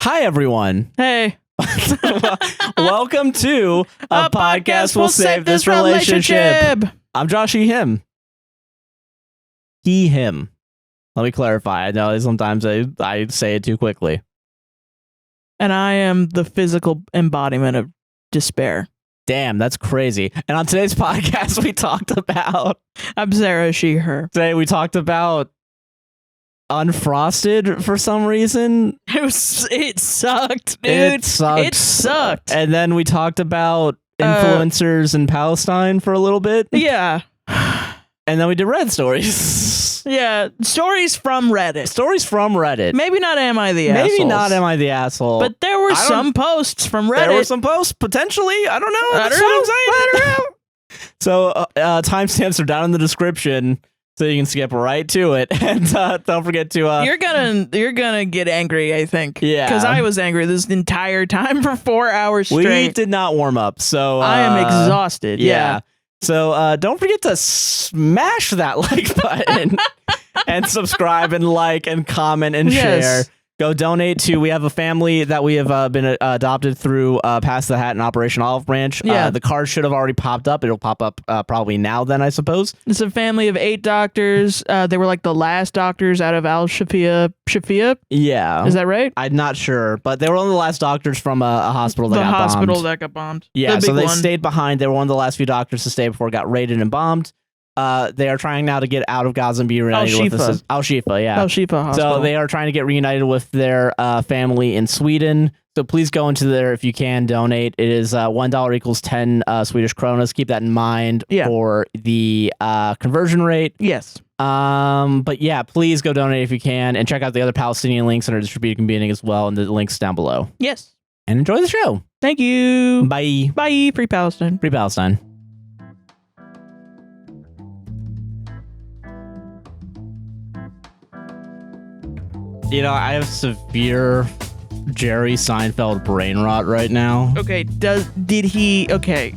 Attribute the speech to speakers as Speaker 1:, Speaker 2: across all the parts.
Speaker 1: Hi, everyone.
Speaker 2: Hey.
Speaker 1: Welcome to A Podcast Will Save This Relationship. I'm Josh, him. Him. Let me clarify. I know sometimes I say it too quickly.
Speaker 2: And I am the physical embodiment of despair.
Speaker 1: Damn, that's crazy. And on today's podcast, we talked about...
Speaker 2: I'm Sarah, she, her.
Speaker 1: Today, we talked about Unfrosted for some reason.
Speaker 2: It sucked, dude.
Speaker 1: It sucked. And then we talked about influencers in Palestine for a little bit.
Speaker 2: Yeah.
Speaker 1: And then we did Red stories.
Speaker 2: Yeah, stories from Reddit.
Speaker 1: Maybe not Am I the Asshole.
Speaker 2: But there were some posts from Reddit.
Speaker 1: There were some posts, potentially. I don't know. That's what I'm saying. So timestamps are down in the description, so you can skip right to it. And don't forget to...
Speaker 2: You're gonna get angry, I think.
Speaker 1: Yeah.
Speaker 2: Because I was angry this entire time for 4 hours straight.
Speaker 1: We did not warm up, so...
Speaker 2: I am exhausted. Yeah.
Speaker 1: So don't forget to smash that like button and subscribe and like and comment and share. Go donate to, we have a family that we have been adopted through Pass the Hat and Operation Olive Branch.
Speaker 2: Yeah.
Speaker 1: The card should have already popped up. It'll pop up probably now then, I suppose.
Speaker 2: It's a family of 8 doctors. They were like the last doctors out of Shafia.
Speaker 1: Yeah.
Speaker 2: Is that right?
Speaker 1: I'm not sure, but they were one of the last doctors from a hospital that got bombed.
Speaker 2: The hospital that got bombed.
Speaker 1: Yeah, so they stayed behind. They were one of the last few doctors to stay before it got raided and bombed. They are trying now to get out of Gaza and be reunited with this. Al-Shifa, yeah.
Speaker 2: Al-Shifa Hospital.
Speaker 1: So they are trying to get reunited with their family in Sweden. So please go into there if you can donate. It is $1 equals 10 Swedish kronas. Keep that in mind for the conversion rate.
Speaker 2: Yes.
Speaker 1: But yeah, please go donate if you can, and check out the other Palestinian links in our distributed community as well, and the links down below.
Speaker 2: Yes.
Speaker 1: And enjoy the show.
Speaker 2: Thank you.
Speaker 1: Bye.
Speaker 2: Bye. Free Palestine.
Speaker 1: Free Palestine. You know, I have severe Jerry Seinfeld brain rot right now.
Speaker 2: Okay, did he... Okay,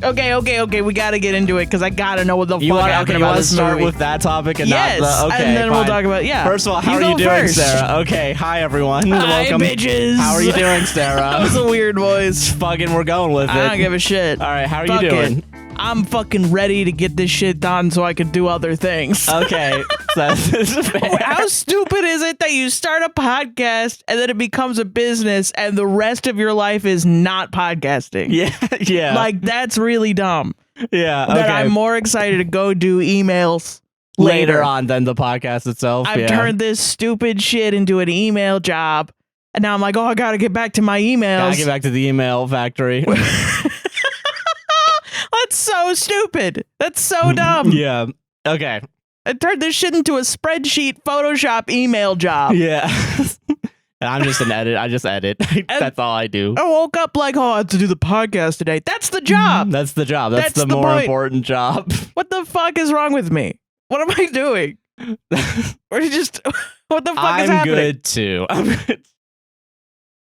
Speaker 2: we gotta get into it, because I gotta know what the fuck happened about this movie.
Speaker 1: You want to start with that topic and not the... Okay,
Speaker 2: and then we'll talk about... Yeah.
Speaker 1: First of all, how are you doing, Sarah? Okay, hi, everyone.
Speaker 2: Hi,
Speaker 1: welcome.
Speaker 2: bitches.
Speaker 1: How are you doing, Sarah?
Speaker 2: That was a weird voice.
Speaker 1: Fucking, we're going with it.
Speaker 2: I don't give a shit.
Speaker 1: All right, how are you doing?
Speaker 2: I'm fucking ready to get this shit done so I can do other things.
Speaker 1: Okay. That's fair.
Speaker 2: How stupid is it that you start a podcast and then it becomes a business and the rest of your life is not podcasting?
Speaker 1: Yeah.
Speaker 2: Like, that's really dumb.
Speaker 1: Yeah, okay.
Speaker 2: That I'm more excited to go do emails
Speaker 1: later on than the podcast itself.
Speaker 2: I've turned this stupid shit into an email job. And now I'm like, oh, I gotta get back to my emails.
Speaker 1: Gotta get back to the email factory.
Speaker 2: That's so stupid. That's so dumb.
Speaker 1: Yeah. Okay.
Speaker 2: I turned this shit into a spreadsheet Photoshop email job.
Speaker 1: Yeah. And I'm just an edit. I just edit. That's all I do.
Speaker 2: I woke up like, oh, I have to do the podcast today. That's the job.
Speaker 1: That's the job. That's the more important job.
Speaker 2: What the fuck is wrong with me? What am I doing? Or just, what the fuck is happening?
Speaker 1: I'm good too. I'm good.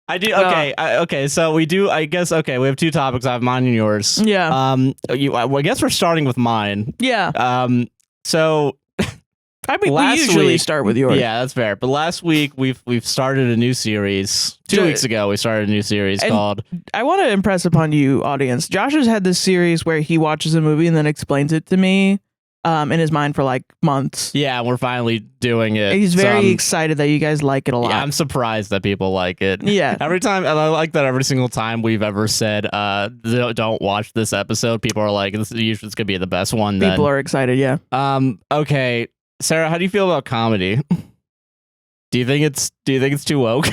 Speaker 1: I do. Okay. Okay. So we do. I guess. Okay. We have 2 topics. I have mine and yours.
Speaker 2: Yeah.
Speaker 1: I guess we're starting with mine.
Speaker 2: Yeah.
Speaker 1: So.
Speaker 2: I mean, we usually start with yours.
Speaker 1: Yeah, that's fair. But last week we've started a new series. 2 weeks ago we started a new series called.
Speaker 2: I want to impress upon you, audience. Josh has had this series where he watches a movie and then explains it to me. In his mind for like months.
Speaker 1: Yeah, we're finally doing it.
Speaker 2: He's very excited that you guys like it a lot.
Speaker 1: Yeah, I'm surprised that people like it.
Speaker 2: Yeah.
Speaker 1: Every time, and I like that every single time we've ever said, don't watch this episode, people are like, this is going to be the best one then.
Speaker 2: People are excited, yeah.
Speaker 1: Okay. Sarah, how do you feel about comedy? Do you think it's too woke?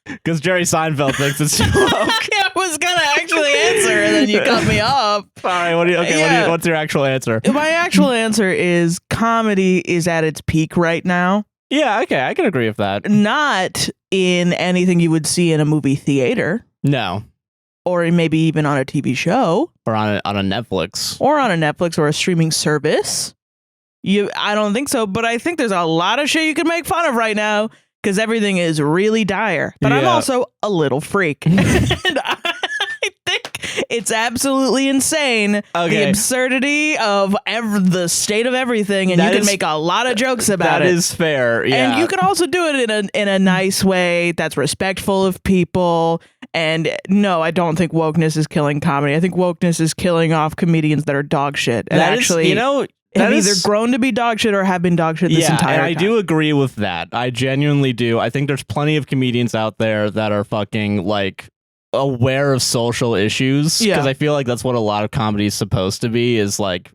Speaker 1: Because Jerry Seinfeld thinks it's too woke.
Speaker 2: I was gonna actually answer, and then you cut me off.
Speaker 1: All right, what's your actual answer?
Speaker 2: My actual answer is comedy is at its peak right now.
Speaker 1: Yeah, okay, I can agree with that.
Speaker 2: Not in anything you would see in a movie theater.
Speaker 1: No.
Speaker 2: Or maybe even on a TV show.
Speaker 1: Or on a Netflix.
Speaker 2: Or on a Netflix or a streaming service. I don't think so, but I think there's a lot of shit you can make fun of right now. Because everything is really dire. But I'm also a little freak. And I think It's absolutely insane.
Speaker 1: Okay.
Speaker 2: The absurdity of the state of everything, and you can make a lot of jokes about it.
Speaker 1: That is fair. Yeah.
Speaker 2: And you can also do it in a nice way that's respectful of people. And no, I don't think wokeness is killing comedy. I think wokeness is killing off comedians that are dog shit. And actually, have either grown to be dog shit or have been dog shit this entire time.
Speaker 1: And I do agree with that. I genuinely do. I think there's plenty of comedians out there that are fucking like aware of social issues, because I feel like that's what a lot of comedy is supposed to be, is like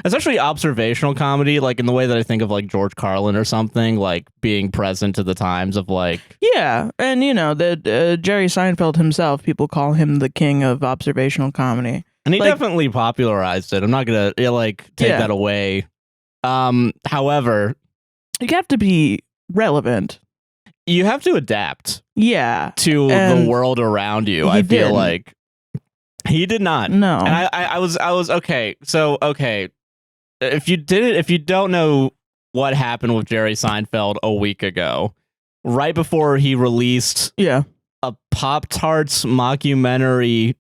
Speaker 1: especially observational comedy, like in the way that I think of like George Carlin or something, like being present to the times of like
Speaker 2: and the Jerry Seinfeld himself, people call him the king of observational comedy.
Speaker 1: And he definitely popularized it. I'm not gonna take that away. However,
Speaker 2: you have to be relevant.
Speaker 1: You have to adapt.
Speaker 2: Yeah.
Speaker 1: To the world around you. I feel like he did not.
Speaker 2: No.
Speaker 1: And I was okay. So if you don't know what happened with Jerry Seinfeld a week ago, right before he released a Pop-Tarts mockumentary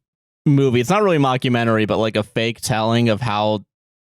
Speaker 1: movie. It's not really mockumentary, but like a fake telling of how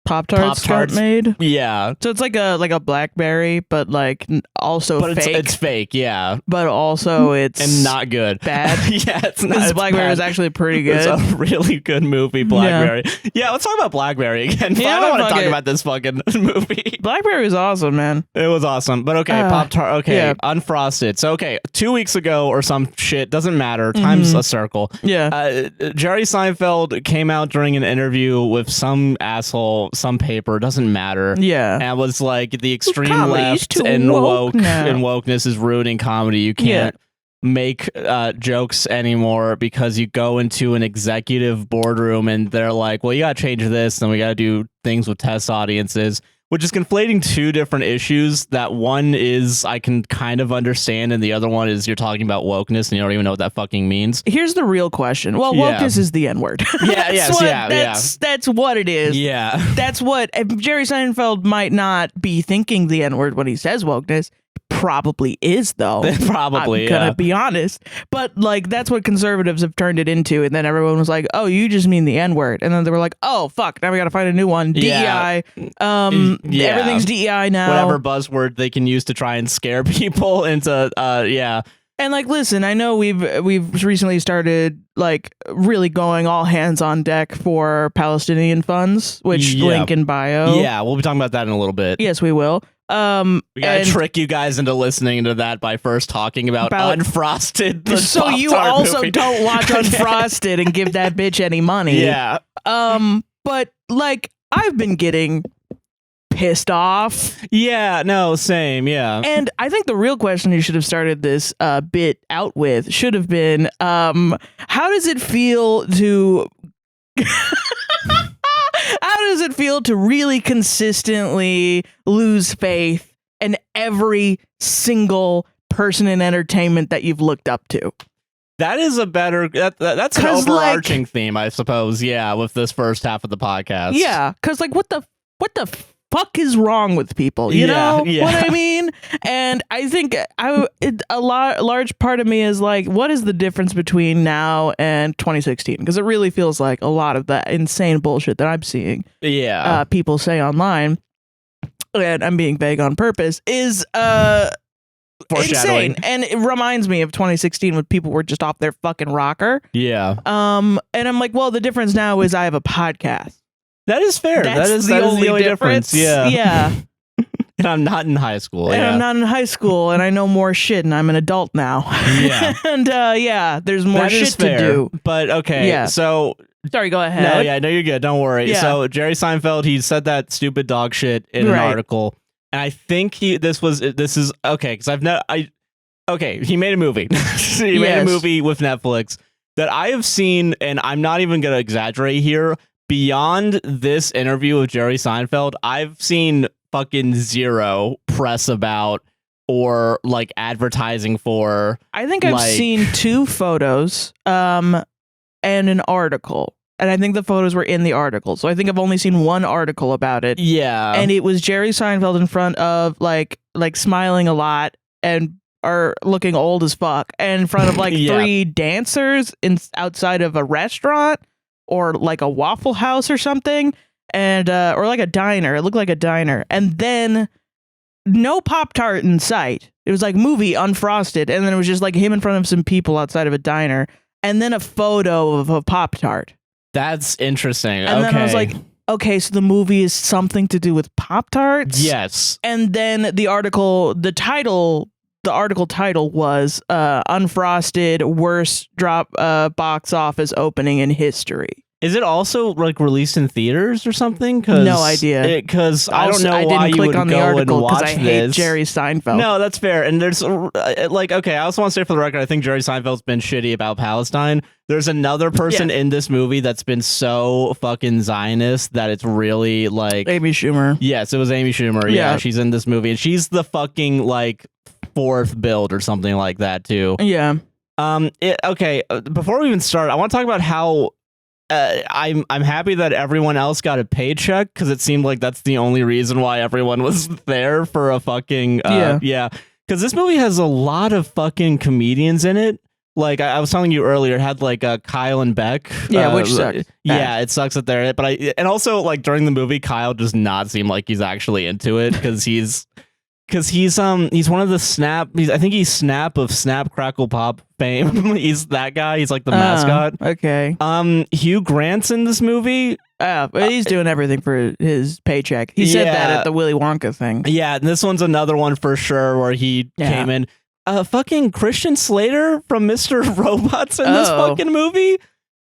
Speaker 2: Pop-Tarts got made.
Speaker 1: Yeah.
Speaker 2: So it's like a BlackBerry, but like also fake.
Speaker 1: It's fake, yeah.
Speaker 2: But also it's
Speaker 1: and not good.
Speaker 2: Bad.
Speaker 1: Yeah, it's not.
Speaker 2: This BlackBerry is actually pretty good.
Speaker 1: It's a really good movie, BlackBerry. Yeah, let's talk about BlackBerry again. Yeah, I don't want to talk about this fucking movie.
Speaker 2: BlackBerry was awesome, man.
Speaker 1: It was awesome. But okay, Pop-Tart. Okay, Unfrosted. So 2 weeks ago or some shit, doesn't matter. Time's a circle.
Speaker 2: Yeah.
Speaker 1: Jerry Seinfeld came out during an interview with some asshole, some paper, doesn't matter.
Speaker 2: Yeah.
Speaker 1: And was like, the extreme left and wokeness is ruining comedy. You can't make jokes anymore because you go into an executive boardroom and they're like, well, you gotta change this, and we gotta do things with test audiences, which is conflating two different issues. That one is I can kind of understand, and the other one is you're talking about wokeness and you don't even know what that fucking means.
Speaker 2: Here's the real question. Well, wokeness is the N-word. That's what it is.
Speaker 1: Yeah.
Speaker 2: That's what Jerry Seinfeld might not be thinking the N-word when he says wokeness. Probably is, though.
Speaker 1: Probably,
Speaker 2: I'm gonna be honest. But like, that's what conservatives have turned it into. And then everyone was like, oh, you just mean the N-word. And then they were like, oh, fuck, now we gotta find a new one. DEI. Everything's DEI now.
Speaker 1: Whatever buzzword they can use to try and scare people into,
Speaker 2: And like, listen, I know we've recently started like really going all hands on deck for Palestinian funds, which link in bio.
Speaker 1: Yeah, we'll be talking about that in a little bit.
Speaker 2: Yes, we will.
Speaker 1: We gotta trick you guys into listening to that by first talking about Unfrosted.
Speaker 2: So you also don't watch Unfrosted and give that bitch any money.
Speaker 1: Yeah.
Speaker 2: But like, I've been getting pissed off.
Speaker 1: Yeah, no, same, yeah.
Speaker 2: And I think the real question you should have started this bit out with should have been, how does it feel to... How does it feel to really consistently lose faith in every single person in entertainment that you've looked up to?
Speaker 1: That is a better... That's an overarching theme, I suppose, yeah, with this first half of the podcast.
Speaker 2: Yeah, because like, what the fuck is wrong with people? You know what I mean? And I think a large part of me is like, what is the difference between now and 2016? Because it really feels like a lot of that insane bullshit that I'm seeing people say online, and I'm being vague on purpose, is insane. And it reminds me of 2016 when people were just off their fucking rocker.
Speaker 1: Yeah.
Speaker 2: And I'm like, well, the difference now is I have a podcast.
Speaker 1: That is fair. That is the only difference. Yeah.
Speaker 2: Yeah.
Speaker 1: And I'm not in high school.
Speaker 2: And I'm not in high school, and I know more shit, and I'm an adult now.
Speaker 1: Yeah.
Speaker 2: And there's more shit to do.
Speaker 1: But okay, so...
Speaker 2: Sorry, go ahead.
Speaker 1: No, you're good. Don't worry.
Speaker 2: Yeah.
Speaker 1: So Jerry Seinfeld, he said that stupid dog shit in an article, and I think this is okay, because he made a movie. He made a movie with Netflix that I have seen, and I'm not even going to exaggerate here. Beyond this interview with Jerry Seinfeld, I've seen fucking zero press about or like advertising for.
Speaker 2: I think I've seen 2 photos and an article. And I think the photos were in the article. So I think I've only seen one article about it.
Speaker 1: Yeah.
Speaker 2: And it was Jerry Seinfeld in front of like smiling a lot and are looking old as fuck in front of like three dancers outside of a restaurant or like a Waffle House or something, and or like a diner. It looked like a diner, and then no Pop-Tart in sight. It was like movie Unfrosted, and then it was just like him in front of some people outside of a diner, and then a photo of a Pop-Tart.
Speaker 1: That's interesting.
Speaker 2: And then I was like, okay, so the movie is something to do with Pop-Tarts?
Speaker 1: Yes.
Speaker 2: And then the article title was Unfrosted Worst Box Office Opening in History.
Speaker 1: Is it also like released in theaters or something?
Speaker 2: No idea.
Speaker 1: Because I don't know why you would go and watch this.
Speaker 2: I hate Jerry Seinfeld.
Speaker 1: No, that's fair. And there's like, okay, I also want to say for the record, I think Jerry Seinfeld's been shitty about Palestine. There's another person in this movie that's been so fucking Zionist that it's really like
Speaker 2: Amy Schumer.
Speaker 1: Yes, it was Amy Schumer. Yeah, she's in this movie, and she's the fucking like fourth build or something like that too.
Speaker 2: Yeah.
Speaker 1: Okay. Before we even start, I want to talk about how. I'm happy that everyone else got a paycheck because it seemed like that's the only reason why everyone was there for a fucking because this movie has a lot of fucking comedians in it. Like I was telling you earlier, it had like Kyle and Beck.
Speaker 2: Which sucks.
Speaker 1: Yeah, it sucks that they're in it. But and also like during the movie, Kyle does not seem like he's actually into it because he's one of the I think he's Snap of Snap Crackle Pop fame. He's that guy. He's like the mascot.
Speaker 2: Okay.
Speaker 1: Hugh Grant's in this movie.
Speaker 2: But he's doing everything for his paycheck. He said that at the Willy Wonka thing.
Speaker 1: Yeah, and this one's another one for sure where he came in. Fucking Christian Slater from Mr. Robots in this fucking movie.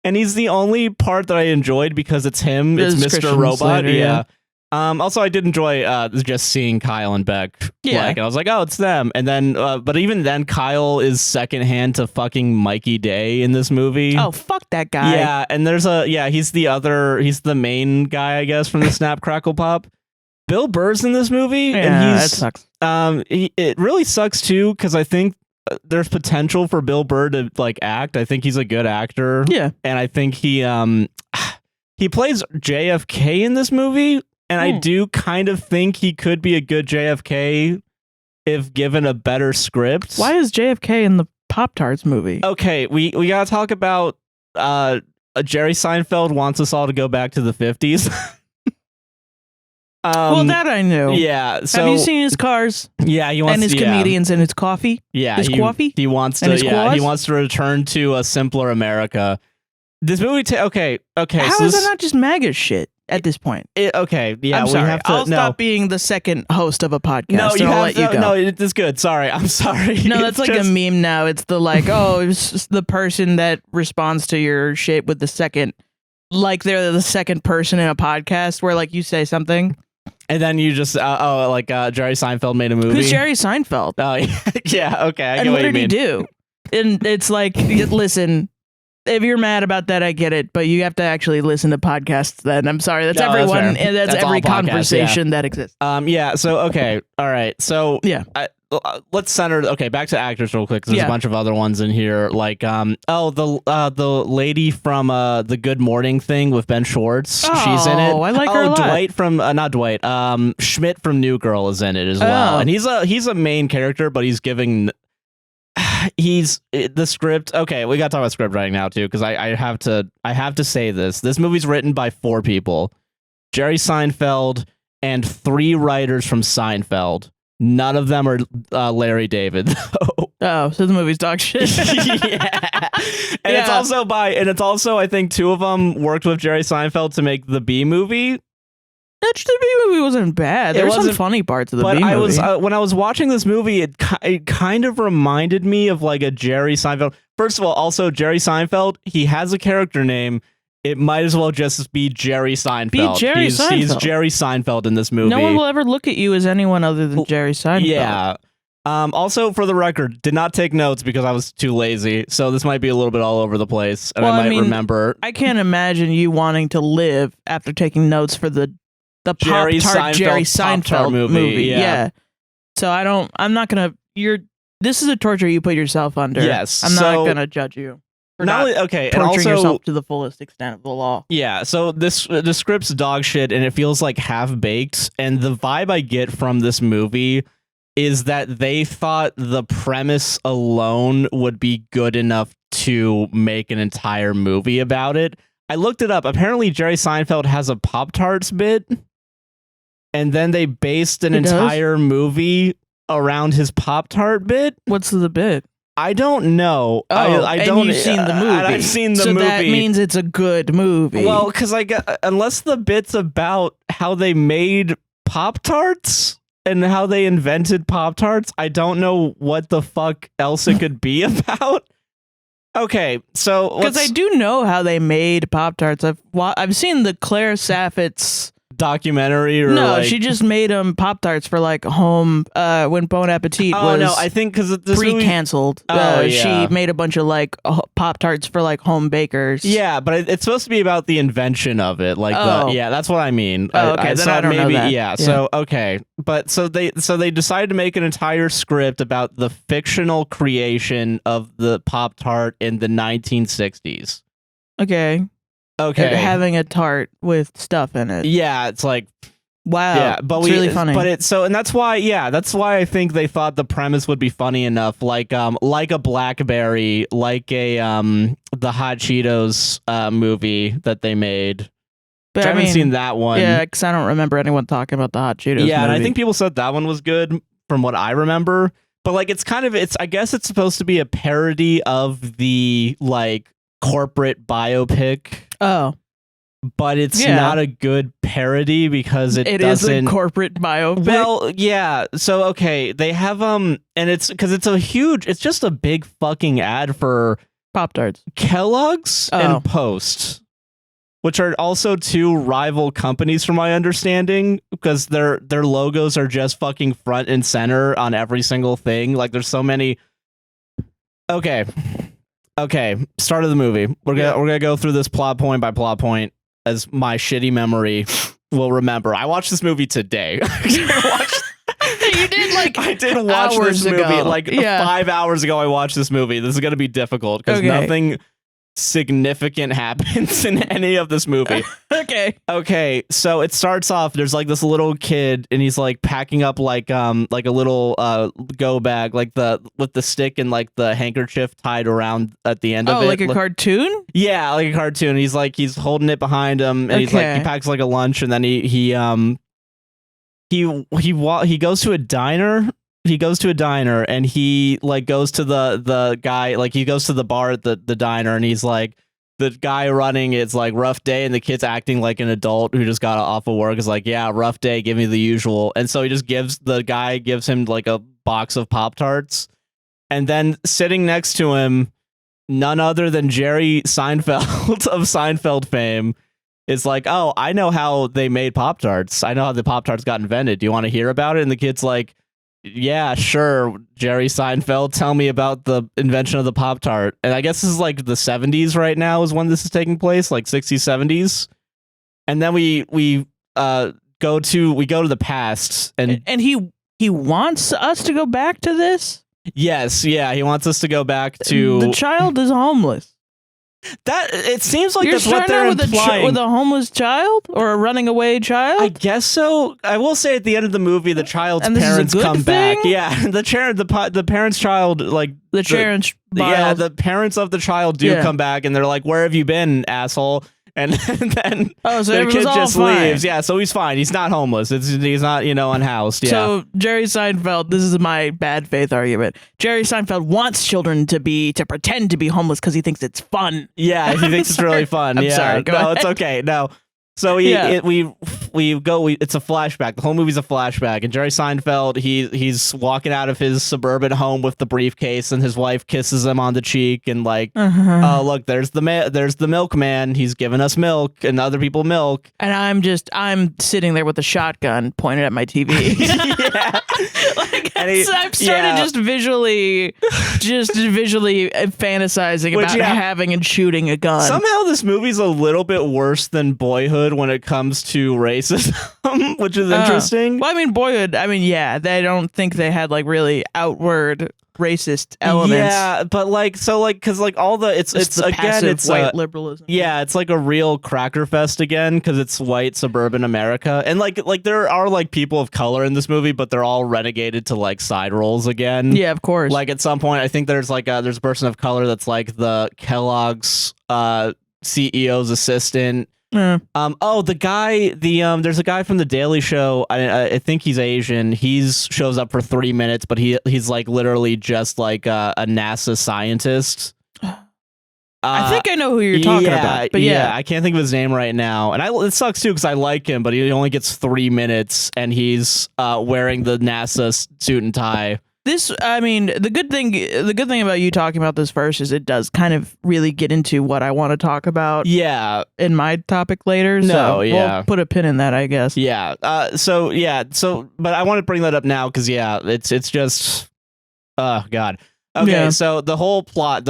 Speaker 1: And he's the only part that I enjoyed because it's him. It's Mr.
Speaker 2: Christian
Speaker 1: Robot.
Speaker 2: Slater, yeah.
Speaker 1: Also, I did enjoy just seeing Kyle and Beck. Yeah. And I was like, oh, it's them. And then, but even then, Kyle is secondhand to fucking Mikey Day in this movie.
Speaker 2: Oh, fuck that guy.
Speaker 1: Yeah. And there's he's the main guy, I guess, from the Snap Crackle Pop. Bill Burr's in this movie.
Speaker 2: Yeah,
Speaker 1: and
Speaker 2: that sucks.
Speaker 1: It really sucks too, because I think there's potential for Bill Burr to like act. I think he's a good actor.
Speaker 2: Yeah.
Speaker 1: And I think he plays JFK in this movie. And I do kind of think he could be a good JFK if given a better script.
Speaker 2: Why is JFK in the Pop-Tarts movie?
Speaker 1: Okay, we gotta talk about Jerry Seinfeld wants us all to go back to the 50s.
Speaker 2: Well, that I knew.
Speaker 1: Yeah. So,
Speaker 2: have you seen his cars?
Speaker 1: Yeah, he wants
Speaker 2: and his comedians and his coffee.
Speaker 1: Yeah,
Speaker 2: his coffee.
Speaker 1: He wants to. Yeah, he wants to return to a simpler America. This movie. Okay.
Speaker 2: How is that not just MAGA shit? At this point,
Speaker 1: okay, yeah,
Speaker 2: I'm sorry.
Speaker 1: We have to.
Speaker 2: I'll stop being the second host of a podcast.
Speaker 1: No,
Speaker 2: I'll let you go.
Speaker 1: No, it's good. Sorry, I'm sorry.
Speaker 2: No, that's like just a meme now. It's the like, it's the person that responds to your shit with the second, like they're the second person in a podcast where like you say something,
Speaker 1: and then you just Jerry Seinfeld made a movie.
Speaker 2: Who's Jerry Seinfeld?
Speaker 1: Oh, yeah, okay. I get
Speaker 2: what
Speaker 1: you
Speaker 2: did he do? And it's like, listen. If you're mad about that, I get it, but you have to actually listen to podcasts then. I'm sorry. That's everyone. That's every conversation that exists.
Speaker 1: Yeah. So, okay. All right. So,
Speaker 2: yeah.
Speaker 1: Let's center. Okay. Back to actors real quick. There's a bunch of other ones in here. Like, the lady from the Good Morning thing with Ben Schwartz. She's in it.
Speaker 2: Oh, I like her a lot.
Speaker 1: Dwight from, not Dwight, Schmidt from New Girl is in it as well. And he's a main character, but he's giving... He's the script. Okay, we got to talk about script writing now too, because I have to say this. This movie's written by 4 people: Jerry Seinfeld and 3 writers from Seinfeld. None of them are Larry David.
Speaker 2: Oh, so the movie's dog shit.
Speaker 1: Yeah, it's also I think 2 of them worked with Jerry Seinfeld to make the B movie.
Speaker 2: The B movie wasn't bad. There were some funny parts of the B movie.
Speaker 1: When I was watching this movie, it kind of reminded me of like a Jerry Seinfeld. First of all, also Jerry Seinfeld, he has a character name. It might as well just be Jerry Seinfeld. He's Jerry Seinfeld in this movie.
Speaker 2: No one will ever look at you as anyone other than Jerry Seinfeld.
Speaker 1: Yeah. Also, for the record, did not take notes because I was too lazy. So this might be a little bit all over the place, and I might remember.
Speaker 2: I can't imagine you wanting to live after taking notes for the
Speaker 1: Jerry
Speaker 2: Seinfeld movie.
Speaker 1: Yeah.
Speaker 2: So I'm not gonna. This is a torture you put yourself under.
Speaker 1: Yes.
Speaker 2: I'm not gonna judge you.
Speaker 1: Okay, and
Speaker 2: torturing
Speaker 1: also
Speaker 2: yourself to the fullest extent of the law.
Speaker 1: Yeah. So the script's dog shit, and it feels like half baked. And the vibe I get from this movie is that they thought the premise alone would be good enough to make an entire movie about it. I looked it up. Apparently, Jerry Seinfeld has a Pop-Tarts bit, and then they based an entire movie around his Pop-Tart bit.
Speaker 2: What's the bit?
Speaker 1: I don't know.
Speaker 2: Oh,
Speaker 1: I don't.
Speaker 2: And you've seen the movie.
Speaker 1: I've seen the movie.
Speaker 2: So that means it's a good movie.
Speaker 1: Well, because unless the bit's about how they made Pop-Tarts and how they invented Pop-Tarts, I don't know what the fuck else it could be about. Okay, so
Speaker 2: because I do know how they made Pop-Tarts. I've seen the Claire Saffitz
Speaker 1: documentary, or
Speaker 2: no, she just made Pop-Tarts for like home when Bon Appetit was
Speaker 1: no, I think because this
Speaker 2: pre-canceled. She made a bunch of like Pop-Tarts for like home bakers.
Speaker 1: Yeah, but it's supposed to be about the invention of it. Like, that's what I mean.
Speaker 2: Okay, then I don't know that.
Speaker 1: Yeah, so okay, but so they decided to make an entire script about the fictional creation of the Pop-Tart in the 1960s.
Speaker 2: Okay. Having a tart with stuff in it.
Speaker 1: Yeah, it's like
Speaker 2: wow.
Speaker 1: Yeah, but
Speaker 2: it's really funny.
Speaker 1: But and that's why I think they thought the premise would be funny enough, like a Blackberry, like a the Hot Cheetos movie that they made. But I haven't seen that one.
Speaker 2: Yeah, because I don't remember anyone talking about the Hot Cheetos movie.
Speaker 1: And I think people said that one was good from what I remember. But like I guess it's supposed to be a parody of the like corporate biopic.
Speaker 2: Oh.
Speaker 1: But it's not a good parody because it doesn't...
Speaker 2: is a corporate biopic.
Speaker 1: Well, yeah. So, okay, they have, and it's because it's just a big fucking ad for
Speaker 2: Pop-Tarts,
Speaker 1: Kellogg's and Post, which are also two rival companies from my understanding, because their logos are just fucking front and center on every single thing. Like, there's so many... Okay, start of the movie. We're gonna go through this plot point by plot point as my shitty memory will remember. I watched this movie today.
Speaker 2: You did like
Speaker 1: I did watch this movie like 5 hours ago. I watched this movie. This is gonna be difficult because nothing significant happens in any of this movie. Okay, so it starts off, there's like this little kid and he's like packing up like a little go bag, like with the stick and like the handkerchief tied around at the end of it.
Speaker 2: Like a cartoon?
Speaker 1: Yeah, like a cartoon. He's holding it behind him and he packs like a lunch, and then he goes to a diner. He goes to a diner and he like goes to the guy, like he goes to the bar at the diner, and he's like, the guy running, it's like rough day, and the kid's acting like an adult who just got off of work, is like, yeah, rough day, give me the usual. And so he just gives him like a box of Pop-Tarts, and then sitting next to him, none other than Jerry Seinfeld of Seinfeld fame is like, oh, I know how they made Pop-Tarts. I know how the Pop-Tarts got invented. Do you want to hear about it? And the kid's like, yeah, sure, Jerry Seinfeld, tell me about the invention of the Pop-Tart. And I guess this is like the 70s right now is when this is taking place, like 60s, 70s. And then we go to the past, and
Speaker 2: he wants us to go back to this?
Speaker 1: Yes, yeah, he wants us to go back to...
Speaker 2: The child is homeless.
Speaker 1: That it seems like that's what they're implying.
Speaker 2: With a homeless child or a running away child?
Speaker 1: I guess so. I will say at the end of the movie, the child's parents come back. Yeah, the parents' child, like
Speaker 2: the parents
Speaker 1: of the child do come back, and they're like, "Where have you been, asshole?" And then the kid just leaves. Yeah, so he's fine. He's not homeless. He's not, unhoused. Yeah.
Speaker 2: So Jerry Seinfeld, this is my bad faith argument. Jerry Seinfeld wants children to pretend to be homeless because he thinks it's fun.
Speaker 1: Yeah, he thinks it's really fun.
Speaker 2: I'm sorry. Go ahead.
Speaker 1: It's okay. No. So we go. It's a flashback. The whole movie's a flashback, and Jerry Seinfeld he's walking out of his suburban home with the briefcase, and his wife kisses him on the cheek, and like, oh look, there's the milkman. He's giving us milk and other people milk,
Speaker 2: and I'm sitting there with a shotgun pointed at my TV.
Speaker 1: Yeah,
Speaker 2: I'm starting just visually fantasizing about having and shooting a gun.
Speaker 1: Somehow this movie's a little bit worse than Boyhood when it comes to racism, which is interesting.
Speaker 2: Well, I mean, Boyhood, they don't think they had like really outward racist elements.
Speaker 1: Yeah, but because all the it's
Speaker 2: the
Speaker 1: again it's
Speaker 2: white liberalism.
Speaker 1: Yeah, it's like a real cracker fest again because it's white suburban America, and like there are like people of color in this movie, but they're all renegated to like side roles again.
Speaker 2: Yeah, of course.
Speaker 1: Like at some point, I think there's a person of color that's like the Kellogg's CEO's assistant.
Speaker 2: Yeah.
Speaker 1: The guy, there's a guy from the Daily Show. I think he's Asian. Shows up for 3 minutes, but he's like literally just like a NASA scientist.
Speaker 2: I think I know who you're talking about. But yeah,
Speaker 1: I can't think of his name right now, and it sucks too because I like him, but he only gets 3 minutes, and he's wearing the NASA suit and tie.
Speaker 2: The good thing about you talking about this first is it does kind of really get into what I want to talk about.
Speaker 1: Yeah.
Speaker 2: In my topic later. We'll put a pin in that, I guess.
Speaker 1: Yeah. But I want to bring that up now because it's just, oh God. Okay. Yeah. So the whole plot,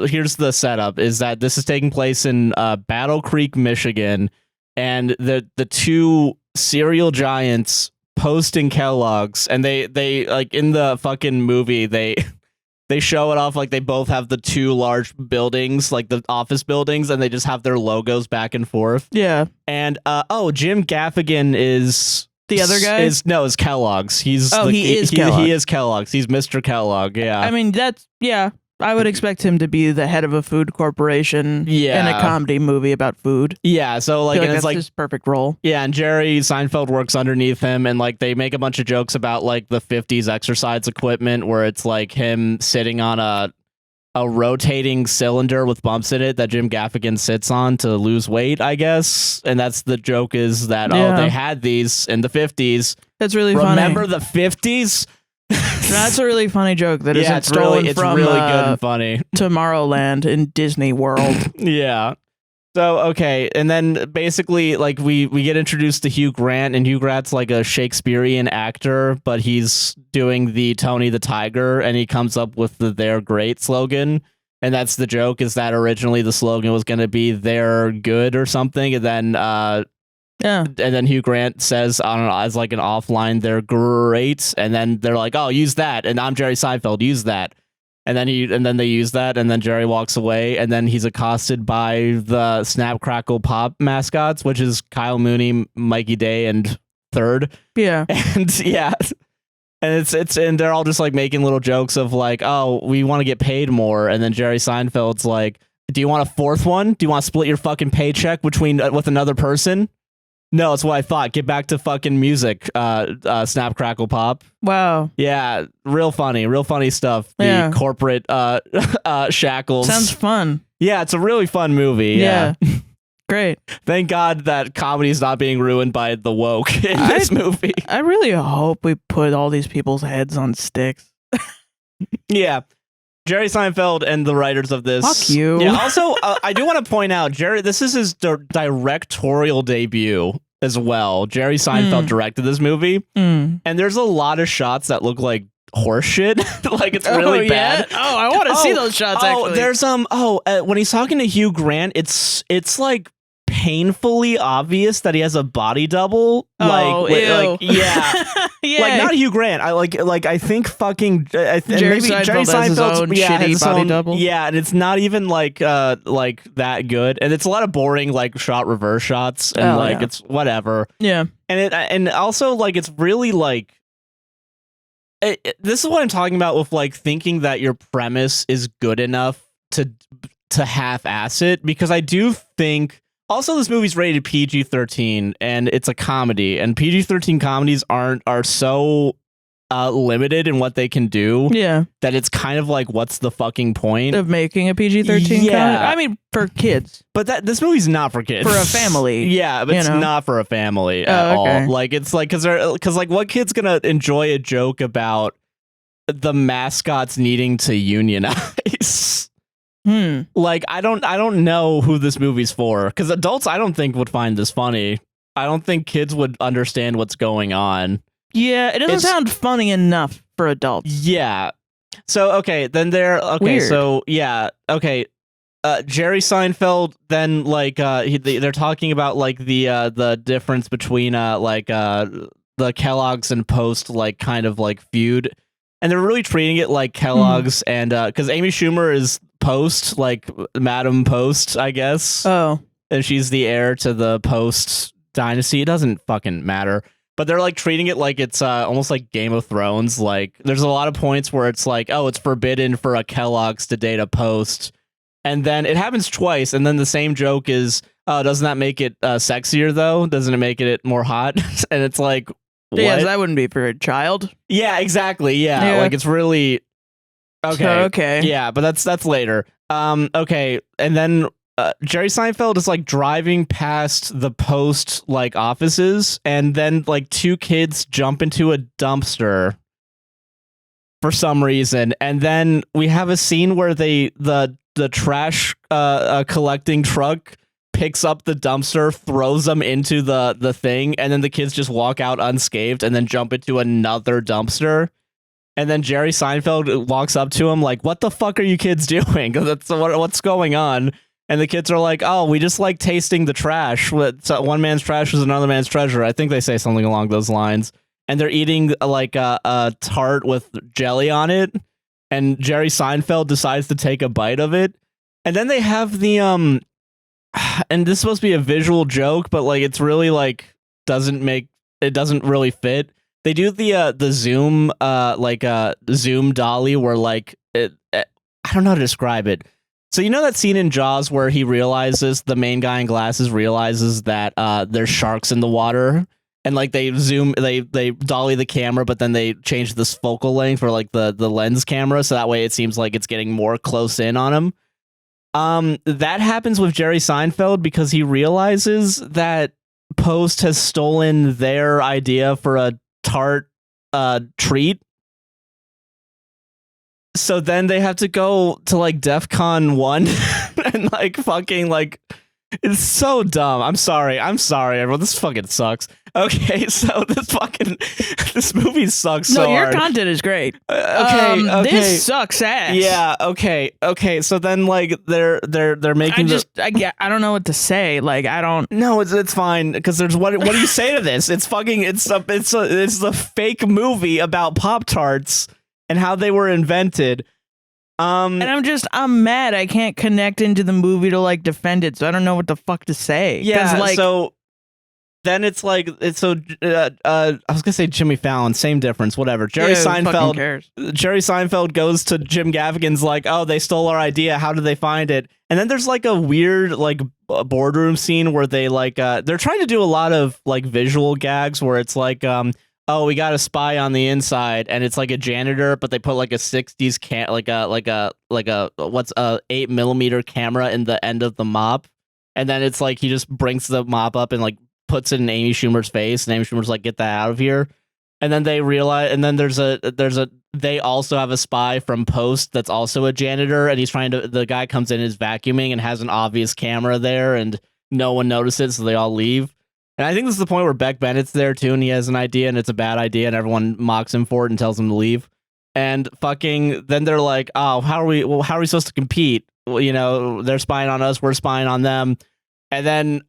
Speaker 1: here's the setup is that this is taking place in Battle Creek, Michigan, and the two cereal giants posting Kellogg's, and they like in the fucking movie they show it off like they both have the two large buildings, like the office buildings, and they just have their logos back and forth.
Speaker 2: Yeah.
Speaker 1: And Jim Gaffigan is
Speaker 2: the other guy.
Speaker 1: Is Kellogg's.
Speaker 2: He is Kellogg.
Speaker 1: He is Kellogg's. He's Mr. Kellogg. Yeah.
Speaker 2: I mean I would expect him to be the head of a food corporation in a comedy movie about food.
Speaker 1: Yeah, so like,
Speaker 2: and it's like his perfect role.
Speaker 1: Yeah, and Jerry Seinfeld works underneath him, and like they make a bunch of jokes about like the 50s exercise equipment where it's like him sitting on a rotating cylinder with bumps in it that Jim Gaffigan sits on to lose weight, I guess. And that's the joke is that they had these in the 50s.
Speaker 2: That's really funny.
Speaker 1: Remember the 50s?
Speaker 2: That's a really funny joke that isn't stolen from
Speaker 1: really good and funny.
Speaker 2: Tomorrowland in Disney World.
Speaker 1: Yeah. So, okay. And then basically like we get introduced to Hugh Grant, and Hugh Grant's like a Shakespearean actor, but he's doing the Tony the Tiger, and he comes up with the "They're Great" slogan. And that's the joke is that originally the slogan was going to be "They're Good" or something. And then, and then Hugh Grant says, I don't know, as like an offline, "They're great." And then they're like, "Oh, use that." And I'm Jerry Seinfeld, use that. And then they use that, and then Jerry walks away, and then he's accosted by the Snap Crackle Pop mascots, which is Kyle Mooney, Mikey Day, and Third.
Speaker 2: Yeah.
Speaker 1: And yeah. And and they're all just like making little jokes of like, "Oh, we want to get paid more." And then Jerry Seinfeld's like, "Do you want a fourth one? Do you want to split your fucking paycheck with another person?" No, that's what I thought. Get back to fucking music. Snap, Crackle, Pop.
Speaker 2: Wow.
Speaker 1: Yeah, real funny stuff. The corporate shackles.
Speaker 2: Sounds fun.
Speaker 1: Yeah, it's a really fun movie. Yeah.
Speaker 2: Great.
Speaker 1: Thank God that comedy's not being ruined by the woke in this movie.
Speaker 2: I really hope we put all these people's heads on sticks.
Speaker 1: Yeah. Jerry Seinfeld and the writers of this.
Speaker 2: Fuck you.
Speaker 1: Yeah. Also, I do want to point out, Jerry. This is his directorial debut as well. Jerry Seinfeld directed this movie, and there's a lot of shots that look like horse shit. Like it's really bad.
Speaker 2: Oh, I want to see those shots. Actually,
Speaker 1: there's when he's talking to Hugh Grant, it's like painfully obvious that he has a body double.
Speaker 2: Oh,
Speaker 1: like yeah.
Speaker 2: Yeah.
Speaker 1: Like not Hugh Grant. I think fucking
Speaker 2: Jerry Seinfeld has his own shitty body double.
Speaker 1: Yeah, and it's not even like that good. And it's a lot of boring like shot reverse shots and it's whatever.
Speaker 2: Yeah.
Speaker 1: And also like it's really like this is what I'm talking about with like thinking that your premise is good enough to half-ass it, because I do think also this movie's rated PG-13 and it's a comedy, and PG-13 comedies are so limited in what they can do.
Speaker 2: Yeah.
Speaker 1: That it's kind of like, what's the fucking point
Speaker 2: of making a PG-13 comedy? I mean, for kids.
Speaker 1: But this movie's not for kids.
Speaker 2: For a family.
Speaker 1: Yeah, but it's not for a family at all. Like it's like because like what kid's gonna enjoy a joke about the mascots needing to unionize? Like I don't know who this movie's for, because adults I don't think would find this funny. I don't think kids would understand what's going on.
Speaker 2: Yeah, it doesn't sound funny enough for adults.
Speaker 1: Yeah. So okay, then
Speaker 2: Weird.
Speaker 1: So yeah, okay. Jerry Seinfeld then like they're talking about like the difference between the Kellogg's and Post like kind of like feud. and they're really treating it like Kellogg's, and because Amy Schumer is Post, like Madam Post, I guess.
Speaker 2: Oh,
Speaker 1: and she's the heir to the Post dynasty. It doesn't fucking matter. But they're like treating it like it's almost like Game of Thrones. Like there's a lot of points where it's like, oh, it's forbidden for a Kellogg's to date a Post. And then it happens twice. And then the same joke is, oh, doesn't that make it sexier though? Doesn't it make it more hot? And it's like, what?
Speaker 2: Yeah, that wouldn't be for a child.
Speaker 1: Yeah, exactly. Yeah. Like it's really okay.
Speaker 2: Okay.
Speaker 1: Yeah, but that's later. Okay. And then Jerry Seinfeld is like driving past the Post like offices, and then like two kids jump into a dumpster for some reason, and then we have a scene where the trash collecting truck picks up the dumpster, throws them into the thing, and then the kids just walk out unscathed and then jump into another dumpster. And then Jerry Seinfeld walks up to him like, what the fuck are you kids doing? That's what's going on. And the kids are like, oh, we just like tasting the trash. One man's trash is another man's treasure. I think they say something along those lines. And they're eating like a tart with jelly on it. And Jerry Seinfeld decides to take a bite of it. And then they have the and this is supposed to be a visual joke, but like it's really like doesn't really fit. They do the zoom zoom dolly where like I don't know how to describe it. So you know that scene in Jaws where he realizes, the main guy in glasses realizes that there's sharks in the water, and like they dolly the camera, but then they change this focal length for like the lens camera, so that way it seems like it's getting more close in on him. That happens with Jerry Seinfeld because he realizes that Post has stolen their idea for a tart treat. So then they have to go to like DEFCON 1 and like fucking like it's so dumb. I'm sorry everyone. This fucking sucks. Okay, so this movie sucks so hard.
Speaker 2: No, your content is great.
Speaker 1: Okay.
Speaker 2: This sucks ass.
Speaker 1: Yeah, okay. So then like they're making
Speaker 2: I don't know what to say. Like I don't.
Speaker 1: No, it's fine because there's what do you say to this? It's the fake movie about Pop-Tarts and how they were invented.
Speaker 2: And I'm mad I can't connect into the movie to like defend it, so I don't know what the fuck to say.
Speaker 1: Yeah,
Speaker 2: like,
Speaker 1: so then it's like I was gonna say Jimmy Fallon, same difference, whatever. Jerry Seinfeld goes to Jim Gaffigan's like, oh, they stole our idea, how did they find it? And then there's like a weird like boardroom scene where they like they're trying to do a lot of like visual gags where it's like oh, we got a spy on the inside, and it's like a janitor, but they put like a 60s 8mm camera in the end of the mop, and then it's like he just brings the mop up and like puts it in Amy Schumer's face, and Amy Schumer's like, get that out of here. And then they realize, and then they also have a spy from Post that's also a janitor, and the guy comes in, is vacuuming and has an obvious camera there, and no one notices, so they all leave. And I think this is the point where Beck Bennett's there too, and he has an idea, and it's a bad idea, and everyone mocks him for it and tells him to leave. And fucking, then they're like, oh, how are we supposed to compete? Well, you know, they're spying on us, we're spying on them. And then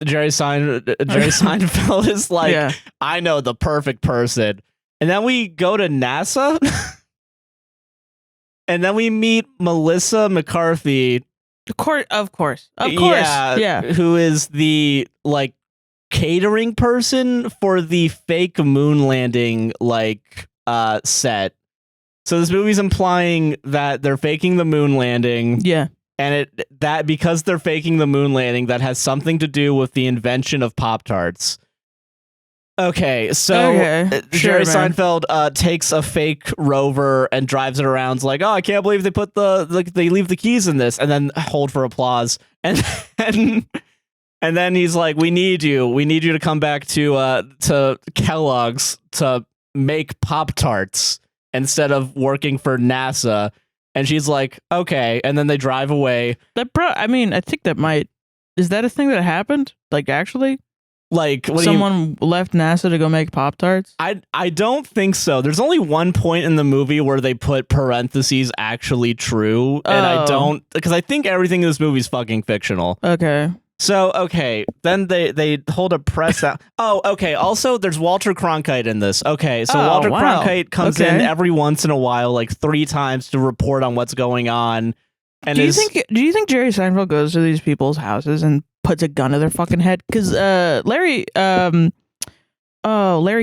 Speaker 1: Jerry Seinfeld is like, yeah. I know the perfect person. And then we go to NASA, and then we meet Melissa McCarthy.
Speaker 2: Of course.
Speaker 1: Yeah. Who is the like catering person for the fake moon landing like set. So this movie's implying that they're faking the moon landing.
Speaker 2: Yeah.
Speaker 1: And that because they're faking the moon landing, that has something to do with the invention of Pop-Tarts. Okay, so Jerry Seinfeld takes a fake rover and drives it around. It's like, oh, I can't believe they put they leave the keys in this, and then hold for applause. And then he's like, we need you to come back to Kellogg's to make Pop-Tarts instead of working for NASA. And she's like, okay. And then they drive away.
Speaker 2: I think is that a thing that happened? Like, actually?
Speaker 1: Like,
Speaker 2: someone left NASA to go make Pop-Tarts?
Speaker 1: I don't think so. There's only one point in the movie where they put parentheses actually true. And I don't, because I think everything in this movie is fucking fictional.
Speaker 2: Okay.
Speaker 1: So, okay, then they hold a press out. Oh, okay. Also, there's Walter Cronkite in this. Okay, so Walter Cronkite comes in every once in a while, like 3 times to report on what's going on. And
Speaker 2: do you think Jerry Seinfeld goes to these people's houses and puts a gun to their fucking head? Because Larry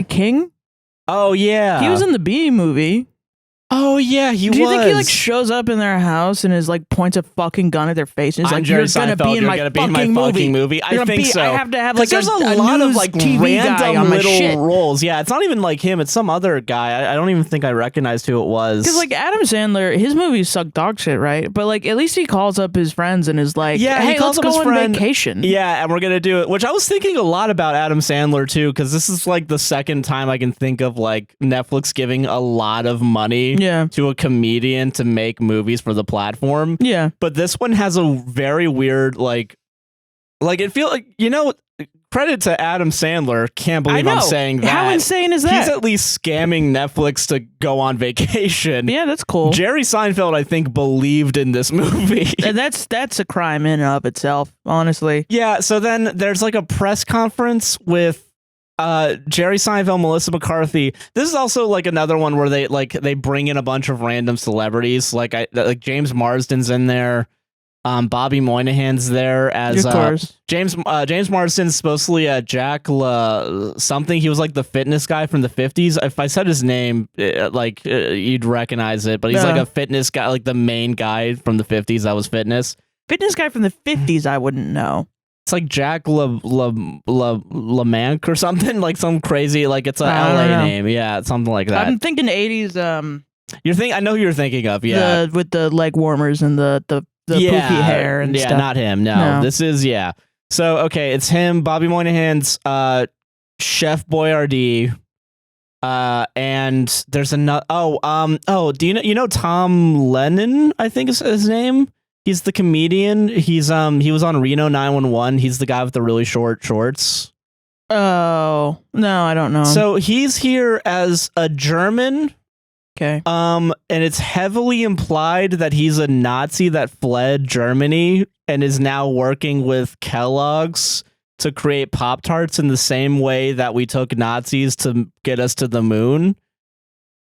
Speaker 2: King.
Speaker 1: Oh yeah,
Speaker 2: he was in the Bee movie.
Speaker 1: Oh yeah, he was.
Speaker 2: Do you think he like shows up in their house and is like points a fucking gun at their face and is like,
Speaker 1: Jerry
Speaker 2: "You're gonna be in my fucking movie"?
Speaker 1: I think so.
Speaker 2: I have to have like
Speaker 1: there's a lot of like
Speaker 2: TV
Speaker 1: random
Speaker 2: on
Speaker 1: little roles. Yeah, it's not even like him. It's some other guy. I don't even think I recognized who it was.
Speaker 2: Because like Adam Sandler, his movies suck dog shit, right? But like at least he calls up his friends and is like,
Speaker 1: yeah,
Speaker 2: "Hey, let's go on vacation."
Speaker 1: Yeah, and we're gonna do it. Which I was thinking a lot about Adam Sandler too, because this is like the second time I can think of like Netflix giving a lot of money to a comedian to make movies for the platform.
Speaker 2: Yeah,
Speaker 1: but this one has a very weird like it feels like, you know, credit to Adam Sandler. Can't believe I'm saying that.
Speaker 2: How insane is that?
Speaker 1: He's at least scamming Netflix to go on vacation.
Speaker 2: Yeah, that's cool.
Speaker 1: Jerry Seinfeld, I think, believed in this movie.
Speaker 2: And that's a crime in and of itself, honestly.
Speaker 1: Yeah, so then there's like a press conference with Jerry Seinfeld, Melissa McCarthy. This is also like another one where they bring in a bunch of random celebrities. Like James Marsden's in there. Bobby Moynihan's there as James Marsden's supposedly Jack something. He was like the fitness guy from the 50s. If I said his name, you'd recognize it. But he's like a fitness guy, like the main guy from the 50s that was fitness.
Speaker 2: Fitness guy from the 50s, I wouldn't know.
Speaker 1: It's like Jack LaManque or something, like some crazy, like it's a LA name. Yeah, something like that.
Speaker 2: I'm thinking 80s.
Speaker 1: I know who you're thinking of. Yeah,
Speaker 2: with the leg warmers and the poofy hair and stuff.
Speaker 1: Not him. No, this is So okay, it's him. Bobby Moynihan's Chef Boyardee. And there's another. Do you know Tom Lennon? I think is his name. He's the comedian. He was on Reno 911. He's the guy with the really short shorts.
Speaker 2: Oh, no, I don't know.
Speaker 1: So he's here as a German.
Speaker 2: Okay.
Speaker 1: And it's heavily implied that he's a Nazi that fled Germany and is now working with Kellogg's to create Pop-Tarts in the same way that we took Nazis to get us to the moon.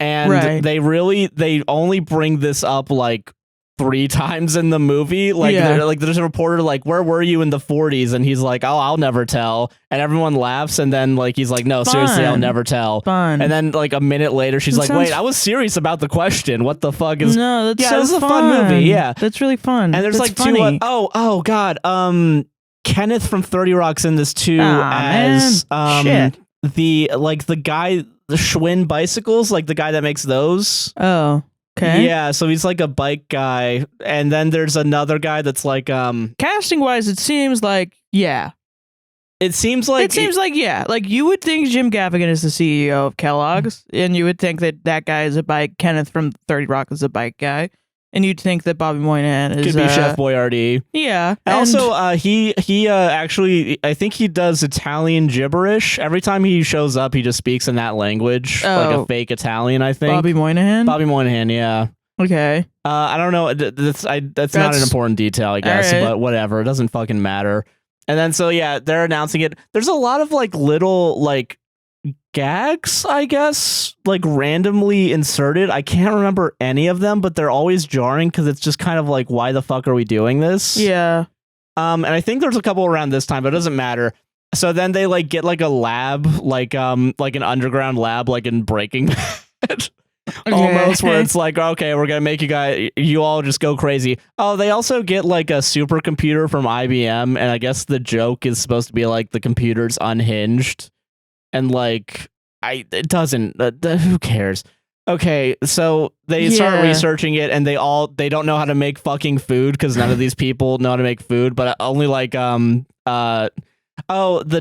Speaker 1: And they only bring this up like 3 times in the movie. Like, there's a reporter like, "Where were you in the 40s?" And he's like, "Oh, I'll never tell." And everyone laughs. And then like he's like, "No, seriously, I'll never tell."
Speaker 2: Fun.
Speaker 1: And then like a minute later, she's like, "Wait, I was serious about the question. What the fuck is?"
Speaker 2: No, that's
Speaker 1: this is a fun movie. Yeah,
Speaker 2: that's really fun.
Speaker 1: And there's
Speaker 2: that's
Speaker 1: like
Speaker 2: funny.
Speaker 1: 2. Oh God. Kenneth from 30 Rock's in this too as the guy, the Schwinn bicycles, like the guy that makes those.
Speaker 2: Oh. Okay.
Speaker 1: Yeah, so he's like a bike guy, and then there's another guy that's like
Speaker 2: casting wise, it seems like like you would think Jim Gaffigan is the CEO of Kellogg's, and you would think that guy is a bike. Kenneth from 30 Rock is a bike guy, and you'd think that Bobby Moynihan is
Speaker 1: could be Chef Boyardee.
Speaker 2: Yeah,
Speaker 1: and also he actually I think he does Italian gibberish every time he shows up. He just speaks in that language, like a fake Italian. I think
Speaker 2: Bobby Moynihan. Yeah.
Speaker 1: Okay. I don't know. That's not an important detail, I guess, but whatever. It doesn't fucking matter. And then they're announcing it. There's a lot of like little like gags, I guess, like randomly inserted. I can't remember any of them, but they're always jarring because it's just kind of like, why the fuck are we doing this?
Speaker 2: Yeah.
Speaker 1: And I think there's a couple around this time, but it doesn't matter. So then they like get like a lab, like an underground lab, like in Breaking Bad. Almost, where it's like, okay, we're gonna make you all just go crazy. Oh, they also get like a supercomputer from IBM, and I guess the joke is supposed to be like the computer's unhinged, and like it doesn't. Who cares? Okay, so they start researching it, and they don't know how to make fucking food because none of these people know how to make food, but only like the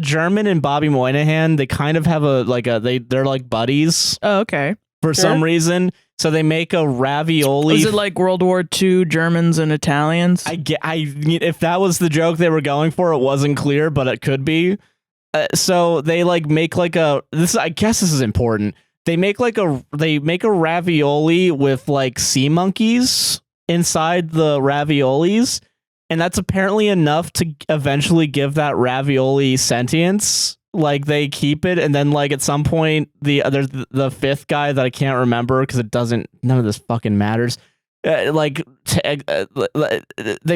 Speaker 1: German and Bobby Moynihan, they kind of have they're like buddies.
Speaker 2: Oh, okay.
Speaker 1: For some reason, so they make a ravioli.
Speaker 2: Is it like World War II Germans and Italians?
Speaker 1: If that was the joke they were going for, it wasn't clear, but it could be. So they like make like I guess this is important. They make a ravioli with like sea monkeys inside the raviolis, and that's apparently enough to eventually give that ravioli sentience. Like they keep it, and then like at some point there's the fifth guy that I can't remember because none of this fucking matters. They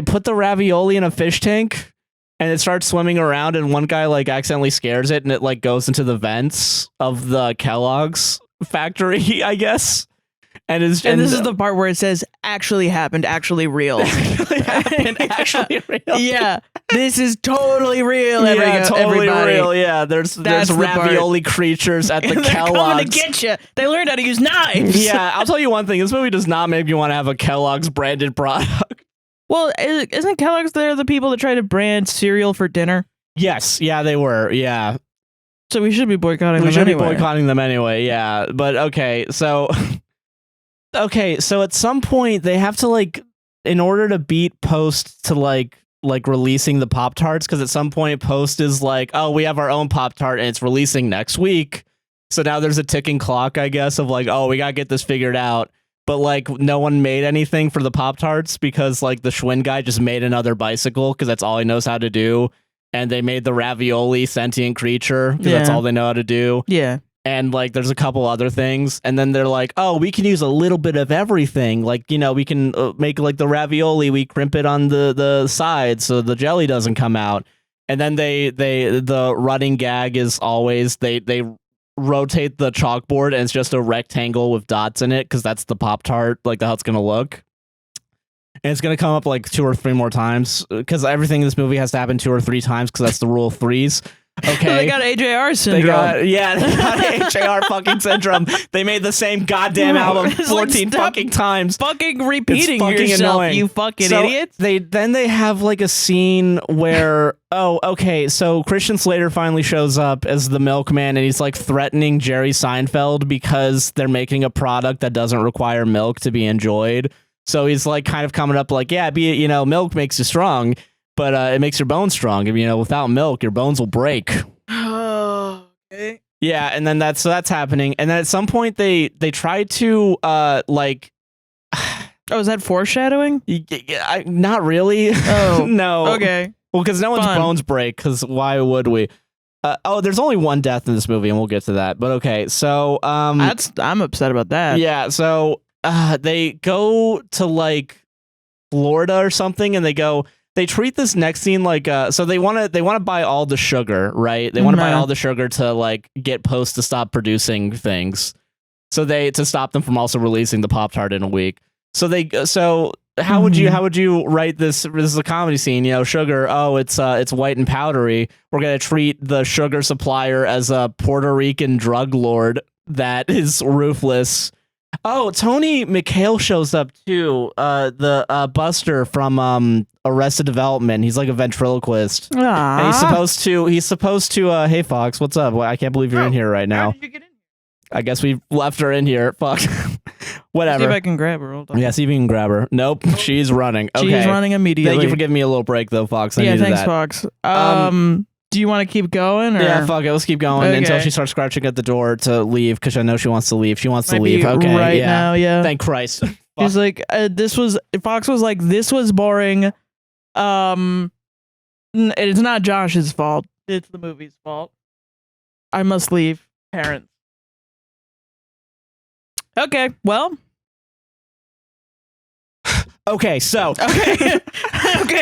Speaker 1: put the ravioli in a fish tank and it starts swimming around, and one guy like accidentally scares it and it like goes into the vents of the Kellogg's factory, I guess. And this is
Speaker 2: the part where it says actually happened, actually real.
Speaker 1: actually real.
Speaker 2: Yeah. This is totally real.
Speaker 1: Totally
Speaker 2: everybody.
Speaker 1: Real. Yeah, there's ravioli creatures at the
Speaker 2: They're
Speaker 1: Kellogg's.
Speaker 2: coming to get you. They learned how to use knives.
Speaker 1: Yeah, I'll tell you one thing. This movie does not make you want to have a Kellogg's branded product.
Speaker 2: Well, isn't Kellogg's the people that try to brand cereal for dinner?
Speaker 1: Yes. Yeah, they were. Yeah.
Speaker 2: So we should be boycotting them anyway.
Speaker 1: Yeah. But okay, so at some point they have to like, in order to beat Post to like releasing the Pop-Tarts, because at some point Post is like, oh, we have our own Pop-Tart and it's releasing next week. So now there's a ticking clock, I guess, of like, oh, we gotta get this figured out. But like no one made anything for the Pop-Tarts because like the Schwinn guy just made another bicycle because that's all he knows how to do. And they made the ravioli sentient creature because that's all they know how to do.
Speaker 2: Yeah.
Speaker 1: And like there's a couple other things, and then they're like, oh, we can use a little bit of everything, like, you know, we can make like the ravioli, we crimp it on the sides so the jelly doesn't come out. And then the running gag is always they rotate the chalkboard and it's just a rectangle with dots in it because that's the Pop-Tart, like how it's gonna look. And it's going to come up like 2 or 3 more times because everything in this movie has to happen 2 or 3 times because that's the rule of threes. Okay.
Speaker 2: They got AJR syndrome.
Speaker 1: They got AJR fucking syndrome. They made the same goddamn album 14 fucking times.
Speaker 2: Fucking repeating
Speaker 1: fucking
Speaker 2: yourself,
Speaker 1: annoying.
Speaker 2: you fucking
Speaker 1: So
Speaker 2: idiots.
Speaker 1: They have like a scene where so Christian Slater finally shows up as the milkman and he's like threatening Jerry Seinfeld because they're making a product that doesn't require milk to be enjoyed. So he's like kind of coming up like, yeah, milk makes you strong, but it makes your bones strong. You know, without milk, your bones will break.
Speaker 2: Oh, okay.
Speaker 1: Yeah, and then that's happening. And then at some point they try to like
Speaker 2: Oh, is that foreshadowing?
Speaker 1: Not really.
Speaker 2: Oh.
Speaker 1: No.
Speaker 2: Okay.
Speaker 1: Well, because no one's bones break, because why would we? There's only one death in this movie, and we'll get to that. But okay, so
Speaker 2: I'm upset about that.
Speaker 1: Yeah, so they go to like Florida or something, and they treat this next scene like so they want to buy all the sugar, right? They want to buy all the sugar to like get Post to stop producing things, to stop them from also releasing the Pop-Tart in a week. So how would you write this? This is a comedy scene, you know, sugar. Oh, it's white and powdery. We're gonna treat the sugar supplier as a Puerto Rican drug lord that is ruthless. Oh, Tony McHale shows up too. The Buster from Arrested Development. He's like a ventriloquist.
Speaker 2: Aww.
Speaker 1: And he's supposed to hey Fox, what's up? Well, I can't believe you're in here right now.
Speaker 2: How did you get in?
Speaker 1: I guess we left her in here. Fuck. Whatever.
Speaker 2: See if I can grab her. Hold on.
Speaker 1: Yeah, see if you can grab her. Nope, she's running. Okay.
Speaker 2: She's running immediately.
Speaker 1: Thank you for giving me a little break though, Fox. I
Speaker 2: yeah,
Speaker 1: needed
Speaker 2: thanks,
Speaker 1: that.
Speaker 2: Fox. Do you want to keep going? Or?
Speaker 1: Yeah, fuck it. Let's keep going until she starts scratching at the door to leave because I know she wants to leave. She wants to leave. Okay,
Speaker 2: right now, yeah.
Speaker 1: Thank Christ.
Speaker 2: He's like, Fox was like, this was boring. It's not Josh's fault. It's the movie's fault. I must leave. Parents. Okay, well.
Speaker 1: Okay, so.
Speaker 2: Okay.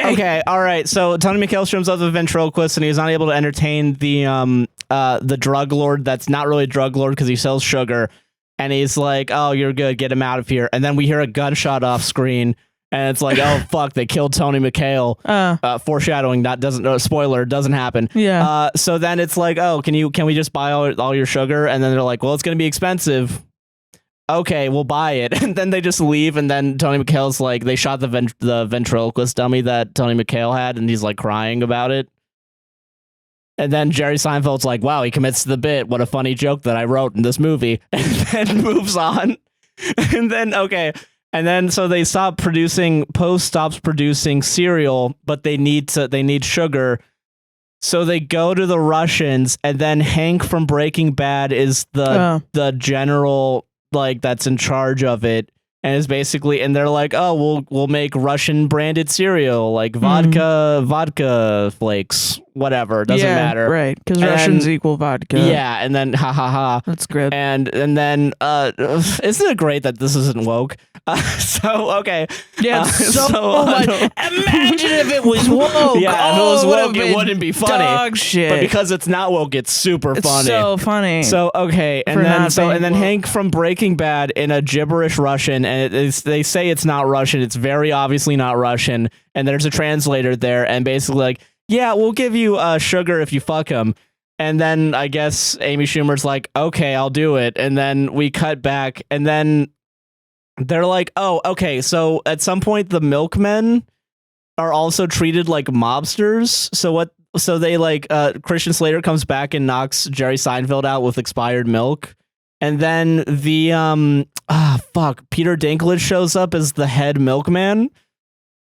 Speaker 1: Okay, all right. So Tony McHale shows up the ventriloquist, and he's not able to entertain the drug lord that's not really a drug lord because he sells sugar. And he's like, oh, you're good. Get him out of here. And then we hear a gunshot off screen. And it's like, oh, fuck, they killed Tony McHale. Foreshadowing, spoiler, doesn't happen.
Speaker 2: Yeah.
Speaker 1: So then it's like, oh, can we just buy all your sugar? And then they're like, well, it's going to be expensive. Okay, we'll buy it. And then they just leave. And then Tony McHale's like, they shot the ventriloquist dummy that Tony McHale had. And he's like crying about it. And then Jerry Seinfeld's like, wow, he commits to the bit. What a funny joke that I wrote in this movie. And then moves on. And then, okay. And then so they Post stops producing cereal, but they need sugar. So they go to the Russians, and then Hank from Breaking Bad is the general like that's in charge of it. and it's basically, and they're like, oh, we'll make Russian branded cereal, like vodka flakes, whatever, doesn't matter,
Speaker 2: right? Because Russians equal vodka.
Speaker 1: Yeah, and then ha ha ha,
Speaker 2: that's good.
Speaker 1: And then isn't it great that this isn't woke? So okay,
Speaker 2: yeah, so much. Imagine if it was woke.
Speaker 1: Yeah, if it was woke, it wouldn't be funny.
Speaker 2: Dog shit.
Speaker 1: But because it's not woke, it's super funny.
Speaker 2: It's so funny.
Speaker 1: So okay, and then Hank from Breaking Bad in a gibberish Russian, and they say it's not Russian. It's very obviously not Russian, and there's a translator there, and basically like, yeah, we'll give you sugar if you fuck him. And then I guess Amy Schumer's like, okay, I'll do it. And then we cut back, and then they're like, oh, okay. So at some point, the milkmen are also treated like mobsters. So they like Christian Slater comes back and knocks Jerry Seinfeld out with expired milk. And then the Peter Dinklage shows up as the head milkman,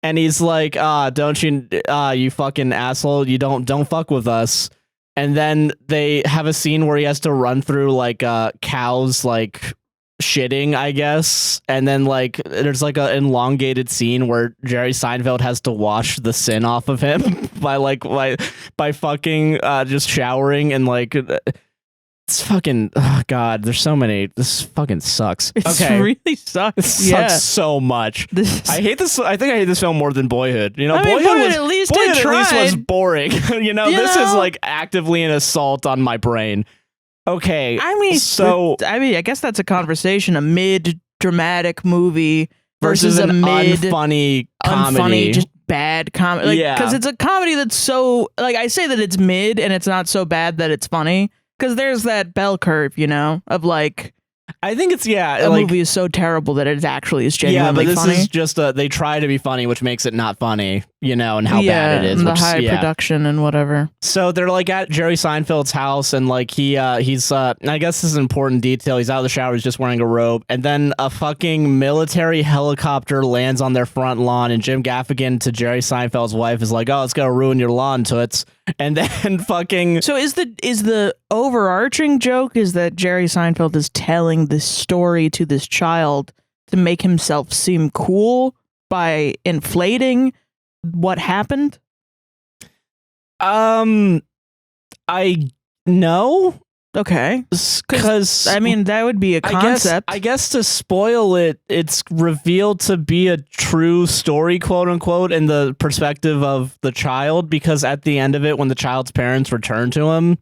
Speaker 1: and he's like, don't you, you fucking asshole, you don't fuck with us. And then they have a scene where he has to run through like cows like shitting, I guess, and then like there's like an elongated scene where Jerry Seinfeld has to wash the sin off of him by fucking just showering, and like it's fucking, oh god, there's so many. This fucking sucks.
Speaker 2: It really sucks.
Speaker 1: It sucks so much. I hate this. I think I hate this film more than Boyhood. You know,
Speaker 2: Boyhood at least
Speaker 1: was boring. This is like actively an assault on my brain. Okay,
Speaker 2: I guess that's a conversation. A mid-dramatic movie versus a
Speaker 1: unfunny comedy.
Speaker 2: Just bad comedy. Because it's a comedy that's so, like, I say that it's mid and it's not so bad that it's funny. Because there's that bell curve, of like,
Speaker 1: I think it's
Speaker 2: a movie is so terrible that it actually is genuinely funny.
Speaker 1: This is just they try to be funny, which makes it not funny, and how bad it is.
Speaker 2: And the high production and whatever.
Speaker 1: So they're like at Jerry Seinfeld's house, and like he's I guess this is an important detail. He's out of the shower, he's just wearing a robe, and then a fucking military helicopter lands on their front lawn, and Jim Gaffigan to Jerry Seinfeld's wife is like, "Oh, it's gonna ruin your lawn, toots." And then fucking.
Speaker 2: So is the overarching joke is that Jerry Seinfeld is telling this story to this child to make himself seem cool by inflating what happened?
Speaker 1: I know.
Speaker 2: Okay.
Speaker 1: Because
Speaker 2: I mean, that would be a concept.
Speaker 1: I guess to spoil it, it's revealed to be a true story, quote unquote, in the perspective of the child, because at the end of it, when the child's parents return to him,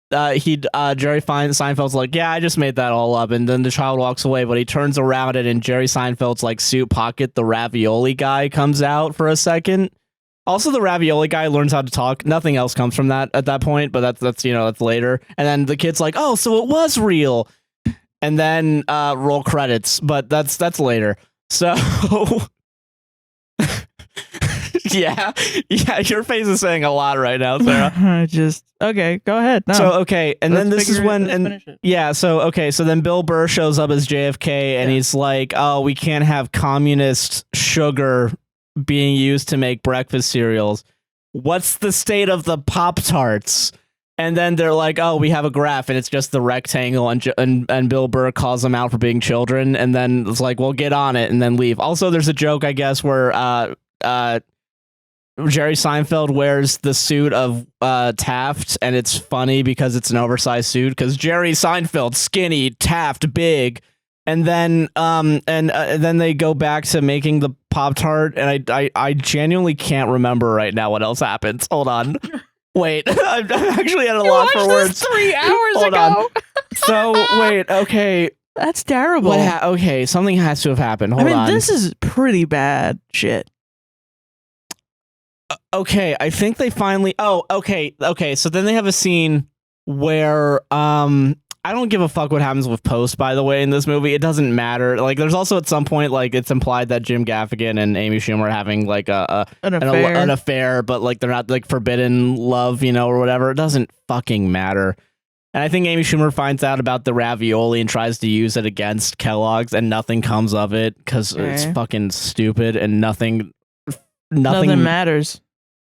Speaker 1: Jerry Seinfeld's like, yeah, I just made that all up, and then the child walks away, but he turns around and in Jerry Seinfeld's like suit pocket, the ravioli guy comes out for a second. Also, the ravioli guy learns how to talk. Nothing else comes from that at that point, but that's later. And then the kid's like, "Oh, so it was real." And then roll credits, but that's later. So yeah, your face is saying a lot right now, Sarah.
Speaker 2: Okay, go ahead. No.
Speaker 1: So okay, and then this is when so then Bill Burr shows up as JFK, and he's like, "Oh, we can't have communist sugar being used to make breakfast cereals. What's the state of the Pop-Tarts?" And then they're like, "Oh, we have a graph, and it's just the rectangle." And Bill Burr calls them out for being children, and then it's like, "Well, get on it," and then leave. Also, there's a joke, I guess, where Jerry Seinfeld wears the suit of Taft, and it's funny because it's an oversized suit. Because Jerry Seinfeld, skinny, Taft, big. And then then they go back to making the Pop-Tart, and I genuinely can't remember right now what else happens. Hold on. Wait, I'm actually at a loss for words.
Speaker 2: 3 hours
Speaker 1: Hold
Speaker 2: ago.
Speaker 1: On. So, wait, okay.
Speaker 2: That's terrible.
Speaker 1: Okay, something has to have happened. Hold on.
Speaker 2: This is pretty bad shit.
Speaker 1: Okay, I think they finally... Oh, okay, so then they have a scene where... I don't give a fuck what happens with Post, by the way, in this movie. It doesn't matter. Like, there's also at some point, like, it's implied that Jim Gaffigan and Amy Schumer are having, like, an affair, but, like, they're not, like, forbidden love, or whatever. It doesn't fucking matter. And I think Amy Schumer finds out about the ravioli and tries to use it against Kellogg's, and nothing comes of it, because it's fucking stupid, and nothing
Speaker 2: matters.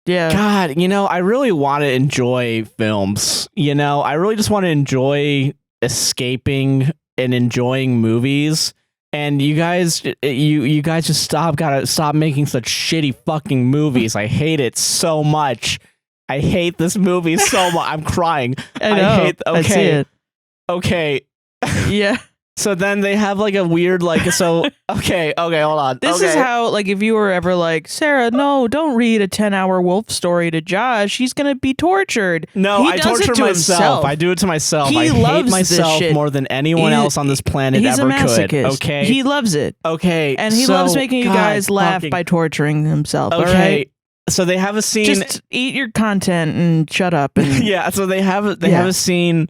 Speaker 2: Yeah.
Speaker 1: God, I really want to enjoy films. I really just want to enjoy escaping and enjoying movies. And you guys just gotta stop making such shitty fucking movies. I hate it so much. I hate this movie so much. I'm crying.
Speaker 2: I know. I see it.
Speaker 1: Okay.
Speaker 2: Yeah.
Speaker 1: So then they have like a weird okay, hold on.
Speaker 2: This is how, like, if you were ever like, Sarah, no, don't read a 10-hour wolf story to Josh. He's going to be tortured.
Speaker 1: No, I torture myself. I do it to myself. I hate myself more than anyone else on this planet ever could. Okay.
Speaker 2: He loves it.
Speaker 1: Okay.
Speaker 2: And he loves making you guys laugh by torturing himself.
Speaker 1: Okay.
Speaker 2: All right?
Speaker 1: So they have a scene.
Speaker 2: Just eat your content and shut up. And
Speaker 1: yeah. So they have a scene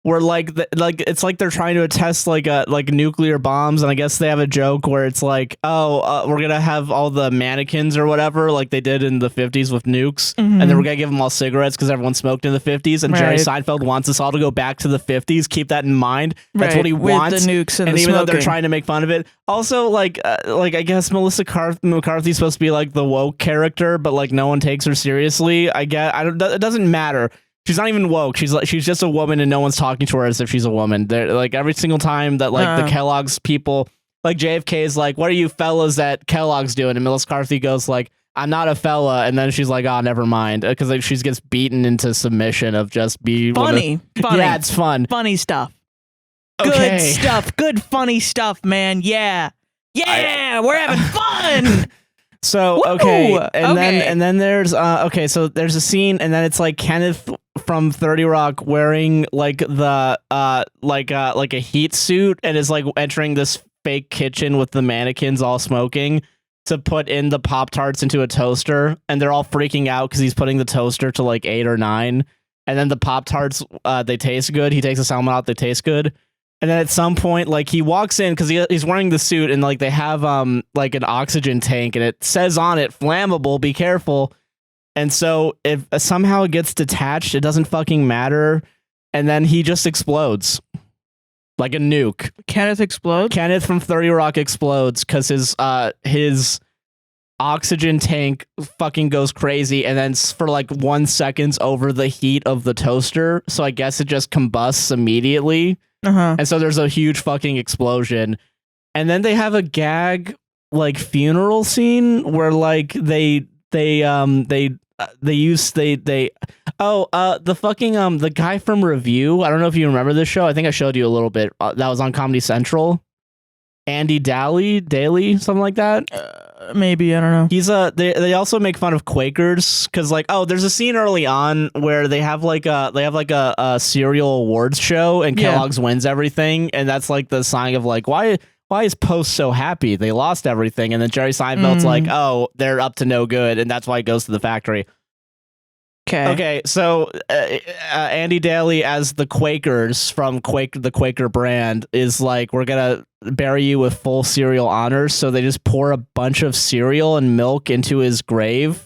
Speaker 1: where it's like they're trying to test like nuclear bombs, and I guess they have a joke where it's like, we're gonna have all the mannequins or whatever like they did in the 50s with nukes, and then we're gonna give them all cigarettes because everyone smoked in the 50s, and Jerry Seinfeld wants us all to go back to the 50s. Keep that in mind. That's what he wants.
Speaker 2: With the nukes and
Speaker 1: even
Speaker 2: smoking.
Speaker 1: though they're trying to make fun of it, also I guess Melissa McCarthy's supposed to be like the woke character, but like no one takes her seriously. It doesn't matter. She's not even woke. She's just a woman, and no one's talking to her as if she's a woman. They're like every single time that like the Kellogg's people, like JFK is like, "What are you fellas at Kellogg's doing?" And Melissa McCarthy goes like, "I'm not a fella," and then she's like, "Oh, never mind," because like she gets beaten into submission of just be
Speaker 2: funny.
Speaker 1: Yeah, it's fun,
Speaker 2: funny stuff.
Speaker 1: Okay.
Speaker 2: Good stuff. Good funny stuff, man. Yeah, we're having fun.
Speaker 1: So and then there's so there's a scene, and then it's like Kenneth from 30 Rock wearing like the like a heat suit, and is like entering this fake kitchen with the mannequins all smoking to put in the Pop-Tarts into a toaster, and they're all freaking out because he's putting the toaster to like 8 or 9, and then the Pop-Tarts they taste good. He takes a salmon out, they taste good. And then at some point, like he walks in because he's wearing the suit, and like they have like an oxygen tank, and it says on it flammable, be careful. And so if somehow it gets detached, it doesn't fucking matter, and then he just explodes like a nuke.
Speaker 2: Kenneth explodes.
Speaker 1: Kenneth from 30 Rock explodes because his oxygen tank fucking goes crazy, and then for like 1 second over the heat of the toaster. So I guess it just combusts immediately. And so there's a huge fucking explosion, and then they have a gag like funeral scene where like the guy from Review. I don't know if you remember this show. I think I showed you a little bit. That was on Comedy Central. Andy Daly, something like that.
Speaker 2: Maybe, I don't know.
Speaker 1: He's they also make fun of Quakers because like, there's a scene early on where they have like a cereal awards show, and Kellogg's wins everything, and that's like the sign of like, why is Post so happy? They lost everything, and then Jerry Seinfeld's like, they're up to no good, and that's why he goes to the factory. Okay, so Andy Daly as the Quakers from the Quaker brand is like, we're gonna bury you with full cereal honors. So they just pour a bunch of cereal and milk into his grave,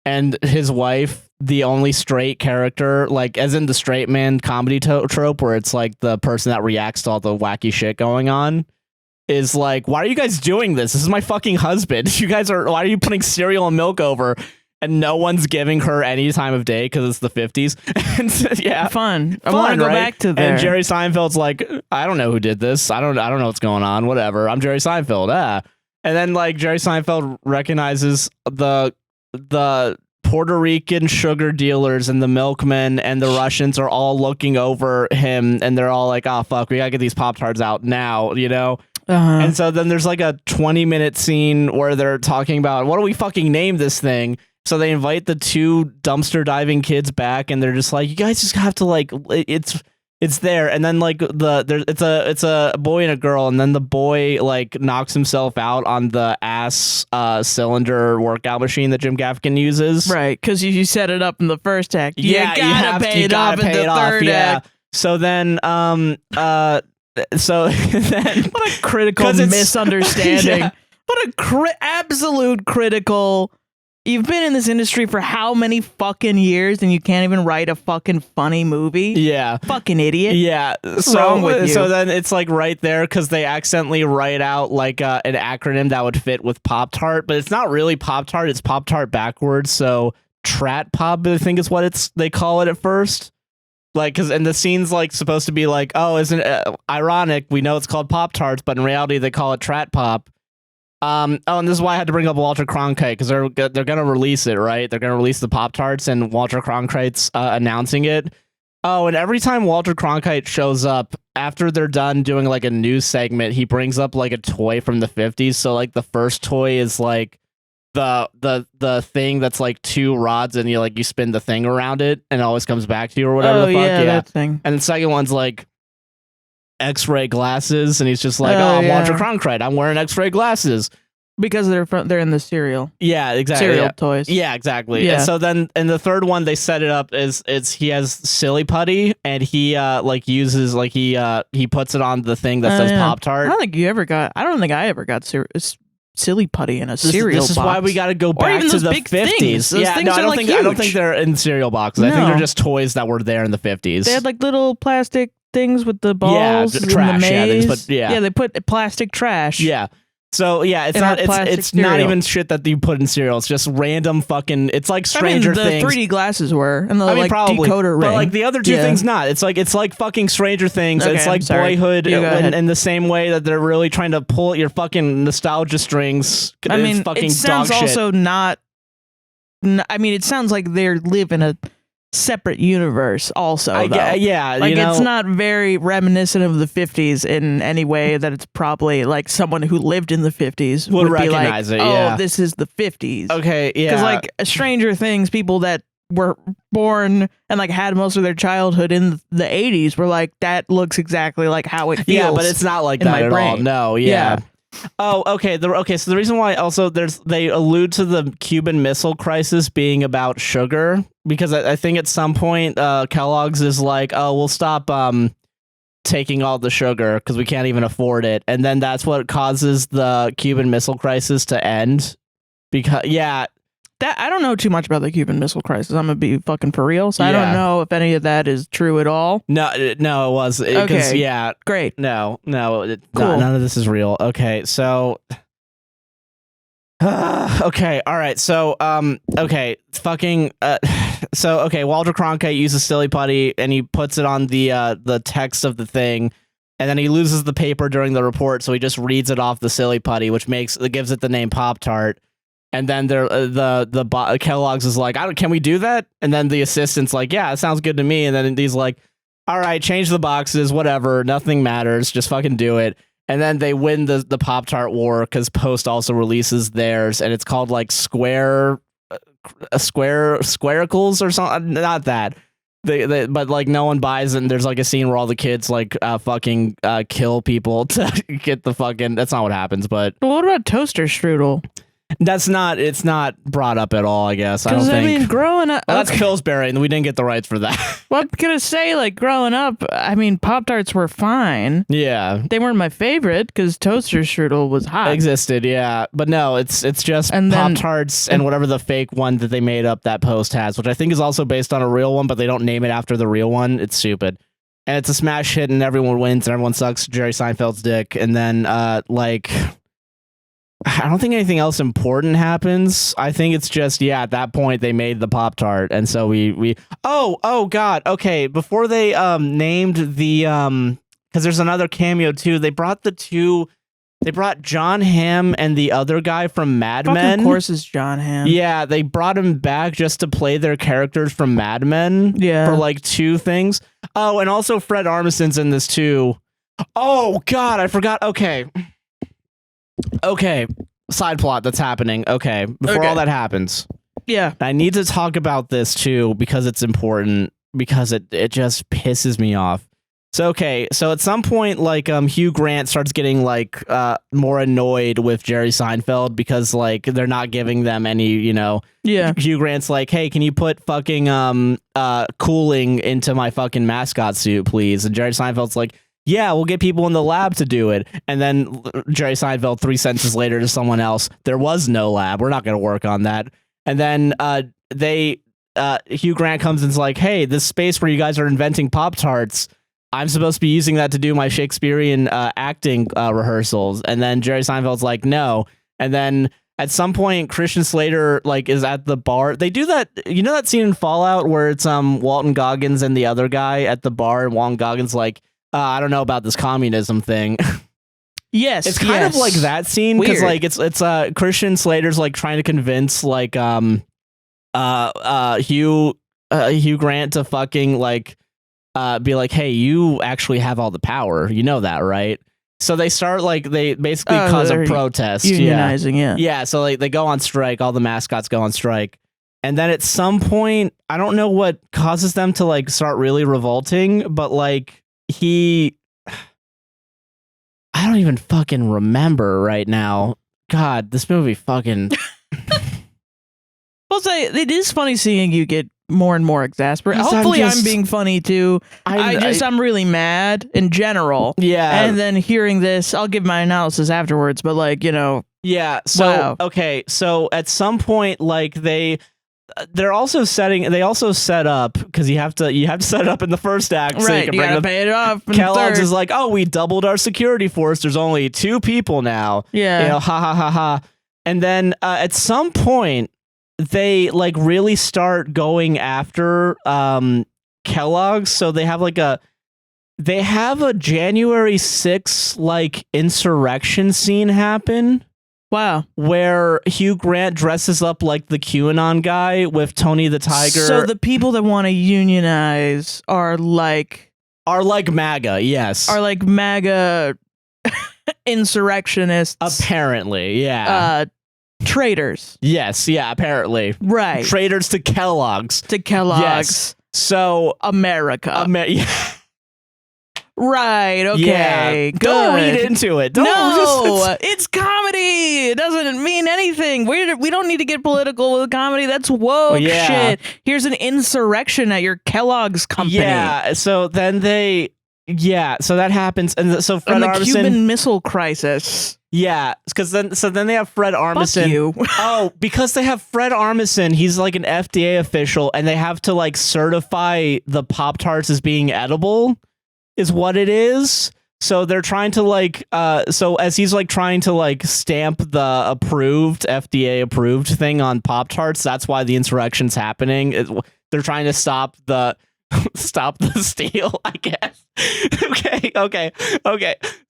Speaker 1: and his wife, the only straight character, like as in the straight man comedy trope where it's like the person that reacts to all the wacky shit going on, is like, why are you guys doing this? This is my fucking husband. Why are you putting cereal and milk over? And no one's giving her any time of day because it's the 50s. And yeah,
Speaker 2: fun. I want to go back to there.
Speaker 1: And Jerry Seinfeld's like, I don't know who did this. I don't know what's going on. Whatever. I'm Jerry Seinfeld. And then like Jerry Seinfeld recognizes the Puerto Rican sugar dealers and the milkmen and the Russians are all looking over him, and they're all like, oh fuck, we gotta get these Pop-Tarts out now, you know? And so then there's like a 20-minute scene where they're talking about, what do we fucking name this thing? So they invite the 2 dumpster diving kids back, and they're just like, you guys just have to like, it's there. And then like it's a boy and a girl, and then the boy like knocks himself out on the ass cylinder workout machine that Jim Gaffigan uses.
Speaker 2: Right, because you set it up in the first act. You gotta pay it off in the third act.
Speaker 1: So then so then
Speaker 2: what a critical misunderstanding. Yeah. What a absolute critical. You've been in this industry for how many fucking years, and you can't even write a fucking funny movie? Yeah. Fucking idiot.
Speaker 1: Yeah. What's wrong with you? So then it's like right there because they accidentally write out like an acronym that would fit with Pop-Tart, but it's not really Pop-Tart. It's Pop-Tart backwards. So Trat Pop, I think is what they call it at first. Like, because and the scene's like supposed to be like, oh, isn't it ironic? We know it's called Pop-Tarts, but in reality they call it Trat Pop. Oh, and this is why I had to bring up Walter Cronkite, because they're gonna release it, right? They're gonna release the Pop-Tarts, and Walter Cronkite's announcing it. Oh, and every time Walter Cronkite shows up, after they're done doing like a news segment, he brings up like a toy from the 50s. So like the first toy is like the thing that's like 2 rods, and you spin the thing around it, and it always comes back to you or whatever. The fuck.
Speaker 2: Yeah, that thing.
Speaker 1: And the second one's like X-ray glasses, and he's just like, I'm Walter Cronkite, I'm wearing X-ray glasses.
Speaker 2: Because they're in the cereal.
Speaker 1: Yeah, exactly.
Speaker 2: Cereal toys.
Speaker 1: Yeah, exactly.
Speaker 2: Yeah.
Speaker 1: And so then in the third one, they set it up as he has silly putty, and he uses he puts it on the thing that says Pop-Tart.
Speaker 2: I don't think I ever got silly putty in a cereal box.
Speaker 1: This is why we got to go back to the 50s.
Speaker 2: Yeah, no,
Speaker 1: I don't think they're in cereal boxes.
Speaker 2: No.
Speaker 1: I think they're just toys that were there in the 50s.
Speaker 2: They had like little plastic things with the balls,
Speaker 1: trash.
Speaker 2: And the maze.
Speaker 1: Yeah,
Speaker 2: they put plastic trash.
Speaker 1: Yeah. So yeah, it's not even shit that you put in cereal. It's just random fucking. It's like Stranger Things.
Speaker 2: The 3D glasses were, and the decoder ring.
Speaker 1: But like the other two things, not. It's like fucking Stranger Things.
Speaker 2: Okay,
Speaker 1: it's like Boyhood in the same way that they're really trying to pull at your fucking nostalgia strings.
Speaker 2: I mean,
Speaker 1: fucking
Speaker 2: it sounds
Speaker 1: dog
Speaker 2: also
Speaker 1: shit.
Speaker 2: not. I mean, it sounds like they live in a separate universe also,
Speaker 1: yeah,
Speaker 2: like it's not very reminiscent of the 50s in any way that it's probably like someone who lived in the 50s would
Speaker 1: recognize
Speaker 2: be like,
Speaker 1: it. Yeah.
Speaker 2: Oh, this is the 50s.
Speaker 1: Okay, yeah,
Speaker 2: because like Stranger Things, people that were born and like had most of their childhood in the 80s were like, that looks exactly like how it feels.
Speaker 1: Yeah, but it's not like that at all. No, yeah. Oh, okay. So the reason why also they allude to the Cuban Missile Crisis being about sugar, because I think at some point Kellogg's is like, oh, we'll stop taking all the sugar because we can't even afford it, and then that's what causes the Cuban Missile Crisis to end. Because
Speaker 2: that I don't know too much about the Cuban Missile Crisis. I'm gonna be fucking for real, so I don't know if any of that is true at all.
Speaker 1: No, it was. Okay, yeah,
Speaker 2: great.
Speaker 1: No, cool. None of this is real. Okay, so, okay, all right, so, okay, fucking, so okay, Walter Cronkite uses silly putty and he puts it on the text of the thing, and then he loses the paper during the report, so he just reads it off the silly putty, which gives it the name Pop-Tart. And then the Kellogg's is like, can we do that? And then the assistant's like, yeah, it sounds good to me. And then he's like, all right, change the boxes, whatever, nothing matters, just fucking do it. And then they win the Pop-Tart war because Post also releases theirs, and it's called like Squarecles or something. Not that. But like no one buys it, and there's like a scene where all the kids like fucking kill people to get the fucking. That's not what happens, but
Speaker 2: what about toaster strudel?
Speaker 1: It's not brought up at all, I guess. I don't think.
Speaker 2: I mean, growing up,
Speaker 1: that's Pillsbury, and we didn't get the rights for that.
Speaker 2: Well, I'm gonna say, like, growing up, I mean, Pop-Tarts were fine.
Speaker 1: Yeah,
Speaker 2: they weren't my favorite because toaster strudel was hot.
Speaker 1: Existed, yeah, but no, it's just Pop-Tarts and whatever the fake one that they made up that Post has, which I think is also based on a real one, but they don't name it after the real one. It's stupid, and it's a smash hit, and everyone wins, and everyone sucks Jerry Seinfeld's dick, and then like. I don't think anything else important happens. I think it's just, at that point they made the Pop-Tart, and so we oh god, okay, before they named the because there's another cameo too. They brought John Hamm and the other guy from Mad Men.
Speaker 2: Of course it's John Hamm.
Speaker 1: Yeah, they brought him back just to play their characters from Mad Men.
Speaker 2: Yeah.
Speaker 1: For like 2 things. Oh, and also Fred Armisen's in this too. Oh god, I forgot. Okay, side plot that's happening. Okay, before all that happens.
Speaker 2: Yeah.
Speaker 1: I need to talk about this too because it's important, because it just pisses me off. So at some point, like Hugh Grant starts getting like more annoyed with Jerry Seinfeld because like they're not giving them any, Hugh Grant's like, hey, can you put fucking cooling into my fucking mascot suit, please? And Jerry Seinfeld's like, yeah, we'll get people in the lab to do it. And then Jerry Seinfeld 3 sentences later to someone else, there was no lab. We're not going to work on that. And then Hugh Grant comes and's like, hey, this space where you guys are inventing Pop-Tarts, I'm supposed to be using that to do my Shakespearean acting rehearsals. And then Jerry Seinfeld's like, no. And then at some point Christian Slater like is at the bar. They do that, you know that scene in Fallout where it's Walton Goggins and the other guy at the bar, and Walton Goggins like, I don't know about this communism thing.
Speaker 2: Yes,
Speaker 1: it's kind of like that scene because like it's Christian Slater's like trying to convince like Hugh Grant to fucking like be like, hey, you actually have all the power, you know that, right? So they start like they basically cause a protest,
Speaker 2: unionizing,
Speaker 1: yeah. So like they go on strike, all the mascots go on strike, and then at some point, I don't know what causes them to like start really revolting, but like I don't even fucking remember right now. God, this movie fucking.
Speaker 2: I'll say it is funny seeing you get more and more exasperated. Hopefully I'm being funny too. I'm really mad in general.
Speaker 1: Yeah.
Speaker 2: And then hearing this, I'll give my analysis afterwards, but like, you know.
Speaker 1: Yeah. So, wow. Okay. So at some point, like they're also set up because you have to set it up in the first act. So
Speaker 2: right. You gotta pay it off.
Speaker 1: Kellogg's is like, oh, we doubled our security force. There's only 2 people now.
Speaker 2: Yeah.
Speaker 1: You know, ha ha ha ha. And then at some point, they like really start going after Kellogg's. So they have a January 6th like insurrection scene happen.
Speaker 2: Wow.
Speaker 1: Where Hugh Grant dresses up like the QAnon guy with Tony the Tiger.
Speaker 2: So the people that want to unionize are like
Speaker 1: MAGA, yes.
Speaker 2: Are like MAGA insurrectionists.
Speaker 1: Apparently, yeah.
Speaker 2: Traitors.
Speaker 1: Yes, yeah, apparently.
Speaker 2: Right.
Speaker 1: Traitors to Kellogg's.
Speaker 2: Yes.
Speaker 1: So
Speaker 2: America.
Speaker 1: Yeah.
Speaker 2: Right, okay.
Speaker 1: Yeah.
Speaker 2: Good.
Speaker 1: Don't read into it.
Speaker 2: It's comedy. It doesn't mean anything. We don't need to get political with comedy. That's woke shit. Here's an insurrection at your Kellogg's company.
Speaker 1: Yeah, so then so that happens, and so Fred Armisen,
Speaker 2: Cuban Missile Crisis.
Speaker 1: Yeah, because then they have Fred Armisen.
Speaker 2: Fuck you.
Speaker 1: Oh, because they have Fred Armisen, he's like an FDA official, and they have to like certify the Pop-Tarts as being edible, is what it is. So they're trying to like, so as he's like trying to like stamp the FDA approved thing on Pop-Tarts, that's why the insurrection's happening. They're trying to stop the steal, I guess. Okay.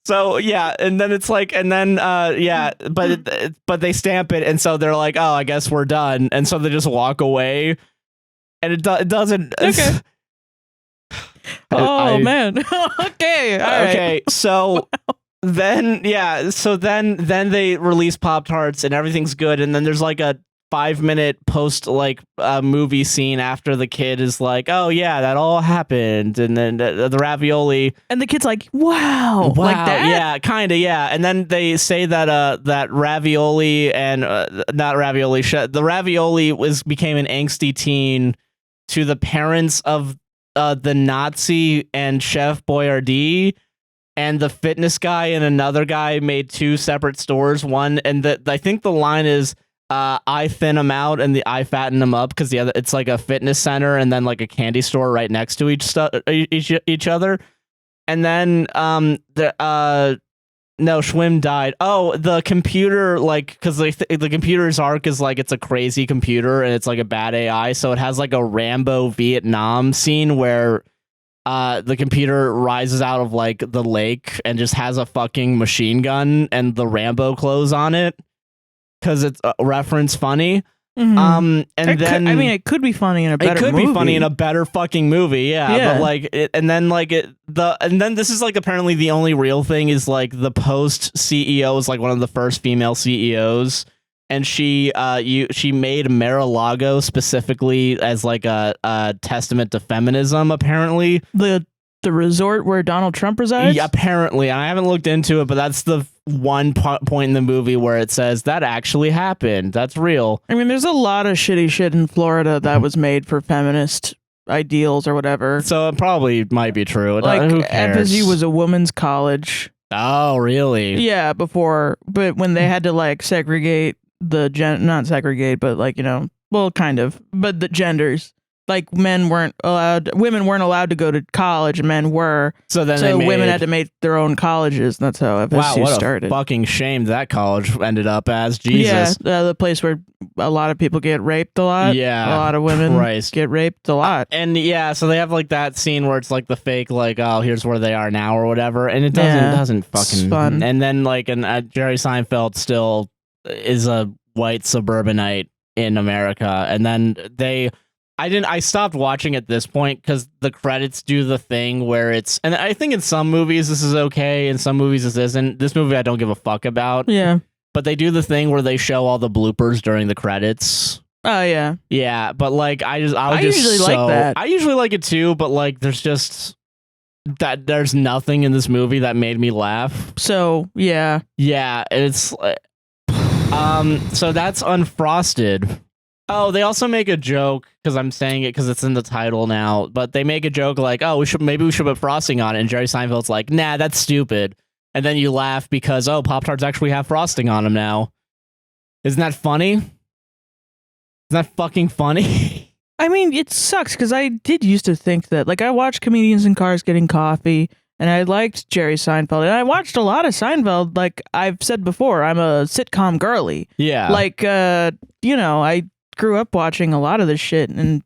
Speaker 1: So yeah, and then it's like, and then but they stamp it, and so they're like, oh, I guess we're done, and so they just walk away, and it doesn't.
Speaker 2: Okay. Man. Okay. All
Speaker 1: okay.
Speaker 2: Right.
Speaker 1: So. Then they release Pop-Tarts and everything's good, and then there's like a 5-minute post like movie scene after the kid is like, oh yeah, that all happened, and then the ravioli,
Speaker 2: and the kid's like, wow, like that,
Speaker 1: yeah, kind of, yeah, and then they say that that ravioli and not ravioli, the ravioli became an angsty teen to the parents of the Nazi and Chef Boyardee. And the fitness guy and another guy made 2 separate stores. One, and I think the line is, I thin them out and I fatten them up, because the other, it's like a fitness center and then like a candy store right next to each other. And then no, Schwim died. Oh, the computer, like, because the computer's arc is like, it's a crazy computer and it's like a bad AI, so it has like a Rambo Vietnam scene where the computer rises out of like the lake and just has a fucking machine gun and the Rambo clothes on it, because it's a reference funny.
Speaker 2: Mm-hmm.
Speaker 1: And
Speaker 2: it could be funny in a better movie.
Speaker 1: It could be funny in a better fucking movie, yeah. But like and then this is like apparently the only real thing is like the Post CEO is like one of the first female CEOs, and she made Mar-a-Lago specifically as like a testament to feminism, apparently.
Speaker 2: The resort where Donald Trump resides?
Speaker 1: Yeah, apparently. I haven't looked into it, but that's the one point in the movie where it says that actually happened. That's real.
Speaker 2: I mean, there's a lot of shitty shit in Florida that was made for feminist ideals or whatever.
Speaker 1: So it probably might be true.
Speaker 2: Like,
Speaker 1: who cares?
Speaker 2: FSU was a women's college.
Speaker 1: Oh, really?
Speaker 2: Yeah, but when they had to like segregate not segregate, but like, you know, well, kind of, but the genders. like women weren't allowed to go to college, and men were.
Speaker 1: So then
Speaker 2: women had to make their own colleges. And that's how FSU started.
Speaker 1: Wow, what a fucking shame that college ended up as. Jesus.
Speaker 2: Yeah, the place where a lot of people get raped a lot.
Speaker 1: Yeah.
Speaker 2: A lot of women get raped a lot.
Speaker 1: And yeah, so they have like that scene where it's like the fake, like, oh, here's where they are now or whatever. And it doesn't fucking.
Speaker 2: Fun.
Speaker 1: And then like, Jerry Seinfeld still is a white suburbanite in America. And then I stopped watching at this point because the credits do the thing where it's, and I think in some movies this is okay, in some movies this isn't. This movie I don't give a fuck about.
Speaker 2: Yeah. But
Speaker 1: they do the thing where they show all the bloopers during the credits.
Speaker 2: Oh yeah.
Speaker 1: Yeah, but like I
Speaker 2: usually like that.
Speaker 1: I usually like it too, but like there's nothing in this movie that made me laugh.
Speaker 2: So yeah.
Speaker 1: Yeah, it's so that's Unfrosted. Oh, they also make a joke, because I'm saying it because it's in the title now, but they make a joke like, oh, maybe we should put frosting on it, and Jerry Seinfeld's like, nah, that's stupid. And then you laugh because, oh, Pop-Tarts actually have frosting on them now. Isn't that funny? Isn't that fucking funny?
Speaker 2: I mean, it sucks, because I did used to think that, like, I watched comedians in cars getting coffee, and I liked Jerry Seinfeld, and I watched a lot of Seinfeld. Like I've said before, I'm a sitcom girly.
Speaker 1: Yeah.
Speaker 2: Like, I grew up watching a lot of this shit, and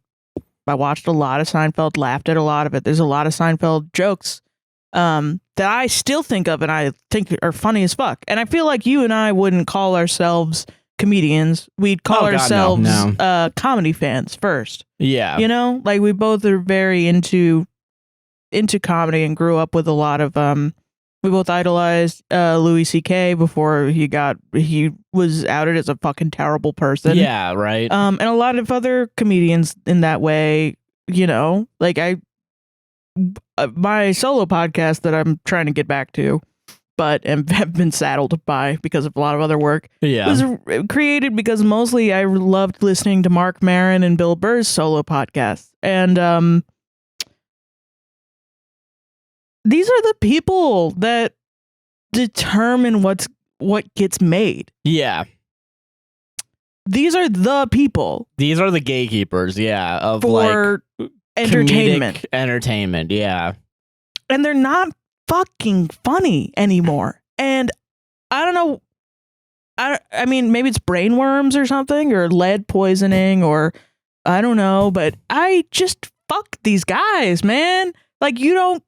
Speaker 2: I watched a lot of Seinfeld, laughed at a lot of it. There's a lot of Seinfeld jokes that I still think of and I think are funny as fuck. And I feel like you and I wouldn't call ourselves comedians. We'd call ourselves comedy fans first.
Speaker 1: Yeah.
Speaker 2: You know, like we both are very into comedy and grew up with a lot of we both idolized Louis C.K. before he was outed as a fucking terrible person.
Speaker 1: Yeah, right.
Speaker 2: And a lot of other comedians in that way, you know, like my solo podcast that I'm trying to get back to, but have been saddled by because of a lot of other work.
Speaker 1: Yeah.
Speaker 2: Was created because mostly I loved listening to Mark Maron and Bill Burr's solo podcasts. And these are the people that determine what gets made.
Speaker 1: Yeah.
Speaker 2: These are the people.
Speaker 1: These are the gatekeepers, yeah, of
Speaker 2: for
Speaker 1: like
Speaker 2: entertainment.
Speaker 1: Entertainment, yeah.
Speaker 2: And they're not fucking funny anymore. And I don't know. I mean, maybe it's brainworms or something, or lead poisoning, or I don't know. But I just fuck these guys, man. Like you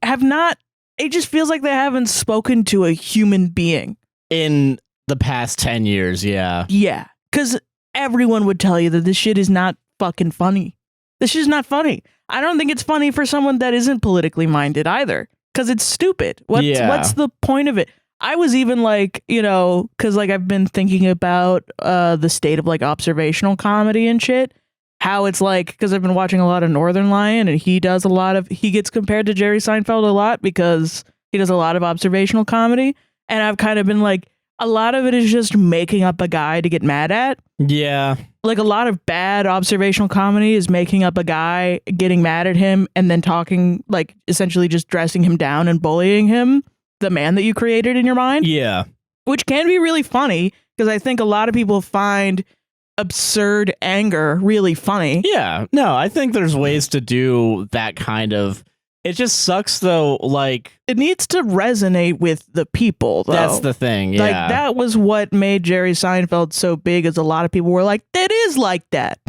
Speaker 2: have not, it just feels like they haven't spoken to a human being
Speaker 1: in the past 10 years. Yeah.
Speaker 2: Yeah. Because everyone would tell you that this shit is not fucking funny. This shit is not funny. I don't think it's funny for someone that isn't politically minded either, because it's stupid. What's the point of it? I was even like, you know, because like I've been thinking about the state of like observational comedy and shit. How it's like, because I've been watching a lot of Northern Lion, and he gets compared to Jerry Seinfeld a lot because he does a lot of observational comedy. And I've kind of been like, a lot of it is just making up a guy to get mad at.
Speaker 1: Yeah.
Speaker 2: Like a lot of bad observational comedy is making up a guy, getting mad at him, and then talking, like essentially just dressing him down and bullying him, the man that you created in your mind.
Speaker 1: Yeah.
Speaker 2: Which can be really funny, because I think a lot of people find absurd anger really funny.
Speaker 1: Yeah. No, I think there's ways to do that kind of. It just sucks though, like
Speaker 2: it needs to resonate with the people though.
Speaker 1: That's the thing. Yeah.
Speaker 2: Like that was what made Jerry Seinfeld so big, is a lot of people were like, that is like that.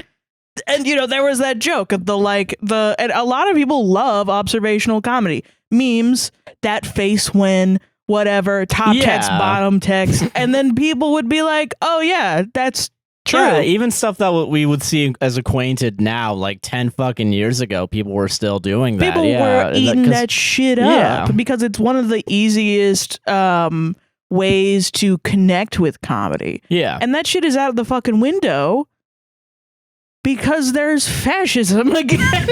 Speaker 2: And you know, there was that joke of and a lot of people love observational comedy. Memes, that face when whatever, top text, bottom text, and then people would be like, oh yeah, that's true.
Speaker 1: Yeah, even stuff that we would see as acquainted now, like 10 fucking years ago, people were still doing that.
Speaker 2: People were eating that shit up because it's one of the easiest ways to connect with comedy.
Speaker 1: Yeah.
Speaker 2: And that shit is out of the fucking window because there's fascism again.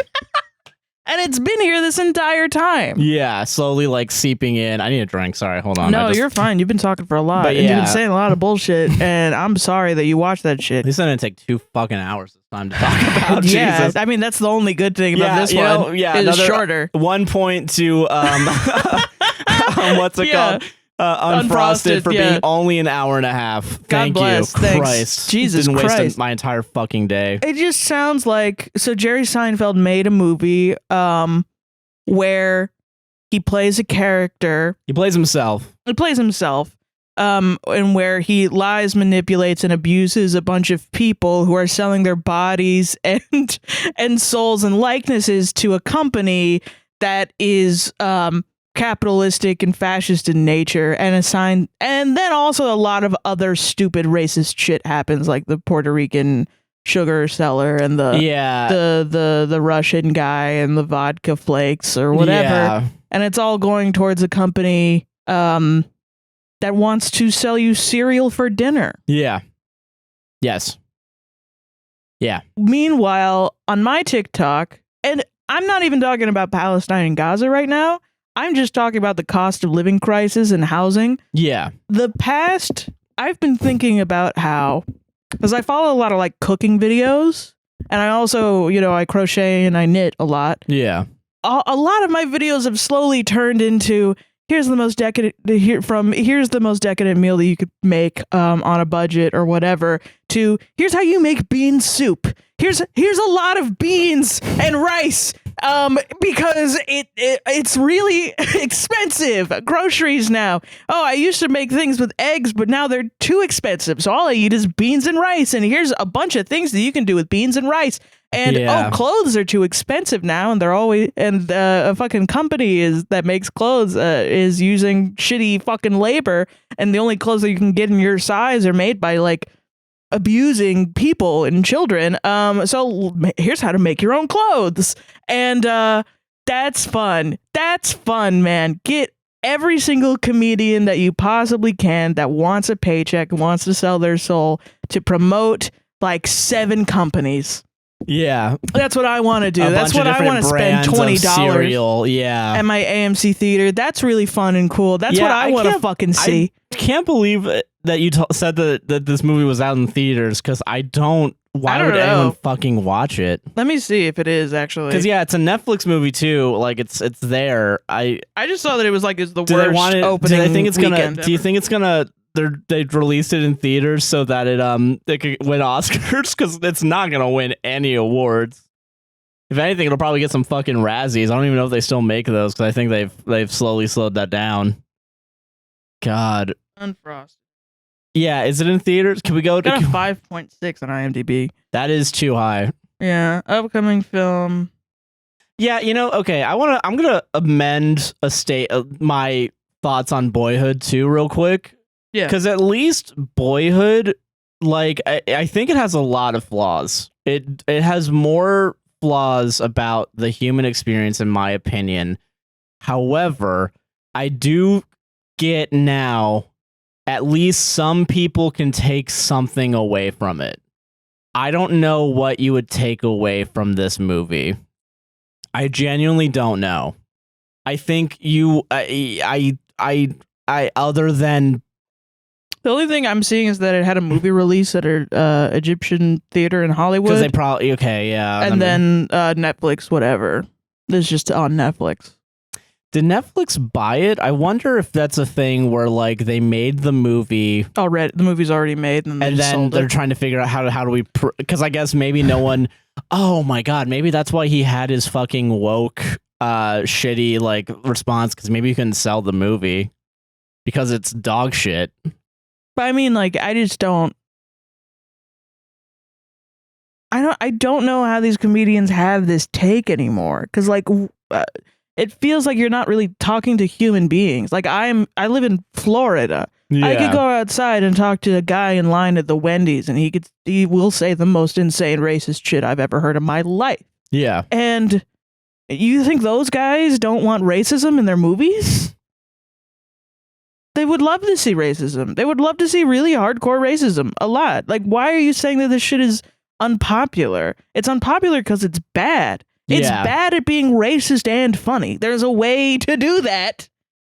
Speaker 2: And it's been here this entire time.
Speaker 1: Yeah, slowly like seeping in. I need a drink. Sorry, hold on.
Speaker 2: No, you're fine. You've been talking for a lot. And you've been saying a lot of bullshit. And I'm sorry that you watched that shit.
Speaker 1: This is going to take 2 fucking hours this time to talk about.
Speaker 2: Yeah,
Speaker 1: Jesus.
Speaker 2: I mean, that's the only good thing about this one.
Speaker 1: Yeah,
Speaker 2: it's shorter.
Speaker 1: 1 point to what's it called? Unfrosted for being only an hour and a half. Thank you. Christ.
Speaker 2: Thanks. Jesus
Speaker 1: Didn't
Speaker 2: Christ.
Speaker 1: waste my entire fucking day.
Speaker 2: It just sounds like, so Jerry Seinfeld made a movie where he plays a character.
Speaker 1: He plays himself.
Speaker 2: And where he lies, manipulates, and abuses a bunch of people who are selling their bodies and souls and likenesses to a company that is capitalistic and fascist in nature, and then also a lot of other stupid racist shit happens, like the Puerto Rican sugar seller and the Russian guy and the vodka flakes or whatever, and it's all going towards a company that wants to sell you cereal for dinner. Yeah.
Speaker 1: Yes. Yeah.
Speaker 2: Meanwhile, on my TikTok, and I'm not even talking about Palestine and Gaza right now, I'm just talking about the cost of living crisis and housing.
Speaker 1: Yeah.
Speaker 2: I've been thinking about how, because I follow a lot of like cooking videos, and I also, I crochet and I knit a lot.
Speaker 1: Yeah.
Speaker 2: A lot of my videos have slowly turned into, here's the most decadent meal that you could make on a budget or whatever, to here's how you make bean soup. Here's a lot of beans and rice because it's really expensive. Groceries now. Oh, I used to make things with eggs, but now they're too expensive. So all I eat is beans and rice. And here's a bunch of things that you can do with beans and rice. And clothes are too expensive now, and a fucking company that makes clothes is using shitty fucking labor, and the only clothes that you can get in your size are made by like abusing people and children. So here's how to make your own clothes, and that's fun. That's fun, man. Get every single comedian that you possibly can that wants a paycheck, wants to sell their soul, to promote like 7 companies.
Speaker 1: Yeah,
Speaker 2: that's what I want to do. That's what I want to spend $20 at my AMC theater. That's really fun and cool. That's what I want to fucking see.
Speaker 1: I can't believe that you said that this movie was out in theaters, because I don't. Why would anyone fucking watch it?
Speaker 2: Let me see if it is actually.
Speaker 1: Because it's a Netflix movie too. Like it's there. I
Speaker 2: just saw that it was like it's the worst opening.
Speaker 1: Do you think it's gonna?
Speaker 2: Ever.
Speaker 1: Do you think it's gonna? They released it in theaters so that it could win Oscars, because it's not gonna win any awards. If anything, it'll probably get some fucking Razzies. I don't even know if they still make those, because I think they've slowly slowed that down. God.
Speaker 2: Unfrosted.
Speaker 1: Yeah, is it in theaters? Can we go to
Speaker 2: 5.6 on IMDb?
Speaker 1: That is too high.
Speaker 2: Yeah, upcoming film.
Speaker 1: Yeah, okay. I'm gonna amend my thoughts on Boyhood too, real quick.
Speaker 2: Yeah,
Speaker 1: because at least Boyhood, like I think it has a lot of flaws. It has more flaws about the human experience, in my opinion. However, I do get now, at least some people can take something away from it. I don't know what you would take away from this movie. I genuinely don't know. I think other than,
Speaker 2: the only thing I'm seeing is that it had a movie release at an Egyptian theater in Hollywood.
Speaker 1: Because they probably,
Speaker 2: and then Netflix, whatever. It's just on Netflix.
Speaker 1: Did Netflix buy it? I wonder if that's a thing where like they made the movie
Speaker 2: already. The movie's already made, and then
Speaker 1: they're trying to figure out how do we? Because I guess maybe no one. Oh my god, maybe that's why he had his fucking woke, shitty like response. Because maybe you couldn't sell the movie because it's dog shit.
Speaker 2: But I mean, like, I don't know how these comedians have this take anymore. Because like. It feels like you're not really talking to human beings. Like I live in Florida. Yeah. I could go outside and talk to a guy in line at the Wendy's, and he will say the most insane racist shit I've ever heard in my life.
Speaker 1: Yeah.
Speaker 2: And you think those guys don't want racism in their movies? They would love to see racism. They would love to see really hardcore racism a lot. Like, why are you saying that this shit is unpopular? It's unpopular because it's bad. It's bad at being racist and funny. There's a way to do that.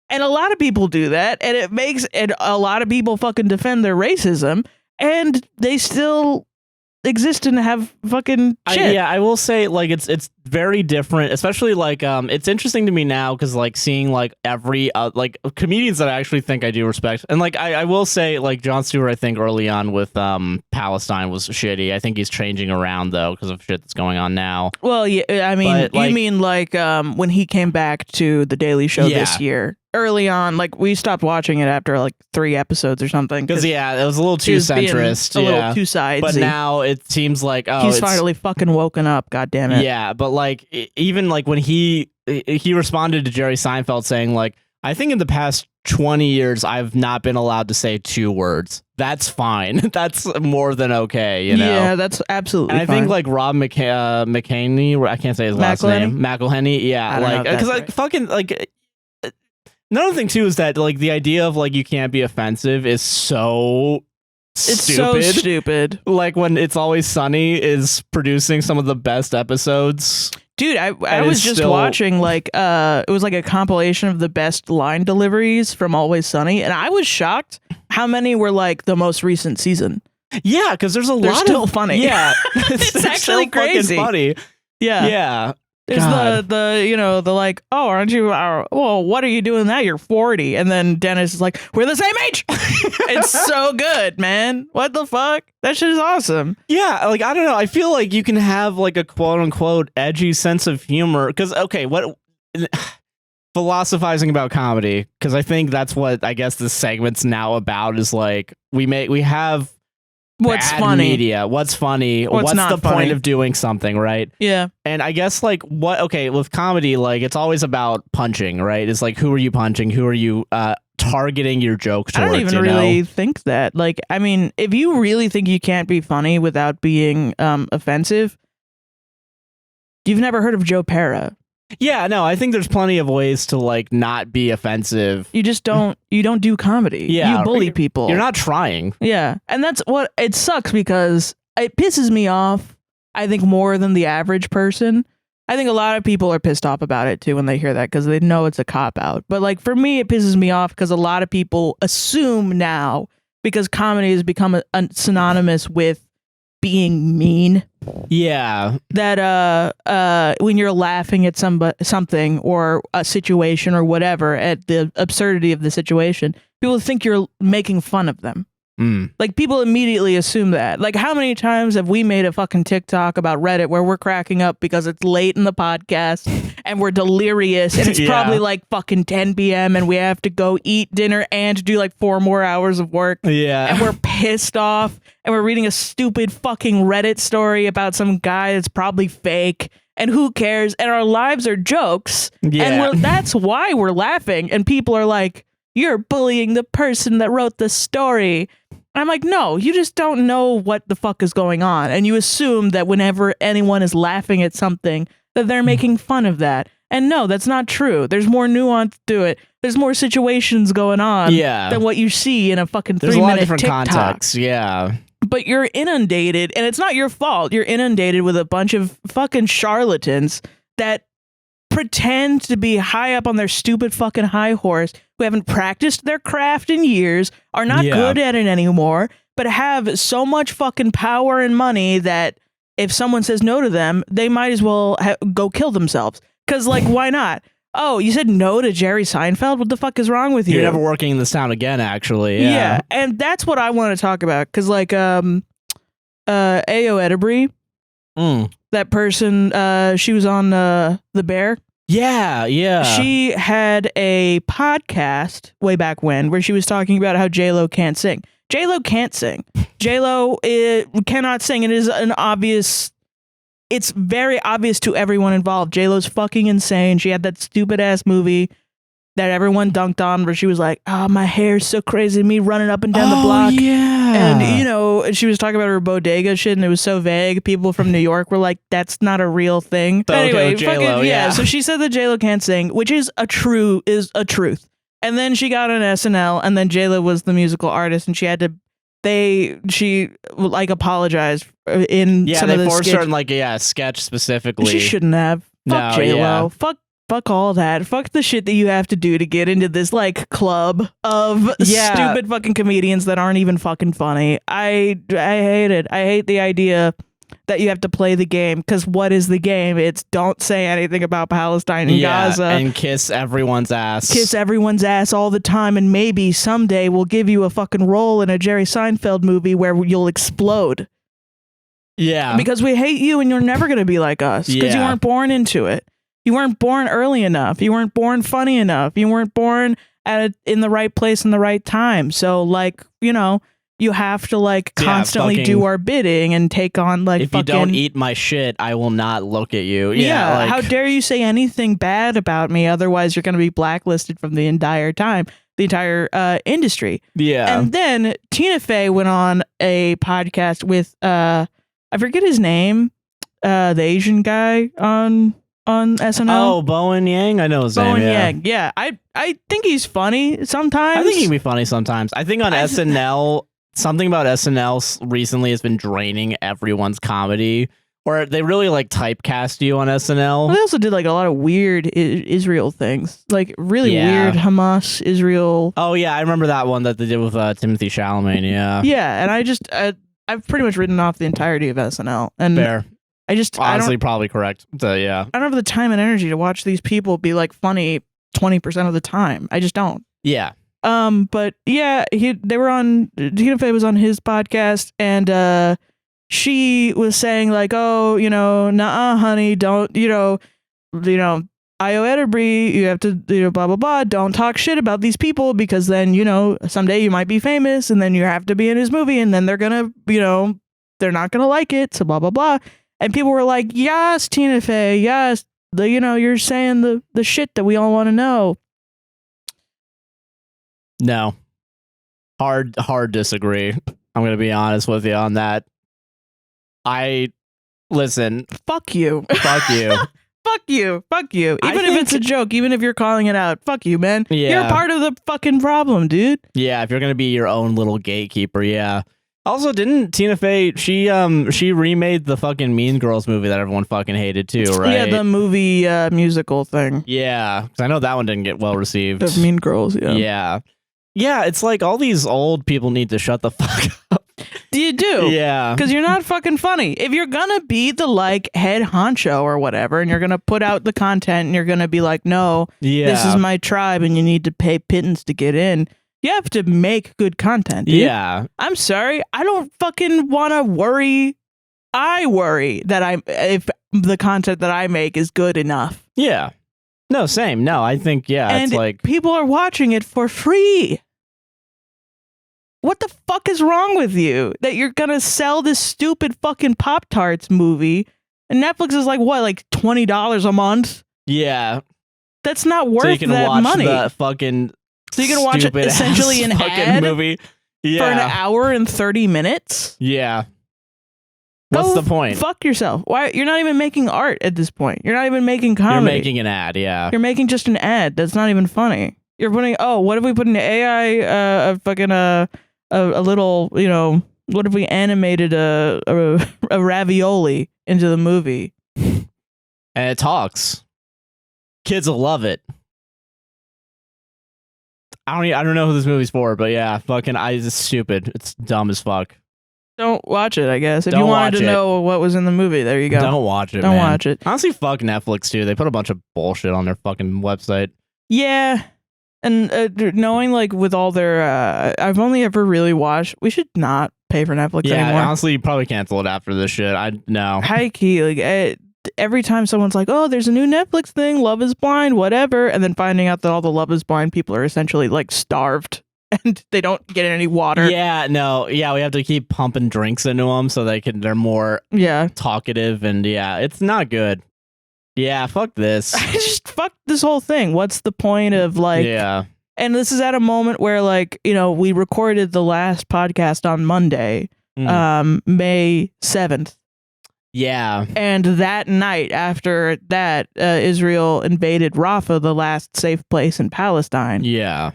Speaker 2: And a lot of people do that. And a lot of people fucking defend their racism. And they still exist and have fucking shit.
Speaker 1: I will say like it's very different, especially like it's interesting to me now because like seeing like every like comedians that I actually think I do respect, and like I will say like Jon Stewart I think early on with Palestine was shitty. I think he's changing around though because of shit that's going on now.
Speaker 2: Well, yeah, I mean, but, like, you mean like when he came back to the Daily Show this year? Early on, like we stopped watching it after like 3 episodes or something.
Speaker 1: Because it was a little too centrist,
Speaker 2: a little too sidesy.
Speaker 1: But now it seems like
Speaker 2: he's finally fucking woken up. God damn it!
Speaker 1: Yeah, but like even like when he responded to Jerry Seinfeld saying like, I think in the past 20 years I've not been allowed to say 2 words. That's fine. That's more than okay. You know?
Speaker 2: Yeah, that's absolutely.
Speaker 1: And I think like Rob McElhenney, I can't say his last name. McElhenney. Yeah, like because like fucking like. Another thing too is that like the idea of like you can't be offensive is so stupid. Like when It's Always Sunny is producing some of the best episodes.
Speaker 2: Dude, I was just watching like it was like a compilation of the best line deliveries from Always Sunny, and I was shocked how many were like the most recent season.
Speaker 1: Yeah, because there's
Speaker 2: They're
Speaker 1: lot
Speaker 2: still
Speaker 1: of
Speaker 2: funny.
Speaker 1: Yeah,
Speaker 2: it's actually crazy.
Speaker 1: Funny. Yeah.
Speaker 2: There's the like, oh, aren't you? Well, what are you doing now? You're 40. And then Dennis is like, we're the same age. It's so good, man. What the fuck? That shit is awesome.
Speaker 1: Yeah, like, I don't know. I feel like you can have like a quote unquote edgy sense of humor. Because, okay, what philosophizing about comedy, because I think that's what I guess this segment's now about is like we have
Speaker 2: what's
Speaker 1: bad
Speaker 2: funny
Speaker 1: media, what's funny, what's
Speaker 2: not
Speaker 1: the
Speaker 2: funny.
Speaker 1: point of doing something, right?
Speaker 2: Yeah.
Speaker 1: And I guess like with comedy, like it's always about punching, right? It's like, who are you punching? Who are you targeting your joke towards?
Speaker 2: I don't even really think that. Like, I mean, if you really think you can't be funny without being offensive, you've never heard of Joe Pera.
Speaker 1: Yeah, no, I think there's plenty of ways to like not be offensive.
Speaker 2: You just don't do comedy.
Speaker 1: Yeah,
Speaker 2: you bully people.
Speaker 1: You're not trying.
Speaker 2: Yeah. And that's what it sucks because it pisses me off, I think, more than the average person. I think a lot of people are pissed off about it too when they hear that because they know it's a cop out. But like for me, it pisses me off because a lot of people assume now, because comedy has become synonymous with being mean.
Speaker 1: Yeah.
Speaker 2: That when you're laughing at something or a situation or whatever, at the absurdity of the situation, people think you're making fun of them. Like people immediately assume that. Like how many times have we made a fucking TikTok about Reddit where we're cracking up because it's late in the podcast and we're delirious and it's probably like fucking 10 p.m. and we have to go eat dinner and do like 4 more hours of work.
Speaker 1: Yeah.
Speaker 2: And we're pissed off and we're reading a stupid fucking Reddit story about some guy that's probably fake. And who cares? And our lives are jokes. Yeah. And that's why we're laughing. And people are like, you're bullying the person that wrote the story. I'm like, no, you just don't know what the fuck is going on. And you assume that whenever anyone is laughing at something, that they're making fun of that. And no, that's not true. There's more nuance to it. There's more situations going on than what you see in a fucking 3-minute TikTok. There's a lot of different contexts,
Speaker 1: yeah.
Speaker 2: But you're inundated, and it's not your fault. You're inundated with a bunch of fucking charlatans that pretend to be high up on their stupid fucking high horse, who haven't practiced their craft in years, are not good at it anymore, but have so much fucking power and money that if someone says no to them, they might as well go kill themselves. Because, like, why not? Oh, you said no to Jerry Seinfeld? What the fuck is wrong with you?
Speaker 1: You're never working in this town again, actually.
Speaker 2: Yeah, and that's what I want to talk about. Because, like, Ayo Edebri, that person, she was on The Bear.
Speaker 1: Yeah.
Speaker 2: She had a podcast way back when where she was talking about how J-Lo can't sing. J-Lo can't sing. J-Lo cannot sing. It is an obvious... It's very obvious to everyone involved. J-Lo's fucking insane. She had that stupid ass movie that everyone dunked on where she was like, oh, my hair's so crazy, me running up and down the block.
Speaker 1: Yeah.
Speaker 2: And, you know, she was talking about her bodega shit and it was so vague. People from New York were like, that's not a real thing. But anyway,
Speaker 1: J-Lo,
Speaker 2: yeah. So she said that J-Lo can't sing, which is a truth. And then she got on SNL and then J-Lo was the musical artist and she had to she like apologized in some of the
Speaker 1: sketch. Her in like sketch specifically.
Speaker 2: She shouldn't have. Fuck J-Lo. Fuck fuck all that. Fuck the shit that you have to do to get into this like club of stupid fucking comedians that aren't even fucking funny. I hate it. I hate the idea that you have to play the game, because what is the game? It's don't say anything about Palestine and Gaza.
Speaker 1: And kiss everyone's ass.
Speaker 2: Kiss everyone's ass all the time, and maybe someday we'll give you a fucking role in a Jerry Seinfeld movie where you'll explode.
Speaker 1: Yeah.
Speaker 2: Because we hate you and you're never going to be like us, because you weren't born into it. You weren't born early enough. You weren't born funny enough. You weren't born in the right place in the right time. So, like, you know, you have to like constantly do our bidding and take on like
Speaker 1: if you don't eat my shit, I will not look at you.
Speaker 2: Yeah,
Speaker 1: like,
Speaker 2: how dare you say anything bad about me? Otherwise, you're going to be blacklisted from the entire industry. Yeah. And then Tina Fey went on a podcast with I forget his name, the Asian guy on SNL.
Speaker 1: Oh, Bowen Yang? I know his name.
Speaker 2: Yang. Yeah. I think he's funny sometimes.
Speaker 1: I think he can be funny sometimes. I think on SNL, something about SNL recently has been draining everyone's comedy, or they really like typecast you on SNL.
Speaker 2: Well, they also did like a lot of weird Israel things, like really weird Hamas Israel.
Speaker 1: Oh yeah, I remember that one that they did with Timothy Chalamet. Yeah.
Speaker 2: Yeah, and I've pretty much written off the entirety of SNL. And
Speaker 1: fair.
Speaker 2: Honestly,
Speaker 1: probably correct. So, yeah.
Speaker 2: I don't have the time and energy to watch these people be like funny 20% of the time. I just don't.
Speaker 1: Yeah.
Speaker 2: But yeah, Tina Fey was on his podcast, and she was saying like, oh, you know, nah, honey, don't, you know, Avery, you have to, you know, blah, blah, blah. Don't talk shit about these people, because then, you know, someday you might be famous and then you have to be in his movie, and then they're going to, you know, they're not going to like it. So blah, blah, blah. And people were like, yes, Tina Fey, yes. You know, you're saying the shit that we all want to know.
Speaker 1: No. Hard disagree. I'm going to be honest with you on that. Listen.
Speaker 2: Fuck you.
Speaker 1: Fuck you.
Speaker 2: Fuck you. Fuck you. Even if it's a joke, even if you're calling it out, fuck you, man.
Speaker 1: Yeah.
Speaker 2: You're part of the fucking problem, dude.
Speaker 1: Yeah, if you're going to be your own little gatekeeper, yeah. Also, didn't Tina Fey, she remade the fucking Mean Girls movie that everyone fucking hated too, right?
Speaker 2: Yeah, the movie musical thing.
Speaker 1: Yeah, because I know that one didn't get well received.
Speaker 2: The Mean Girls, yeah.
Speaker 1: Yeah. Yeah, it's like all these old people need to shut the fuck up.
Speaker 2: You do.
Speaker 1: Yeah.
Speaker 2: Because you're not fucking funny. If you're gonna be the like head honcho or whatever, and you're gonna put out the content, and you're gonna be like, no, this is my tribe, and you need to pay pittance to get in. You have to make good content, dude.
Speaker 1: Yeah.
Speaker 2: I'm sorry. I don't fucking want to worry. I worry that if the content that I make is good enough.
Speaker 1: Yeah. No, same. No, I think,
Speaker 2: and
Speaker 1: it's like...
Speaker 2: people are watching it for free. What the fuck is wrong with you? That you're going to sell this stupid fucking Pop-Tarts movie, and Netflix is like, what, like $20 a month?
Speaker 1: Yeah.
Speaker 2: That's not worth
Speaker 1: so you can
Speaker 2: that
Speaker 1: watch
Speaker 2: money.
Speaker 1: The fucking...
Speaker 2: So you're going to watch essentially an ad
Speaker 1: movie
Speaker 2: for an hour and 30 minutes?
Speaker 1: Yeah. What's the point?
Speaker 2: Fuck yourself. Why? You're not even making art at this point. You're not even making comedy.
Speaker 1: You're making an ad, yeah.
Speaker 2: You're making just an ad that's not even funny. You're putting, what if we put an AI, a little, you know, what if we animated a ravioli into the movie?
Speaker 1: And it talks. Kids will love it. I don't know who this movie's for, but yeah, fucking, it's stupid. It's dumb as fuck.
Speaker 2: Don't watch it, I guess. If you wanted to know what was in the movie, there you go.
Speaker 1: Don't watch it,
Speaker 2: Don't watch it.
Speaker 1: Honestly, fuck Netflix, too. They put a bunch of bullshit on their fucking website.
Speaker 2: Yeah. And knowing, like, with all their... I've only ever really watched... We should not pay for Netflix anymore.
Speaker 1: Yeah, honestly, you probably cancel it after this shit. No.
Speaker 2: High key, like... every time someone's like, oh, there's a new Netflix thing, Love is Blind, whatever, and then finding out that all the Love is Blind people are essentially like starved and they don't get any water.
Speaker 1: Yeah, no, yeah, we have to keep pumping drinks into them so they're more talkative, and yeah, it's not good. Yeah, fuck this.
Speaker 2: Just fuck this whole thing. What's the point of like...
Speaker 1: Yeah.
Speaker 2: And this is at a moment where, like, you know, we recorded the last podcast on Monday, May 7th.
Speaker 1: Yeah.
Speaker 2: And that night after that, Israel invaded Rafah, the last safe place in Palestine.
Speaker 1: Yeah.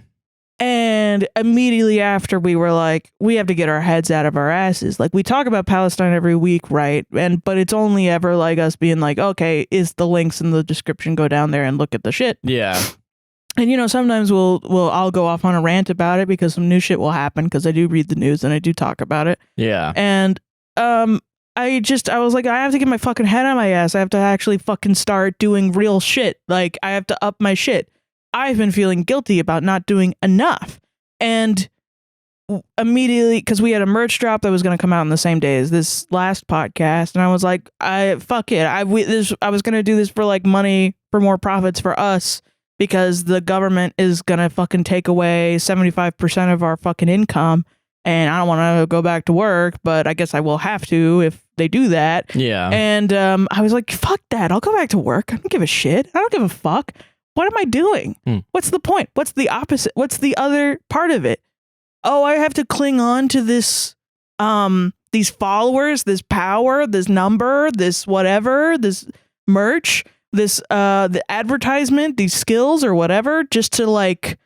Speaker 2: And immediately after, we were like, we have to get our heads out of our asses. Like, we talk about Palestine every week, right? But it's only ever like us being like, okay, is the links in the description, go down there and look at the shit.
Speaker 1: Yeah.
Speaker 2: And, you know, sometimes I'll go off on a rant about it because some new shit will happen, because I do read the news and I do talk about it.
Speaker 1: Yeah.
Speaker 2: And I was like, I have to get my fucking head on my ass. I have to actually fucking start doing real shit. Like, I have to up my shit. I've been feeling guilty about not doing enough. And immediately, because we had a merch drop that was going to come out on the same day as this last podcast, and I was like, fuck it. I was going to do this for like money, for more profits for us, because the government is going to fucking take away 75% of our fucking income. And I don't want to go back to work, but I guess I will have to if they do that.
Speaker 1: Yeah.
Speaker 2: And I was like, fuck that. I'll go back to work. I don't give a shit. I don't give a fuck. What am I doing? What's the point? What's the opposite? What's the other part of it? Oh, I have to cling on to this, these followers, this power, this number, this whatever, this merch, this the advertisement, these skills or whatever, just to like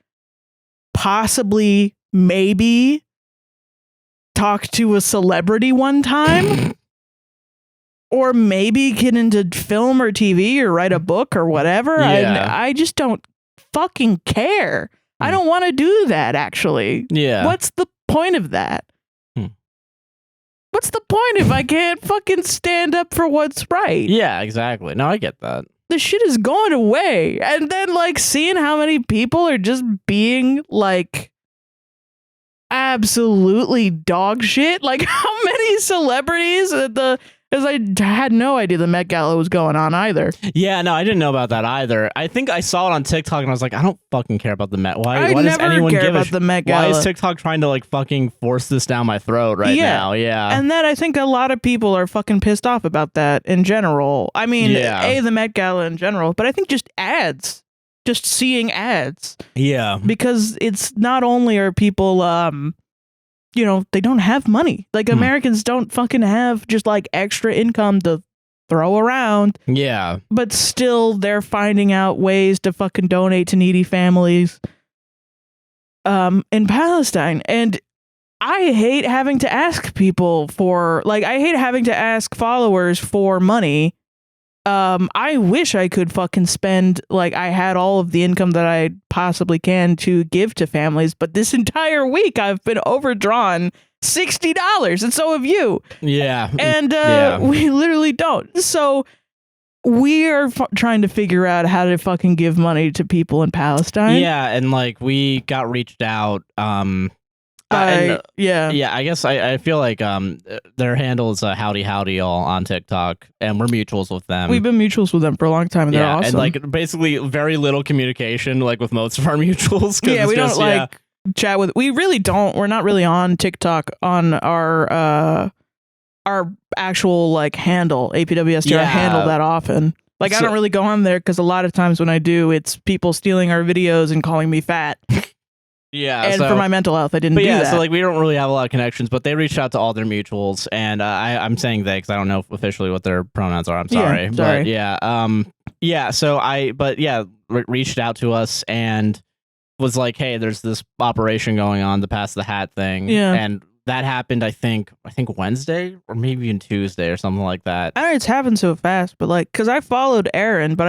Speaker 2: possibly maybe talk to a celebrity one time. Or maybe get into film or TV or write a book or whatever.
Speaker 1: Yeah.
Speaker 2: I just don't fucking care. I don't want to do that, actually.
Speaker 1: Yeah.
Speaker 2: What's the point of that? What's the point if I can't fucking stand up for what's right?
Speaker 1: Yeah, exactly. No, I get that.
Speaker 2: The shit is going away. And then, like, seeing how many people are just being, like, absolutely dog shit. Like, how many celebrities because I had no idea the Met Gala was going on either.
Speaker 1: Yeah, no, I didn't know about that either. I think I saw it on TikTok and I was like, I don't fucking care about the Met. Why does anyone
Speaker 2: care
Speaker 1: give
Speaker 2: about the Met Gala?
Speaker 1: Why is TikTok trying to like fucking force this down my throat right now? Yeah.
Speaker 2: And then I think a lot of people are fucking pissed off about that in general. I mean, the Met Gala in general, but I think just ads. Just seeing ads.
Speaker 1: Yeah.
Speaker 2: Because it's not only are people you know, they don't have money. Like, Americans don't fucking have just like extra income to throw around.
Speaker 1: Yeah.
Speaker 2: But still, they're finding out ways to fucking donate to needy families in Palestine. And I hate having to ask people for, like, I hate having to ask followers for money. I wish I could fucking spend, like, I had all of the income that I possibly can to give to families, but this entire week I've been overdrawn $60, and so have you.
Speaker 1: Yeah.
Speaker 2: And we literally don't. So we are trying to figure out how to fucking give money to people in Palestine.
Speaker 1: Yeah, and like we got reached out
Speaker 2: I
Speaker 1: guess I feel like their handle is howdy howdy all on TikTok, and we're mutuals with them.
Speaker 2: We've been mutuals with them for a long time, and they're awesome.
Speaker 1: And like basically very little communication like with most of our mutuals.
Speaker 2: Yeah, we don't like chat with. We really don't. We're not really on TikTok on our actual like handle, APWSTR handle that often. Like, I don't really go on there because a lot of times when I do, it's people stealing our videos and calling me fat.
Speaker 1: Yeah,
Speaker 2: and for my mental health, I didn't do that.
Speaker 1: So like we don't really have a lot of connections, but they reached out to all their mutuals, and I'm saying they because I don't know officially what their pronouns are. I'm sorry, but reached out to us and was like, hey, there's this operation going on, the Pass the Hat thing, and that happened. I think Wednesday or maybe even Tuesday or something like that.
Speaker 2: I know it's happened so fast, but like, because I followed Aaron, but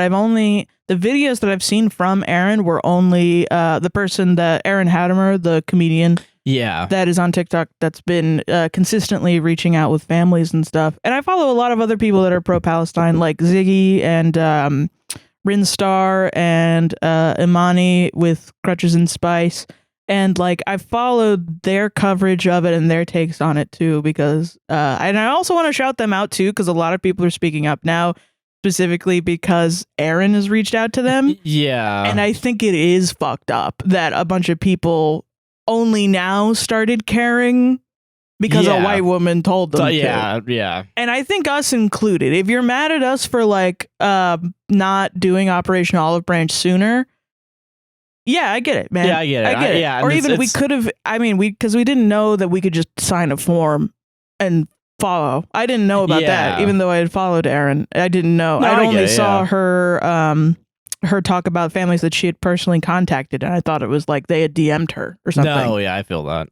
Speaker 2: the videos that I've seen from Aaron were only the person that Aaron Hadimer, the comedian, that is on TikTok, that's been consistently reaching out with families and stuff. And I follow a lot of other people that are pro-Palestine, like Ziggy and Rinstar and Imani with Crutches and Spice. And like, I followed their coverage of it and their takes on it too, because and I also want to shout them out too, because a lot of people are speaking up now, specifically because Aaron has reached out to them.
Speaker 1: Yeah.
Speaker 2: And I think it is fucked up that a bunch of people only now started caring because a white woman told them to.
Speaker 1: Yeah.
Speaker 2: And I think us included. If you're mad at us for like not doing Operation Olive Branch sooner, yeah, I get it, man.
Speaker 1: Yeah, I get it. Yeah,
Speaker 2: or even we could have, because we didn't know that we could just sign a form and follow. I didn't know about that, even though I had followed Aaron. I didn't know. I only saw her her talk about families that she had personally contacted, and I thought it was like they had DM'd her or something.
Speaker 1: No, yeah, I feel that.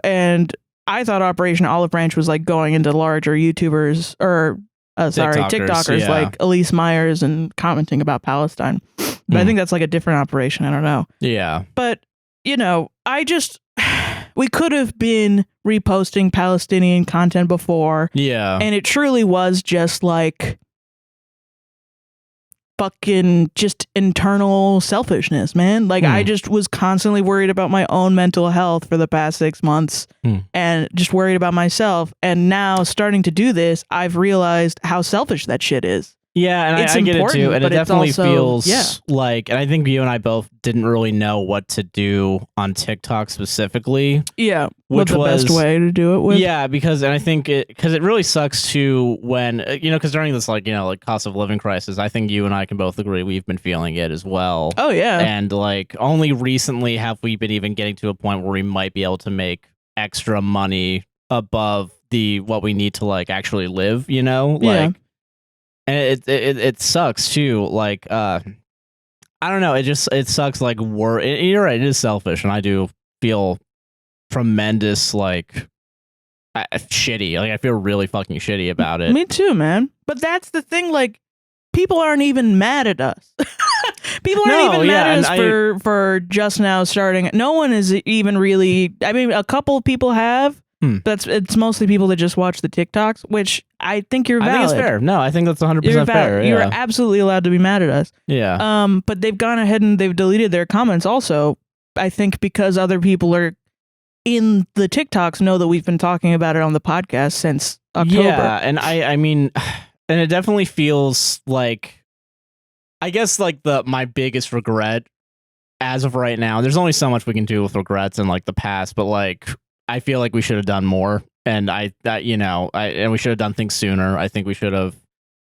Speaker 2: And I thought Operation Olive Branch was like going into larger YouTubers or TikTokers like Elise Myers and commenting about Palestine. But I think that's like a different operation. I don't know.
Speaker 1: Yeah.
Speaker 2: But, you know, we could have been reposting Palestinian content before.
Speaker 1: Yeah.
Speaker 2: And it truly was just like fucking just internal selfishness, man. Like I just was constantly worried about my own mental health for the past 6 months and just worried about myself. And now starting to do this, I've realized how selfish that shit is.
Speaker 1: Yeah, and I get it too, and it definitely feels like, and I think you and I both didn't really know what to do on TikTok specifically.
Speaker 2: Yeah,
Speaker 1: which was
Speaker 2: the best way to do it with.
Speaker 1: Yeah, because I think it really sucks too when because during this like cost of living crisis, I think you and I can both agree we've been feeling it as well.
Speaker 2: Oh yeah,
Speaker 1: and like only recently have we been even getting to a point where we might be able to make extra money above what we need to like actually live.
Speaker 2: Yeah.
Speaker 1: And it sucks too. Like, I don't know. It sucks. Like, you're right. It is selfish, and I do feel tremendous, like, shitty. Like, I feel really fucking shitty about it.
Speaker 2: Me too, man. But that's the thing. Like, people aren't even mad at us. People aren't even mad at us for just now starting. No one is even really. I mean, a couple of people have. It's mostly people that just watch the TikToks, which I think you're valid.
Speaker 1: I think it's fair. No, I think that's 100% fair.
Speaker 2: You're absolutely allowed to be mad at us.
Speaker 1: Yeah.
Speaker 2: But they've gone ahead and they've deleted their comments also, I think because other people are in the TikToks know that we've been talking about it on the podcast since October.
Speaker 1: Yeah, and I mean, and it definitely feels like, I guess like my biggest regret as of right now, there's only so much we can do with regrets in like the past, but like, I feel like we should have done more, and and we should have done things sooner. I think we should have,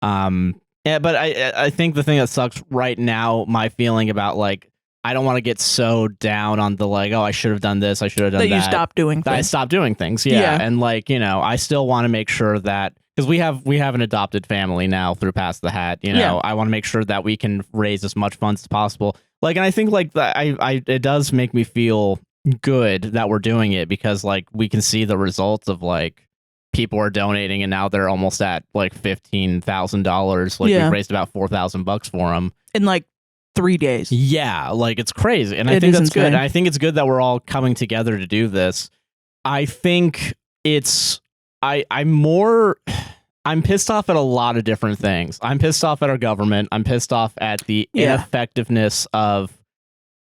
Speaker 1: but I think the thing that sucks right now, my feeling about like, I don't want to get so down on the like, oh, I should have done this, I should have done that.
Speaker 2: You stopped doing things.
Speaker 1: I stopped doing things, yeah. And like, I still want to make sure that, because we have an adopted family now through Pass the Hat, I want to make sure that we can raise as much funds as possible. Like, and I think like it does make me feel good that we're doing it, because like we can see the results of like people are donating, and now they're almost at like $15,000. Like we've raised about $4,000 for them
Speaker 2: in like 3 days.
Speaker 1: Yeah, like it's crazy, and I think that's good. And I think it's good that we're all coming together to do this. I think it's I'm pissed off at a lot of different things. I'm pissed off at our government. I'm pissed off at the ineffectiveness of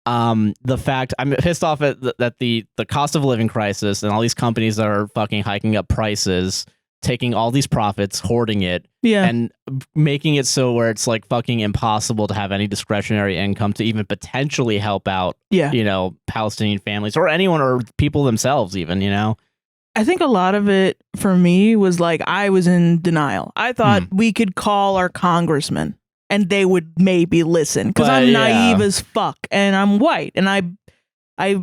Speaker 1: the fact. I'm pissed off at that the cost of living crisis and all these companies that are fucking hiking up prices, taking all these profits, hoarding it, and making it so where it's like fucking impossible to have any discretionary income to even potentially help out, Palestinian families or anyone or people themselves even,
Speaker 2: I think a lot of it for me was like, I was in denial. I thought we could call our congressman and they would maybe listen, because I'm naive as fuck and I'm white, and I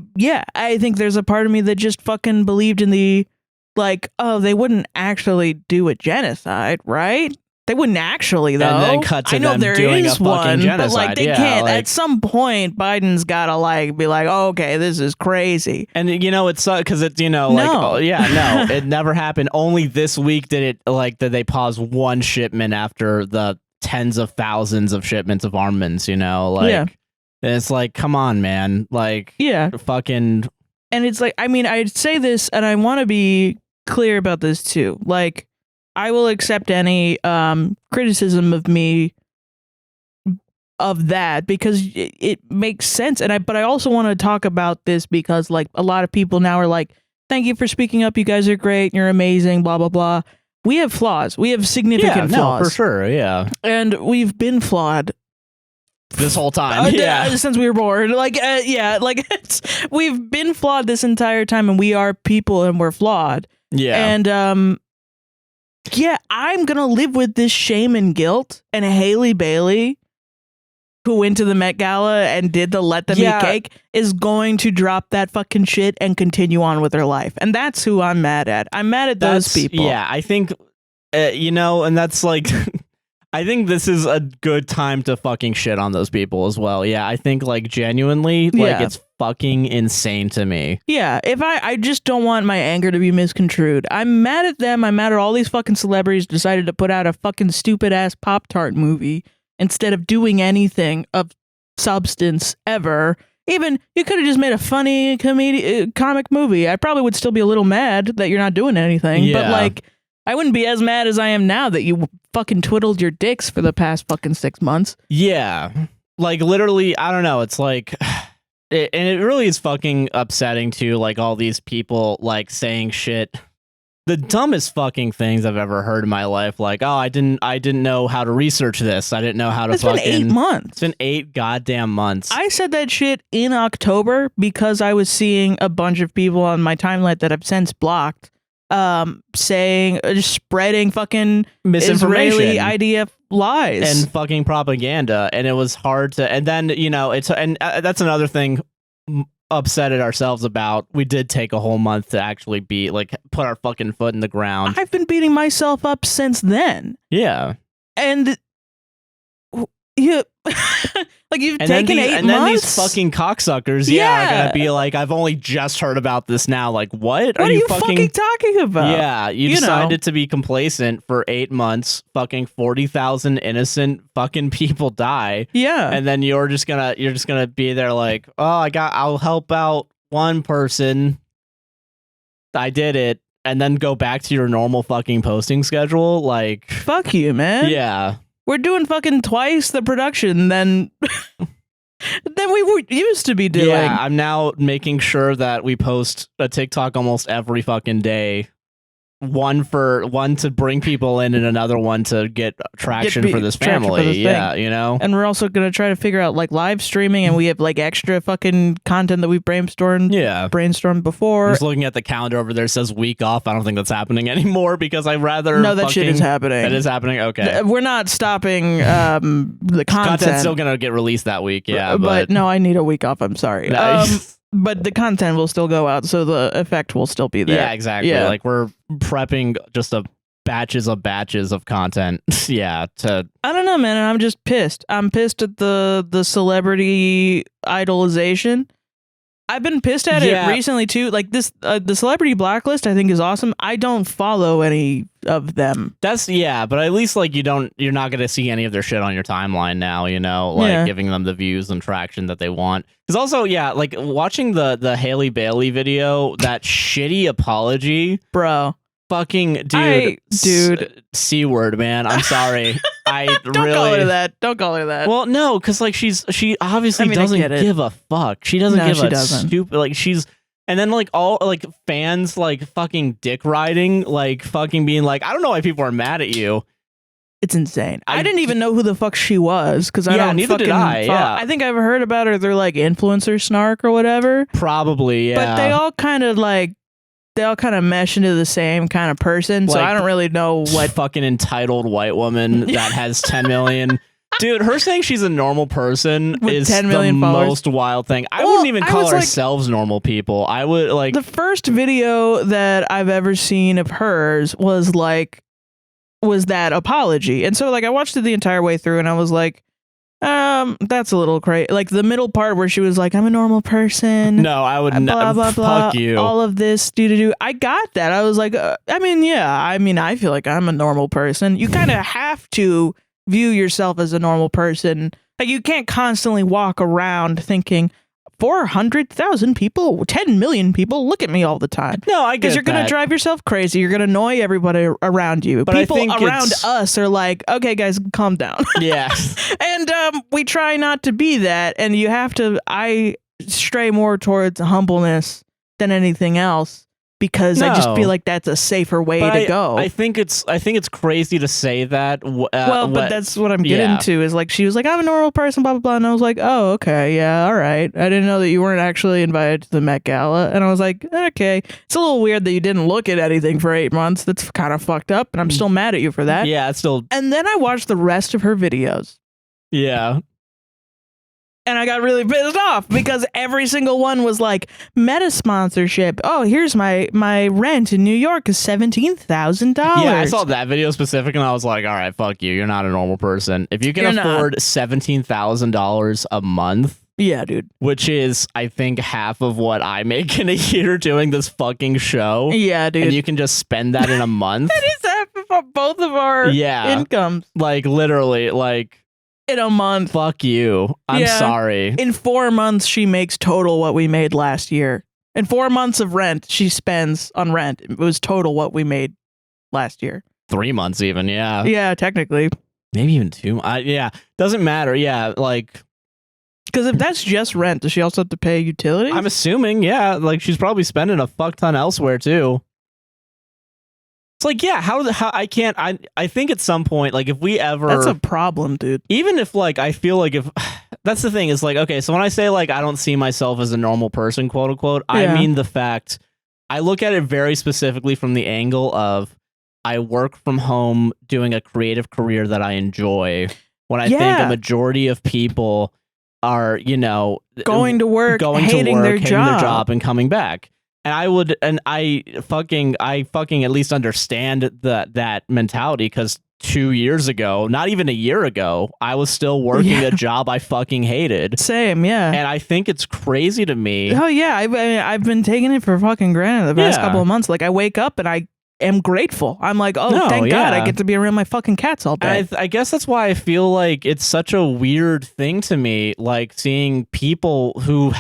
Speaker 2: think there's a part of me that just fucking believed in the like, oh, they wouldn't actually do a genocide, right? They wouldn't actually, though.
Speaker 1: And then cut to
Speaker 2: I know
Speaker 1: them
Speaker 2: there
Speaker 1: doing
Speaker 2: is
Speaker 1: a
Speaker 2: one,
Speaker 1: genocide.
Speaker 2: but like they can't. At some point, Biden's gotta like be like, oh, okay, this is crazy.
Speaker 1: And it's because it's like it never happened. Only this week did they pause one shipment after the tens of thousands of shipments of armaments. It's like, come on, man, like fucking.
Speaker 2: And it's like, I mean, I'd say this, and I want to be clear about this too. Like, I will accept any criticism of me of that, because it makes sense. But I also want to talk about this because like a lot of people now are like, thank you for speaking up. You guys are great. You're amazing. Blah, blah, blah. We have flaws. We have significant flaws.
Speaker 1: No, for sure. Yeah.
Speaker 2: And we've been flawed
Speaker 1: this whole time.
Speaker 2: Since we were born. We've been flawed this entire time, and we are people and we're flawed.
Speaker 1: Yeah.
Speaker 2: And I'm gonna live with this shame and guilt. And Haley Bailey, who went to the Met Gala and did the let them eat cake, is going to drop that fucking shit and continue on with her life. And that's who I'm mad at. I'm mad at those people.
Speaker 1: Yeah, I think and that's like I think this is a good time to fucking shit on those people as well. Yeah, I think like genuinely, like it's fucking insane to me.
Speaker 2: Yeah, if I just don't want my anger to be misconstrued. I'm mad at them. I'm mad at all these fucking celebrities decided to put out a fucking stupid ass Pop-Tart movie instead of doing anything of substance ever. Even you could have just made a funny comic movie. I probably would still be a little mad that you're not doing anything, but like I wouldn't be as mad as I am now that you fucking twiddled your dicks for the past fucking 6 months.
Speaker 1: Yeah. Like literally, I don't know. It's like, and it really is fucking upsetting too. Like all these people like saying shit. The dumbest fucking things I've ever heard in my life. Like, oh, I didn't know how to research this. I didn't know how to fucking.
Speaker 2: It's been 8 months.
Speaker 1: It's been 8 goddamn months.
Speaker 2: I said that shit in October because I was seeing a bunch of people on my timeline that I've since blocked. Saying, spreading fucking
Speaker 1: misinformation,
Speaker 2: Israeli IDF lies
Speaker 1: and fucking propaganda, and it was hard to. And then that's another thing. Upset at ourselves about. We did take a whole month to actually put our fucking foot in the ground.
Speaker 2: I've been beating myself up since then.
Speaker 1: Yeah,
Speaker 2: and yeah. Like you've taken 8 months,
Speaker 1: and then these fucking cocksuckers, are gonna be like, I've only just heard about this now. Like, what
Speaker 2: are you fucking talking about?
Speaker 1: Yeah, you decided to be complacent for 8 months. Fucking 40,000 innocent fucking people die.
Speaker 2: Yeah,
Speaker 1: and then you're just gonna be there like, oh, I'll help out one person. I did it, and then go back to your normal fucking posting schedule. Like,
Speaker 2: fuck you, man.
Speaker 1: Yeah.
Speaker 2: We're doing fucking twice the production than we used to be doing.
Speaker 1: Yeah, I'm now making sure that we post a TikTok almost every fucking day. One to bring people in and another one to get traction for this family. Yeah, you know?
Speaker 2: And we're also going to try to figure out like live streaming, and we have like extra fucking content that we've brainstormed before.
Speaker 1: Just looking at the calendar over there, it says week off. I don't think that's happening anymore because I'd rather.
Speaker 2: No, that shit is happening.
Speaker 1: That is happening? Okay.
Speaker 2: We're not stopping the content.
Speaker 1: Content's still going to get released that week, yeah.
Speaker 2: But no, I need a week off. I'm sorry.
Speaker 1: Nice.
Speaker 2: But the content will still go out, so the effect will still be there.
Speaker 1: Yeah, exactly. Yeah. Like we're prepping just batches of content. Yeah. I
Speaker 2: don't know, man. I'm just pissed. I'm pissed at the celebrity idolization. I've been pissed at it recently too. Like this, the celebrity blacklist I think is awesome. I don't follow any of them.
Speaker 1: But at least like you're not gonna see any of their shit on your timeline now. You know, like giving them the views and traction that they want. Because also, like watching the Haley Bailey video, that shitty apology,
Speaker 2: bro.
Speaker 1: Fucking dude, C word, man. I'm sorry.
Speaker 2: Don't call her that. Don't call her that.
Speaker 1: Well, no, because like she obviously doesn't give a fuck. She doesn't give a stupid like she's. And then like all like fans like fucking dick riding, like fucking being like, I don't know why people are mad at you.
Speaker 2: It's insane. I didn't even know who the fuck she was because I don't.
Speaker 1: Neither did I. Yeah,
Speaker 2: I think I've heard about her. They're like influencer snark or whatever.
Speaker 1: Probably. Yeah.
Speaker 2: But they all kind of mesh into the same kind of person, so I don't really know what
Speaker 1: fucking entitled white woman that has 10 million. Dude, her saying she's a normal person is 10 million the most wild thing. I wouldn't even call ourselves normal people. I would like
Speaker 2: the first video that I've ever seen of hers was that apology, and so like I watched it the entire way through, and I was like, that's a little crazy. Like the middle part where she was like, I'm a normal person.
Speaker 1: No, I would not. Blah, blah,
Speaker 2: fuck you. All of this, do. I got that. I was like, I feel like I'm a normal person. You kind of have to view yourself as a normal person. Like you can't constantly walk around thinking 400,000 people, 10 million people look at me all the time.
Speaker 1: No, I get that.
Speaker 2: Because you're going to drive yourself crazy. You're going to annoy everybody around you. But people around us are like, okay, guys, calm down.
Speaker 1: Yeah.
Speaker 2: And we try not to be that. And I stray more towards humbleness than anything else. Because I just feel like that's a safer way to go.
Speaker 1: I think it's crazy to say that.
Speaker 2: But that's what I'm getting to is like she was like, I'm a normal person, blah blah blah, and I was like, oh okay, yeah, all right. I didn't know that you weren't actually invited to the Met Gala, and I was like, okay, it's a little weird that you didn't look at anything for 8 months. That's kind of fucked up, and I'm still mad at you for that.
Speaker 1: Yeah, it's still.
Speaker 2: And then I watched the rest of her videos.
Speaker 1: Yeah.
Speaker 2: And I got really pissed off because every single one was like, meta sponsorship. Oh, here's my rent in New York is $17,000.
Speaker 1: Yeah, I saw that video specific and I was like, all right, fuck you. You're not a normal person. If you can afford $17,000 a month.
Speaker 2: Yeah, dude.
Speaker 1: Which is, I think, half of what I make in a year doing this fucking show.
Speaker 2: Yeah, dude.
Speaker 1: And you can just spend that in a month.
Speaker 2: That is half of both of our incomes.
Speaker 1: Like, literally, like...
Speaker 2: In a month.
Speaker 1: Fuck you. I'm sorry.
Speaker 2: In 4 months, she makes total what we made last year. In 4 months of rent, she spends on rent. It was total what we made last year.
Speaker 1: 3 months even, yeah.
Speaker 2: Yeah, technically.
Speaker 1: Maybe even 2. Yeah, doesn't matter. Yeah, like...
Speaker 2: Because if that's just rent, does she also have to pay utilities?
Speaker 1: I'm assuming, yeah. Like, she's probably spending a fuck ton elsewhere, too. It's like, yeah, how I think at some point, like, if we ever...
Speaker 2: That's a problem, dude.
Speaker 1: Even if, like, I feel like if... That's the thing, is like, okay, so when I say, like, I don't see myself as a normal person, quote unquote, I mean the fact... I look at it very specifically from the angle of I work from home doing a creative career that I enjoy, when I think a majority of people are, you know...
Speaker 2: Going to work, hating their job,
Speaker 1: and coming back. And I fucking at least understand that mentality, because 2 years ago, not even a year ago, I was still working a job I fucking hated.
Speaker 2: Same, yeah.
Speaker 1: And I think it's crazy to me.
Speaker 2: Oh yeah, I've been taking it for fucking granted the past couple of months. Like, I wake up and I am grateful. I'm like, thank God I get to be around my fucking cats all day.
Speaker 1: I guess that's why I feel like it's such a weird thing to me, like seeing people who've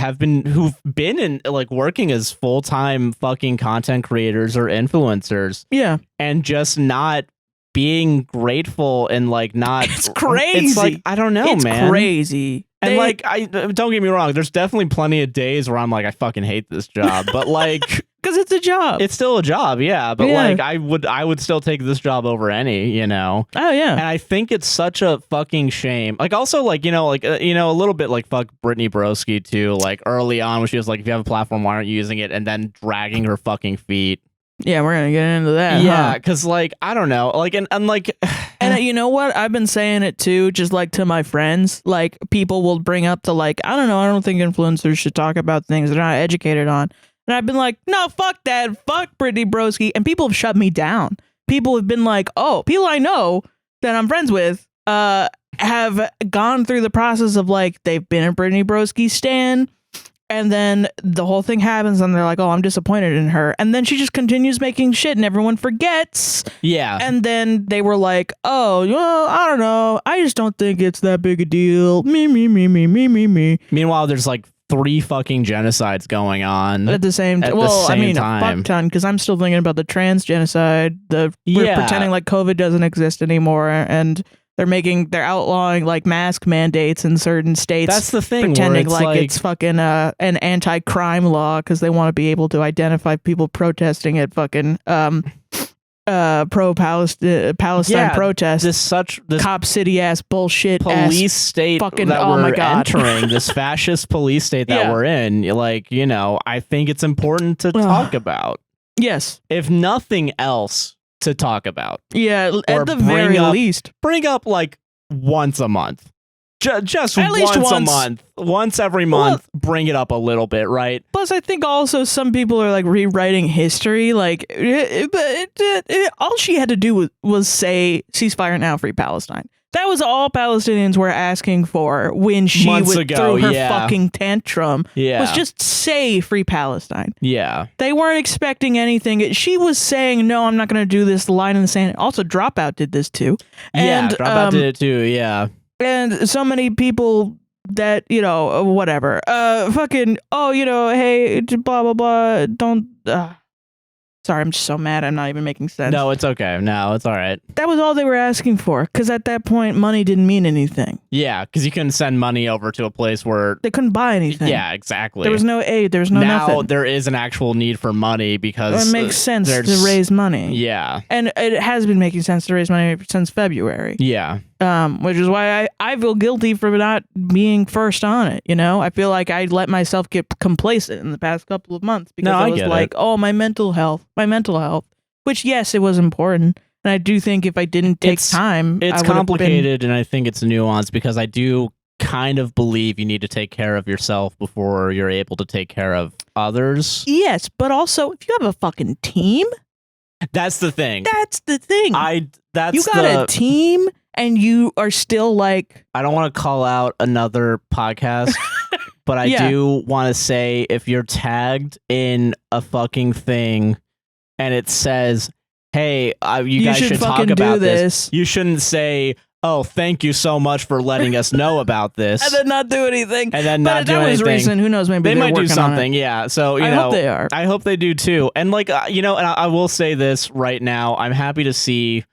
Speaker 1: been in, like, working as full-time fucking content creators or influencers.
Speaker 2: Yeah.
Speaker 1: And just not being grateful and, like, not...
Speaker 2: It's crazy.
Speaker 1: It's like, I don't know, man.
Speaker 2: It's crazy.
Speaker 1: And like, don't get me wrong, there's definitely plenty of days where I'm like, I fucking hate this job, but like,
Speaker 2: because it's a job.
Speaker 1: It's still a job, yeah. But like, I would still take this job over any, you know.
Speaker 2: Oh yeah.
Speaker 1: And I think it's such a fucking shame. Like, also, like, a little bit like fuck Brittany Broski too. Like, early on when she was like, if you have a platform, why aren't you using it? And then dragging her fucking feet.
Speaker 2: Yeah, we're gonna get into that.
Speaker 1: Yeah, because like, I don't know, like, and like,
Speaker 2: and you know what? I've been saying it too, just like to my friends. Like, people will bring up to, like, I don't know, I don't think influencers should talk about things they're not educated on. And I've been like, no, fuck that, fuck Brittany Broski. And people have shut me down. People have been like, oh, people I know that I'm friends with have gone through the process of, like, they've been a Brittany Broski stan. And then the whole thing happens and they're like, oh, I'm disappointed in her. And then she just continues making shit and everyone forgets.
Speaker 1: Yeah.
Speaker 2: And then they were like, oh, well, I don't know. I just don't think it's that big a deal. Me.
Speaker 1: Meanwhile, there's like 3 fucking genocides going on
Speaker 2: at the same time. Well, I mean, a fuck ton, because I'm still thinking about the trans genocide. We're pretending like COVID doesn't exist anymore. And they're outlawing, like, mask mandates in certain states.
Speaker 1: That's the thing.
Speaker 2: Pretending like it's fucking an anti-crime law because they want to be able to identify people protesting at fucking pro-Palestine protests.
Speaker 1: This
Speaker 2: cop city ass bullshit
Speaker 1: police state
Speaker 2: fucking,
Speaker 1: that
Speaker 2: oh
Speaker 1: we're
Speaker 2: my God.
Speaker 1: entering. This fascist police state that we're in. Like, you know, I think it's important to talk about.
Speaker 2: Yes.
Speaker 1: If nothing else, to talk about.
Speaker 2: Yeah, at the very least.
Speaker 1: Bring up, like, once a month. Just
Speaker 2: at least
Speaker 1: once a month. Once every month, bring it up a little bit, right?
Speaker 2: Plus, I think also some people are, like, rewriting history. Like, all she had to do was say, ceasefire now, free Palestine. That was all Palestinians were asking for when she threw her fucking tantrum. Yeah. Was just say free Palestine.
Speaker 1: Yeah.
Speaker 2: They weren't expecting anything. She was saying, no, I'm not going to do this. The line in the sand. Also, Dropout did this too.
Speaker 1: And, Dropout did it too, yeah.
Speaker 2: And so many people that, you know, whatever. Fucking, oh, you know, hey, blah, blah, blah. Don't... Sorry, I'm just so mad. I'm not even making sense.
Speaker 1: No, it's okay. No, it's all right.
Speaker 2: That was all they were asking for, because at that point, money didn't mean anything.
Speaker 1: Yeah, because you couldn't send money over to a place where...
Speaker 2: They couldn't buy anything.
Speaker 1: Yeah, exactly.
Speaker 2: There was no aid. There was no nothing.
Speaker 1: Now there is an actual need for money because...
Speaker 2: It makes sense to raise money.
Speaker 1: Yeah.
Speaker 2: And it has been making sense to raise money since February.
Speaker 1: Yeah.
Speaker 2: Which is why I feel guilty for not being first on it, you know? I feel like I let myself get complacent in the past couple of months because I was like, oh, my mental health. Which, yes, it was important. And I do think if I didn't take time...
Speaker 1: It's complicated and I think it's nuanced because I do kind of believe you need to take care of yourself before you're able to take care of others.
Speaker 2: Yes, but also if you have a fucking team,
Speaker 1: that's the thing.
Speaker 2: That's the thing. You got a team and you are still like,
Speaker 1: I don't want to call out another podcast, but I do want to say if you're tagged in a fucking thing and it says, hey, you guys should talk about this. You shouldn't say, oh, thank you so much for letting us know about this.
Speaker 2: And then not do anything.
Speaker 1: And then not do anything.
Speaker 2: That was recent. Who knows? Maybe
Speaker 1: they might do something. Yeah. So, I
Speaker 2: hope they are.
Speaker 1: I hope they do too. And like, and I will say this right now. I'm happy to see,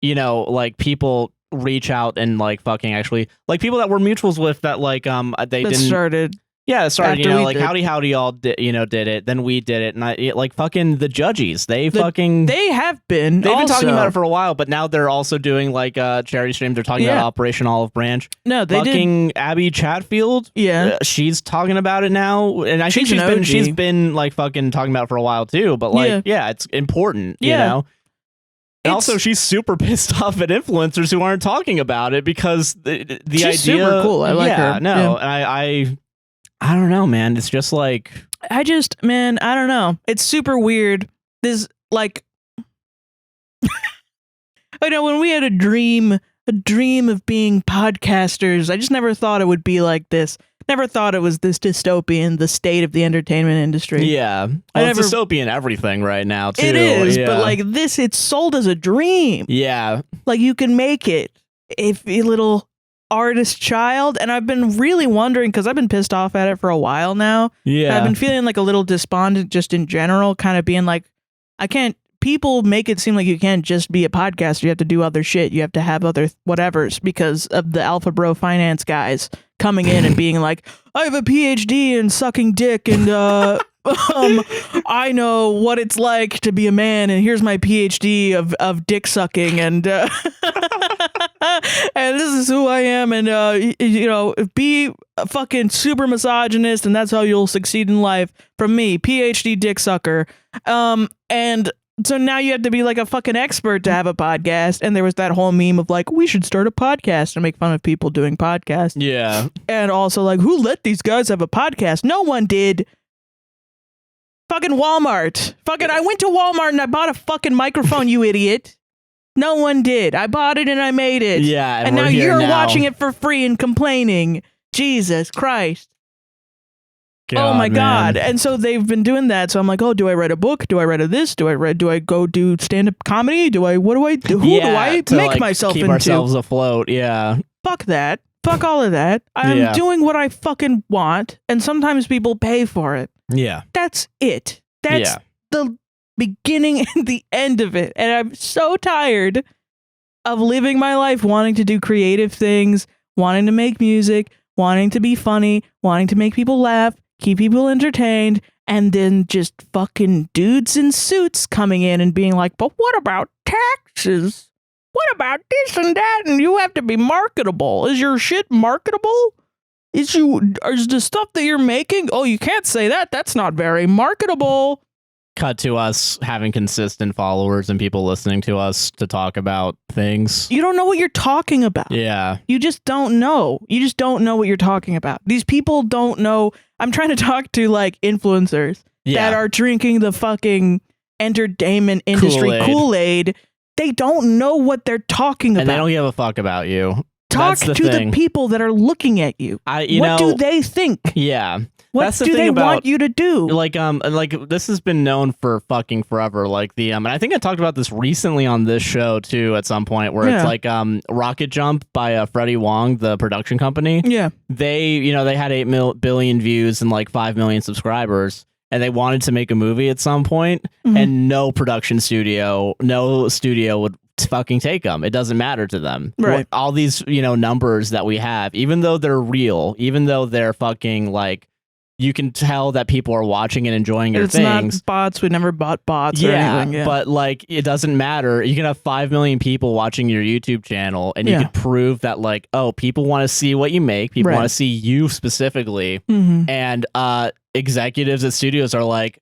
Speaker 1: like people reach out and like fucking actually like people that were mutuals with that like they didn't
Speaker 2: started.
Speaker 1: Yeah, it started, like howdy all did it, then we did it, and like fucking the judges, they've been talking about it for a while, but now they're also doing like charity streams. They're talking about Operation Olive Branch.
Speaker 2: No, they
Speaker 1: fucking Abby Chatfield.
Speaker 2: Yeah,
Speaker 1: she's talking about it now, and I think she's been like fucking talking about it for a while too. But like, it's important, you know. And also, she's super pissed off at influencers who aren't talking about it because the idea.
Speaker 2: She's super cool. I like her.
Speaker 1: No, and I don't know, man. It's just like
Speaker 2: I don't know. It's super weird. This like I know when we had a dream of being podcasters, I just never thought it would be like this. Never thought it was this dystopian, the state of the entertainment industry.
Speaker 1: Yeah. It's dystopian everything right now, too.
Speaker 2: It is, but like this, it's sold as a dream.
Speaker 1: Yeah.
Speaker 2: Like you can make it if a little artist child, and I've been really wondering because I've been pissed off at it for a while now.
Speaker 1: Yeah,
Speaker 2: I've been feeling like a little despondent just in general, kind of being like, people make it seem like you can't just be a podcaster. You have to do other shit. You have to have other whatevers because of the alpha bro finance guys coming in and being like, I have a PhD in sucking dick and I know what it's like to be a man, and here's my PhD of dick sucking, and and this is who I am, and be a fucking super misogynist, and that's how you'll succeed in life. From me, PhD dick sucker. And so now you have to be like a fucking expert to have a podcast. And there was that whole meme of like, we should start a podcast and make fun of people doing podcasts.
Speaker 1: Yeah.
Speaker 2: And also like, who let these guys have a podcast? No one did. Fucking Walmart. Fucking, I went to Walmart and I bought a fucking microphone, you idiot. No one did. I bought it and I made it.
Speaker 1: Yeah.
Speaker 2: And now you're watching it for free and complaining. Jesus Christ. God, oh my God. And so they've been doing that. So I'm like, oh, do I write a book? Do I write a this? Do I go do stand-up comedy? What do I do? Who do I make myself
Speaker 1: keep
Speaker 2: into?
Speaker 1: Ourselves afloat. Yeah.
Speaker 2: Fuck that. Fuck all of that. I'm doing what I fucking want. And sometimes people pay for it.
Speaker 1: Yeah.
Speaker 2: That's it. That's the beginning and the end of it. And I'm so tired of living my life wanting to do creative things, wanting to make music, wanting to be funny, wanting to make people laugh, keep people entertained, and then just fucking dudes in suits coming in and being like, but what about taxes? What about this and that? And you have to be marketable. Is your shit marketable? Is the stuff that you're making? Oh, you can't say that. That's not very marketable.
Speaker 1: Cut to us having consistent followers and people listening to us to talk about things.
Speaker 2: You don't know what you're talking about.
Speaker 1: Yeah.
Speaker 2: You just don't know. You just don't know what you're talking about. These people don't know. I'm trying to talk to like influencers that are drinking the fucking entertainment industry Kool-Aid. They don't know what they're talking about.
Speaker 1: And they don't give a fuck about you.
Speaker 2: Talk to the people that are looking at you. What do they think?
Speaker 1: Yeah.
Speaker 2: What do they want you to do?
Speaker 1: Like this has been known for fucking forever. Like and I think I talked about this recently on this show too at some point where it's like Rocket Jump by Freddie Wong, the production company.
Speaker 2: Yeah.
Speaker 1: They they had 8 billion views and like 5 million subscribers, and they wanted to make a movie at some point, and no studio would fucking take them. It doesn't matter to them.
Speaker 2: Right.
Speaker 1: All these numbers that we have, even though they're real, even though they're fucking like, you can tell that people are watching and enjoying your things.
Speaker 2: It's not bots. We never bought bots or anything. Yeah,
Speaker 1: but like, it doesn't matter. You can have 5 million people watching your YouTube channel, and you can prove that like, oh, people want to see what you make. People want to see you specifically. And executives at studios are like,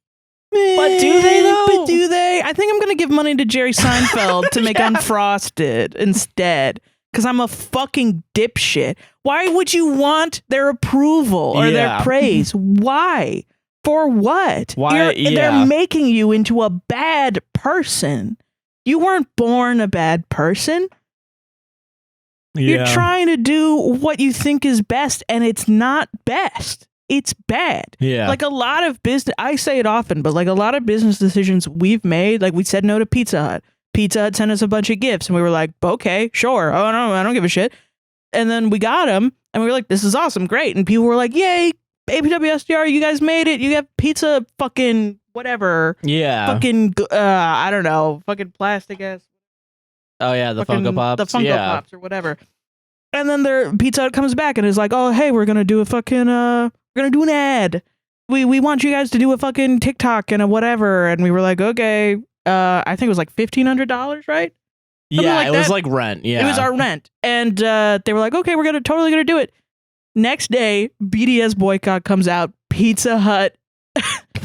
Speaker 1: but do they though?
Speaker 2: But do they? I think I'm going to give money to Jerry Seinfeld to make Unfrosted instead. because I'm a fucking dipshit. Why would you want their approval or their praise? Why? For what?
Speaker 1: Why?
Speaker 2: They're making you into a bad person. You weren't born a bad person. You're trying to do what you think is best, and it's not best. It's bad.
Speaker 1: Yeah.
Speaker 2: Like a lot of business, I say it often, but like a lot of business decisions we've made, like we said no to Pizza Hut. Pizza Hut sent us a bunch of gifts, and we were like, okay, sure. Oh, no, I don't give a shit. And then we got them, and we were like, this is awesome, great. And people were like, yay, APWSTR, you guys made it. You got pizza fucking whatever.
Speaker 1: Yeah.
Speaker 2: Fucking, I don't know, fucking plastic ass.
Speaker 1: Oh, yeah, the Funko Pops.
Speaker 2: The Funko Pops or whatever. And then their Pizza Hut comes back and is like, oh, hey, we're going to do a fucking, we're going to do an ad. We want you guys to do a fucking TikTok and a whatever. And we were like, okay. I think it was like $1,500, right? Something
Speaker 1: like it was like rent. Yeah.
Speaker 2: It was our rent. And they were like, okay, we're totally going to do it. Next day, BDS boycott comes out. Pizza Hut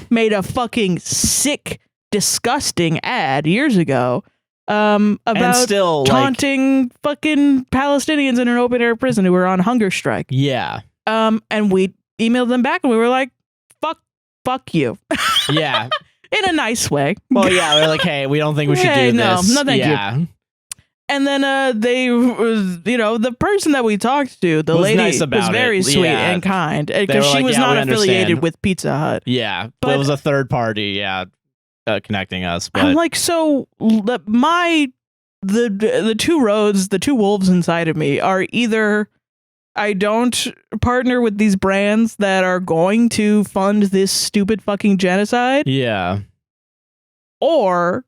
Speaker 2: made a fucking sick, disgusting ad years ago about
Speaker 1: still,
Speaker 2: taunting fucking Palestinians in an open air prison who were on hunger strike.
Speaker 1: Yeah.
Speaker 2: And we emailed them back and we were like, fuck you.
Speaker 1: Yeah.
Speaker 2: In a nice way.
Speaker 1: Well, yeah, we're like, hey, we don't think we should do this.
Speaker 2: No, thank you. And then they, the person that we talked to, the lady,
Speaker 1: nice
Speaker 2: was very sweet and kind because she was not affiliated with Pizza Hut.
Speaker 1: Yeah, but it was a third party, connecting us. But
Speaker 2: I'm like, so the two wolves inside of me are either I don't partner with these brands that are going to fund this stupid fucking genocide.
Speaker 1: Yeah.
Speaker 2: Or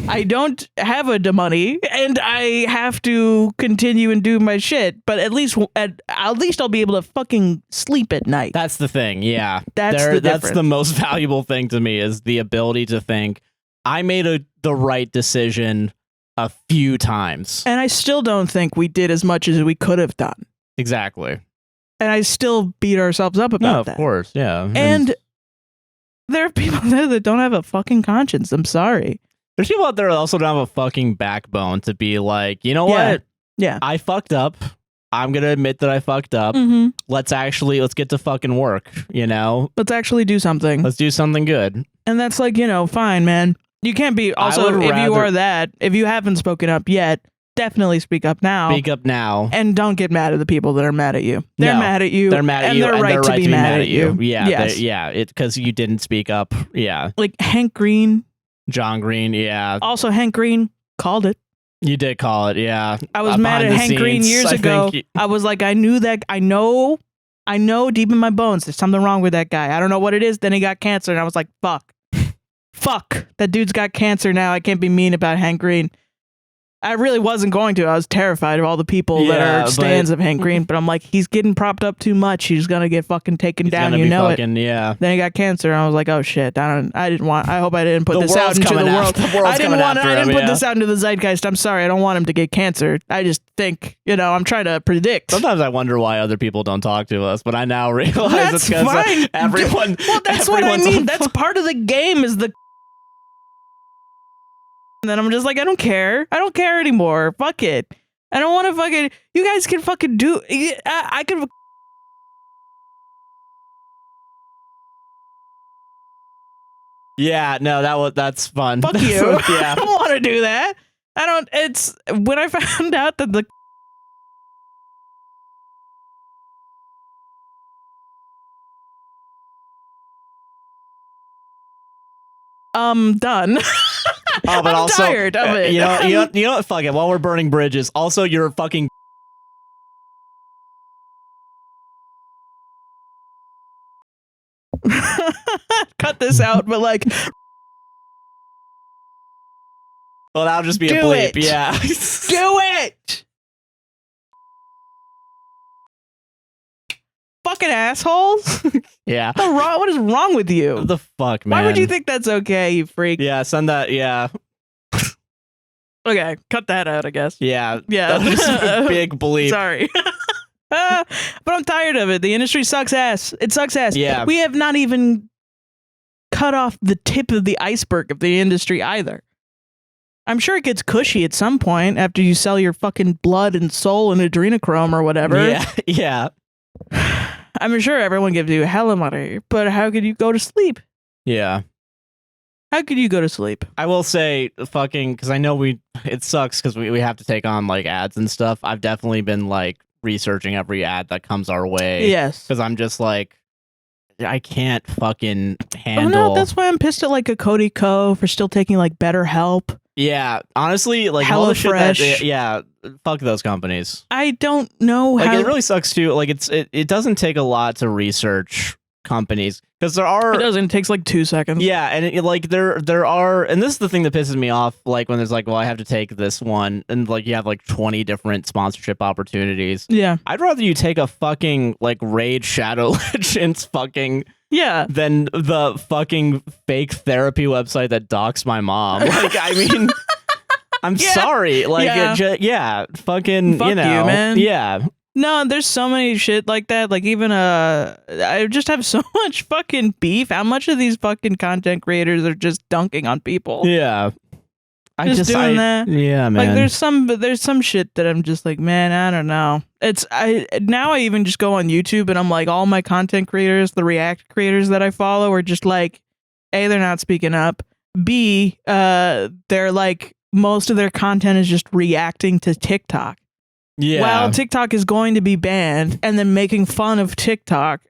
Speaker 2: I don't have the money and I have to continue and do my shit, but at least I'll be able to fucking sleep at night.
Speaker 1: That's the thing. Yeah.
Speaker 2: That's
Speaker 1: the most valuable thing to me is the ability to think I made the right decision a few times.
Speaker 2: And I still don't think we did as much as we could have done.
Speaker 1: Exactly.
Speaker 2: And I still beat ourselves up about that.
Speaker 1: Of course, yeah.
Speaker 2: And there are people there that don't have a fucking conscience. I'm sorry.
Speaker 1: There's people out there that also don't have a fucking backbone to be like, you know what?
Speaker 2: Yeah.
Speaker 1: I fucked up. I'm going to admit that I fucked up.
Speaker 2: Mm-hmm.
Speaker 1: Let's get to fucking work,
Speaker 2: Let's actually do something.
Speaker 1: Let's do something good.
Speaker 2: And that's like, fine, man. You can't be also if you haven't spoken up yet, definitely speak up now.
Speaker 1: Speak up now.
Speaker 2: And don't get mad at the people that are mad at you. They're mad at you.
Speaker 1: They're mad at you.
Speaker 2: And they're right to be mad at you.
Speaker 1: Yeah.
Speaker 2: Yes.
Speaker 1: Because you didn't speak up. Yeah.
Speaker 2: Like Hank Green.
Speaker 1: John Green. Yeah.
Speaker 2: Also, Hank Green called it.
Speaker 1: You did call it. Yeah.
Speaker 2: I was mad at Hank Green years ago. I was like, I knew that. I know deep in my bones there's something wrong with that guy. I don't know what it is. Then he got cancer. And I was like, fuck. That dude's got cancer now. I can't be mean about Hank Green. I really wasn't going to. I was terrified of all the people that are stands of Hank Green, but I'm like, he's getting propped up too much. He's gonna get fucking taken down. It.
Speaker 1: Yeah.
Speaker 2: Then he got cancer, and I was like, oh shit. I hope I didn't put this out into the world. I didn't put this out into the zeitgeist. I'm sorry. I don't want him to get cancer. I just think, I'm trying to predict.
Speaker 1: Sometimes I wonder why other people don't talk to us, but I now realize it's because everyone.
Speaker 2: Well, that's what I mean. That's part of the game. Is the. And then I'm just like, I don't care. I don't care anymore. Fuck it. I don't want to fucking. You guys can fucking do. I can.
Speaker 1: Yeah, no, that's fun.
Speaker 2: Fuck you. Yeah. I don't want to do that. It's when I found out that the. Done.
Speaker 1: Oh, but
Speaker 2: I'm tired of it.
Speaker 1: You know what? Fuck it. While we're burning bridges, also you're fucking.
Speaker 2: Cut this out, but like.
Speaker 1: Well, that'll just be a bleep. Yeah.
Speaker 2: Do it. Fucking assholes.
Speaker 1: Yeah.
Speaker 2: What is wrong with you?
Speaker 1: What the fuck, man?
Speaker 2: Why would you think that's okay, you freak?
Speaker 1: Yeah, send that. Yeah.
Speaker 2: Okay, cut that out, I guess.
Speaker 1: Yeah.
Speaker 2: Yeah.
Speaker 1: That was a big bleep.
Speaker 2: Sorry. But I'm tired of it. The industry sucks ass. It sucks ass.
Speaker 1: Yeah.
Speaker 2: We have not even cut off the tip of the iceberg of the industry either. I'm sure it gets cushy at some point after you sell your fucking blood and soul and adrenochrome or whatever.
Speaker 1: Yeah.
Speaker 2: I'm sure everyone gives you hella money, but how could you go to sleep?
Speaker 1: Yeah.
Speaker 2: How could you go to sleep?
Speaker 1: I will say, because I know it sucks because we have to take on like ads and stuff. I've definitely been like researching every ad that comes our way.
Speaker 2: Yes.
Speaker 1: Because I'm just like, I can't fucking handle.
Speaker 2: Oh no, that's why I'm pissed at like a Cody Co for still taking like BetterHelp.
Speaker 1: Yeah, honestly, like all the shit fuck those companies.
Speaker 2: I don't know
Speaker 1: like,
Speaker 2: how.
Speaker 1: It really sucks too. Like it doesn't take a lot to research companies because there are.
Speaker 2: It doesn't. It takes like 2 seconds.
Speaker 1: Yeah, and like there are, and this is the thing that pisses me off. Like when there's like, well, I have to take this one, and like you have like 20 different sponsorship opportunities.
Speaker 2: Yeah,
Speaker 1: I'd rather you take a fucking like Raid Shadow Legends fucking.
Speaker 2: Yeah.
Speaker 1: Than the fucking fake therapy website that doxed my mom. Like, I mean, I'm sorry. Like, fucking,
Speaker 2: Fuck
Speaker 1: you know.
Speaker 2: you, man.
Speaker 1: Yeah.
Speaker 2: No, there's so many shit like that. Like, even, I just have so much fucking beef. How much of these fucking content creators are just dunking on people?
Speaker 1: Yeah.
Speaker 2: Just doing that.
Speaker 1: Yeah, man.
Speaker 2: Like there's some shit that I'm just like, man, I don't know. Now I even just go on YouTube and I'm like, all my content creators, the React creators that I follow are just like, A, they're not speaking up. B, they're like, most of their content is just reacting to TikTok.
Speaker 1: Yeah.
Speaker 2: While TikTok is going to be banned, and then making fun of TikTok.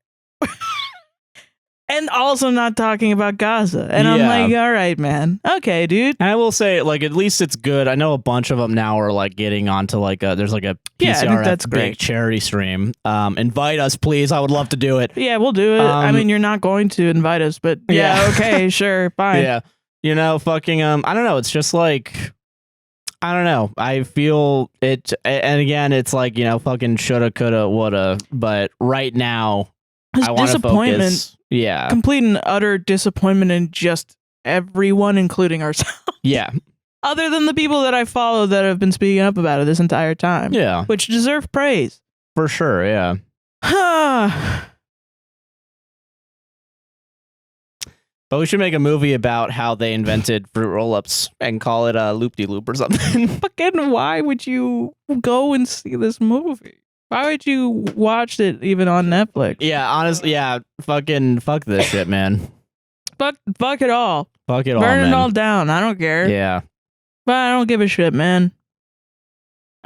Speaker 2: And also not talking about Gaza. And I'm like, all right, man. Okay, dude.
Speaker 1: And I will say, like, at least it's good. I know a bunch of them now are, like, getting onto, like, there's, like, a PCRF
Speaker 2: that's
Speaker 1: big
Speaker 2: great.
Speaker 1: charity stream. Invite us, please. I would love to do it.
Speaker 2: Yeah, we'll do it. I mean, you're not going to invite us, but yeah. Okay, sure, fine.
Speaker 1: Yeah. You know, fucking, I don't know. It's just, like, I don't know. I feel it. And again, it's, like, you know, fucking shoulda, coulda, woulda. But right now, I want to focus. Yeah.
Speaker 2: Complete and utter disappointment in just everyone, including ourselves.
Speaker 1: Yeah.
Speaker 2: Other than the people that I follow that have been speaking up about it this entire time.
Speaker 1: Yeah.
Speaker 2: Which deserve praise.
Speaker 1: For sure, yeah. But we should make a movie about how they invented fruit roll-ups and call it a loop-de-loop or something.
Speaker 2: Fucking why would you go and see this movie? Why would you watch it even on Netflix?
Speaker 1: Yeah, honestly, yeah. Fucking fuck this shit, man.
Speaker 2: Fuck it all.
Speaker 1: Fuck it all,
Speaker 2: man. Burn
Speaker 1: man.
Speaker 2: it all down. I don't care.
Speaker 1: Yeah.
Speaker 2: But I don't give a shit, man.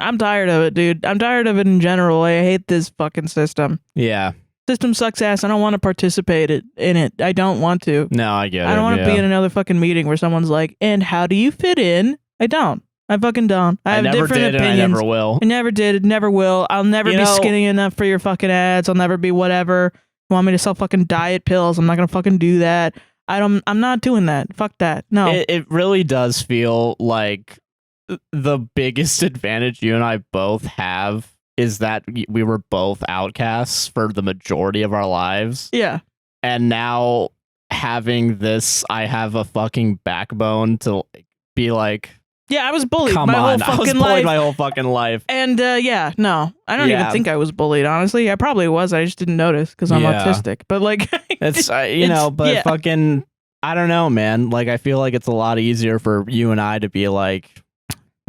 Speaker 2: I'm tired of it, dude. I'm tired of it in general. I hate this fucking system.
Speaker 1: Yeah.
Speaker 2: System sucks ass. I don't want to participate in it. I don't want to.
Speaker 1: No, I get it.
Speaker 2: I don't want to be in another fucking meeting where someone's like, and how do you fit in? I don't. I fucking don't. I have
Speaker 1: never
Speaker 2: different
Speaker 1: did,
Speaker 2: opinions.
Speaker 1: And I never will.
Speaker 2: I never did. Never will. I'll never be skinny enough for your fucking ads. I'll never be whatever. You want me to sell fucking diet pills? I'm not gonna fucking do that. I'm not doing that. Fuck that. No.
Speaker 1: It really does feel like the biggest advantage you and I both have is that we were both outcasts for the majority of our lives.
Speaker 2: Yeah.
Speaker 1: And now having this, I have a fucking backbone to be like,
Speaker 2: yeah, I was bullied
Speaker 1: come
Speaker 2: my
Speaker 1: on,
Speaker 2: whole
Speaker 1: I was
Speaker 2: fucking
Speaker 1: bullied
Speaker 2: life.
Speaker 1: my whole fucking life.
Speaker 2: And yeah, no, I don't even think I was bullied, honestly. I probably was. I just didn't notice because I'm autistic. But like,
Speaker 1: it's, fucking, I don't know, man. Like, I feel like it's a lot easier for you and I to be like,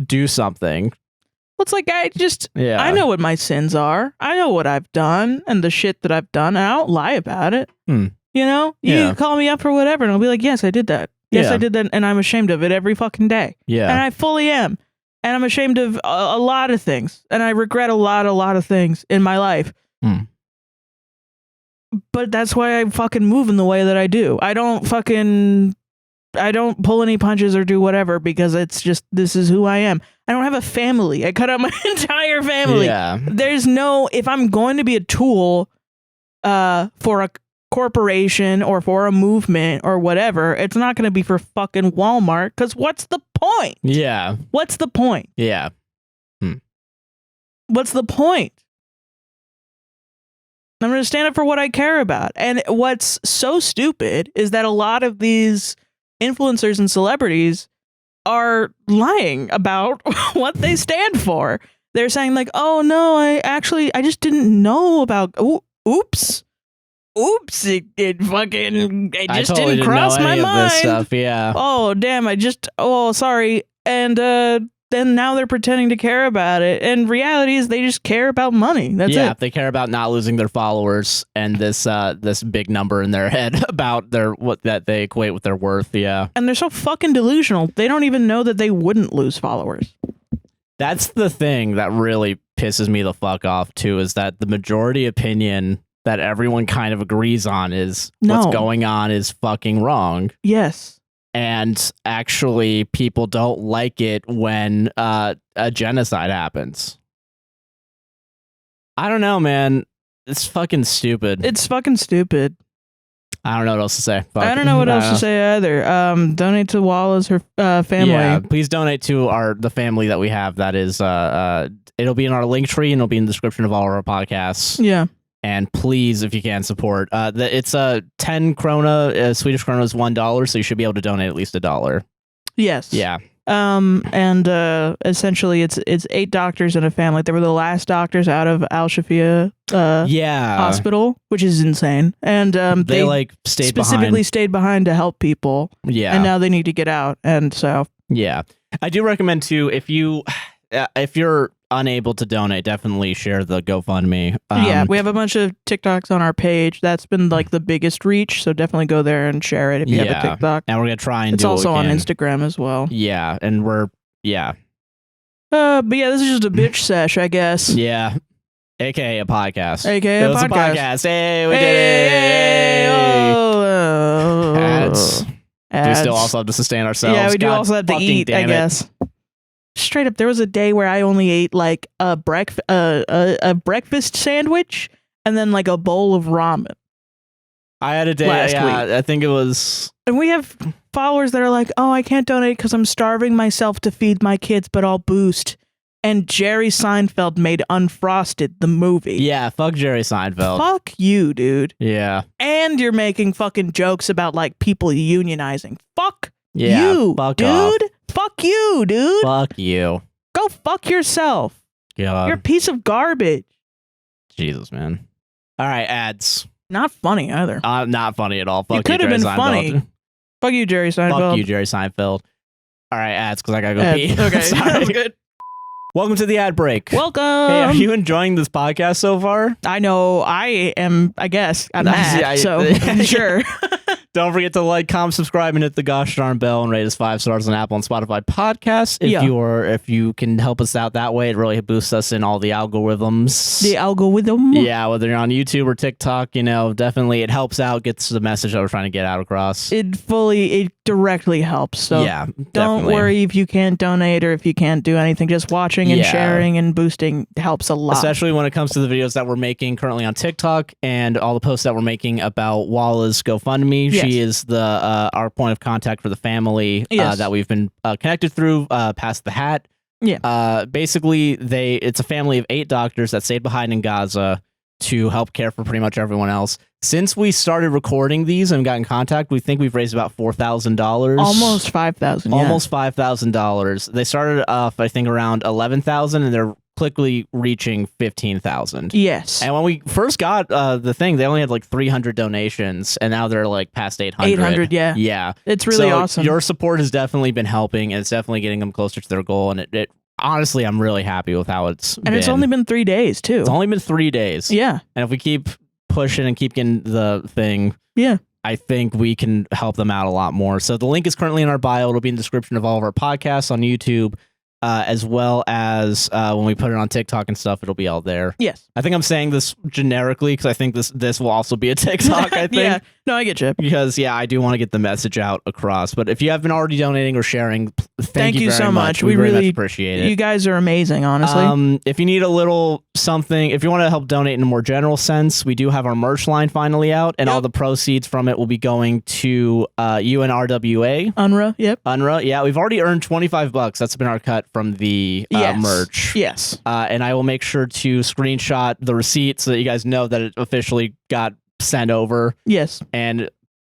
Speaker 1: do something.
Speaker 2: Well, it's like, I know what my sins are. I know what I've done and the shit that I've done. I don't lie about it. You know, you can call me up for whatever and I'll be like, yes, I did that. Yes, I did that, and I'm ashamed of it every fucking day.
Speaker 1: Yeah.
Speaker 2: And I fully am. And I'm ashamed of a lot of things. And I regret a lot of things in my life. But that's why I fucking move in the way that I do. I don't pull any punches or do whatever because it's just, this is who I am. I don't have a family. I cut out my entire family.
Speaker 1: Yeah.
Speaker 2: There's no, if I'm going to be a tool for a corporation or for a movement or whatever, it's not going to be for fucking Walmart because what's the point?
Speaker 1: Yeah.
Speaker 2: What's the point?
Speaker 1: Yeah.
Speaker 2: What's the point? I'm going to stand up for what I care about. And what's so stupid is that a lot of these influencers and celebrities are lying about what they stand for. They're saying like, oh no, I just didn't know about, oops, it just
Speaker 1: totally
Speaker 2: didn't cross my mind.
Speaker 1: This stuff, yeah.
Speaker 2: Oh damn, sorry. And then now they're pretending to care about it. And reality is they just care about money. That's it.
Speaker 1: They care about not losing their followers and this big number in their head about that they equate with their worth. Yeah.
Speaker 2: And they're so fucking delusional. They don't even know that they wouldn't lose followers.
Speaker 1: That's the thing that really pisses me the fuck off too, is that the majority opinion that everyone kind of agrees on is what's going on is fucking wrong.
Speaker 2: Yes.
Speaker 1: And actually, people don't like it when a genocide happens. I don't know, man. It's fucking stupid.
Speaker 2: It's fucking stupid.
Speaker 1: I don't know what else to say.
Speaker 2: I don't know what else to say either. Donate to Walla's her family.
Speaker 1: Yeah, please donate to the family that we have. That is, it'll be in our link tree and it'll be in the description of all of our podcasts.
Speaker 2: Yeah.
Speaker 1: And please, if you can, support. It's 10 krona. Swedish krona is $1, so you should be able to donate at least $1.
Speaker 2: Yes.
Speaker 1: Yeah.
Speaker 2: And essentially, it's 8 doctors and a family. They were the last doctors out of Al Shafia hospital, which is insane. And they like specifically stayed behind to help people.
Speaker 1: Yeah.
Speaker 2: And now they need to get out. And so
Speaker 1: I do recommend too, if you're unable to donate, definitely share the GoFundMe.
Speaker 2: We have a bunch of TikToks on our page. That's been like the biggest reach, so definitely go there and share it if you have a TikTok.
Speaker 1: And we're gonna try and
Speaker 2: it's also on Instagram as well.
Speaker 1: Yeah, and we're
Speaker 2: but yeah, this is just a bitch sesh, I guess.
Speaker 1: Yeah, aka a podcast.
Speaker 2: AKA a podcast.
Speaker 1: Hey, we did it.
Speaker 2: Oh,
Speaker 1: ads. We still also have to sustain ourselves.
Speaker 2: Yeah, we do also have to eat, I guess. Straight up, there was a day where I only ate like a breakfast sandwich and then like a bowl of ramen.
Speaker 1: I had a day last week. I think it was.
Speaker 2: And we have followers that are like, "Oh, I can't donate because I'm starving myself to feed my kids, but I'll boost." And Jerry Seinfeld made Unfrosted, the movie.
Speaker 1: Yeah, fuck Jerry Seinfeld.
Speaker 2: Fuck you, dude.
Speaker 1: Yeah.
Speaker 2: And you're making fucking jokes about like people unionizing. Fuck
Speaker 1: yeah,
Speaker 2: you,
Speaker 1: fuck
Speaker 2: dude.
Speaker 1: Off.
Speaker 2: Fuck you, dude.
Speaker 1: Fuck you.
Speaker 2: Go fuck yourself.
Speaker 1: God.
Speaker 2: You're a piece of garbage.
Speaker 1: Jesus, man. All right, ads.
Speaker 2: Not funny either.
Speaker 1: Not funny at all. Fuck
Speaker 2: it could have been
Speaker 1: Seinfeld.
Speaker 2: Funny. Fuck you, Jerry Seinfeld.
Speaker 1: Fuck you, Jerry Seinfeld. All right, ads, because I gotta go pee.
Speaker 2: Okay,
Speaker 1: sorry.
Speaker 2: Good.
Speaker 1: Welcome to the ad break.
Speaker 2: Welcome.
Speaker 1: Hey, are you enjoying this podcast so far?
Speaker 2: I know I am. I guess I'm mad. So I'm sure.
Speaker 1: Don't forget to like, comment, subscribe, and hit the gosh darn bell, and rate us 5 stars on Apple and Spotify podcasts. If you can help us out that way, it really boosts us in all the algorithms.
Speaker 2: The algorithm.
Speaker 1: Yeah, whether you're on YouTube or TikTok, definitely it helps out, gets the message that we're trying to get out across.
Speaker 2: It directly helps. So
Speaker 1: yeah,
Speaker 2: don't worry if you can't donate or if you can't do anything. Just watching and sharing and boosting helps a lot.
Speaker 1: Especially when it comes to the videos that we're making currently on TikTok and all the posts that we're making about Walla's GoFundMe.
Speaker 2: Yes.
Speaker 1: She is our point of contact for the family that we've been connected through past the hat.
Speaker 2: Yeah.
Speaker 1: Basically, it's a family of 8 doctors that stayed behind in Gaza to help care for pretty much everyone else. Since we started recording these and got in contact, we think we've raised about $4,000.
Speaker 2: Almost $5,000.
Speaker 1: Almost $5,000. They started off, I think, around 11,000, and they're quickly reaching 15,000.
Speaker 2: Yes.
Speaker 1: And when we first got the thing, they only had like 300 donations, and now they're like past 800.
Speaker 2: 800, yeah.
Speaker 1: Yeah.
Speaker 2: It's really awesome.
Speaker 1: Your support has definitely been helping, and it's definitely getting them closer to their goal, and it honestly, I'm really happy with how it's been.
Speaker 2: And it's only been 3 days, too.
Speaker 1: It's only been 3 days.
Speaker 2: Yeah.
Speaker 1: And if we keep pushing and keep getting the thing, I think we can help them out a lot more. So the link is currently in our bio. It'll be in the description of all of our podcasts on YouTube, as well as when we put it on TikTok and stuff, it'll be all there.
Speaker 2: Yes.
Speaker 1: I think I'm saying this generically because I think this will also be a TikTok, I think.
Speaker 2: Yeah. No, I get you.
Speaker 1: Because, I do want to get the message out across. But if you have been already donating or sharing, thank you very
Speaker 2: so much.
Speaker 1: We really appreciate it.
Speaker 2: You guys are amazing, honestly.
Speaker 1: If you need a little something, if you want to help donate in a more general sense, we do have our merch line finally out, and all the proceeds from it will be going to UNRWA.
Speaker 2: UNRWA, yep.
Speaker 1: UNRWA, yeah. We've already earned $25. That's been our cut from the merch.
Speaker 2: Yes.
Speaker 1: And I will make sure to screenshot the receipt so that you guys know that it officially got sent over.
Speaker 2: Yes.
Speaker 1: And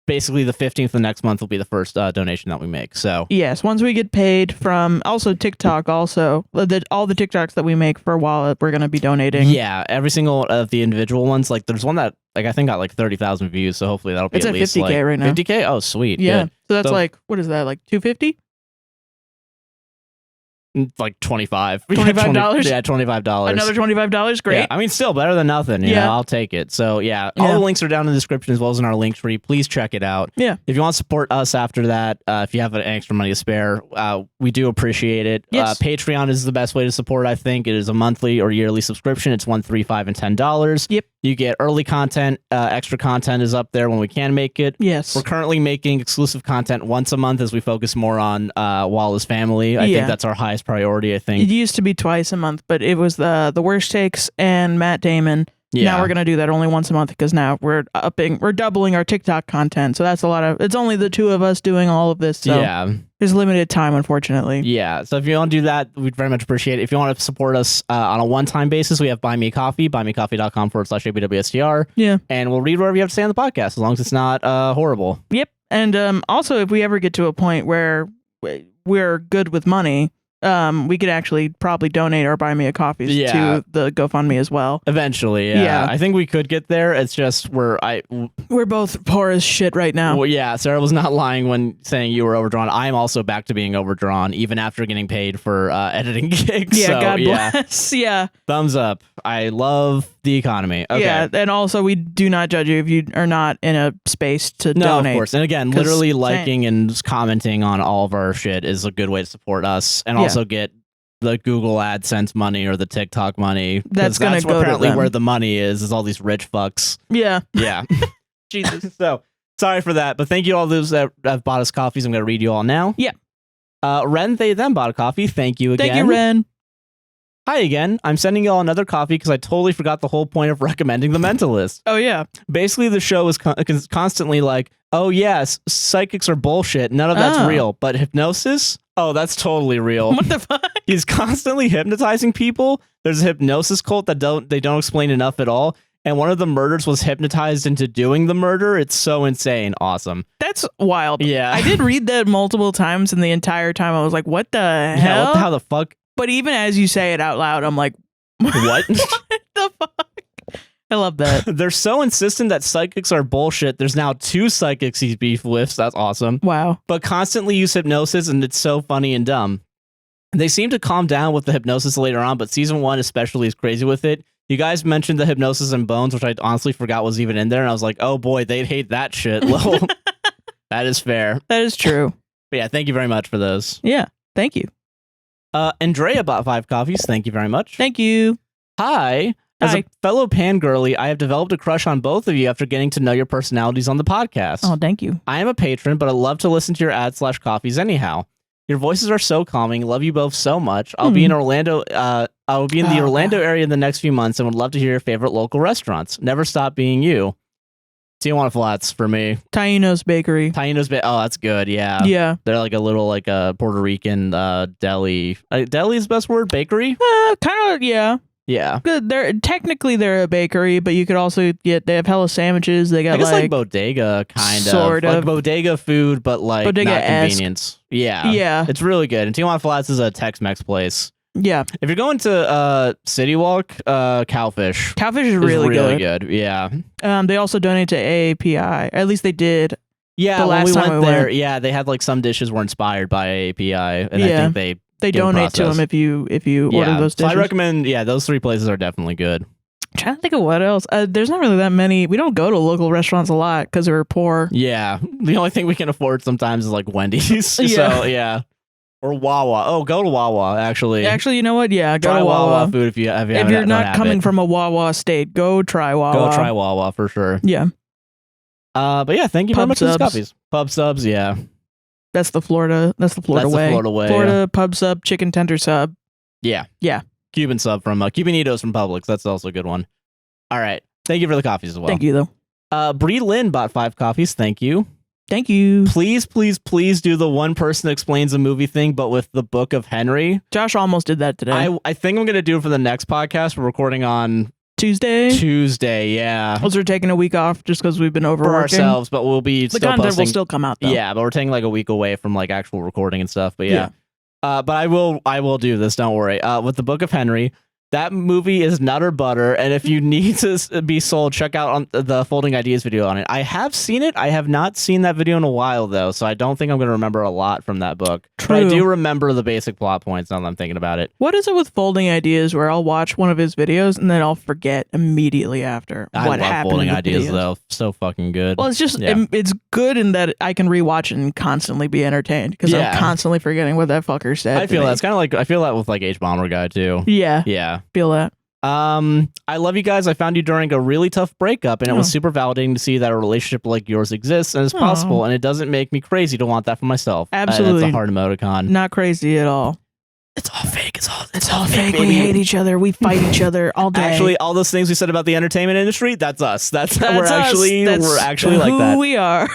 Speaker 1: basically the 15th of next month will be the first donation that we make. So
Speaker 2: yes, once we get paid from also TikTok, all the TikToks that we make for a while, we're going to be donating.
Speaker 1: Yeah, every single of the individual ones. Like there's one that I think got like 30,000 views. So hopefully that'll be
Speaker 2: it's
Speaker 1: at least
Speaker 2: 50K
Speaker 1: like
Speaker 2: right now.
Speaker 1: 50K. Oh, sweet.
Speaker 2: Yeah.
Speaker 1: Good.
Speaker 2: So that's like, what is that? Like 250?
Speaker 1: Like $25.
Speaker 2: $25?
Speaker 1: Yeah, $25.
Speaker 2: Another $25? Great.
Speaker 1: Yeah, I mean, still better than nothing. You know, I'll take it. So, all the links are down in the description as well as in our link tree. Please check it out.
Speaker 2: Yeah.
Speaker 1: If you want to support us after that, if you have an extra money to spare, we do appreciate it.
Speaker 2: Yes.
Speaker 1: Patreon is the best way to support, I think. It is a monthly or yearly subscription. It's $1, $3, $5, and $10.
Speaker 2: Yep.
Speaker 1: You get early content. Extra content is up there when we can make it.
Speaker 2: Yes.
Speaker 1: We're currently making exclusive content once a month as we focus more on Walla's family. I think that's our highest priority, I think.
Speaker 2: It used to be twice a month, but it was the worst takes and Matt Damon. Yeah. Now we're gonna do that only once a month because now we're doubling our TikTok content. So that's a lot of. It's only the two of us doing all of this. So there's limited time, unfortunately.
Speaker 1: Yeah. So if you want to do that, we'd very much appreciate it. If you want to support us on a one-time basis, we have Buy Me a Coffee, buymeacoffee.com/APWSTR.
Speaker 2: Yeah.
Speaker 1: And we'll read whatever you have to say on the podcast as long as it's not horrible.
Speaker 2: Yep. And also, if we ever get to a point where we're good with money. We could actually probably donate our Buy Me a Coffees to the GoFundMe as well.
Speaker 1: Eventually, yeah. I think we could get there. It's just we're
Speaker 2: both poor as shit right now.
Speaker 1: Well, yeah, Sarah was not lying when saying you were overdrawn. I'm also back to being overdrawn, even after getting paid for editing gigs.
Speaker 2: Yeah,
Speaker 1: so,
Speaker 2: God bless. Yeah.
Speaker 1: Thumbs up. I love the economy. Okay.
Speaker 2: Yeah, and also we do not judge you if you are not in a space to donate.
Speaker 1: No, of course. And again, literally liking and commenting on all of our shit is a good way to support us, and also get the Google AdSense money or the TikTok money.
Speaker 2: That's going to go
Speaker 1: apparently
Speaker 2: to them.
Speaker 1: where the money is all these rich fucks.
Speaker 2: Yeah.
Speaker 1: Yeah.
Speaker 2: Jesus.
Speaker 1: So sorry for that, but thank you to all those that have bought us coffees. I'm going to read you all now.
Speaker 2: Yeah.
Speaker 1: Ren, they them bought a coffee. Thank you again.
Speaker 2: Thank you, Ren.
Speaker 1: Hi again. I'm sending y'all another coffee because I totally forgot the whole point of recommending The Mentalist.
Speaker 2: Oh, yeah.
Speaker 1: Basically, the show is constantly like, oh, yes, psychics are bullshit. None of that's real. But hypnosis? Oh, that's totally real.
Speaker 2: What the fuck?
Speaker 1: He's constantly hypnotizing people. There's a hypnosis cult that they don't explain enough at all. And one of the murders was hypnotized into doing the murder. It's so insane. Awesome.
Speaker 2: That's wild.
Speaker 1: Yeah.
Speaker 2: I did read that multiple times, and the entire time I was like, what the hell?
Speaker 1: Yeah, how the fuck?
Speaker 2: But even as you say it out loud, I'm like,
Speaker 1: what?
Speaker 2: What the fuck? I love that.
Speaker 1: They're so insistent that psychics are bullshit. There's now 2 psychics he's beef with. That's awesome.
Speaker 2: Wow.
Speaker 1: But constantly use hypnosis, and it's so funny and dumb. They seem to calm down with the hypnosis later on, but season 1 especially is crazy with it. You guys mentioned the hypnosis and bones, which I honestly forgot was even in there, and I was like, oh boy, they'd hate that shit. Well, that is fair.
Speaker 2: That is true.
Speaker 1: But yeah, thank you very much for those.
Speaker 2: Yeah, thank you.
Speaker 1: Andrea bought 5 coffees. Thank you very much.
Speaker 2: Thank you.
Speaker 1: Hi. As a fellow pangirly, I have developed a crush on both of you after getting to know your personalities on the podcast.
Speaker 2: Oh, thank you.
Speaker 1: I am a patron, but I love to listen to your ads/coffees anyhow. Your voices are so calming. Love you both so much. I'll be in Orlando. I will be in the Orlando area in the next few months and would love to hear your favorite local restaurants. Never stop being you. Tijuana Flats for me.
Speaker 2: Taino's Bakery.
Speaker 1: Oh, that's good. Yeah.
Speaker 2: Yeah.
Speaker 1: They're like a little Puerto Rican deli. Deli is the best word. Bakery.
Speaker 2: Kind of. Yeah.
Speaker 1: Yeah.
Speaker 2: Good. They're a bakery, but you could also get. They have hella sandwiches. They got
Speaker 1: I guess like bodega kind
Speaker 2: sort of
Speaker 1: like bodega food, but like not convenience. Yeah.
Speaker 2: Yeah.
Speaker 1: It's really good. And Tijuana Flats is a Tex-Mex place.
Speaker 2: Yeah.
Speaker 1: If you're going to City Walk, Cowfish.
Speaker 2: Cowfish is really
Speaker 1: good. Yeah.
Speaker 2: They also donate to API. At least they did.
Speaker 1: Yeah.
Speaker 2: The last
Speaker 1: when we
Speaker 2: time
Speaker 1: went there,
Speaker 2: went.
Speaker 1: Yeah, they had like some dishes were inspired by API, and I think
Speaker 2: they donate to them if you order those dishes.
Speaker 1: So I recommend. Yeah, those 3 places are definitely good.
Speaker 2: I'm trying to think of what else. There's not really that many. We don't go to local restaurants a lot because we're poor.
Speaker 1: Yeah. The only thing we can afford sometimes is like Wendy's.
Speaker 2: Yeah.
Speaker 1: So yeah. Or Wawa. Oh, go to Wawa, actually.
Speaker 2: Actually, you know what? Yeah, go
Speaker 1: try
Speaker 2: to Wawa.
Speaker 1: food if
Speaker 2: you're not coming from a Wawa state, go try Wawa.
Speaker 1: Go try Wawa for sure.
Speaker 2: Yeah.
Speaker 1: But yeah, thank you very much for these coffees. Pub subs, yeah.
Speaker 2: That's the Florida way.
Speaker 1: The Florida way.
Speaker 2: Florida pub sub, chicken tender sub.
Speaker 1: Yeah.
Speaker 2: Yeah.
Speaker 1: Cuban sub from Cubanitos from Publix. That's also a good one. All right. Thank you for the coffees as well.
Speaker 2: Thank you, though.
Speaker 1: Brie Lynn bought 5 coffees. Thank you.
Speaker 2: Thank you.
Speaker 1: Please, please, please do the one person explains a movie thing, but with the Book of Henry.
Speaker 2: Josh almost did that today.
Speaker 1: I think I'm going to do it for the next podcast. We're recording on Tuesday, yeah.
Speaker 2: Also, we're taking a week off just because we've been overworking.
Speaker 1: For ourselves, but we'll be
Speaker 2: the
Speaker 1: still
Speaker 2: content
Speaker 1: posting.
Speaker 2: will still come out, though.
Speaker 1: Yeah, but we're taking like a week away from like actual recording and stuff, but yeah. But I will do this, don't worry. With the Book of Henry, That movie is nutter butter, and if you need to be sold, check out on the Folding Ideas video on it. I have seen it. I have not seen that video in a while, though, so I don't think I'm going to remember a lot from that book.
Speaker 2: True.
Speaker 1: But I do remember the basic plot points now that I'm thinking about it.
Speaker 2: What is it with Folding Ideas where I'll watch one of his videos and then I'll forget immediately after what happened? I love Folding
Speaker 1: Ideas, though. So fucking good.
Speaker 2: Well, it's just, it's good in that I can rewatch it and constantly be entertained because I'm constantly forgetting what that fucker said.
Speaker 1: I feel that's kind of like, I feel that with like H-Bomber Guy, too.
Speaker 2: Yeah.
Speaker 1: Yeah.
Speaker 2: Feel that.
Speaker 1: I love you guys. I found you during a really tough breakup, and it was super validating to see that a relationship like yours exists and is possible, and it doesn't make me crazy to want that for myself.
Speaker 2: Absolutely.
Speaker 1: That's a hard emoticon.
Speaker 2: Not crazy at all.
Speaker 1: It's all fake.
Speaker 2: It's all fake. We hate each other. We fight each other all day.
Speaker 1: Actually, all those things we said about the entertainment industry, that's us. We're actually like that.
Speaker 2: Who we are.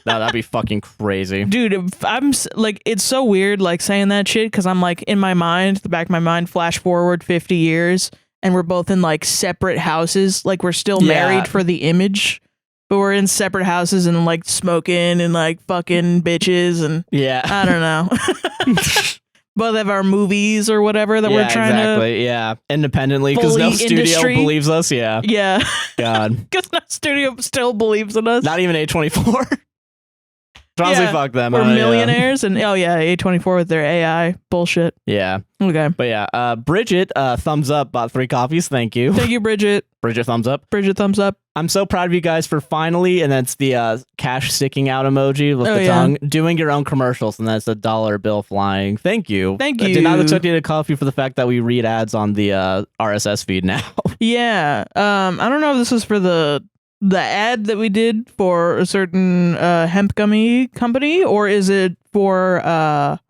Speaker 1: No, that'd be fucking crazy.
Speaker 2: Dude, I'm like, it's so weird like saying that shit because I'm like in my mind, the back of my mind, flash forward 50 years. And we're both in like separate houses. Like we're still married for the image, but we're in separate houses and like smoking and like fucking bitches and I don't know. Both have our movies or whatever that we're trying to
Speaker 1: independently because no studio believes us.
Speaker 2: Yeah.
Speaker 1: God.
Speaker 2: Because no studio still believes in us.
Speaker 1: Not even A24. Honestly, fuck them.
Speaker 2: We're millionaires and A24 with their AI bullshit.
Speaker 1: Yeah.
Speaker 2: Okay.
Speaker 1: But Bridget, thumbs up, bought 3 coffees. Thank you.
Speaker 2: Thank you, Bridget.
Speaker 1: Bridget, thumbs up.
Speaker 2: Bridget, thumbs up.
Speaker 1: I'm so proud of you guys for finally, and that's the cash sticking out emoji with the tongue, doing your own commercials, and that's a $1 bill flying. Thank you.
Speaker 2: Thank you.
Speaker 1: I did not expect you to coffee for the fact that we read ads on the RSS feed now.
Speaker 2: Yeah. I don't know if this is for the ad that we did for a certain hemp gummy company, or is it for our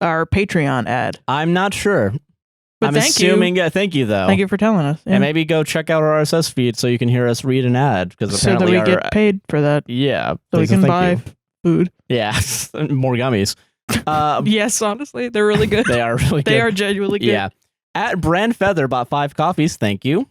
Speaker 2: Patreon ad?
Speaker 1: I'm not sure.
Speaker 2: But
Speaker 1: I'm assuming, thank you though.
Speaker 2: Thank you for telling us. Yeah.
Speaker 1: And maybe go check out our RSS feed so you can hear us read an ad because apparently
Speaker 2: we get paid for that.
Speaker 1: Yeah,
Speaker 2: so we can buy food.
Speaker 1: Yeah, more gummies.
Speaker 2: Yes, honestly, they're really good.
Speaker 1: They are really good.
Speaker 2: They are genuinely good.
Speaker 1: Yeah. At Brand Feather bought 5 coffees. Thank you.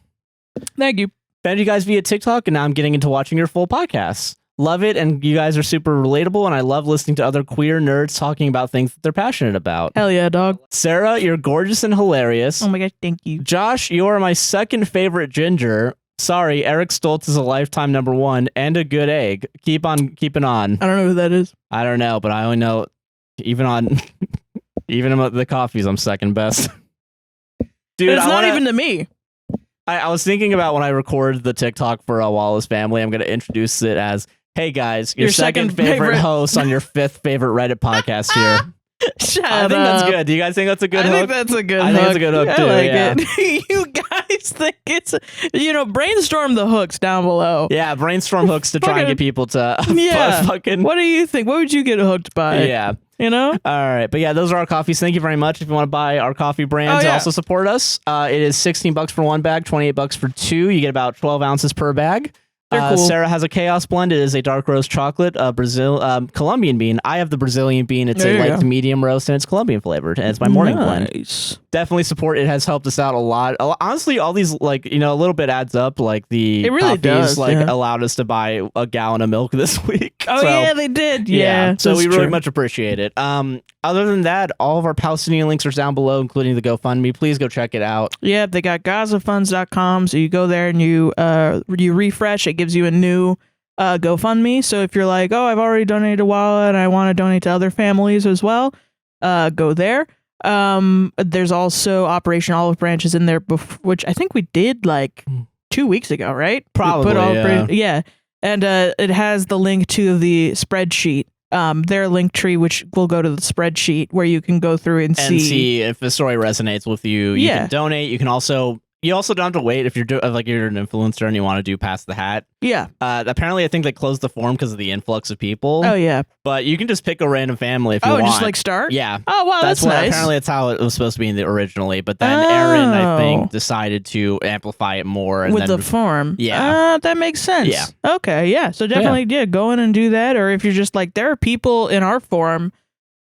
Speaker 2: Thank you.
Speaker 1: Found you guys via TikTok, and now I'm getting into watching your full podcasts. Love it, and you guys are super relatable, and I love listening to other queer nerds talking about things that they're passionate about.
Speaker 2: Hell yeah, dog.
Speaker 1: Sarah, you're gorgeous and hilarious.
Speaker 2: Oh my gosh, thank you.
Speaker 1: Josh, you are my second favorite ginger. Sorry, Eric Stoltz is a lifetime #1 and a good egg. Keep on keeping on.
Speaker 2: I don't know who that is.
Speaker 1: I don't know, but I only know even on the coffees, I'm second best. Dude,
Speaker 2: it's not even to me.
Speaker 1: I was thinking about when I record the TikTok for Wallace Family, I'm going to introduce it as, hey guys, your second favorite host on your 5th favorite Reddit podcast here. I think that's good. Do you guys think that's a good hook?
Speaker 2: I think that's a good hook.
Speaker 1: I think it's a good hook too.
Speaker 2: I like it. You guys think it's, brainstorm the hooks down below.
Speaker 1: Yeah, brainstorm hooks to try and get people to fucking.
Speaker 2: What do you think? What would you get hooked by?
Speaker 1: Yeah.
Speaker 2: All
Speaker 1: right, but those are our coffees. Thank you very much. If you want to buy our coffee brand to also support us, it is $16 for 1 bag, $28 for 2. You get about 12 ounces per bag.
Speaker 2: Cool.
Speaker 1: Sarah has a Chaos Blend. It is a dark roast chocolate, Colombian bean. I have the Brazilian bean. It's a light to medium roast, and it's Colombian flavored, and it's my morning blend. Definitely support. It has helped us out a lot. Honestly, all these, a little bit adds up. Like the
Speaker 2: it really
Speaker 1: coffees, allowed us to buy a gallon of milk this week.
Speaker 2: Oh, yeah, they did. Yeah.
Speaker 1: So we really much appreciate it. Other than that, all of our Palestine links are down below, including the GoFundMe. Please go check it out.
Speaker 2: Yeah, they got GazaFunds.com. So you go there and you refresh. It gives you a new GoFundMe. So if you're like, oh, I've already donated a while and I want to donate to other families as well, go there. There's also Operation Olive Branch is in there, which I think we did like 2 weeks ago, right?
Speaker 1: Probably,
Speaker 2: yeah. And it has the link to the spreadsheet. Their link tree, which will go to the spreadsheet where you can go through and see
Speaker 1: if the story resonates with you. You can donate. You can also You also don't have to wait if you're you're an influencer and you want to do Pass the Hat.
Speaker 2: Yeah.
Speaker 1: Apparently, I think they closed the form because of the influx of people.
Speaker 2: Oh, yeah.
Speaker 1: But you can just pick a random family if you want.
Speaker 2: Oh, just like start?
Speaker 1: Yeah.
Speaker 2: Oh, wow, that's nice.
Speaker 1: Apparently, that's how it was supposed to be originally. But then Aaron, I think, decided to amplify it more. And
Speaker 2: with the form.
Speaker 1: Yeah.
Speaker 2: That makes sense.
Speaker 1: Yeah.
Speaker 2: Okay, yeah. So definitely, go in and do that. Or if you're just like, there are people in our forum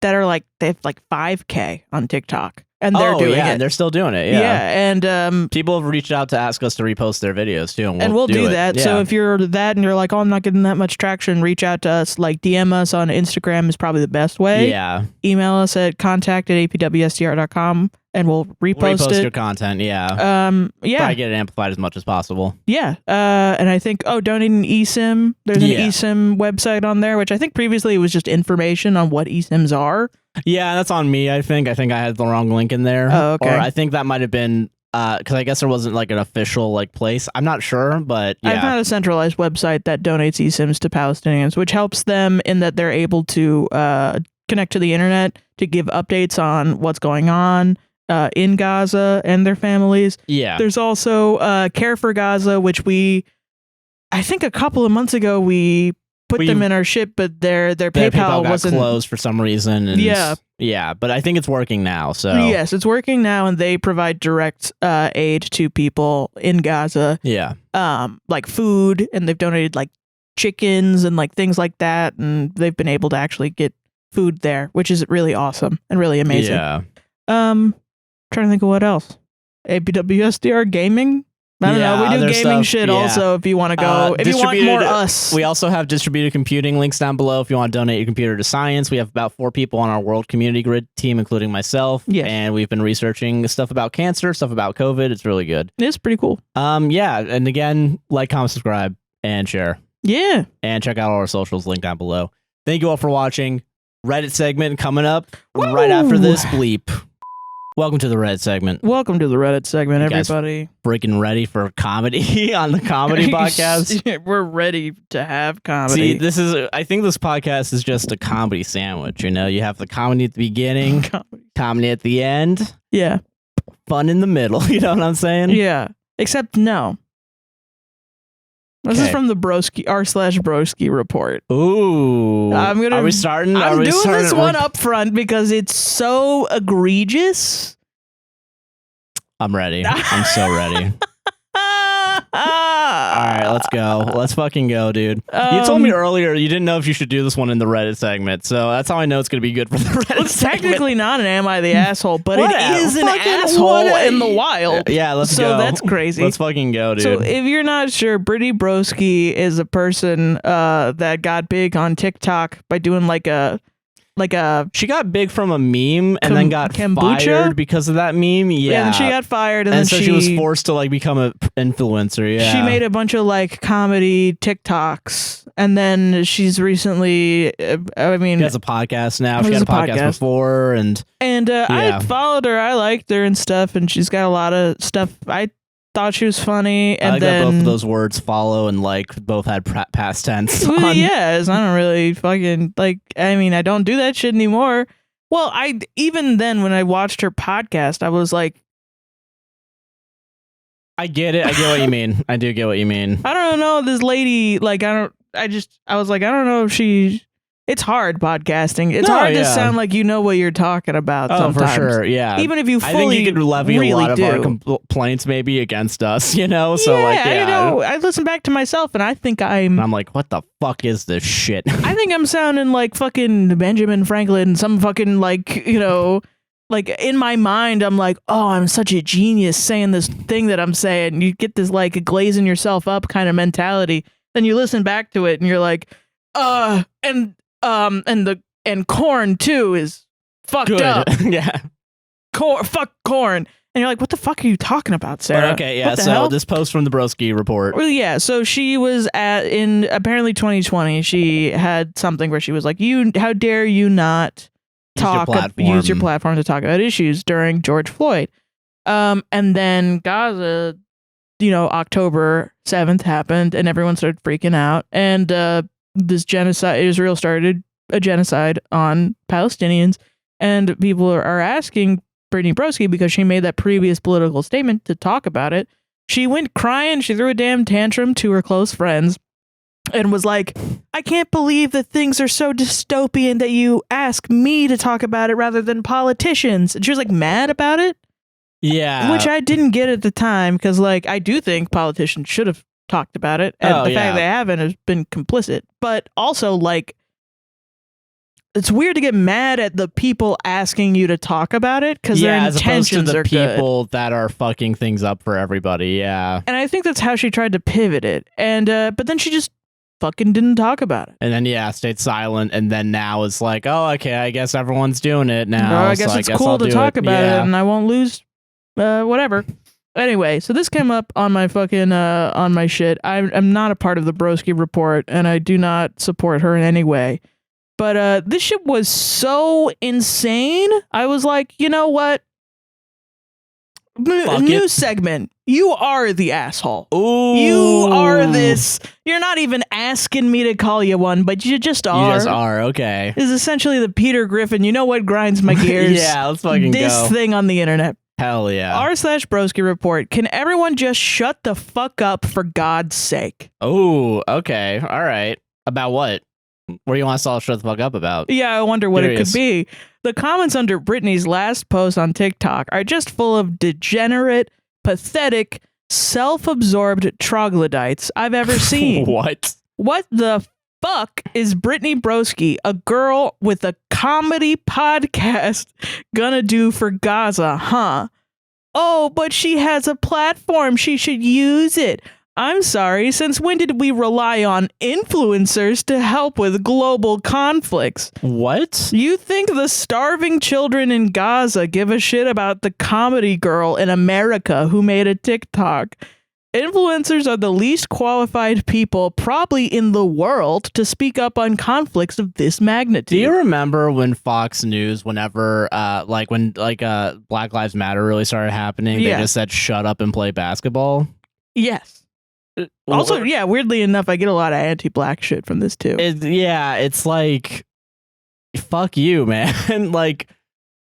Speaker 2: that are like, they have like 5K on TikTok. And they're doing it.
Speaker 1: And they're still doing it. Yeah.
Speaker 2: Yeah. And
Speaker 1: people have reached out to ask us to repost their videos too. And
Speaker 2: we'll do that. Yeah. So if you're that and you're like, oh, I'm not getting that much traction, reach out to us. Like DM us on Instagram is probably the best way.
Speaker 1: Yeah.
Speaker 2: Email us at contact@apwstr.com. and we'll repost it.
Speaker 1: Your content, yeah. Try to get it amplified as much as possible.
Speaker 2: Yeah. And I think, donate an eSIM. There's an eSIM website on there, which I think previously it was just information on what eSIMs are.
Speaker 1: Yeah, that's on me, I think. I think I had the wrong link in there.
Speaker 2: Oh, okay.
Speaker 1: Or I think that might have been, because I guess there wasn't like an official like place. I'm not sure, but yeah.
Speaker 2: I found a centralized website that donates eSIMs to Palestinians, which helps them in that they're able to connect to the internet to give updates on what's going on in Gaza and their families.
Speaker 1: Yeah.
Speaker 2: There's also Care for Gaza, which I think a couple of months ago we put them in our ship, but their PayPal wasn't
Speaker 1: closed for some reason. And yeah, but I think it's working now. So
Speaker 2: yes, it's working now, and they provide direct aid to people in Gaza.
Speaker 1: Yeah,
Speaker 2: like food, and they've donated like chickens and like things like that, and they've been able to actually get food there, which is really awesome and really amazing.
Speaker 1: Yeah.
Speaker 2: Trying to think of what else. APWSTR gaming. I don't know. We do gaming shit also if you want to go. If you want more us.
Speaker 1: We also have distributed computing links down below if you want to donate your computer to science. We have about 4 people on our World Community Grid team, including myself.
Speaker 2: Yes.
Speaker 1: And we've been researching stuff about cancer, stuff about COVID. It's really good.
Speaker 2: It's pretty cool.
Speaker 1: Yeah. And again, like, comment, subscribe, and share.
Speaker 2: Yeah.
Speaker 1: And check out all our socials linked down below. Thank you all for watching. Reddit segment coming up right after this bleep. Welcome to the Reddit segment.
Speaker 2: Welcome to the Reddit segment, everybody.
Speaker 1: Freaking ready for comedy on the comedy podcast?
Speaker 2: We're ready to have comedy.
Speaker 1: See, I think this podcast is just a comedy sandwich. You know, you have the comedy at the beginning, comedy at the end.
Speaker 2: Yeah.
Speaker 1: Fun in the middle. You know what I'm saying?
Speaker 2: Yeah. Except no. This is from the r/broski report.
Speaker 1: Ooh. Are we starting?
Speaker 2: I'm doing this one up front because it's so egregious.
Speaker 1: I'm ready. I'm so ready. All right, let's go. Let's fucking go, dude. You told me earlier you didn't know if you should do this one in the Reddit segment, so that's how I know it's going to be good for the Reddit segment.
Speaker 2: It's technically not an Am I the Asshole, but it is an asshole in the wild.
Speaker 1: Yeah, let's go.
Speaker 2: So that's crazy.
Speaker 1: Let's fucking go, dude.
Speaker 2: So if you're not sure, Brittany Broski is a person that got big on TikTok by doing
Speaker 1: she got big from a meme and then got fired because of that meme. Yeah,
Speaker 2: and she got fired, and then
Speaker 1: so she was forced to like become an influencer. Yeah,
Speaker 2: she made a bunch of like comedy TikToks, and then she's recently.
Speaker 1: She has a podcast now. She had a podcast before, and
Speaker 2: I followed her. I liked her and stuff, and she's got a lot of stuff. I thought she was funny, and
Speaker 1: I like that both of those words, follow and like, both had past tense.
Speaker 2: Yes, I don't really fucking like. I mean, I don't do that shit anymore. Well, even then when I watched her podcast, I was like,
Speaker 1: I get it. I get what you mean. I do get what you mean.
Speaker 2: I don't know this lady. Like, I was like, I don't know if she. It's hard podcasting. It's hard to sound like you know what you're talking about. Sometimes.
Speaker 1: For sure. Yeah.
Speaker 2: Even if you fully,
Speaker 1: I think you could levy
Speaker 2: really
Speaker 1: a lot
Speaker 2: do.
Speaker 1: of our complaints maybe against us. You know. So
Speaker 2: I know. I listen back to myself and I think I'm
Speaker 1: like, what the fuck is this shit?
Speaker 2: I think I'm sounding like fucking Benjamin Franklin. Some fucking like like in my mind, I'm like, oh, I'm such a genius saying this thing that I'm saying. You get this like glazing yourself up kind of mentality. Then you listen back to it and you're like, and corn too is fucked up.
Speaker 1: Yeah.
Speaker 2: Fuck corn. And you're like, what the fuck are you talking about, Sarah?
Speaker 1: Okay, yeah. So this post from the Broski report.
Speaker 2: Well, yeah. So she was in apparently 2020. She had something where she was like, how dare you not use your platform to talk about issues during George Floyd. And then Gaza, October 7th happened and everyone started freaking out. And this genocide, Israel started a genocide on Palestinians, and people are asking Brittany Broski because she made that previous political statement to talk about it. She went crying, she threw a damn tantrum to her close friends and was like, I can't believe that things are so dystopian that you ask me to talk about it rather than politicians. And she was like mad about it.
Speaker 1: Yeah.
Speaker 2: Which I didn't get at the time because like I do think politicians should have talked about it, and the fact they haven't has been complicit. But also, like, it's weird to get mad at the people asking you to talk about it because their intentions are good.
Speaker 1: As opposed to the people that are fucking things up for everybody. Yeah,
Speaker 2: and I think that's how she tried to pivot it. And but then she just fucking didn't talk about it.
Speaker 1: And then, stayed silent. And then now it's like, oh, okay, I guess everyone's doing it now.
Speaker 2: I guess it's cool to talk about it and I won't lose whatever. Anyway, so this came up on my fucking, on my shit. I'm not a part of the Broski report and I do not support her in any way. But this shit was so insane. I was like, you know what? New segment. You are the asshole.
Speaker 1: Ooh.
Speaker 2: You are this. You're not even asking me to call you one, but you just are.
Speaker 1: You just are, okay.
Speaker 2: Is essentially the Peter Griffin. You know what grinds my gears?
Speaker 1: Yeah, let's fucking
Speaker 2: this
Speaker 1: go.
Speaker 2: This thing on the internet.
Speaker 1: Hell yeah.
Speaker 2: r/Broski report. Can everyone just shut the fuck up for God's sake?
Speaker 1: Oh, okay. All right. About what? What do you want us all to shut the fuck up about?
Speaker 2: Yeah, I wonder what it could be. The comments under Brittany's last post on TikTok are just full of degenerate, pathetic, self-absorbed troglodytes I've ever seen.
Speaker 1: What?
Speaker 2: What the fuck is Brittany Broski, a girl with a comedy podcast, gonna do for Gaza, huh? Oh, but she has a platform. She should use it. I'm sorry, since when did we rely on influencers to help with global conflicts?
Speaker 1: What?
Speaker 2: You think the starving children in Gaza give a shit about the comedy girl in America who made a TikTok? Influencers are the least qualified people probably in the world to speak up on conflicts of this magnitude.
Speaker 1: Do you remember when Fox News, whenever, when Black Lives Matter really started happening, they just said, shut up and play basketball?
Speaker 2: Yes. Also, yeah, weirdly enough, I get a lot of anti-black shit from this too.
Speaker 1: It's like, fuck you, man. Like,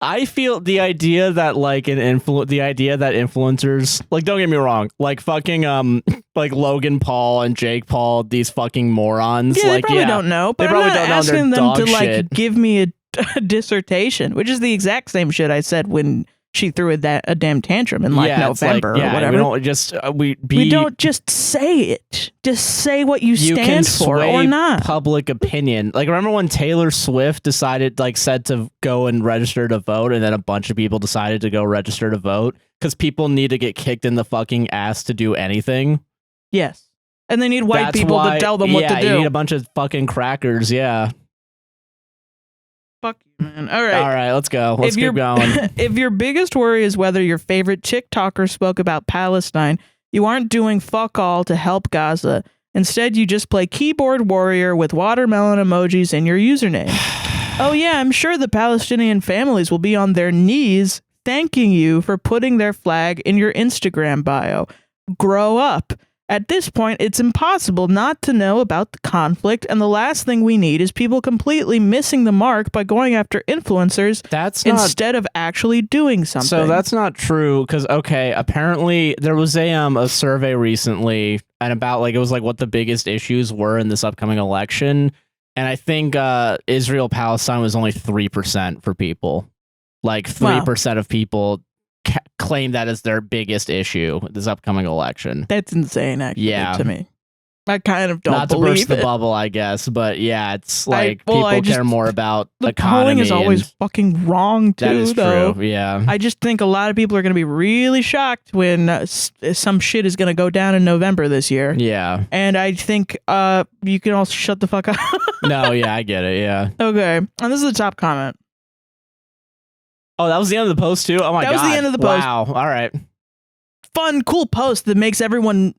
Speaker 1: I feel the idea that influencers, like, don't get me wrong, like fucking like Logan Paul and Jake Paul, these fucking morons.
Speaker 2: Yeah, they probably don't know, but I'm not asking them to like give me a dissertation, which is the exact same shit I said when she threw a damn tantrum in November or whatever.
Speaker 1: We don't just
Speaker 2: we don't just say it. Just say what you stand for or not.
Speaker 1: Public opinion. Like, remember when Taylor Swift said to go and register to vote, and then a bunch of people decided to go register to vote because people need to get kicked in the fucking ass to do anything.
Speaker 2: Yes, and they need white people to tell them what to do.
Speaker 1: You need a bunch of fucking crackers. Yeah.
Speaker 2: Fuck you, man. All right,
Speaker 1: let's go. Let's keep going.
Speaker 2: If your biggest worry is whether your favorite TikToker spoke about Palestine, you aren't doing fuck all to help Gaza. Instead, you just play keyboard warrior with watermelon emojis in your username. Oh yeah, I'm sure the Palestinian families will be on their knees thanking you for putting their flag in your Instagram bio. Grow up. At this point, it's impossible not to know about the conflict, and the last thing we need is people completely missing the mark by going after influencers instead of actually doing something.
Speaker 1: So that's not true, because, okay, apparently there was a survey recently and about, like, it was like what the biggest issues were in this upcoming election, and I think Israel-Palestine was only 3% for people. Like, 3% of people claim that as their biggest issue this upcoming election.
Speaker 2: That's insane, actually, to me. I kind of don't
Speaker 1: Not
Speaker 2: believe
Speaker 1: to burst
Speaker 2: it.
Speaker 1: the bubble, I guess, but yeah, it's like people care more about
Speaker 2: the
Speaker 1: economy.
Speaker 2: Polling is always fucking wrong, too,
Speaker 1: that is
Speaker 2: though.
Speaker 1: true, yeah.
Speaker 2: I just think a lot of people are going to be really shocked when some shit is going to go down in November this year.
Speaker 1: Yeah.
Speaker 2: And I think you can also shut the fuck up.
Speaker 1: No, yeah, I get it, yeah.
Speaker 2: Okay, and this is the top comment.
Speaker 1: Oh, that was the end of the post, too? Oh, my God.
Speaker 2: That was the end of the post.
Speaker 1: Wow, all right.
Speaker 2: Fun, cool post that makes everyone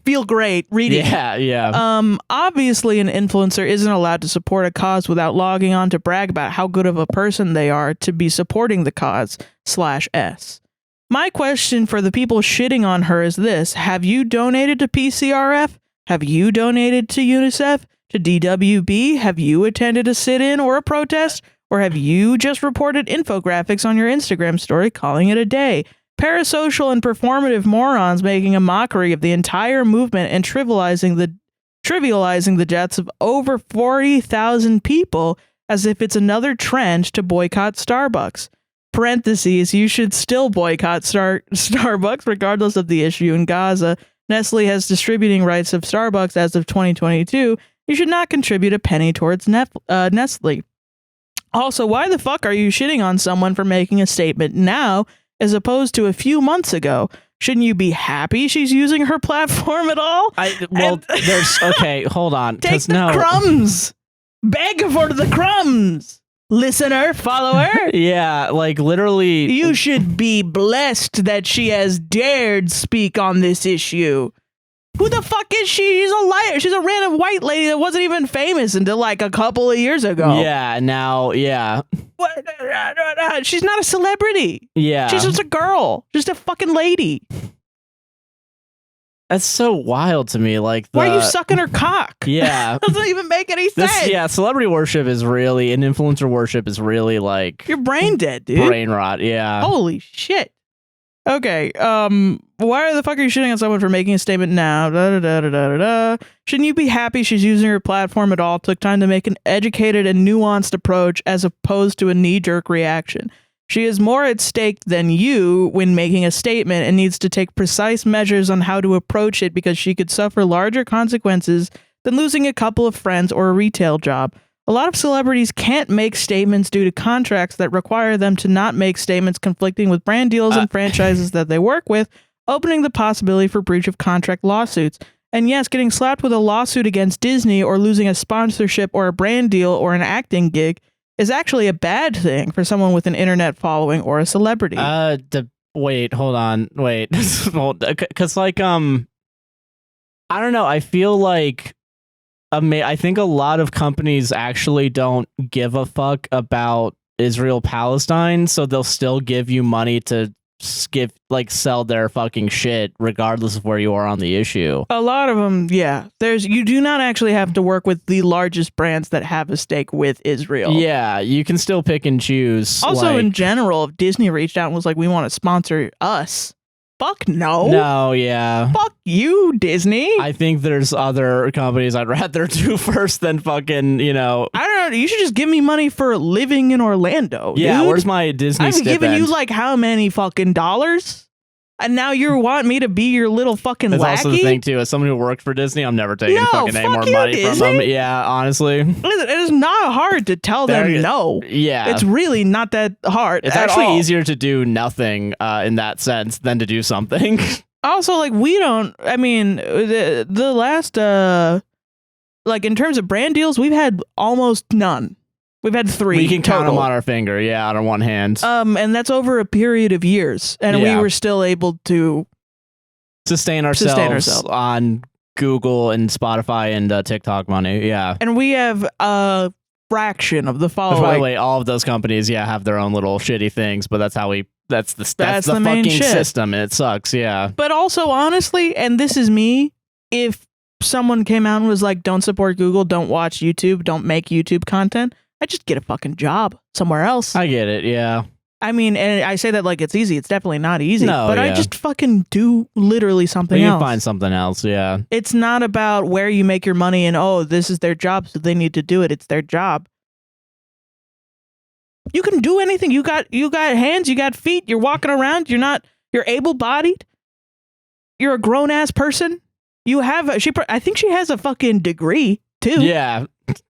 Speaker 2: feel great reading.
Speaker 1: Yeah.
Speaker 2: Obviously, an influencer isn't allowed to support a cause without logging on to brag about how good of a person they are to be supporting the cause /S. My question for the people shitting on her is this. Have you donated to PCRF? Have you donated to UNICEF? To DWB? Have you attended a sit-in or a protest? Or have you just reported infographics on your Instagram story calling it a day? Parasocial and performative morons making a mockery of the entire movement and trivializing the deaths of over 40,000 people as if it's another trend to boycott Starbucks. Parentheses, you should still boycott Starbucks regardless of the issue in Gaza. Nestle has distributing rights of Starbucks as of 2022. You should not contribute a penny towards Nestle. Also, why the fuck are you shitting on someone for making a statement now as opposed to a few months ago? Shouldn't you be happy she's using her platform at all?
Speaker 1: Okay, hold on.
Speaker 2: Take the crumbs. Beg for the crumbs. Listener, follower.
Speaker 1: Yeah, like literally.
Speaker 2: You should be blessed that she has dared speak on this issue. Who the fuck is she? She's a liar. She's a random white lady that wasn't even famous until like a couple of years ago.
Speaker 1: Yeah, now, yeah.
Speaker 2: She's not a celebrity.
Speaker 1: Yeah.
Speaker 2: She's just a girl. Just a fucking lady.
Speaker 1: That's so wild to me. Like,
Speaker 2: why are you sucking her cock?
Speaker 1: Yeah.
Speaker 2: Doesn't even make any sense.
Speaker 1: Yeah, celebrity worship is really, and influencer worship is really like...
Speaker 2: You're brain dead, dude.
Speaker 1: Brain rot, yeah.
Speaker 2: Holy shit. Okay, why the fuck are you shitting on someone for making a statement now? Shouldn't you be happy she's using her platform at all? Took time to make an educated and nuanced approach as opposed to a knee-jerk reaction. She is more at stake than you when making a statement and needs to take precise measures on how to approach it because she could suffer larger consequences than losing a couple of friends or a retail job. A lot of celebrities can't make statements due to contracts that require them to not make statements conflicting with brand deals and franchises that they work with, opening the possibility for breach of contract lawsuits. And yes, getting slapped with a lawsuit against Disney or losing a sponsorship or a brand deal or an acting gig is actually a bad thing for someone with an internet following or a celebrity.
Speaker 1: Wait, hold on. Wait. Because like, I don't know. I feel like I think a lot of companies actually don't give a fuck about Israel-Palestine, so they'll still give you money to sell their fucking shit regardless of where you are on the issue.
Speaker 2: A lot of them, yeah. You do not actually have to work with the largest brands that have a stake with Israel.
Speaker 1: Yeah, you can still pick and choose.
Speaker 2: Also, in general, if Disney reached out and was like, we want to sponsor us, fuck no.
Speaker 1: No, yeah.
Speaker 2: Fuck you, Disney.
Speaker 1: I think there's other companies I'd rather do first than fucking, I
Speaker 2: don't know. You should just give me money for living in Orlando.
Speaker 1: Yeah,
Speaker 2: dude.
Speaker 1: Where's my Disney
Speaker 2: I'm giving you like how many fucking dollars? And now you want me to be your little fucking
Speaker 1: That's
Speaker 2: lackey?
Speaker 1: also the thing, too. As someone who worked for Disney, I'm never taking fucking any more money from them. Yeah, honestly.
Speaker 2: Listen, it is not hard to tell them no.
Speaker 1: Yeah.
Speaker 2: It's really not that hard.
Speaker 1: It's actually easier to do nothing in that sense than to do something.
Speaker 2: Also, like, we don't, I mean, the last, like, in terms of brand deals, we've had almost none. We've had 3.
Speaker 1: We can count
Speaker 2: total.
Speaker 1: them on our finger, yeah, on one hand.
Speaker 2: And that's over a period of years. And we were still able to
Speaker 1: sustain ourselves on Google and Spotify and TikTok money, yeah.
Speaker 2: And we have a fraction of the following.
Speaker 1: By the way, all of those companies, have their own little shitty things, but that's how that's the fucking system, and it sucks, yeah.
Speaker 2: But also, honestly, and this is me, if someone came out and was like, don't support Google, don't watch YouTube, don't make YouTube content, I just get a fucking job somewhere else.
Speaker 1: I get it, yeah.
Speaker 2: I mean, and I say that like it's easy. It's definitely not easy.
Speaker 1: No,
Speaker 2: but I just fucking do literally something else.
Speaker 1: You can find something else, yeah.
Speaker 2: It's not about where you make your money and, oh, this is their job, so they need to do it. It's their job. You can do anything. You got hands, you got feet, you're walking around, you're able-bodied. You're a grown-ass person. You have, I think she has a fucking degree, too.
Speaker 1: Yeah.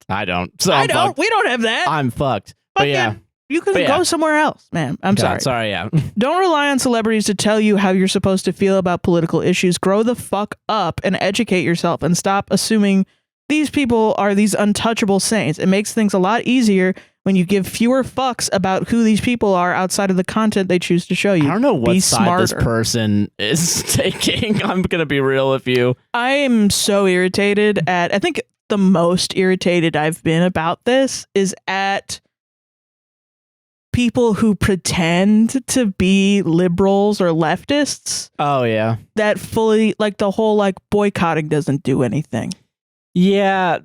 Speaker 1: I don't. So
Speaker 2: I don't. We don't have that.
Speaker 1: I'm fucked. But yeah.
Speaker 2: You can go somewhere else, man. I'm sorry.
Speaker 1: Sorry, yeah.
Speaker 2: Don't rely on celebrities to tell you how you're supposed to feel about political issues. Grow the fuck up and educate yourself and stop assuming these people are these untouchable saints. It makes things a lot easier when you give fewer fucks about who these people are outside of the content they choose to show you.
Speaker 1: I don't know what side this person is taking. I'm going to be real with you.
Speaker 2: I am so irritated I think the most irritated I've been about this is at people who pretend to be liberals or leftists.
Speaker 1: Oh, yeah.
Speaker 2: That fully, like, the whole, like, boycotting doesn't do anything.
Speaker 1: Yeah,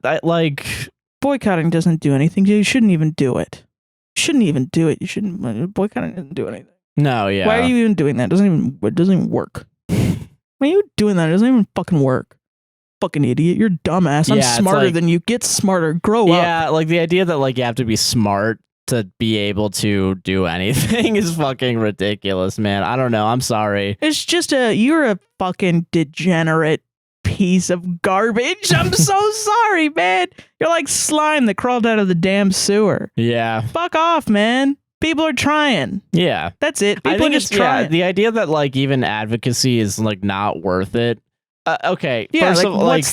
Speaker 2: boycotting doesn't do anything. You shouldn't even do it. Boycotting doesn't do anything.
Speaker 1: No, yeah.
Speaker 2: Why are you even doing that? It doesn't even work. Why are you doing that? It doesn't even fucking work. Fucking idiot. You're dumbass. I'm smarter than you. Get smarter. Grow up.
Speaker 1: Yeah, like the idea that like you have to be smart to be able to do anything is fucking ridiculous, man. I don't know. I'm sorry.
Speaker 2: It's just you're a fucking degenerate piece of garbage. I'm so sorry, man. You're like slime that crawled out of the damn sewer.
Speaker 1: Yeah.
Speaker 2: Fuck off, man. People are trying.
Speaker 1: Yeah.
Speaker 2: That's it.
Speaker 1: I
Speaker 2: People
Speaker 1: think
Speaker 2: are just trying.
Speaker 1: Yeah, the idea that like even advocacy is like not worth it. Okay.
Speaker 2: Yeah,
Speaker 1: first
Speaker 2: like,
Speaker 1: of all, like,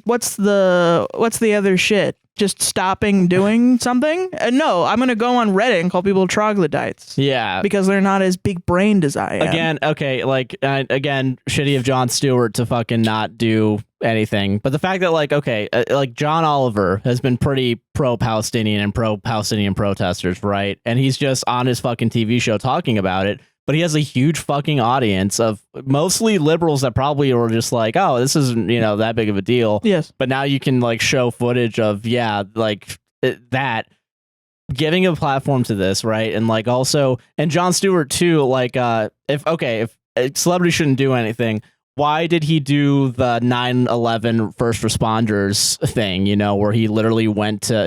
Speaker 2: what's the other shit? Just stopping doing something? No, I'm gonna go on Reddit and call people troglodytes.
Speaker 1: Yeah,
Speaker 2: because they're not as big brained as I am.
Speaker 1: Again, okay, like again, shitty of Jon Stewart to fucking not do anything. But the fact that like, okay, like John Oliver has been pretty pro-Palestinian and pro-Palestinian protesters, right? And he's just on his fucking TV show talking about it. But he has a huge fucking audience of mostly liberals that probably were just like, oh, this isn't, that big of a deal.
Speaker 2: Yes.
Speaker 1: But now you can like show footage of, like that, giving a platform to this, right? And like also, and Jon Stewart too, like if celebrity shouldn't do anything, why did he do the 9/11 first responders thing, where he literally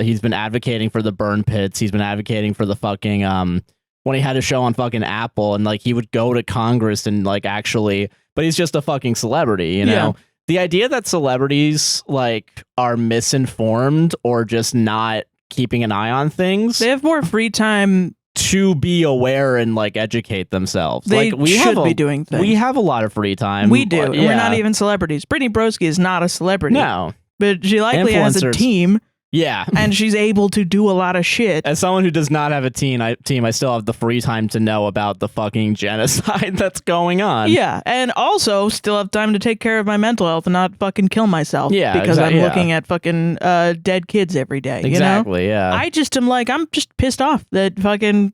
Speaker 1: he's been advocating for the burn pits, he's been advocating for the fucking when he had a show on fucking Apple, and like he would go to Congress and like actually, but he's just a fucking celebrity,
Speaker 2: Yeah.
Speaker 1: The idea that celebrities like are misinformed or just not keeping an eye on things,
Speaker 2: they have more free time
Speaker 1: to be aware and like educate themselves.
Speaker 2: They
Speaker 1: like we
Speaker 2: should
Speaker 1: have
Speaker 2: be doing things.
Speaker 1: We have a lot of free time.
Speaker 2: We do. And we're not even celebrities. Brittany Broski is not a celebrity.
Speaker 1: No.
Speaker 2: But she likely has a team.
Speaker 1: Yeah.
Speaker 2: And she's able to do a lot of shit.
Speaker 1: As someone who does not have a team, I still have the free time to know about the fucking genocide that's going on.
Speaker 2: Yeah. And also still have time to take care of my mental health and not fucking kill myself.
Speaker 1: Yeah.
Speaker 2: Because I'm looking at fucking dead kids every day.
Speaker 1: Exactly, yeah.
Speaker 2: I just am like, I'm just pissed off that fucking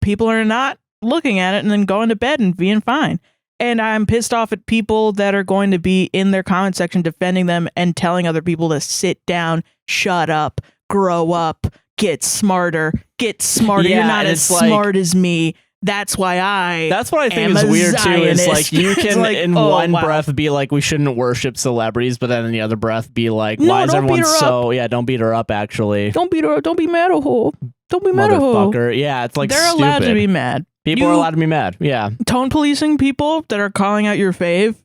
Speaker 2: people are not looking at it and then going to bed and being fine. And I'm pissed off at people that are going to be in their comment section defending them and telling other people to sit down, shut up, grow up, get smarter.
Speaker 1: Yeah,
Speaker 2: You're not as smart as me. That's why
Speaker 1: That's what I think is weird too. Is like you can in one breath be like, we shouldn't worship celebrities, but then in the other breath be like, why is everyone so? Yeah, don't beat her up. Actually,
Speaker 2: don't beat her up. Don't be mad at her. Don't be mad at her.
Speaker 1: Motherfucker. Yeah, it's like
Speaker 2: they're
Speaker 1: stupid.
Speaker 2: allowed to be mad.
Speaker 1: People are allowed to be mad. Yeah.
Speaker 2: Tone policing people that are calling out your fave.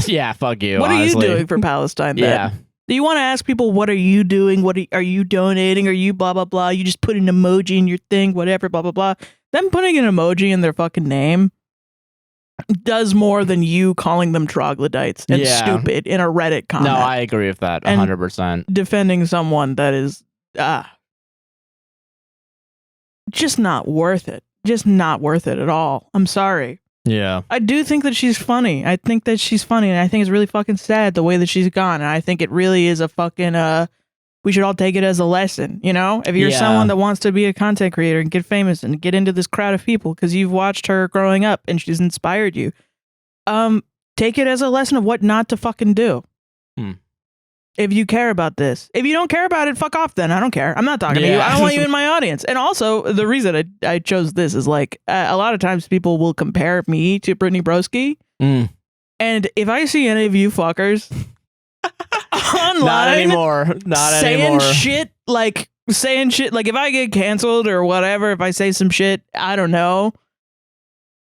Speaker 1: Yeah, fuck you.
Speaker 2: What
Speaker 1: honestly.
Speaker 2: are you doing for Palestine then?
Speaker 1: Yeah.
Speaker 2: Do you want to ask people, what are you doing? Are you donating? Are you blah, blah, blah? You just put an emoji in your thing, whatever, blah, blah, blah. Them putting an emoji in their fucking name does more than you calling them troglodytes and stupid in a Reddit comment.
Speaker 1: No, I agree with that 100%.
Speaker 2: Defending someone that is just not worth it. Just not worth it at all. I'm sorry.
Speaker 1: Yeah.
Speaker 2: I do think that she's funny. I think that she's funny, and I think it's really fucking sad the way that she's gone. And I think it really is a fucking we should all take it as a lesson, If you're someone that wants to be a content creator and get famous and get into this crowd of people because you've watched her growing up and she's inspired you, take it as a lesson of what not to fucking do. If you care about this. If you don't care about it, fuck off then. I don't care. I'm not talking to you. I don't want you in my audience. And also, the reason I chose this is like, a lot of times people will compare me to Brittany Broski. And if I see any of you fuckers online
Speaker 1: not anymore.
Speaker 2: saying shit, like if I get canceled or whatever, if I say some shit, I don't know,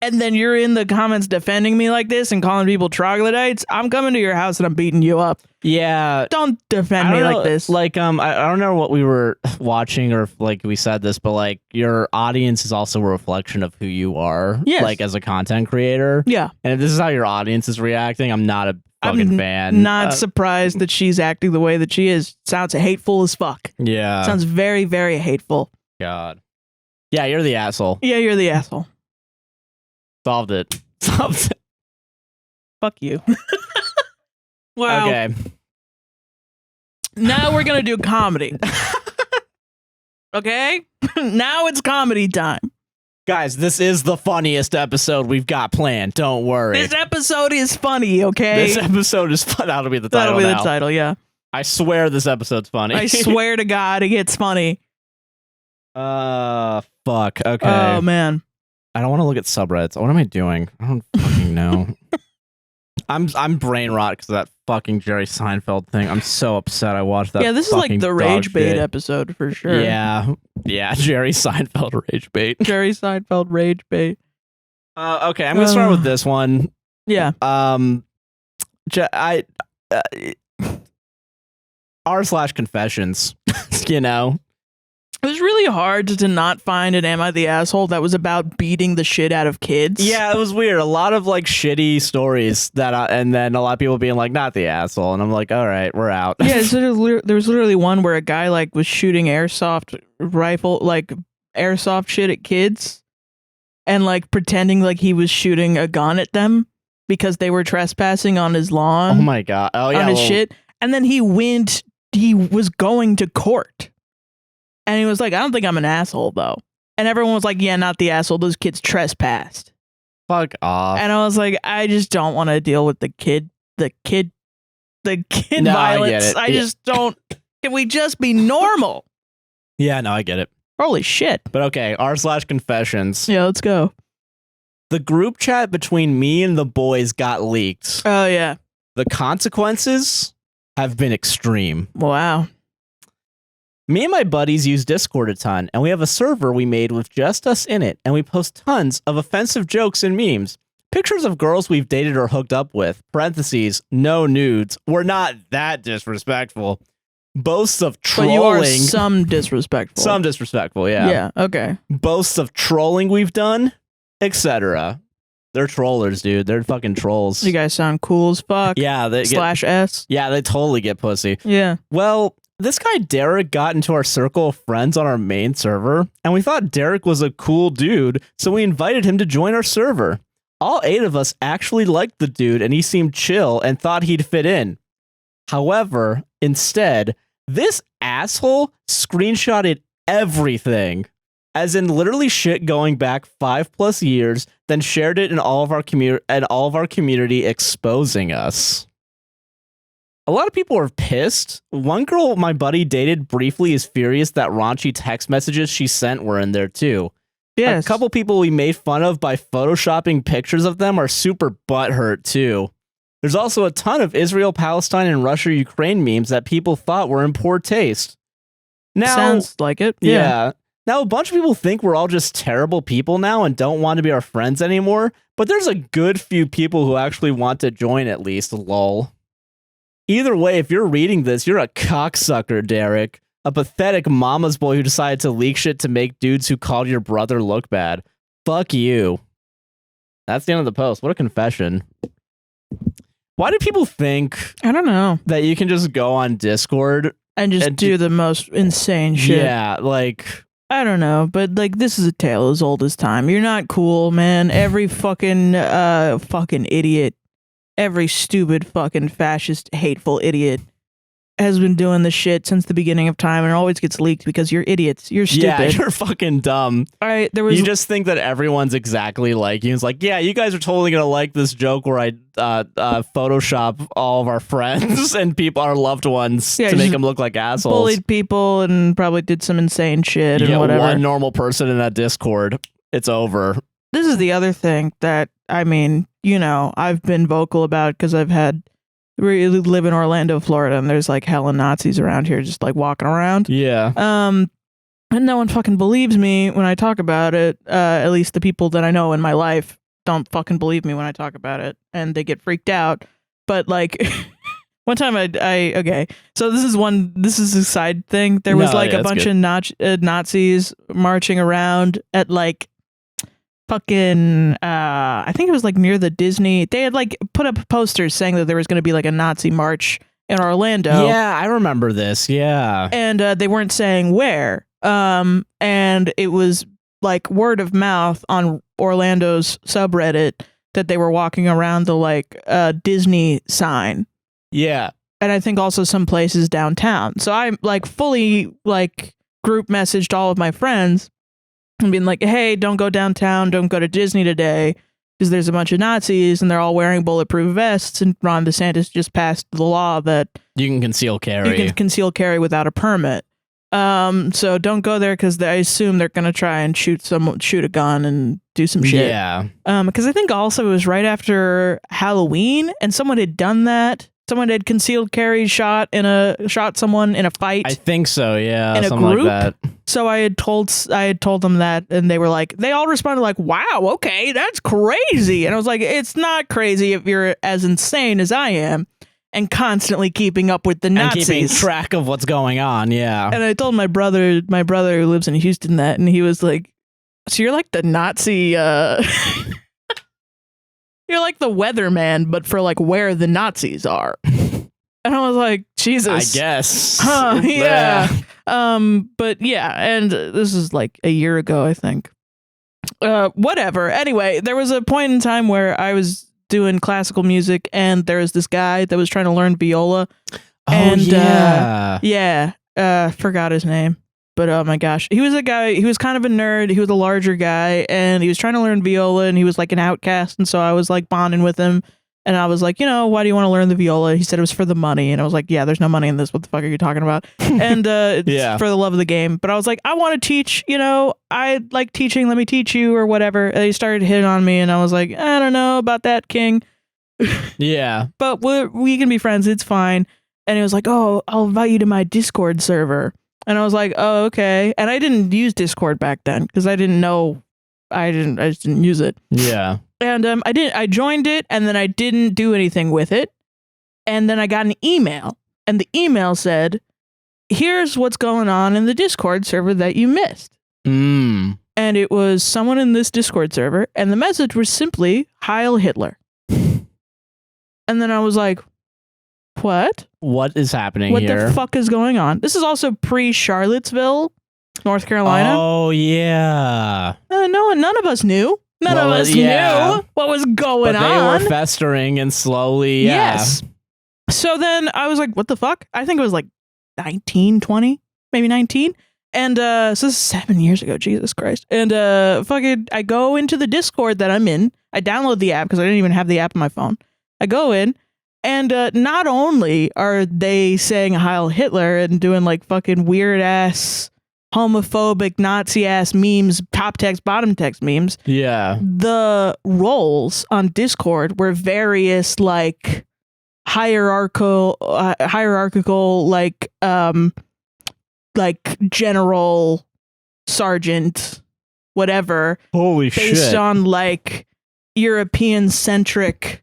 Speaker 2: and then you're in the comments defending me like this and calling people troglodytes, I'm coming to your house and I'm beating you up.
Speaker 1: Yeah.
Speaker 2: Don't defend me like this.
Speaker 1: Like, I don't know what we were watching or if, like, we said this, but, like, your audience is also a reflection of who you are.
Speaker 2: Yes.
Speaker 1: Like, as a content creator.
Speaker 2: Yeah.
Speaker 1: And if this is how your audience is reacting, I'm not a fucking fan.
Speaker 2: Not surprised that she's acting the way that she is. Sounds hateful as fuck.
Speaker 1: Yeah.
Speaker 2: Sounds very, very hateful.
Speaker 1: God. Yeah, you're the asshole.
Speaker 2: Yeah, you're the asshole.
Speaker 1: Solved it.
Speaker 2: Fuck you. Wow.
Speaker 1: Okay.
Speaker 2: Now we're going to do comedy. Okay? Now it's comedy time.
Speaker 1: Guys, this is the funniest episode we've got planned. Don't worry.
Speaker 2: This episode is funny, okay?
Speaker 1: This episode is fun. That'll be the title.
Speaker 2: That'll be the title, yeah.
Speaker 1: I swear this episode's funny.
Speaker 2: I swear to God, it gets funny.
Speaker 1: Fuck. Okay.
Speaker 2: Oh, man.
Speaker 1: I don't want to look at subreddits. What am I doing? I don't fucking know. I'm brain rot because of that fucking Jerry Seinfeld thing. I'm so upset I watched that.
Speaker 2: Yeah, this is like the rage bait episode for sure.
Speaker 1: Yeah. Yeah, Jerry Seinfeld rage bait.
Speaker 2: Jerry Seinfeld rage bait.
Speaker 1: Okay, I'm going to start with this one.
Speaker 2: Yeah.
Speaker 1: r/confessions,
Speaker 2: It was really hard to not find an Am I the Asshole that was about beating the shit out of kids.
Speaker 1: Yeah, it was weird. A lot of like shitty stories and then a lot of people being like, not the asshole. And I'm like, all right, we're out.
Speaker 2: Yeah, there was literally one where a guy like was shooting airsoft rifle, like airsoft shit at kids and like pretending like he was shooting a gun at them because they were trespassing on his lawn.
Speaker 1: Oh my God. Oh yeah.
Speaker 2: On his shit. And then he was going to court. And he was like, I don't think I'm an asshole, though. And everyone was like, yeah, not the asshole. Those kids trespassed.
Speaker 1: Fuck off.
Speaker 2: And I was like, I just don't want to deal with the kid
Speaker 1: No,
Speaker 2: violence. I just don't. Can we just be normal?
Speaker 1: Yeah, no, I get it.
Speaker 2: Holy shit.
Speaker 1: But okay, r/confessions.
Speaker 2: Yeah, let's go.
Speaker 1: The group chat between me and the boys got leaked.
Speaker 2: Oh, yeah.
Speaker 1: The consequences have been extreme.
Speaker 2: Wow.
Speaker 1: Me and my buddies use Discord a ton, and we have a server we made with just us in it, and we post tons of offensive jokes and memes. Pictures of girls we've dated or hooked up with, parentheses, no nudes. We're not that disrespectful. Boasts of trolling.
Speaker 2: But you are some disrespectful.
Speaker 1: Some disrespectful, yeah.
Speaker 2: Yeah, okay.
Speaker 1: Boasts of trolling we've done, etc. They're trollers, dude. They're fucking trolls.
Speaker 2: You guys sound cool as fuck.
Speaker 1: Yeah.
Speaker 2: /S.
Speaker 1: Yeah, they totally get pussy.
Speaker 2: Yeah.
Speaker 1: Well, this guy Derek got into our circle of friends on our main server, and we thought Derek was a cool dude, so we invited him to join our server. All 8 of us actually liked the dude, and he seemed chill and thought he'd fit in. However, instead, this asshole screenshotted everything, as in literally shit going back 5+ years, then shared it in all of our community, exposing us. A lot of people are pissed. One girl my buddy dated briefly is furious that raunchy text messages she sent were in there too.
Speaker 2: Yes.
Speaker 1: A couple people we made fun of by photoshopping pictures of them are super butthurt too. There's also a ton of Israel, Palestine, and Russia, Ukraine memes that people thought were in poor taste. Now,
Speaker 2: sounds like it.
Speaker 1: Yeah. Now, a bunch of people think we're all just terrible people now and don't want to be our friends anymore, but there's a good few people who actually want to join at least, lol. Either way, if you're reading this, you're a cocksucker, Derek. A pathetic mama's boy who decided to leak shit to make dudes who called your brother look bad. Fuck you. That's the end of the post. What a confession. Why do people think...
Speaker 2: I don't know.
Speaker 1: ...that you can just go on Discord...
Speaker 2: and do the most insane shit?
Speaker 1: Yeah, like...
Speaker 2: I don't know, but like this is a tale as old as time. You're not cool, man. Every fucking idiot, every stupid fucking fascist, hateful idiot has been doing this shit since the beginning of time, and it always gets leaked because you're idiots. You're stupid.
Speaker 1: Yeah, you're fucking dumb.
Speaker 2: All right, you
Speaker 1: just think that everyone's exactly like you. It's like, yeah, you guys are totally gonna like this joke where I Photoshop all of our friends and our loved ones to make them look like assholes.
Speaker 2: Bullied people and probably did some insane shit and whatever.
Speaker 1: One normal person in that Discord, it's over.
Speaker 2: This is the other thing that, I mean, you know, I've been vocal about because we live in Orlando, Florida, and there's like hella Nazis around here just like walking around.
Speaker 1: Yeah.
Speaker 2: And no one fucking believes me when I talk about it. At least the people that I know in my life don't fucking believe me when I talk about it, and they get freaked out. But like one time okay. So this is a side thing. There was a bunch of Nazis marching around at like fucking I think it was like near the Disney. They had like put up posters saying that there was going to be like a Nazi march in Orlando.
Speaker 1: Yeah, I remember this. Yeah.
Speaker 2: And they weren't saying where. And it was like word of mouth on Orlando's subreddit that they were walking around the like Disney sign.
Speaker 1: Yeah.
Speaker 2: And I think also some places downtown. So I like fully like group messaged all of my friends and being like, hey, don't go downtown, don't go to Disney today, because there's a bunch of Nazis and they're all wearing bulletproof vests, and Ron DeSantis just passed the law that
Speaker 1: you can conceal carry.
Speaker 2: You can conceal carry without a permit. So don't go there because I assume they're gonna try and shoot a gun and do some shit.
Speaker 1: Yeah.
Speaker 2: Because I think also it was right after Halloween, and someone had done that. Someone had concealed carry shot someone in a fight.
Speaker 1: I think so, yeah.
Speaker 2: In a
Speaker 1: something
Speaker 2: group.
Speaker 1: like that.
Speaker 2: So I had told them that, and they all responded like, wow, okay, that's crazy. And I was like, it's not crazy if you're as insane as I am. and constantly keeping up with the Nazis.
Speaker 1: And keeping track of what's going on, yeah.
Speaker 2: And I told my brother who lives in Houston that, and he was like, so you're like the Nazi, you're like the weatherman, but for like where the Nazis are. And I was like, Jesus.
Speaker 1: I guess.
Speaker 2: Huh, yeah. But yeah, and this is like a year ago, I think. Whatever. Anyway, there was a point in time where I was doing classical music, and there was this guy that was trying to learn viola. And, forgot his name. But oh my gosh, he was a guy, he was kind of a nerd, he was a larger guy, and he was trying to learn viola, and he was like an outcast, and so I was like bonding with him, and I was like, why do you want to learn the viola? He said it was for the money, and I was like, yeah, there's no money in this, what the fuck are you talking about? And it's for the love of the game, but I was like, I want to teach, I like teaching, let me teach you, or whatever. And he started hitting on me, and I was like, I don't know about that, King.
Speaker 1: Yeah.
Speaker 2: But we can be friends, it's fine. And he was like, oh, I'll invite you to my Discord server. And I was like, oh, okay. And I didn't use Discord back then because I didn't know. I just didn't use it.
Speaker 1: Yeah.
Speaker 2: And I joined it, and then I didn't do anything with it. And then I got an email, and the email said, here's what's going on in the Discord server that you missed.
Speaker 1: And
Speaker 2: it was someone in this Discord server, and the message was simply Heil Hitler. And then I was like, what?
Speaker 1: What is happening
Speaker 2: here?
Speaker 1: What
Speaker 2: the fuck is going on? This is also pre-Charlottesville, North Carolina.
Speaker 1: Oh, yeah.
Speaker 2: None of us knew. None of us knew what was going on.
Speaker 1: But they were festering and slowly,
Speaker 2: Yes. So then I was like, what the fuck? I think it was like 19, 20, maybe 19. And so this is 7 years ago, Jesus Christ. And I go into the Discord that I'm in. I download the app because I didn't even have the app on my phone. I go in. And not only are they saying Heil Hitler and doing like fucking weird ass, homophobic, Nazi ass memes, top text, bottom text memes.
Speaker 1: Yeah.
Speaker 2: The roles on Discord were various like hierarchical, like general, sergeant, whatever.
Speaker 1: Holy shit.
Speaker 2: Based on like European centric,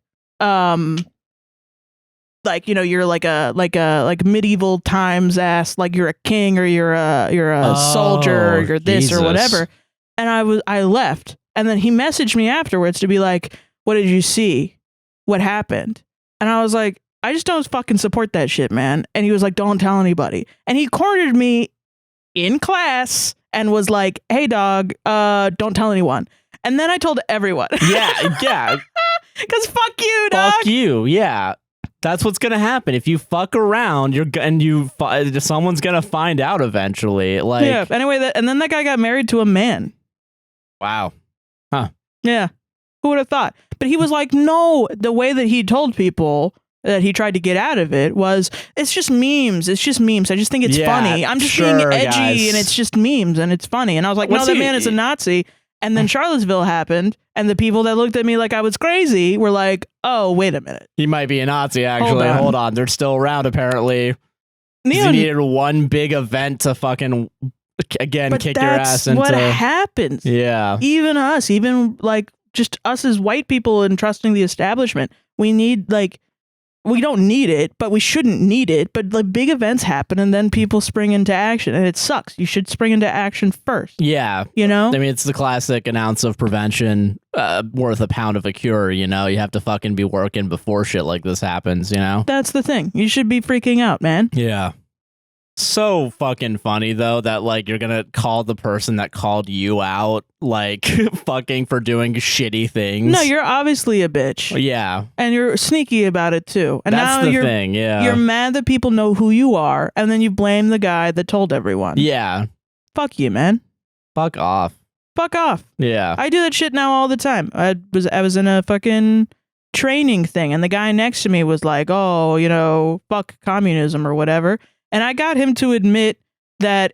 Speaker 2: like, you're like a medieval times ass, like you're a king or you're a soldier or you're this
Speaker 1: Jesus.
Speaker 2: or whatever. And I left, and then he messaged me afterwards to be like, what did you see? What happened? And I was like, I just don't fucking support that shit, man. And he was like, don't tell anybody. And he cornered me in class and was like, hey dog, don't tell anyone. And then I told everyone.
Speaker 1: Yeah.
Speaker 2: Because fuck you, dog.
Speaker 1: Fuck you, yeah. That's what's gonna happen if you fuck around. Someone's gonna find out eventually. Like,
Speaker 2: yeah. Anyway, and then that guy got married to a man.
Speaker 1: Wow. Huh.
Speaker 2: Yeah. Who would have thought? But he was like, no. The way that he told people that he tried to get out of it was, it's just memes. It's just memes. I just think it's funny. I'm just being edgy, guys. And it's just memes, and it's funny. And I was like, no, that man is a Nazi. And then Charlottesville happened, and the people that looked at me like I was crazy were like, oh, wait a minute.
Speaker 1: He might be a Nazi, actually. Hold on. They're still around, apparently. He needed one big event to fucking, again, kick your ass into...
Speaker 2: what happens.
Speaker 1: Yeah.
Speaker 2: Even us, like, just us as white people and trusting the establishment. We need, like... We don't need it, but we shouldn't need it. But like big events happen, and then people spring into action, and it sucks. You should spring into action first.
Speaker 1: Yeah,
Speaker 2: I mean,
Speaker 1: it's the classic an ounce of prevention worth a pound of a cure. You have to fucking be working before shit like this happens.
Speaker 2: That's the thing. You should be freaking out, man.
Speaker 1: Yeah. So fucking funny though that like you're gonna call the person that called you out like fucking for doing shitty things.
Speaker 2: No, you're obviously a bitch.
Speaker 1: Yeah,
Speaker 2: and you're sneaky about it too. And
Speaker 1: that's
Speaker 2: now
Speaker 1: the thing. Yeah,
Speaker 2: you're mad that people know who you are, and then you blame the guy that told everyone.
Speaker 1: Yeah,
Speaker 2: fuck you, man.
Speaker 1: Fuck off.
Speaker 2: Fuck off.
Speaker 1: Yeah,
Speaker 2: I do that shit now all the time. I was in a fucking training thing, and the guy next to me was like, oh, fuck communism or whatever. And I got him to admit that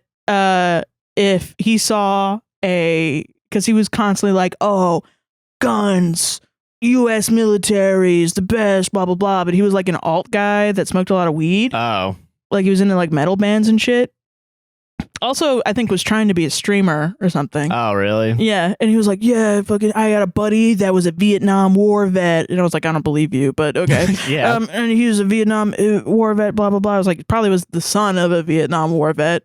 Speaker 2: if he saw because he was constantly like, oh, guns, U.S. military is the best, blah, blah, blah. But he was like an alt guy that smoked a lot of weed.
Speaker 1: Oh.
Speaker 2: Like he was into like metal bands and shit. Also, I think was trying to be a streamer or something.
Speaker 1: Oh, really?
Speaker 2: Yeah, and he was like, "Yeah, fucking, I got a buddy that was a Vietnam War vet," and I was like, "I don't believe you, but okay."
Speaker 1: Yeah.
Speaker 2: And he was a Vietnam War vet, blah blah blah. I was like, probably was the son of a Vietnam War vet.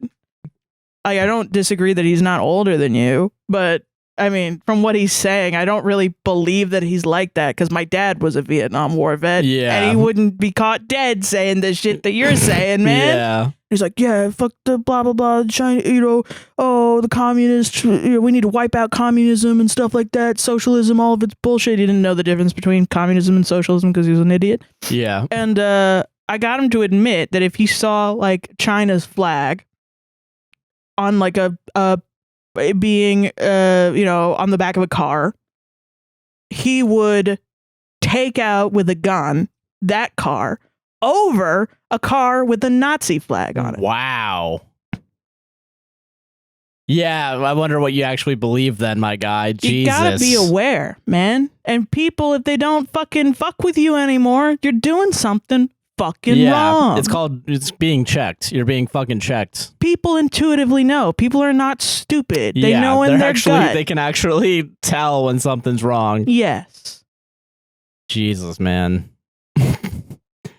Speaker 2: I don't disagree that he's not older than you, but I mean, from what he's saying, I don't really believe that he's like that because my dad was a Vietnam War vet, and he wouldn't be caught dead saying the shit that you're saying, man.
Speaker 1: Yeah.
Speaker 2: He's like, yeah, fuck the blah blah blah, China, the communists, we need to wipe out communism and stuff like that, socialism, all of it's bullshit. He didn't know the difference between communism and socialism because he was an idiot.
Speaker 1: Yeah.
Speaker 2: And I got him to admit that if he saw like China's flag on like a being on the back of a car, he would take out with a gun that car over a car with a Nazi flag on it.
Speaker 1: Wow. Yeah, I wonder what you actually believe then, my guy. Jesus.
Speaker 2: You gotta be aware, man. And people, if they don't fucking fuck with you anymore, you're doing something fucking wrong.
Speaker 1: It's being checked. You're being fucking checked.
Speaker 2: People intuitively know. People are not stupid. They know in their gut.
Speaker 1: They can actually tell when something's wrong.
Speaker 2: Yes.
Speaker 1: Jesus, man.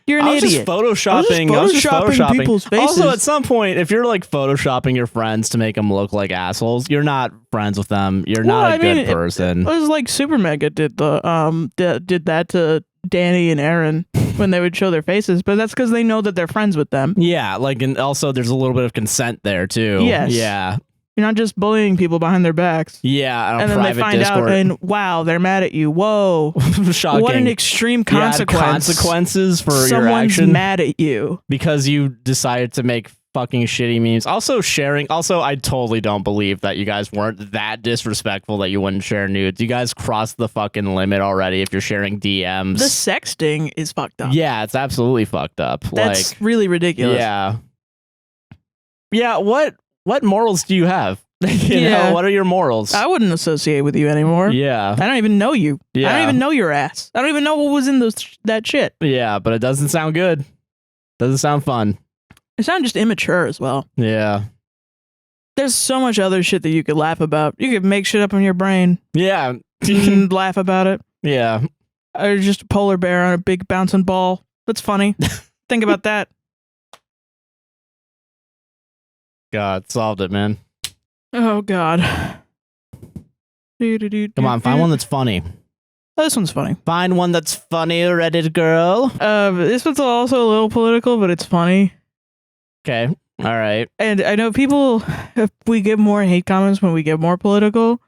Speaker 2: You're an idiot.
Speaker 1: I was just photoshopping
Speaker 2: people's faces.
Speaker 1: Also, at some point, if you're like photoshopping your friends to make them look like assholes, you're not friends with them. You're not a good person.
Speaker 2: It was like Super Mega did that to Danny and Aaron when they would show their faces, but that's because they know that they're friends with them.
Speaker 1: Yeah, like, and also there's a little bit of consent there too.
Speaker 2: Yes.
Speaker 1: Yeah.
Speaker 2: You're not just bullying people behind their backs.
Speaker 1: Yeah,
Speaker 2: and then they find
Speaker 1: Discord.
Speaker 2: out, and wow, they're mad at you. Whoa,
Speaker 1: shocking!
Speaker 2: What an extreme
Speaker 1: consequences for
Speaker 2: Someone's
Speaker 1: your action.
Speaker 2: Mad at you
Speaker 1: because you decided to make fucking shitty memes. Also, sharing. Also, I totally don't believe that you guys weren't that disrespectful that you wouldn't share nudes. You guys crossed the fucking limit already. If you're sharing DMs,
Speaker 2: the sexting is fucked up.
Speaker 1: Yeah, it's absolutely fucked up.
Speaker 2: That's
Speaker 1: like,
Speaker 2: really ridiculous.
Speaker 1: Yeah. Yeah. What morals do you have? you know, what are your morals?
Speaker 2: I wouldn't associate with you anymore.
Speaker 1: Yeah.
Speaker 2: I don't even know you.
Speaker 1: Yeah.
Speaker 2: I don't even know your ass. I don't even know what was in that shit.
Speaker 1: Yeah, but it doesn't sound good. Doesn't sound fun.
Speaker 2: It sounds just immature as well.
Speaker 1: Yeah.
Speaker 2: There's so much other shit that you could laugh about. You could make shit up in your brain.
Speaker 1: Yeah.
Speaker 2: And laugh about it.
Speaker 1: Yeah.
Speaker 2: Or just a polar bear on a big bouncing ball. That's funny. Think about that.
Speaker 1: God, solved it, man.
Speaker 2: Oh, God.
Speaker 1: Come on, find one that's funny.
Speaker 2: Oh, this one's funny.
Speaker 1: Find one that's funny, Reddit girl.
Speaker 2: This one's also a little political, but it's funny.
Speaker 1: Okay. All right.
Speaker 2: And I know people, if we get more hate comments when we get more political,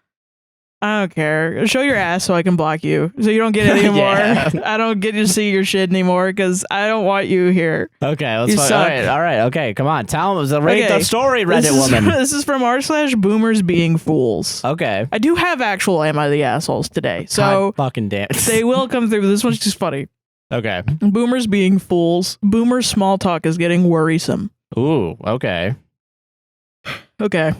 Speaker 2: I don't care. Show your ass so I can block you. So you don't get it anymore.
Speaker 1: Yeah.
Speaker 2: I don't get to see your shit anymore because I don't want you here.
Speaker 1: Okay, let's find. All right. Okay, come on. Tell them. Rate the story, Reddit woman.
Speaker 2: This is from r/boomers being fools.
Speaker 1: Okay.
Speaker 2: I do have actual Am I the Assholes today. So
Speaker 1: God fucking damn.
Speaker 2: They will come through. This one's just funny.
Speaker 1: Okay.
Speaker 2: Boomers being fools. Boomer small talk is getting worrisome.
Speaker 1: Ooh, okay.
Speaker 2: Okay.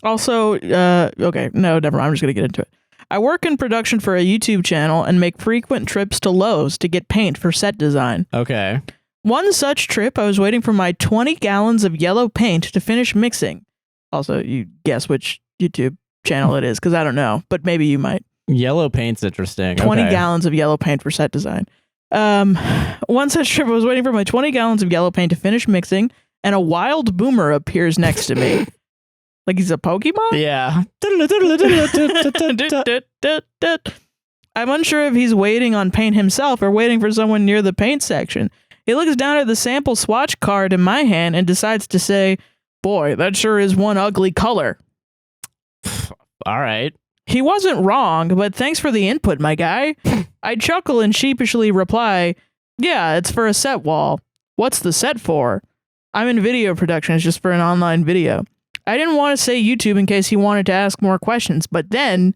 Speaker 2: Also, okay, no, never mind. I'm just going to get into it. I work in production for a YouTube channel and make frequent trips to Lowe's to get paint for set design.
Speaker 1: Okay.
Speaker 2: One such trip, I was waiting for my 20 gallons of yellow paint to finish mixing. Also, you guess which YouTube channel it is, because I don't know, but maybe you might.
Speaker 1: Yellow paint's interesting.
Speaker 2: 20 gallons of yellow paint for set design. One such trip, I was waiting for my 20 gallons of yellow paint to finish mixing, and a wild boomer appears next to me. Like he's a Pokemon?
Speaker 1: Yeah.
Speaker 2: I'm unsure if he's waiting on paint himself or waiting for someone near the paint section. He looks down at the sample swatch card in my hand and decides to say, "Boy, that sure is one ugly color."
Speaker 1: All right.
Speaker 2: He wasn't wrong, but thanks for the input, my guy. I chuckle and sheepishly reply, "Yeah, it's for a set wall. What's the set for?" I'm in video production. It's just for an online video. I didn't want to say YouTube in case he wanted to ask more questions, but then...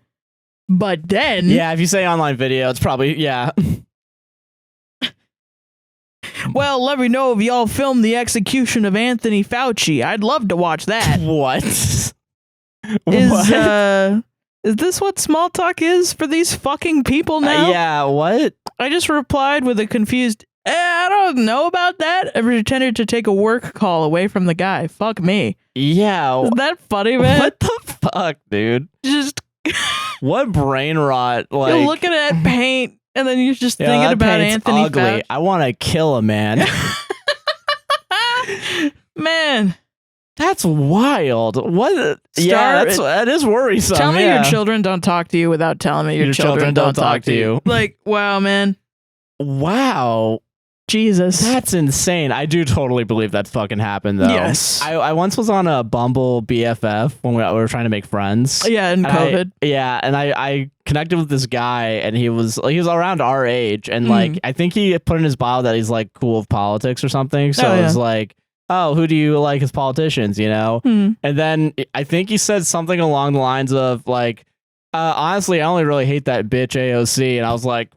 Speaker 1: Yeah, if you say online video, it's probably... Yeah.
Speaker 2: Well, let me know if y'all filmed the execution of Anthony Fauci. I'd love to watch that.
Speaker 1: What?
Speaker 2: Is this what small talk is for these fucking people now?
Speaker 1: Yeah, what?
Speaker 2: I just replied with a confused I don't know about that. I pretended to take a work call away from the guy. Fuck me.
Speaker 1: Yeah.
Speaker 2: Isn't that funny, man?
Speaker 1: What the fuck, dude?
Speaker 2: Just
Speaker 1: what brain rot? Like
Speaker 2: you're looking at paint and then you're just thinking
Speaker 1: that
Speaker 2: about
Speaker 1: paint's
Speaker 2: Anthony
Speaker 1: ugly.
Speaker 2: Fauci.
Speaker 1: I want to kill a man.
Speaker 2: Man.
Speaker 1: That's wild. What? That is worrisome.
Speaker 2: Tell me your children don't talk to you without telling me your children don't talk to you. Like, wow, man.
Speaker 1: Wow.
Speaker 2: Jesus.
Speaker 1: That's insane. I do totally believe that fucking happened, though.
Speaker 2: Yes.
Speaker 1: I once was on a Bumble BFF when we were trying to make friends.
Speaker 2: Yeah, in COVID.
Speaker 1: And I connected with this guy, and he was around our age, and like I think he put in his bio that he's like cool with politics or something. So it was like, oh, who do you like as politicians, you know? And then I think he said something along the lines of like, honestly, I only really hate that bitch AOC. And I was like,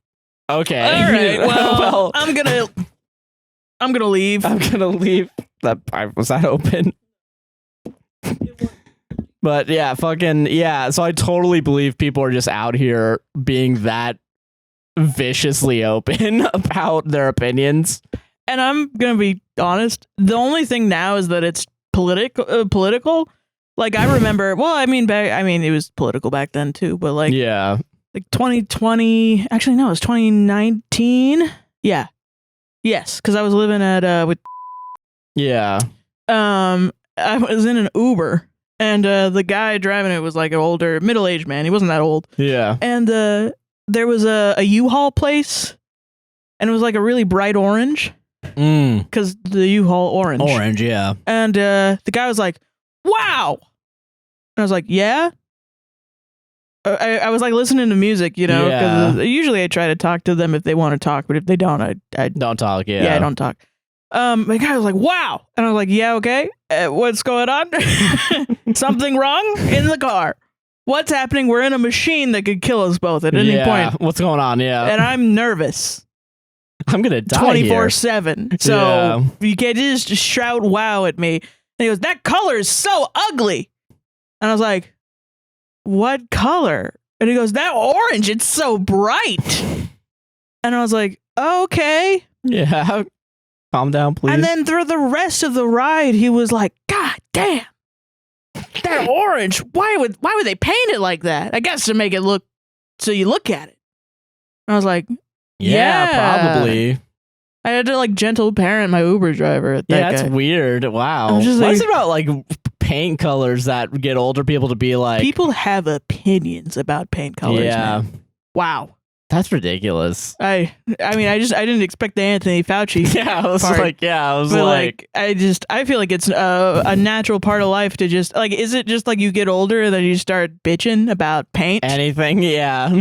Speaker 1: okay.
Speaker 2: All right. Well, I'm gonna leave.
Speaker 1: I'm gonna leave. Was that open? But yeah, fucking yeah. So I totally believe people are just out here being that viciously open about their opinions.
Speaker 2: And I'm gonna be honest. The only thing now is that it's political. Like I remember. Well, I mean, it was political back then too. But like,
Speaker 1: yeah,
Speaker 2: like 2020. Actually, no, it was 2019. Yeah. Yes, because I was living at with.
Speaker 1: Yeah.
Speaker 2: I was in an Uber, and the guy driving it was like an older, middle-aged man. He wasn't that old.
Speaker 1: Yeah.
Speaker 2: And there was a U-Haul place, and it was like a really bright orange. Because the U-Haul orange.
Speaker 1: Orange, yeah.
Speaker 2: And the guy was like, wow. And I was like, yeah? I was like listening to music, you know, because usually I try to talk to them if they want to talk, but if they don't, I
Speaker 1: don't talk, yeah.
Speaker 2: Yeah, I don't talk. The guy was like, wow. And I was like, yeah, okay. What's going on? Something wrong in the car. What's happening? We're in a machine that could kill us both at any point.
Speaker 1: What's going on? Yeah.
Speaker 2: And I'm nervous.
Speaker 1: I'm going to die
Speaker 2: 24/7. So you can't just shout wow at me. And he goes, that color is so ugly. And I was like, what color? And he goes, that orange, it's so bright. And I was like, okay.
Speaker 1: Yeah. Calm down, please.
Speaker 2: And then through the rest of the ride, he was like, God damn. That orange, why would they paint it like that? I guess to make it look so you look at it. And I was like, yeah,
Speaker 1: probably.
Speaker 2: I had to like gentle parent my Uber driver.
Speaker 1: That's weird. Wow. What's it about like paint colors that get older people to be like?
Speaker 2: People have opinions about paint colors. Yeah. Man. Wow.
Speaker 1: That's ridiculous.
Speaker 2: I mean, I didn't expect the Anthony Fauci.
Speaker 1: Yeah, I was
Speaker 2: I feel like it's a natural part of life to just like, is it just like you get older and then you start bitching about paint?
Speaker 1: Anything, yeah.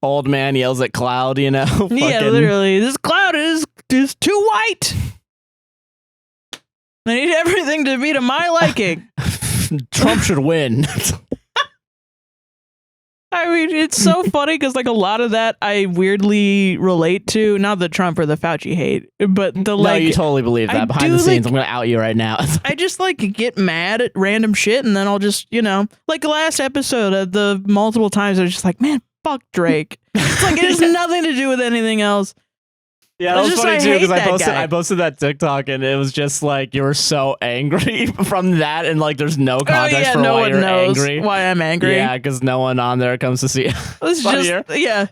Speaker 1: Old man yells at cloud, you know?
Speaker 2: Yeah, literally. This cloud is too white. I need everything to be to my liking.
Speaker 1: Trump should win.
Speaker 2: I mean, it's so funny because like a lot of that I weirdly relate to, not the Trump or the Fauci hate, but the like.
Speaker 1: No, you totally believe that. Behind the scenes, I'm going to out you right now.
Speaker 2: I just like get mad at random shit and then I'll just, you know, like the last episode, the multiple times I was just like, man, fuck Drake. It's like it has nothing to do with anything else.
Speaker 1: Yeah, that was funny too because I posted that TikTok and it was just like you were so angry from that and like there's no context for why you're angry.
Speaker 2: Why I'm angry?
Speaker 1: Yeah, because no one on there comes to see it.
Speaker 2: It's just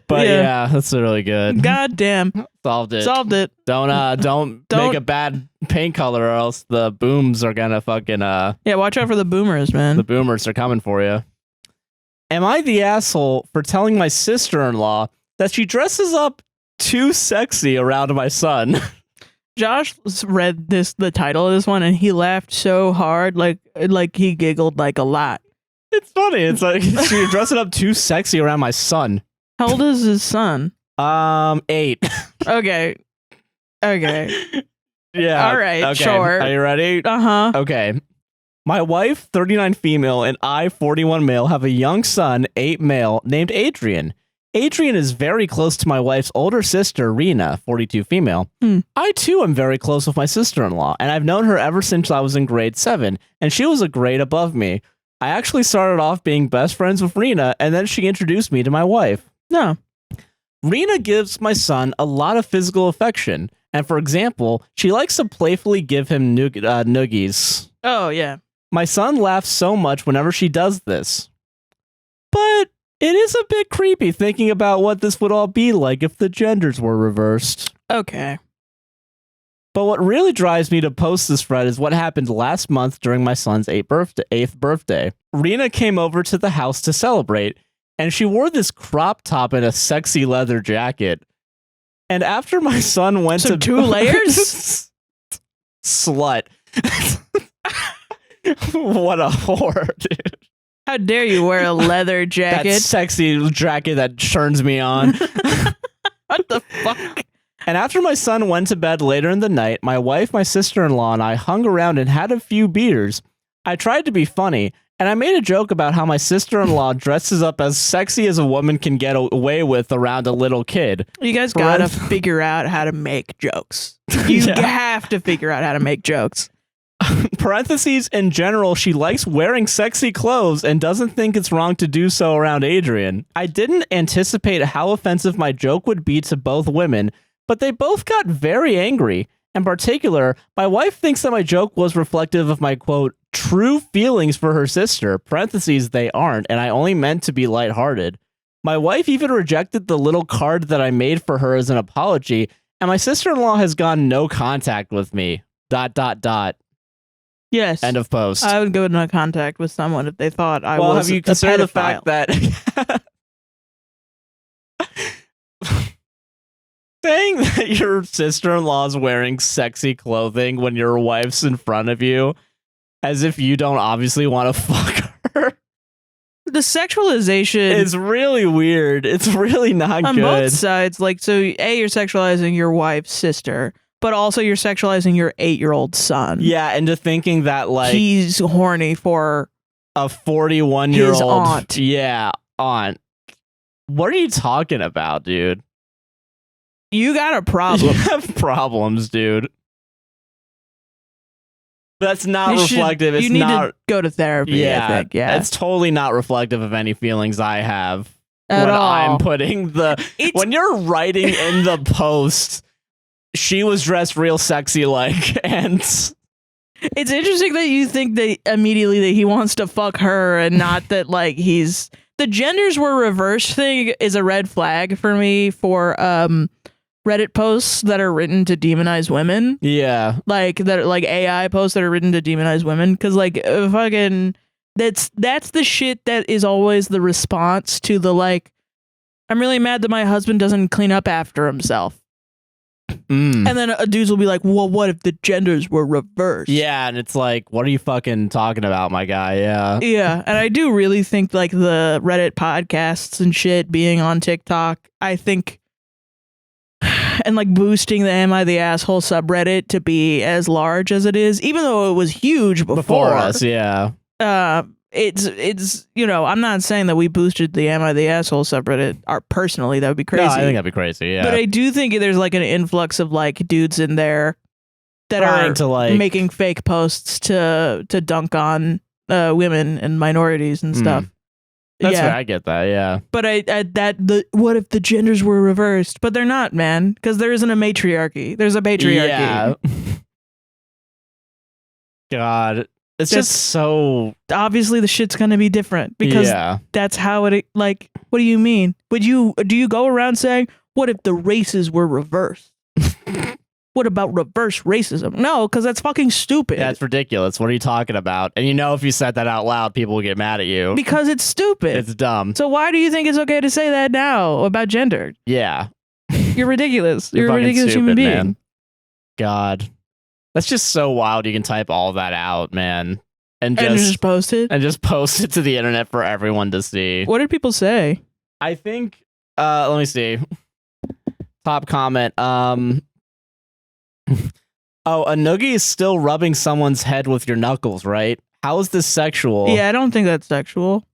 Speaker 1: but yeah, that's really good.
Speaker 2: God damn,
Speaker 1: solved it. Don't make a bad paint color or else the booms are gonna fucking
Speaker 2: yeah. Watch out for the boomers, man.
Speaker 1: The boomers are coming for you. Am I the asshole for telling my sister-in-law that she dresses up too sexy around my son?
Speaker 2: Josh read the title of this one and he laughed so hard, like he giggled like a lot.
Speaker 1: It's funny. It's like you're dressing up too sexy around my son.
Speaker 2: How old is his son?
Speaker 1: 8.
Speaker 2: Okay.
Speaker 1: Yeah.
Speaker 2: All right.
Speaker 1: Okay.
Speaker 2: Sure.
Speaker 1: Are you ready? Okay. My wife, 39 female, and I, 41 male, have a young son, 8 male, named Adrian. Adrian is very close to my wife's older sister, Rena, 42 female. I, too, am very close with my sister-in-law, and I've known her ever since I was in grade 7, and she was a grade above me. I actually started off being best friends with Rena, and then she introduced me to my wife.
Speaker 2: No.
Speaker 1: Rena gives my son a lot of physical affection, And for example, she likes to playfully give him noogies.
Speaker 2: Oh, yeah.
Speaker 1: My son laughs so much whenever she does this. But it is a bit creepy thinking about what this would all be like if the genders were reversed.
Speaker 2: Okay.
Speaker 1: But what really drives me to post this thread is what happened last month during my son's 8th birthday. Rena came over to the house to celebrate, and she wore this crop top and a sexy leather jacket. And after my son went to
Speaker 2: 2 layers?
Speaker 1: Slut. What a whore, dude.
Speaker 2: How dare you wear a leather jacket?
Speaker 1: That sexy jacket that turns me on.
Speaker 2: What the fuck?
Speaker 1: And after my son went to bed later in the night, my wife, my sister-in-law, and I hung around and had a few beers. I tried to be funny, and I made a joke about how my sister-in-law dresses up as sexy as a woman can get away with around a little kid.
Speaker 2: You guys gotta figure out how to make jokes. You have to figure out how to make jokes.
Speaker 1: Parentheses, in general, she likes wearing sexy clothes and doesn't think it's wrong to do so around Adrian. I didn't anticipate how offensive my joke would be to both women, but they both got very angry. In particular, my wife thinks that my joke was reflective of my, quote, true feelings for her sister. Parentheses, they aren't, and I only meant to be lighthearted. My wife even rejected the little card that I made for her as an apology, and my sister-in-law has gone no contact with me. ...
Speaker 2: Yes.
Speaker 1: End of post.
Speaker 2: I would go into contact with someone if they thought I was
Speaker 1: Well, have you considered the fact that saying that your sister-in-law is wearing sexy clothing when your wife's in front of you, as if you don't obviously want to fuck her?
Speaker 2: The sexualization
Speaker 1: is really weird. It's really not
Speaker 2: on
Speaker 1: good.
Speaker 2: On both sides. Like, so A, you're sexualizing your wife's sister, but also you're sexualizing your 8-year-old son.
Speaker 1: Yeah, into thinking that, like,
Speaker 2: he's horny for
Speaker 1: a 41-year-old
Speaker 2: aunt.
Speaker 1: Yeah, aunt. What are you talking about, dude?
Speaker 2: You got a problem.
Speaker 1: You have problems, dude. That's not reflective.
Speaker 2: You need to go to therapy.
Speaker 1: Yeah,
Speaker 2: I think. Yeah,
Speaker 1: it's totally not reflective of any feelings I have
Speaker 2: at
Speaker 1: when
Speaker 2: all.
Speaker 1: I'm putting when you're writing in the post. She was dressed real sexy, like, and
Speaker 2: it's interesting that you think that immediately that he wants to fuck her and not that, like, he's the genders were reversed thing is a red flag for me for Reddit posts that are written to demonize women.
Speaker 1: Yeah,
Speaker 2: like that, like AI posts that are written to demonize women, because like fucking that's the shit that is always the response to the, like, I'm really mad that my husband doesn't clean up after himself. And then dudes will be like, well, what if the genders were reversed?
Speaker 1: Yeah, and it's like, what are you fucking talking about, my guy? Yeah.
Speaker 2: Yeah, and I do really think, like, the Reddit podcasts and shit being on TikTok, I think, and, like, boosting the Am I the Asshole subreddit to be as large as it is, even though it was huge before
Speaker 1: us, yeah.
Speaker 2: It's you know, I'm not saying that we boosted the Am I the Asshole subreddit personally. That would be crazy.
Speaker 1: No, I think that'd be crazy, yeah.
Speaker 2: But I do think there's, like, an influx of, like, dudes in there that
Speaker 1: trying
Speaker 2: are
Speaker 1: to, like, making
Speaker 2: fake posts to dunk on women and minorities and stuff.
Speaker 1: That's fair, I get that, yeah.
Speaker 2: But what if the genders were reversed? But they're not, man, because there isn't a matriarchy. There's a patriarchy. Yeah.
Speaker 1: God. It's just so
Speaker 2: obviously the shit's gonna be different because that's how it, like, what do you mean? Do you go around saying, what if the races were reversed? What about reverse racism? No, because that's fucking stupid.
Speaker 1: Yeah, it's ridiculous. What are you talking about? And you know, if you said that out loud, people will get mad at you.
Speaker 2: Because it's stupid.
Speaker 1: It's dumb.
Speaker 2: So why do you think it's okay to say that now about gender?
Speaker 1: Yeah.
Speaker 2: You're ridiculous. You're a ridiculous
Speaker 1: stupid,
Speaker 2: human being.
Speaker 1: Man. God. That's just so wild. You can type all that out, man. And just
Speaker 2: post it?
Speaker 1: And just post it to the internet for everyone to see.
Speaker 2: What did people say?
Speaker 1: I think, let me see. Top comment. Oh, a noogie is still rubbing someone's head with your knuckles, right? How is this sexual?
Speaker 2: Yeah, I don't think that's sexual.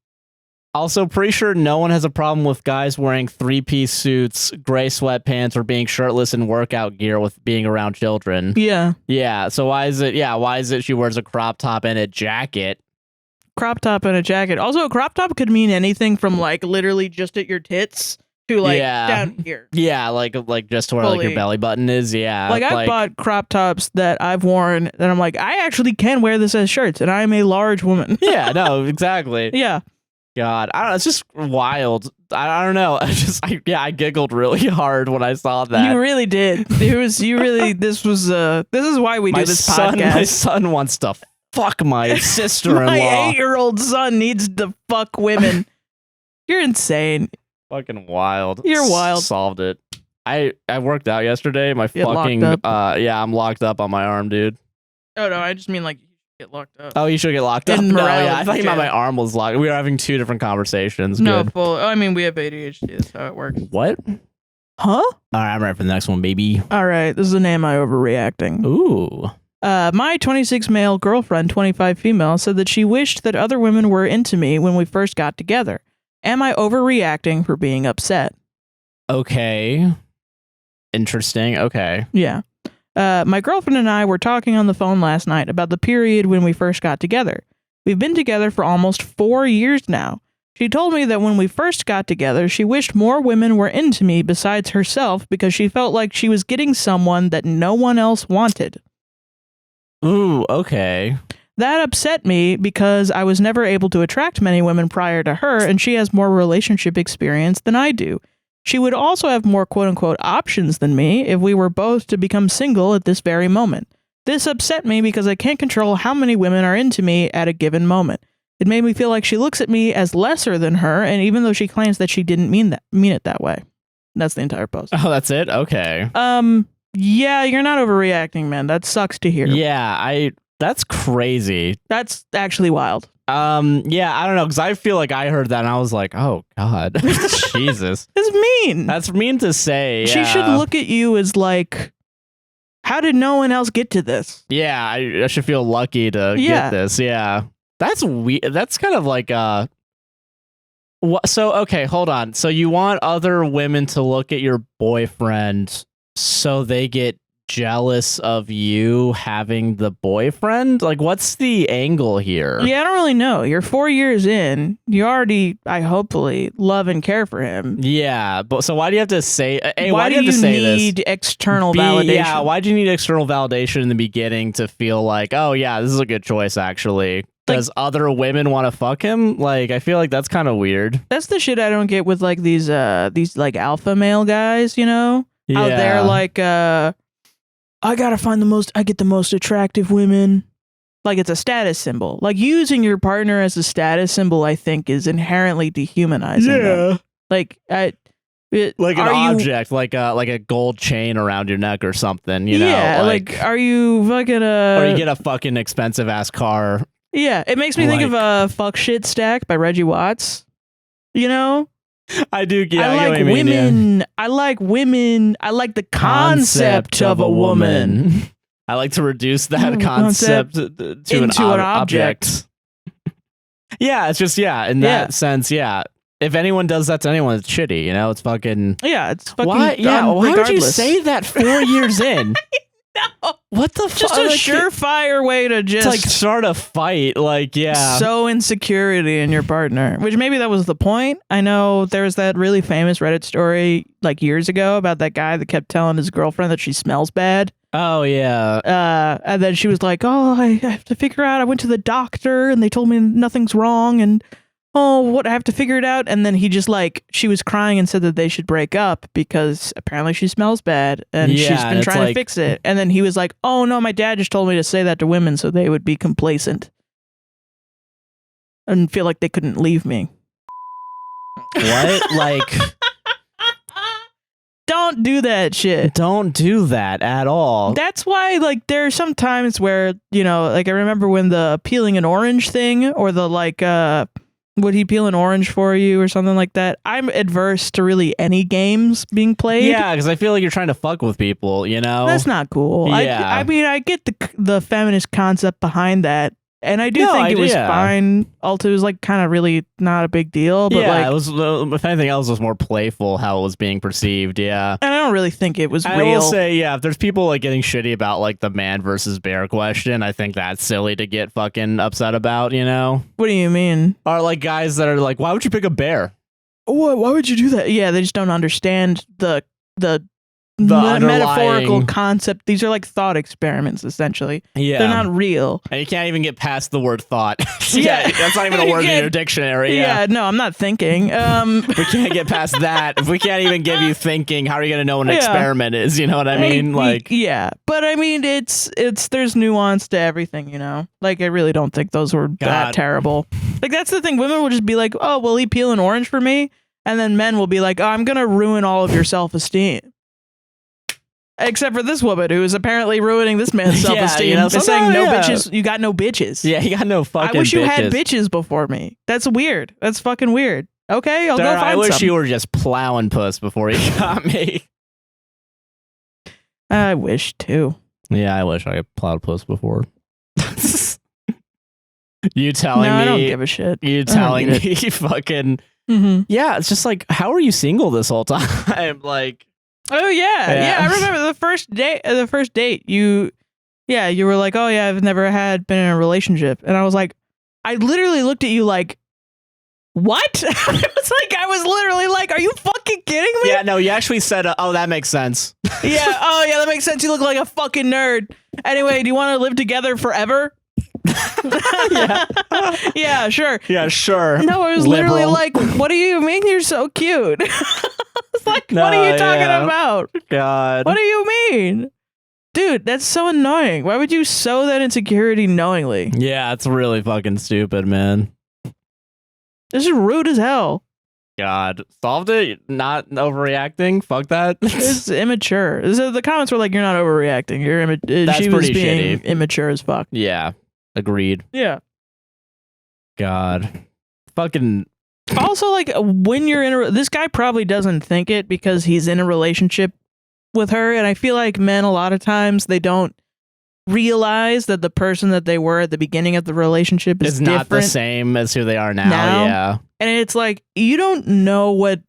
Speaker 1: Also, pretty sure no one has a problem with guys wearing 3-piece suits, gray sweatpants, or being shirtless in workout gear with being around children.
Speaker 2: Yeah.
Speaker 1: Yeah, so why is it she wears a crop top and a jacket?
Speaker 2: Crop top and a jacket. Also, a crop top could mean anything from, like, literally just at your tits to like down here.
Speaker 1: Yeah, like just to where like your belly button is. Yeah,
Speaker 2: like I've bought crop tops that I've worn that I'm like, I actually can wear this as shirts, and I'm a large woman.
Speaker 1: Yeah, no, exactly.
Speaker 2: Yeah.
Speaker 1: God, I don't know. It's just wild. I don't know. I giggled really hard when I saw that.
Speaker 2: You really did. This is why we do this podcast.
Speaker 1: My son wants to fuck my sister-in-law.
Speaker 2: My 8-year-old son needs to fuck women. You're insane.
Speaker 1: Fucking wild.
Speaker 2: You're wild.
Speaker 1: Solved it. I worked out yesterday. My fucking I'm locked up on my arm, dude.
Speaker 2: Oh no, I just mean like you get locked up.
Speaker 1: Oh, you should get locked up. No, I thought you meant my arm was locked. We were having 2 different conversations.
Speaker 2: No,
Speaker 1: Good.
Speaker 2: I mean we have ADHD. That's how it works.
Speaker 1: What?
Speaker 2: Huh?
Speaker 1: All right, I'm ready for the next one, baby.
Speaker 2: All right, this is an Am I Overreacting?
Speaker 1: Ooh.
Speaker 2: My 26 male girlfriend, 25 female, said that she wished that other women were into me when we first got together. Am I overreacting for being upset?
Speaker 1: Okay. Interesting. Okay.
Speaker 2: Yeah. My girlfriend and I were talking on the phone last night about the period when we first got together. We've been together for almost 4 years now. She told me that when we first got together, she wished more women were into me besides herself because she felt like she was getting someone that no one else wanted.
Speaker 1: Ooh, okay.
Speaker 2: That upset me because I was never able to attract many women prior to her, and she has more relationship experience than I do. She would also have more quote-unquote options than me if we were both to become single at this very moment. This upset me because I can't control how many women are into me at a given moment. It made me feel like she looks at me as lesser than her, and even though she claims that she didn't mean it that way. That's the entire post.
Speaker 1: Oh, that's it? Okay.
Speaker 2: Yeah, you're not overreacting, man. That sucks to hear.
Speaker 1: Yeah, that's crazy.
Speaker 2: That's actually wild.
Speaker 1: Yeah, I don't know, because I feel like I heard that and I was like, oh, God. Jesus.
Speaker 2: It's mean.
Speaker 1: That's mean to say.
Speaker 2: She should look at you as like, how did no one else get to this?
Speaker 1: Yeah, I should feel lucky to get this. Yeah. That's weird. That's kind of like, so, okay, hold on. So you want other women to look at your boyfriend so they get jealous of you having the boyfriend? Like, what's the angle here?
Speaker 2: Yeah, I don't really know. You're 4 years in. You already, hopefully, love and care for him.
Speaker 1: Yeah, but so why do you have to say? Hey,
Speaker 2: why
Speaker 1: do you have to say this?
Speaker 2: Need external validation?
Speaker 1: Yeah, why do you need external validation in the beginning to feel like, oh yeah, this is a good choice actually? Does other women want to fuck him? Like, I feel like that's kind of weird.
Speaker 2: That's the shit I don't get with like these like alpha male guys. You know, how they're like, I gotta find I get the most attractive women. Like it's a status symbol. Like using your partner as a status symbol, I think, is inherently dehumanizing. Yeah. Them. Like an object,
Speaker 1: like a gold chain around your neck or something. You know?
Speaker 2: Yeah. Like, are you fucking
Speaker 1: or you get a fucking expensive ass car.
Speaker 2: Yeah. It makes me think of Fuck Shit Stack by Reggie Watts. You know.
Speaker 1: I do. Yeah,
Speaker 2: I like women. I like women. I like the concept of a woman.
Speaker 1: I like to reduce that concept to an object. Yeah, it's just in that sense. Yeah, if anyone does that to anyone, it's shitty. You know, it's fucking.
Speaker 2: Yeah, it's fucking.
Speaker 1: Why? Yeah, why would you say that 4 years in?
Speaker 2: No.
Speaker 1: What the fuck?
Speaker 2: Just a surefire way to just
Speaker 1: like start a fight. Like, yeah.
Speaker 2: Sow insecurity in your partner, which maybe that was the point. I know there's that really famous Reddit story like years ago about that guy that kept telling his girlfriend that she smells bad.
Speaker 1: Oh, yeah.
Speaker 2: And then she was like, oh, I have to figure out. I went to the doctor and they told me nothing's wrong. And I have to figure it out. And then he just she was crying and said that they should break up because apparently she smells bad and she's been trying to fix it. And then he was like, oh no, my dad just told me to say that to women so they would be complacent and feel like they couldn't leave me.
Speaker 1: What? Like,
Speaker 2: don't do that shit.
Speaker 1: Don't do that at all.
Speaker 2: That's why, there are some times where, I remember when the peeling an orange thing or the would he peel an orange for you or something like that? I'm adverse to really any games being played.
Speaker 1: Yeah, because I feel like you're trying to fuck with people, you know?
Speaker 2: That's not cool.
Speaker 1: Yeah.
Speaker 2: I mean, I get the feminist concept behind that. And I do think it was fine. Also, it was kind of really not a big deal. But
Speaker 1: it was, if anything else, it was more playful how it was being perceived. Yeah.
Speaker 2: And I don't really think it was real.
Speaker 1: I will say, if there's people getting shitty about the man versus bear question, I think that's silly to get fucking upset about, you know?
Speaker 2: What do you mean?
Speaker 1: Or guys that are why would you pick a bear?
Speaker 2: why would you do that? Yeah, they just don't understand the
Speaker 1: underlying
Speaker 2: metaphorical concept. These are like thought experiments, essentially.
Speaker 1: Yeah.
Speaker 2: They're not real.
Speaker 1: And you can't even get past the word thought.
Speaker 2: Yeah.
Speaker 1: That's not even a word in your dictionary.
Speaker 2: Yeah, no, I'm not thinking.
Speaker 1: We can't get past that. If we can't even give you thinking, how are you going to know what an experiment is? You know what I mean? Like,
Speaker 2: yeah, but I mean, it's there's nuance to everything, you know? Like, I really don't think those were that terrible. Like, that's the thing. Women will just be like, oh, will he peel an orange for me? And then men will be like, oh, I'm going to ruin all of your self-esteem. Except for this woman who is apparently ruining this man's self-esteem by saying no bitches. You got no bitches.
Speaker 1: Yeah, you got no fucking bitches.
Speaker 2: I wish you had bitches before me. That's weird. That's fucking weird. Okay, I'll go find some.
Speaker 1: I wish you were just plowing puss before you got me.
Speaker 2: I wish too.
Speaker 1: Yeah, I wish I had plowed puss before. You telling me?
Speaker 2: I don't give a shit.
Speaker 1: You telling me fucking...
Speaker 2: Mm-hmm.
Speaker 1: Yeah, it's just like, how are you single this whole time? Like...
Speaker 2: Oh yeah. I remember the first date. You were like, oh yeah, I've never been in a relationship, and I was like, I literally looked at you like, what? I was literally like, are you fucking kidding me?
Speaker 1: Yeah, no, you actually said, oh, that makes sense.
Speaker 2: Yeah, oh yeah, that makes sense. You look like a fucking nerd. Anyway, do you want to live together forever?
Speaker 1: Yeah.
Speaker 2: Yeah, sure.
Speaker 1: Yeah, sure.
Speaker 2: No, I was literally like, what do you mean you're so cute? It's like, what are you talking about?
Speaker 1: God.
Speaker 2: What do you mean? Dude, that's so annoying. Why would you sow that insecurity knowingly?
Speaker 1: Yeah, it's really fucking stupid, man.
Speaker 2: This is rude as hell.
Speaker 1: God. Solved it? Not overreacting? Fuck that.
Speaker 2: It's immature. The comments were like, you're not overreacting. She was being immature as fuck.
Speaker 1: Yeah. Agreed.
Speaker 2: Yeah.
Speaker 1: God. Fucking...
Speaker 2: Also, like, when you're in this guy probably doesn't think it because he's in a relationship with her, and I feel like men, a lot of times, they don't realize that the person that they were at the beginning of the relationship is
Speaker 1: not the same as who they are now. Yeah.
Speaker 2: And it's like, you don't know what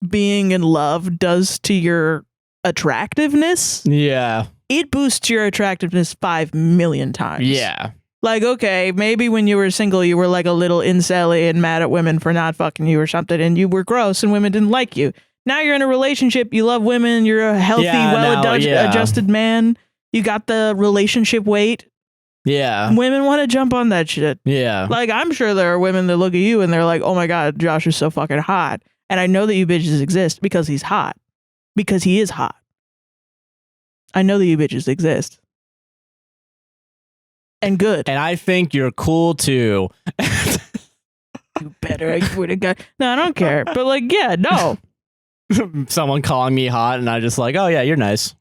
Speaker 2: being in love does to your attractiveness.
Speaker 1: Yeah.
Speaker 2: It boosts your attractiveness 5 million times.
Speaker 1: Yeah.
Speaker 2: Like, okay, maybe when you were single, you were like a little incel-y and mad at women for not fucking you or something, and you were gross and women didn't like you. Now you're in a relationship, you love women, you're a healthy, well-adjusted man, you got the relationship weight.
Speaker 1: Yeah.
Speaker 2: Women want to jump on that shit.
Speaker 1: Yeah.
Speaker 2: Like, I'm sure there are women that look at you and they're like, oh my God, Josh is so fucking hot. And I know that you bitches exist because he's hot. Because he is hot. I know that you bitches exist. And good.
Speaker 1: And I think you're cool too.
Speaker 2: You better. I swear to God. No, I don't care. But like, yeah, no.
Speaker 1: Someone calling me hot and I just like, oh yeah, you're nice.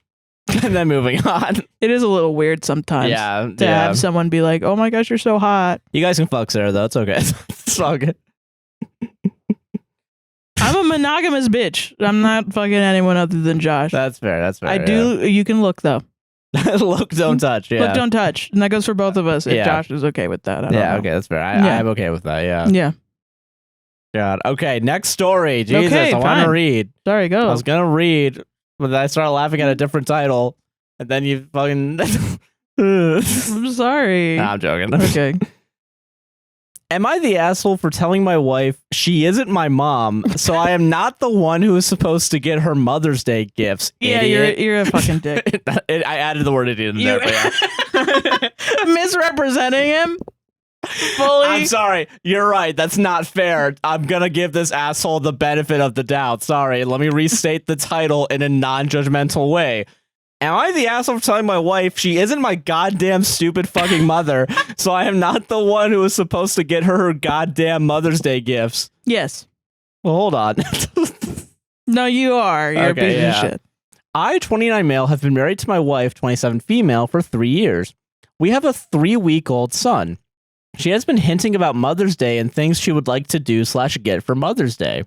Speaker 1: And then moving on.
Speaker 2: It is a little weird sometimes.
Speaker 1: Yeah.
Speaker 2: To have someone be like, oh my gosh, you're so hot.
Speaker 1: You guys can fuck Sarah though. It's okay. It's all good.
Speaker 2: I'm a monogamous bitch. I'm not fucking anyone other than Josh.
Speaker 1: That's fair. That's fair.
Speaker 2: I do. You can look though.
Speaker 1: Look, don't touch. Yeah.
Speaker 2: Look, don't touch. And that goes for both of us. If Josh is okay with that. I don't know.
Speaker 1: Okay, that's fair. I'm okay with that. Yeah.
Speaker 2: Yeah.
Speaker 1: God. Okay, next story. Jesus,
Speaker 2: okay,
Speaker 1: I want to read.
Speaker 2: Sorry, go.
Speaker 1: I was gonna read, but then I started laughing at a different title, and then you fucking.
Speaker 2: I'm sorry.
Speaker 1: Nah, I'm joking.
Speaker 2: Okay.
Speaker 1: Am I the asshole for telling my wife she isn't my mom, so I am not the one who is supposed to get her Mother's Day gifts?
Speaker 2: Yeah, you're a fucking dick.
Speaker 1: I added the word idiot in there. But yeah.
Speaker 2: Misrepresenting him? Fully.
Speaker 1: I'm sorry. You're right. That's not fair. I'm gonna give this asshole the benefit of the doubt. Sorry. Let me restate the title in a non-judgmental way. Am I the asshole for telling my wife she isn't my goddamn stupid fucking mother, so I am not the one who is supposed to get her goddamn Mother's Day gifts?
Speaker 2: Yes.
Speaker 1: Well, hold on.
Speaker 2: No, you are. You're a piece of shit.
Speaker 1: I, 29 male, have been married to my wife, 27 female, for 3 years. We have a 3-week-old son. She has been hinting about Mother's Day and things she would like to do/get for Mother's Day.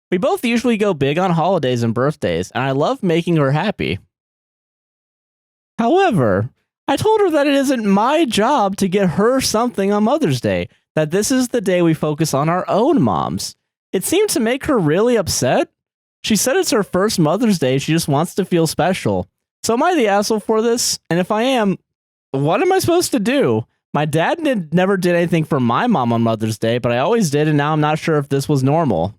Speaker 1: We both usually go big on holidays and birthdays, and I love making her happy. However, I told her that it isn't my job to get her something on Mother's Day, that this is the day we focus on our own moms. It seemed to make her really upset. She said it's her first Mother's Day, she just wants to feel special. So am I the asshole for this? And if I am, what am I supposed to do? My dad never did anything for my mom on Mother's Day, but I always did, and now I'm not sure if this was normal.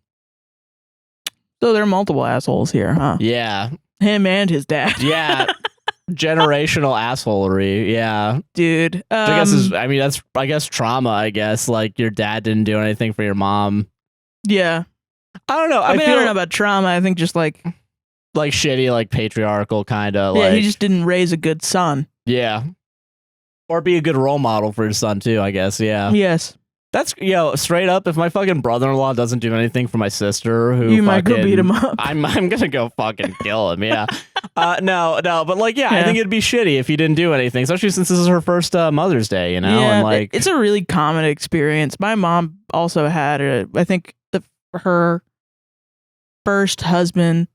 Speaker 2: So there are multiple assholes here, huh?
Speaker 1: Yeah.
Speaker 2: Him and his dad.
Speaker 1: Yeah. Generational assholery. Yeah.
Speaker 2: Dude.
Speaker 1: I guess trauma, I guess. Like your dad didn't do anything for your mom.
Speaker 2: Yeah.
Speaker 1: I don't know.
Speaker 2: I don't know about trauma. I think just like
Speaker 1: shitty, like patriarchal kind of.
Speaker 2: Yeah,
Speaker 1: like,
Speaker 2: he just didn't raise a good son.
Speaker 1: Yeah. Or be a good role model for his son too, I guess. Yeah.
Speaker 2: Yes.
Speaker 1: That's straight up. If my fucking brother-in-law doesn't do anything for my sister, who
Speaker 2: you might go beat him up.
Speaker 1: I'm gonna go fucking kill him. Yeah. No, but like, yeah, I think it'd be shitty if he didn't do anything, especially since this is her first Mother's Day. You know,
Speaker 2: yeah,
Speaker 1: and like
Speaker 2: it's a really common experience. My mom also had I think her first husband,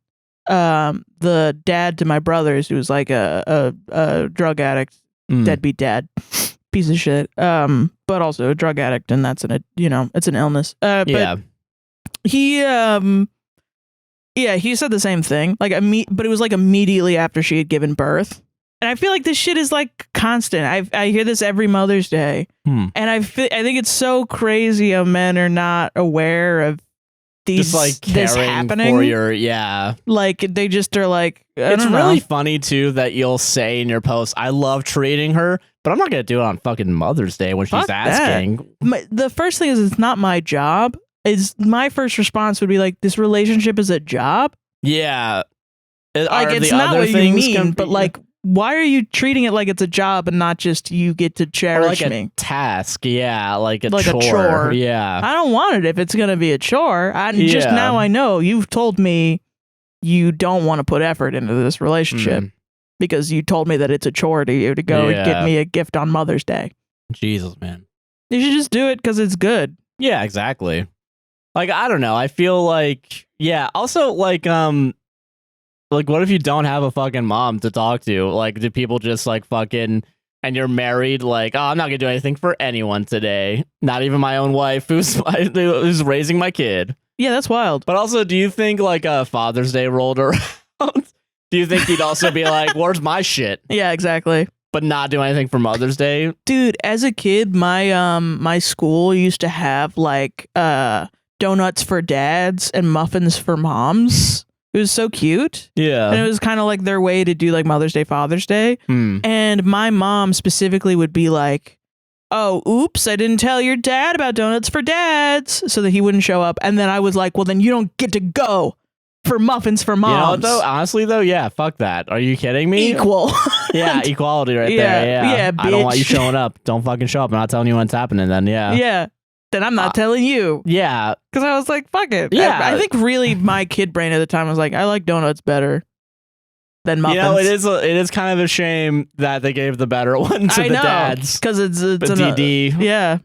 Speaker 2: the dad to my brothers, who was like a drug addict, deadbeat dad. Piece of shit, but also a drug addict, and that's it's an illness. But he said the same thing, like but it was like immediately after she had given birth, and I feel like this shit is like constant. I hear this every Mother's Day, and I think it's so crazy how men are not aware of these, just like this happening
Speaker 1: for your
Speaker 2: like they just are like
Speaker 1: it's really funny too that you'll say in your post, I love treating her, but I'm not gonna do it on fucking Mother's Day when she's asking.
Speaker 2: The first thing is, it's not my job. My first response would be like, this relationship is a job.
Speaker 1: Yeah,
Speaker 2: like it's not what you mean, but like, why are you treating it like it's a job and not just you get to cherish
Speaker 1: like
Speaker 2: me?
Speaker 1: A task, yeah, like a chore. Yeah,
Speaker 2: I don't want it if it's gonna be a chore. Just now I know you've told me you don't want to put effort into this relationship because you told me that it's a chore to you to go and get me a gift on Mother's Day.
Speaker 1: Jesus, man,
Speaker 2: you should just do it because it's good.
Speaker 1: Yeah, exactly. Like, I don't know. I feel like, also like what if you don't have a fucking mom to talk to? Like, do people just like fucking, and you're married, like, oh, I'm not gonna do anything for anyone today. Not even my own wife who's raising my kid.
Speaker 2: Yeah, that's wild.
Speaker 1: But also, do you think like a Father's Day rolled around? Do you think he'd also be like, where's my shit?
Speaker 2: Yeah, exactly.
Speaker 1: But not do anything for Mother's Day?
Speaker 2: Dude, as a kid, my school used to have like donuts for dads and muffins for moms. It was so cute.
Speaker 1: Yeah.
Speaker 2: And it was kind of like their way to do like Mother's Day, Father's Day. And my mom specifically would be like, oh, oops, I didn't tell your dad about donuts for dads, so that he wouldn't show up. And then I was like, well, then you don't get to go for muffins for moms.
Speaker 1: You know what, though? Honestly, though, yeah, fuck that. Are you kidding me?
Speaker 2: Equal.
Speaker 1: Yeah, equality right there. Yeah, I don't want you showing up. Don't fucking show up. I'm not telling you when it's happening then, Yeah.
Speaker 2: Then I'm not telling you.
Speaker 1: Yeah.
Speaker 2: Because I was like, fuck it.
Speaker 1: Yeah.
Speaker 2: I think really my kid brain at the time was like, I like donuts better than muffins.
Speaker 1: You know, it is kind of a shame that they gave the better one to the dads.
Speaker 2: Because it's
Speaker 1: DD.
Speaker 2: Yeah.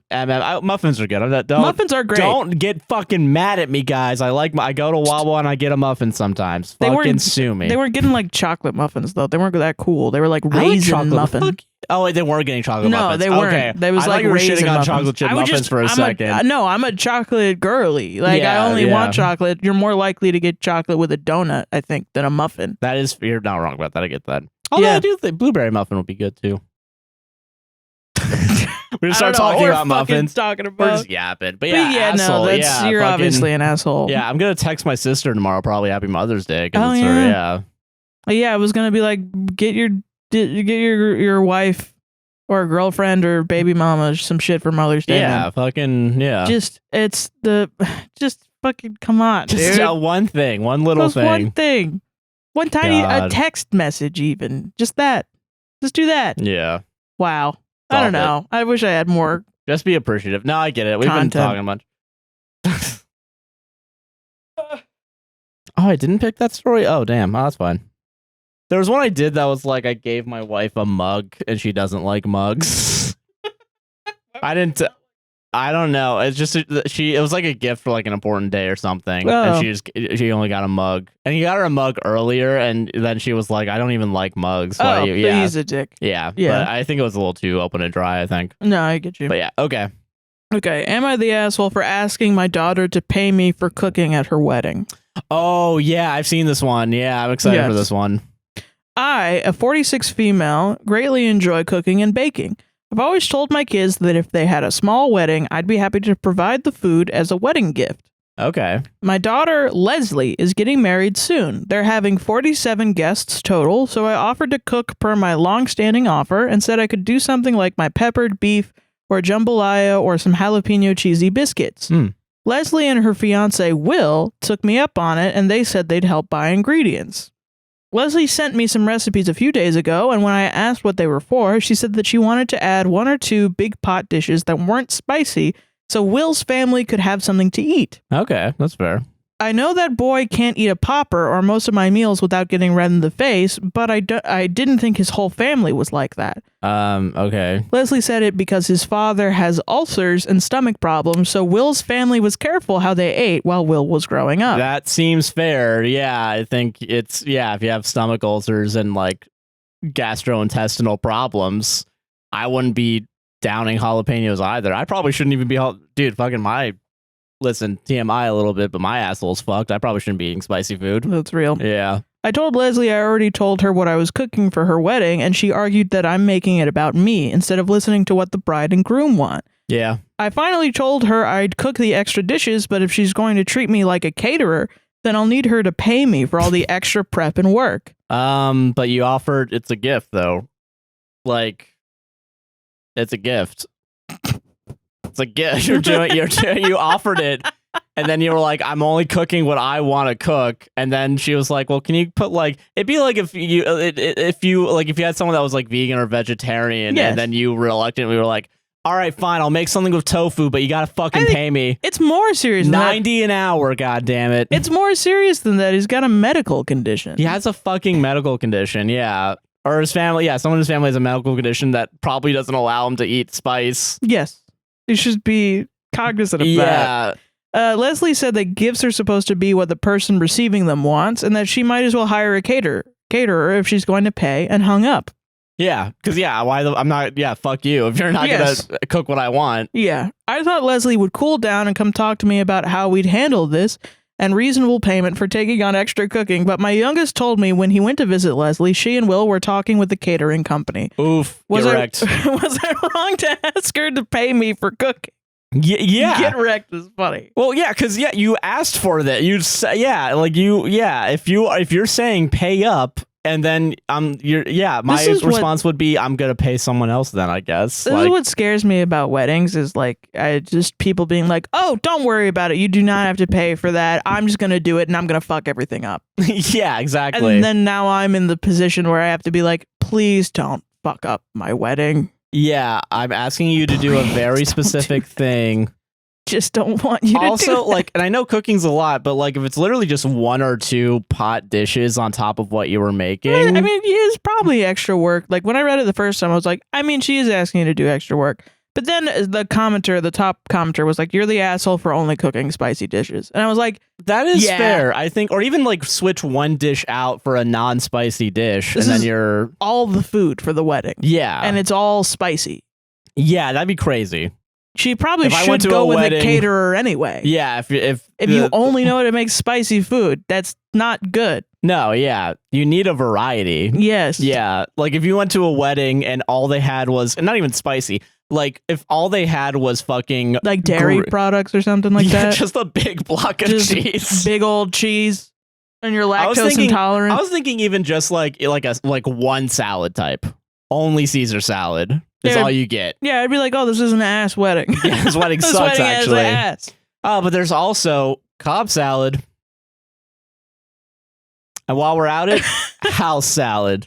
Speaker 1: Muffins are good.
Speaker 2: Muffins are great.
Speaker 1: Don't get fucking mad at me, guys. I go to Wawa and I get a muffin sometimes. Fucking sue me.
Speaker 2: They weren't getting like chocolate muffins though. They weren't that cool. They were like raisin muffins.
Speaker 1: Oh, wait, they weren't getting chocolate muffins.
Speaker 2: No, they weren't.
Speaker 1: Okay.
Speaker 2: They was
Speaker 1: I
Speaker 2: like
Speaker 1: thought you were
Speaker 2: raisin
Speaker 1: shitting on
Speaker 2: muffins.
Speaker 1: chocolate chip muffins for a second.
Speaker 2: No, I'm a chocolate girly. Like I only want chocolate. You're more likely to get chocolate with a donut, I think, than a muffin.
Speaker 1: You're not wrong about that. I get that. Although I do think blueberry muffin would be good too. We're gonna start talking about muffins. We're just yapping. But asshole.
Speaker 2: You're obviously an asshole.
Speaker 1: Yeah, I'm gonna text my sister tomorrow. Probably Happy Mother's Day.
Speaker 2: Oh
Speaker 1: yeah.
Speaker 2: Yeah, I was gonna be like, get your wife or girlfriend or baby mama some shit for Mother's Day.
Speaker 1: Yeah, man. Fucking yeah.
Speaker 2: Just fucking come on,
Speaker 1: just
Speaker 2: dude.
Speaker 1: One thing, one little thing.
Speaker 2: One thing. One tiny a text message even. Just that. Just do that.
Speaker 1: Yeah.
Speaker 2: Wow. I don't know. I wish I had more.
Speaker 1: Just be appreciative. No, I get it. We've been talking much. Oh, I didn't pick that story? Oh, damn. Oh, that's fine. There was one I did that was like, I gave my wife a mug and she doesn't like mugs. I don't know. It's just it was like a gift for like an important day or something.
Speaker 2: Oh.
Speaker 1: And she only got a mug. And he got her a mug earlier and then she was like, I don't even like mugs.
Speaker 2: Oh, he's a dick.
Speaker 1: Yeah. But I think it was a little too open and dry, I think.
Speaker 2: No, I get you.
Speaker 1: But yeah, okay.
Speaker 2: Okay, am I the asshole for asking my daughter to pay me for cooking at her wedding?
Speaker 1: Oh, yeah, I've seen this one. Yeah, I'm excited for this one.
Speaker 2: I, a 46 female, greatly enjoy cooking and baking. I've always told my kids that if they had a small wedding, I'd be happy to provide the food as a wedding gift.
Speaker 1: Okay.
Speaker 2: My daughter, Leslie, is getting married soon. They're having 47 guests total, so I offered to cook per my long-standing offer and said I could do something like my peppered beef or jambalaya or some jalapeno cheesy biscuits. Leslie and her fiancé, Will, took me up on it, and they said they'd help buy ingredients. Leslie sent me some recipes a few days ago, and when I asked what they were for, she said that she wanted to add 1 or 2 big pot dishes that weren't spicy so Will's family could have something to eat.
Speaker 1: Okay, that's fair.
Speaker 2: I know that boy can't eat a popper or most of my meals without getting red in the face, but I didn't think his whole family was like that.
Speaker 1: Okay.
Speaker 2: Leslie said it because his father has ulcers and stomach problems, so Will's family was careful how they ate while Will was growing up.
Speaker 1: That seems fair. Yeah, I think if you have stomach ulcers and like gastrointestinal problems, I wouldn't be downing jalapenos either. I probably shouldn't even be, dude, listen, TMI a little bit, but my asshole's fucked. I probably shouldn't be eating spicy food.
Speaker 2: That's real.
Speaker 1: Yeah.
Speaker 2: I told Leslie I already told her what I was cooking for her wedding, and she argued that I'm making it about me instead of listening to what the bride and groom want.
Speaker 1: Yeah.
Speaker 2: I finally told her I'd cook the extra dishes, but if she's going to treat me like a caterer, then I'll need her to pay me for all the extra prep and work.
Speaker 1: But you offered, it's a gift though. Like, it's a gift. It's a gift. You offered it, and then you were like, "I'm only cooking what I want to cook." And then she was like, "Well, can you put like?" It'd be like if you had someone that was like vegan or vegetarian,
Speaker 2: yes.
Speaker 1: And then you reluctantly were like, "All right, fine, I'll make something with tofu, but you gotta fucking pay me."
Speaker 2: It's more serious than
Speaker 1: $90 an hour. God damn it!
Speaker 2: It's more serious than that. He's got a medical condition.
Speaker 1: He has a fucking medical condition. Yeah. Or his family. Yeah, someone in his family has a medical condition that probably doesn't allow him to eat spice.
Speaker 2: Yes. You should be cognizant of that. Leslie said that gifts are supposed to be what the person receiving them wants, and that she might as well hire a caterer if she's going to pay, and hung up.
Speaker 1: Yeah, because fuck you. If you're not going to cook what I want.
Speaker 2: Yeah. I thought Leslie would cool down and come talk to me about how we'd handle this and reasonable payment for taking on extra cooking, but my youngest told me when he went to visit Leslie, she and Will were talking with the catering company.
Speaker 1: Oof,
Speaker 2: was
Speaker 1: get wrecked.
Speaker 2: Was I wrong to ask her to pay me for cooking?
Speaker 1: Yeah.
Speaker 2: Get wrecked is funny.
Speaker 1: Well, yeah, because you asked for that. You say, if you're saying pay up, and then my response would be I'm gonna pay someone else then, I guess.
Speaker 2: This is what scares me about weddings is like just people being like, oh, don't worry about it, you do not have to pay for that, I'm just gonna do it and I'm gonna fuck everything up.
Speaker 1: Yeah, exactly.
Speaker 2: And then now I'm in the position where I have to be like, please don't fuck up my wedding.
Speaker 1: Yeah, I'm asking you to do a very specific thing.
Speaker 2: Just don't want you to
Speaker 1: also,
Speaker 2: do that.
Speaker 1: and I know cooking's a lot, but like if it's literally just 1 or 2 pot dishes on top of what you were making.
Speaker 2: I mean, it is probably extra work. Like when I read it the first time, I was like, I mean, she is asking you to do extra work. But then the top commenter was like, you're the asshole for only cooking spicy dishes. And I was like,
Speaker 1: that is fair, I think. Or even like switch one dish out for a non-spicy dish.
Speaker 2: This
Speaker 1: and then
Speaker 2: is
Speaker 1: you're
Speaker 2: all the food for the wedding.
Speaker 1: Yeah.
Speaker 2: And it's all spicy.
Speaker 1: Yeah, that'd be crazy.
Speaker 2: She probably should go with a caterer anyway.
Speaker 1: Yeah, if
Speaker 2: you only know how to make spicy food, that's not good.
Speaker 1: No, yeah. You need a variety.
Speaker 2: Yes.
Speaker 1: Yeah. Like if you went to a wedding and all they had was, and not even spicy, like if all they had was fucking
Speaker 2: like dairy products or something like that.
Speaker 1: Just a big block of cheese.
Speaker 2: Big old cheese. And you're lactose intolerant.
Speaker 1: I was thinking even just like one salad type. Only Caesar salad is all you get.
Speaker 2: Yeah, I'd be like, oh, this is an ass wedding.
Speaker 1: Yeah, this wedding sucks, actually.
Speaker 2: Ass.
Speaker 1: Oh, but there's also Cobb salad. And while we're at it, house salad.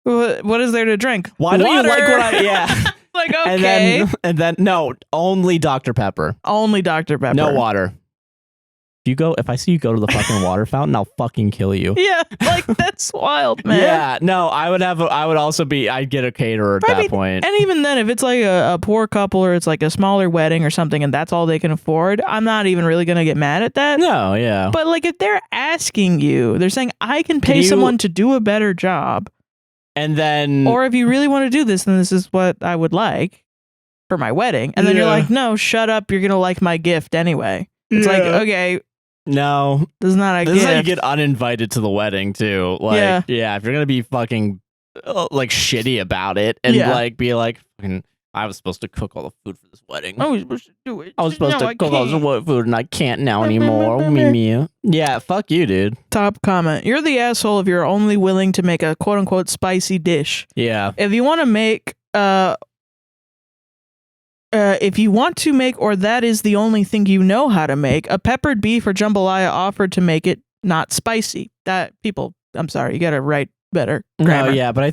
Speaker 2: What is there to drink?
Speaker 1: Why don't you like what I... Yeah.
Speaker 2: Like, okay.
Speaker 1: And then, no, only Dr. Pepper.
Speaker 2: Only Dr. Pepper.
Speaker 1: No water. If I see you go to the fucking water fountain, I'll fucking kill you.
Speaker 2: Yeah, like that's wild, man.
Speaker 1: Yeah, no, I'd get a caterer at that point.
Speaker 2: And even then, if it's like a poor couple or it's like a smaller wedding or something and that's all they can afford, I'm not even really going to get mad at that.
Speaker 1: No, yeah.
Speaker 2: But like if they're asking you, they're saying, I can pay someone to do a better job.
Speaker 1: And then...
Speaker 2: Or if you really want to do this, then this is what I would like for my wedding. And then you're like, no, shut up. You're going to like my gift anyway. It's like, okay...
Speaker 1: No,
Speaker 2: this is not a gift.
Speaker 1: This is how you get uninvited to the wedding too. Like, yeah, if you're gonna be fucking like shitty about it and like be like, I'm I was supposed to cook all the food for this wedding.
Speaker 2: I was supposed to do it.
Speaker 1: I was supposed to cook all the food, and I can't now anymore. Yeah, fuck you, dude.
Speaker 2: Top comment. You're the asshole if you're only willing to make a quote-unquote spicy dish.
Speaker 1: Yeah.
Speaker 2: If you want to make, or that is the only thing you know how to make, a peppered beef or jambalaya offered to make it not spicy. I'm sorry, you gotta write better grammar.
Speaker 1: No, yeah, but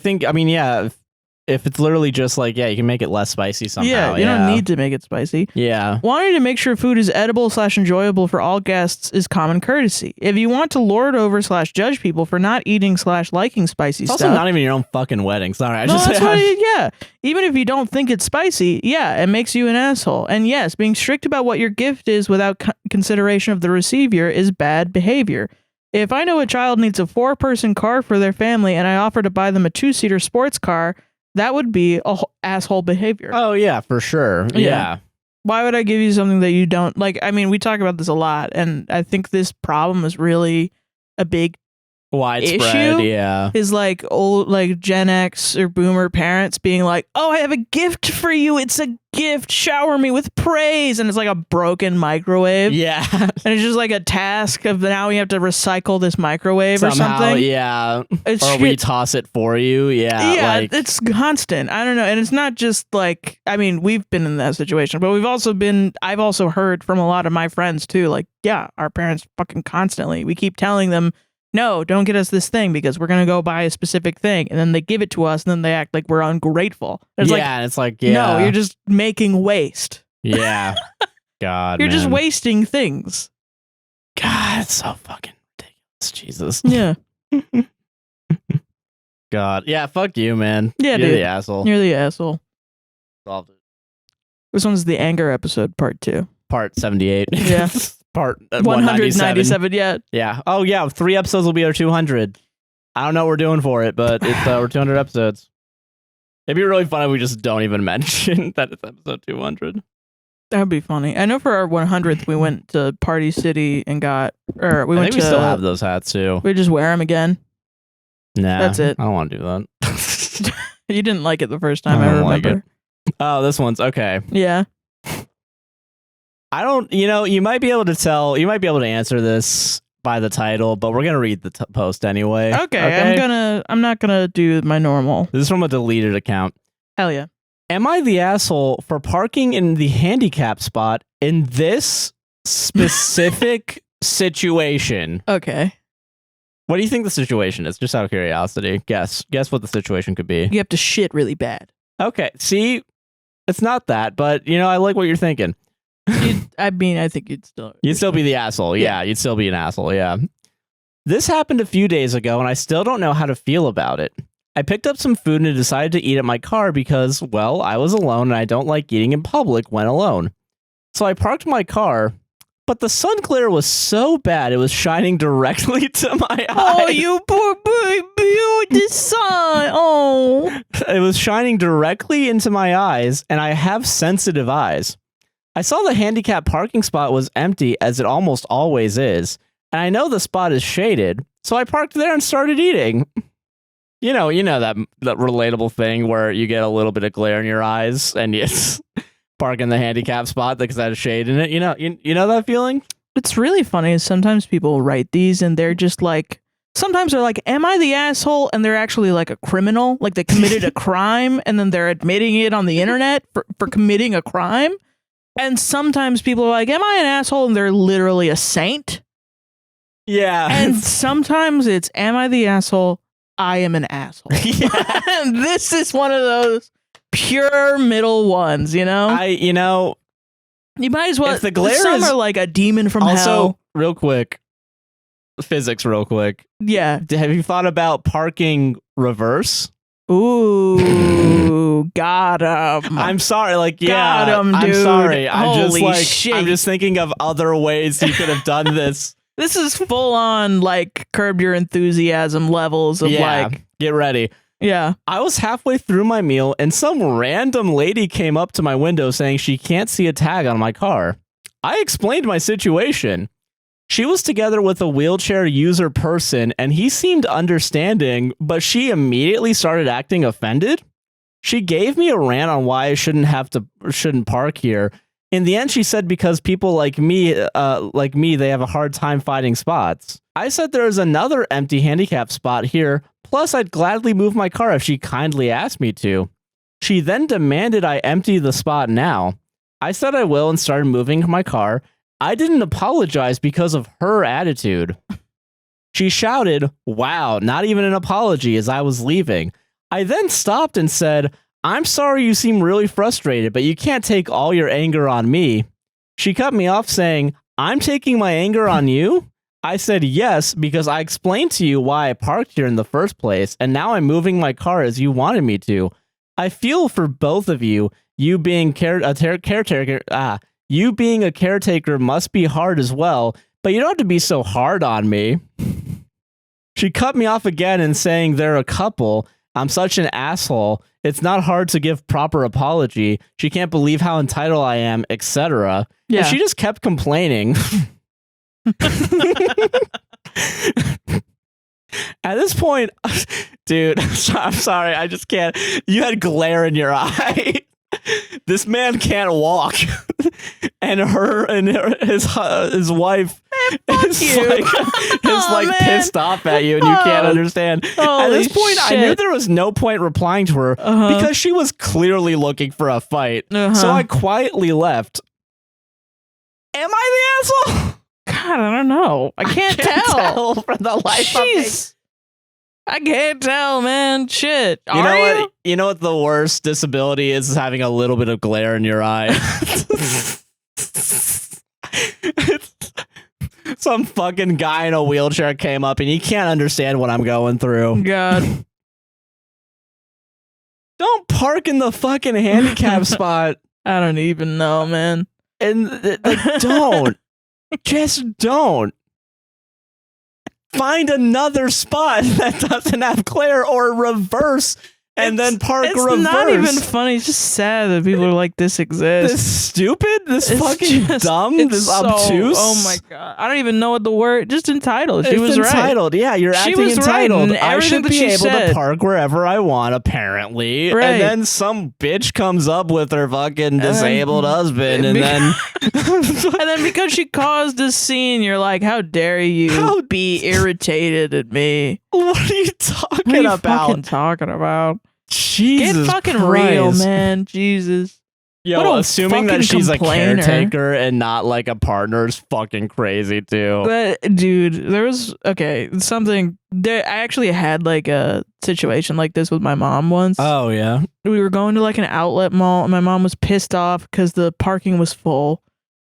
Speaker 1: if it's literally just like, you can make it less spicy somehow.
Speaker 2: Yeah, you don't need to make it spicy.
Speaker 1: Yeah.
Speaker 2: Wanting to make sure food is edible / enjoyable for all guests is common courtesy. If you want to lord over / judge people for not eating / liking spicy stuff.
Speaker 1: It's also not even your own fucking wedding. Sorry.
Speaker 2: Even if you don't think it's spicy, it makes you an asshole. And yes, being strict about what your gift is without consideration of the receiver is bad behavior. If I know a child needs a 4-person car for their family and I offer to buy them a 2-seater sports car, that would be asshole behavior.
Speaker 1: Oh, yeah, for sure. Yeah.
Speaker 2: Why would I give you something that you don't like? I mean, we talk about this a lot, and I think this problem is really a big
Speaker 1: widespread
Speaker 2: issue. Is like old, like Gen X or Boomer parents being like, "Oh, I have a gift for you. It's a gift. Shower me with praise." And it's like a broken microwave.
Speaker 1: Yeah.
Speaker 2: And it's just like a task of now we have to recycle this microwave
Speaker 1: somehow,
Speaker 2: or something.
Speaker 1: Yeah. We toss it for you. Yeah.
Speaker 2: Yeah. It's constant. I don't know. And it's not just like, I mean, we've been in that situation, but I've also heard from a lot of my friends too. Like, yeah, our parents fucking constantly, we keep telling them, no, don't get us this thing because we're going to go buy a specific thing. And then they give it to us and then they act like we're ungrateful.
Speaker 1: And
Speaker 2: it's no, you're just making waste.
Speaker 1: Yeah. God,
Speaker 2: You're just wasting things.
Speaker 1: God, it's so fucking ridiculous. Jesus.
Speaker 2: Yeah.
Speaker 1: God. Yeah, fuck you, man.
Speaker 2: Yeah,
Speaker 1: You're
Speaker 2: dude.
Speaker 1: the asshole.
Speaker 2: You're the asshole.
Speaker 1: Solved it.
Speaker 2: This one's the anger episode, part 2.
Speaker 1: Part 78.
Speaker 2: Yeah.
Speaker 1: Part
Speaker 2: 197 yet.
Speaker 1: Yeah. Oh, yeah. 3 episodes will be our 200. I don't know what we're doing for it, but it's we're 200 episodes. It'd be really fun if we just don't even mention that it's episode 200.
Speaker 2: That would be funny. I know for our 100th, we went to Party City and
Speaker 1: I think we still have those hats too.
Speaker 2: We just wear them again.
Speaker 1: Nah.
Speaker 2: That's it.
Speaker 1: I don't want to do that.
Speaker 2: You didn't like it the first time, I remember.
Speaker 1: Like it. Oh, this one's okay.
Speaker 2: Yeah.
Speaker 1: I don't, you might be able to answer this by the title, but we're going to read the post anyway.
Speaker 2: Okay. I'm not going to do my normal.
Speaker 1: This is from a deleted account.
Speaker 2: Hell yeah.
Speaker 1: Am I the asshole for parking in the handicap spot in this specific situation?
Speaker 2: Okay.
Speaker 1: What do you think the situation is? Just out of curiosity. Guess what the situation could be.
Speaker 2: You have to shit really bad.
Speaker 1: Okay. See, it's not that, but I like what you're thinking.
Speaker 2: I think you'd still
Speaker 1: be the asshole. Yeah, you'd still be an asshole. Yeah. This happened a few days ago, and I still don't know how to feel about it. I picked up some food and decided to eat at my car because, well, I was alone and I don't like eating in public when alone. So I parked my car, but the sun glare was so bad it was shining directly to my eyes.
Speaker 2: Oh, you poor baby, the sun. Oh.
Speaker 1: It was shining directly into my eyes, and I have sensitive eyes. I saw the handicap parking spot was empty, as it almost always is, and I know the spot is shaded, so I parked there and started eating. You know that relatable thing where you get a little bit of glare in your eyes and you park in the handicap spot because that has shade in it. You know that feeling?
Speaker 2: It's really funny. Sometimes people write these and they're just like, sometimes they're like, am I the asshole? And they're actually like a criminal, like they committed a crime and then they're admitting it on the internet for committing a crime. And sometimes people are like, am I an asshole? And they're literally a saint.
Speaker 1: Yeah.
Speaker 2: And sometimes it's, am I the asshole? I am an asshole. Yeah. And this is one of those pure middle ones, You might as well.
Speaker 1: If the glare
Speaker 2: some are like a demon from hell.
Speaker 1: Also, real quick, physics real quick.
Speaker 2: Yeah.
Speaker 1: Have you thought about parking reverse?
Speaker 2: Ooh, got him.
Speaker 1: I'm sorry,
Speaker 2: got him, dude.
Speaker 1: I'm sorry.
Speaker 2: Holy shit.
Speaker 1: I'm just thinking of other ways you could have done this.
Speaker 2: This is full on like Curb Your Enthusiasm levels of
Speaker 1: get ready.
Speaker 2: Yeah.
Speaker 1: I was halfway through my meal and some random lady came up to my window saying she can't see a tag on my car. I explained my situation. She was together with a wheelchair user person and he seemed understanding, but she immediately started acting offended. She gave me a rant on why I shouldn't park here. In the end, she said because people like me, they have a hard time finding spots. I said there is another empty handicap spot here, plus I'd gladly move my car if she kindly asked me to. She then demanded I empty the spot now. I said I will and started moving my car. I didn't apologize because of her attitude. She shouted, "Wow, not even an apology," as I was leaving. I then stopped and said, "I'm sorry you seem really frustrated, but you can't take all your anger on me." She cut me off saying, "I'm taking my anger on you?" I said yes, because I explained to you why I parked here in the first place, and now I'm moving my car as you wanted me to. I feel for both of you. You being you being a caretaker must be hard as well, but you don't have to be so hard on me. She cut me off again and saying they're a couple. I'm such an asshole. It's not hard to give proper apology. She can't believe how entitled I am, etc. Yeah. And she just kept complaining. At this point, dude, I'm sorry, I just can't. You had glare in your eye. This man can't walk, and his wife is like pissed off at you, and you can't understand. At this point, shit. I knew there was no point replying to her because she was clearly looking for a fight. So I quietly left. Am I the asshole?
Speaker 2: God, I don't know. I can't tell
Speaker 1: for the life of me.
Speaker 2: I can't tell, man. Shit.
Speaker 1: You know what the worst disability is having a little bit of glare in your eye. Some fucking guy in a wheelchair came up and he can't understand what I'm going through.
Speaker 2: God.
Speaker 1: Don't park in the fucking handicap spot.
Speaker 2: I don't even know, man.
Speaker 1: And don't. Just don't. Find another spot that doesn't have glare or reverse and then park reverse. It's not even
Speaker 2: funny. It's just sad that people are like, this exists.
Speaker 1: This stupid? This fucking dumb? This obtuse?
Speaker 2: Oh my God. I don't even know what the word, just entitled. She was
Speaker 1: entitled.
Speaker 2: Right.
Speaker 1: Yeah, you're acting entitled.
Speaker 2: Right
Speaker 1: I should be able to park wherever I want, apparently. Right. And then some bitch comes up with her fucking disabled husband and then...
Speaker 2: And then because she caused this scene, you're like, how dare you be irritated at me?
Speaker 1: What are you talking
Speaker 2: about?
Speaker 1: Jesus
Speaker 2: Get fucking
Speaker 1: Christ.
Speaker 2: real, man. Jesus.
Speaker 1: Yo, assuming that she's a caretaker and not like a partner is fucking crazy too.
Speaker 2: But dude, there was something there. I actually had like a situation like this with my mom once.
Speaker 1: Oh yeah.
Speaker 2: We were going to like an outlet mall and my mom was pissed off because the parking was full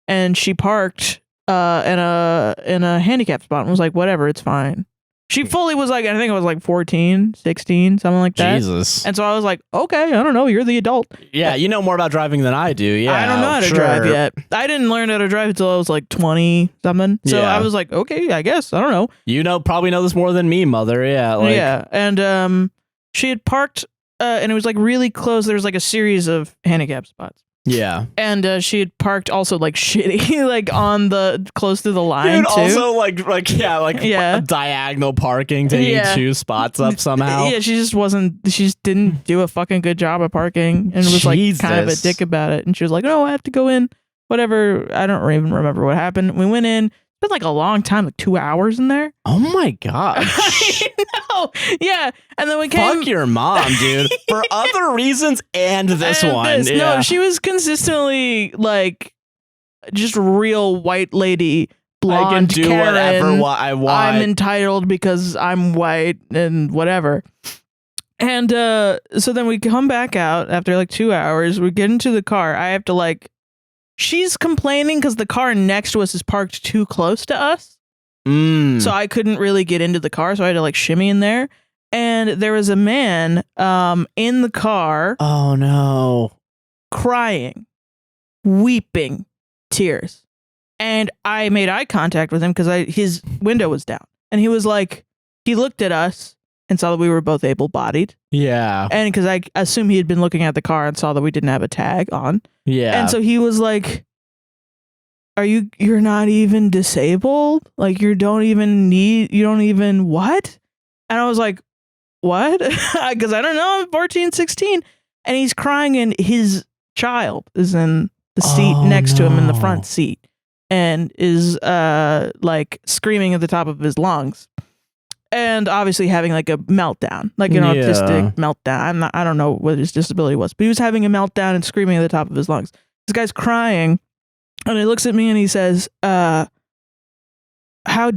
Speaker 2: and she parked in a handicap spot and was like, whatever, it's fine. She fully was like, I think it was like 14, 16, something like that.
Speaker 1: Jesus.
Speaker 2: And so I was like, okay, I don't know. You're the adult.
Speaker 1: Yeah, you know more about driving than I do. Yeah,
Speaker 2: I don't know how to drive yet. I didn't learn how to drive until I was like 20 something. So I was like, okay, I guess. I don't know.
Speaker 1: You probably know this more than me, mother. Yeah.
Speaker 2: Yeah. And she had parked and it was like really close. There was like a series of handicap spots.
Speaker 1: Yeah.
Speaker 2: And she had parked also like shitty, like on the close to the line.
Speaker 1: Dude,
Speaker 2: too.
Speaker 1: Also diagonal parking, taking two spots up somehow.
Speaker 2: Yeah, she just didn't do a fucking good job of parking and was like kind of a dick about it. And she was like, no, I have to go in. Whatever. I don't even remember what happened. We went in. It's been like a long time, like 2 hours in there.
Speaker 1: Oh my God.
Speaker 2: I know. Yeah. And then we came.
Speaker 1: Fuck your mom, dude. For other reasons and this one. Yeah.
Speaker 2: No, she was consistently like just real white lady, blonde.
Speaker 1: I can do
Speaker 2: Karen,
Speaker 1: whatever I want.
Speaker 2: I'm entitled because I'm white and whatever. And so then we come back out after like 2 hours. We get into the car. I have to like. She's complaining because the car next to us is parked too close to us. So I couldn't really get into the car. So I had to like shimmy in there. And there was a man in the car.
Speaker 1: Oh, no.
Speaker 2: Crying, weeping, tears. And I made eye contact with him because his window was down. And he was like, he looked at us and saw that we were both able-bodied.
Speaker 1: Yeah.
Speaker 2: And because I assume he had been looking at the car and saw that we didn't have a tag on.
Speaker 1: Yeah.
Speaker 2: And so he was like, you're not even disabled? Like you don't even what? And I was like, what? Because I don't know, I'm 14, 16. and he's crying, and his child is in the seat next to him in the front seat and is like screaming at the top of his lungs. And obviously having like a meltdown, like an autistic meltdown. I don't know what his disability was, but he was having a meltdown and screaming at the top of his lungs. This guy's crying, and he looks at me and he says, how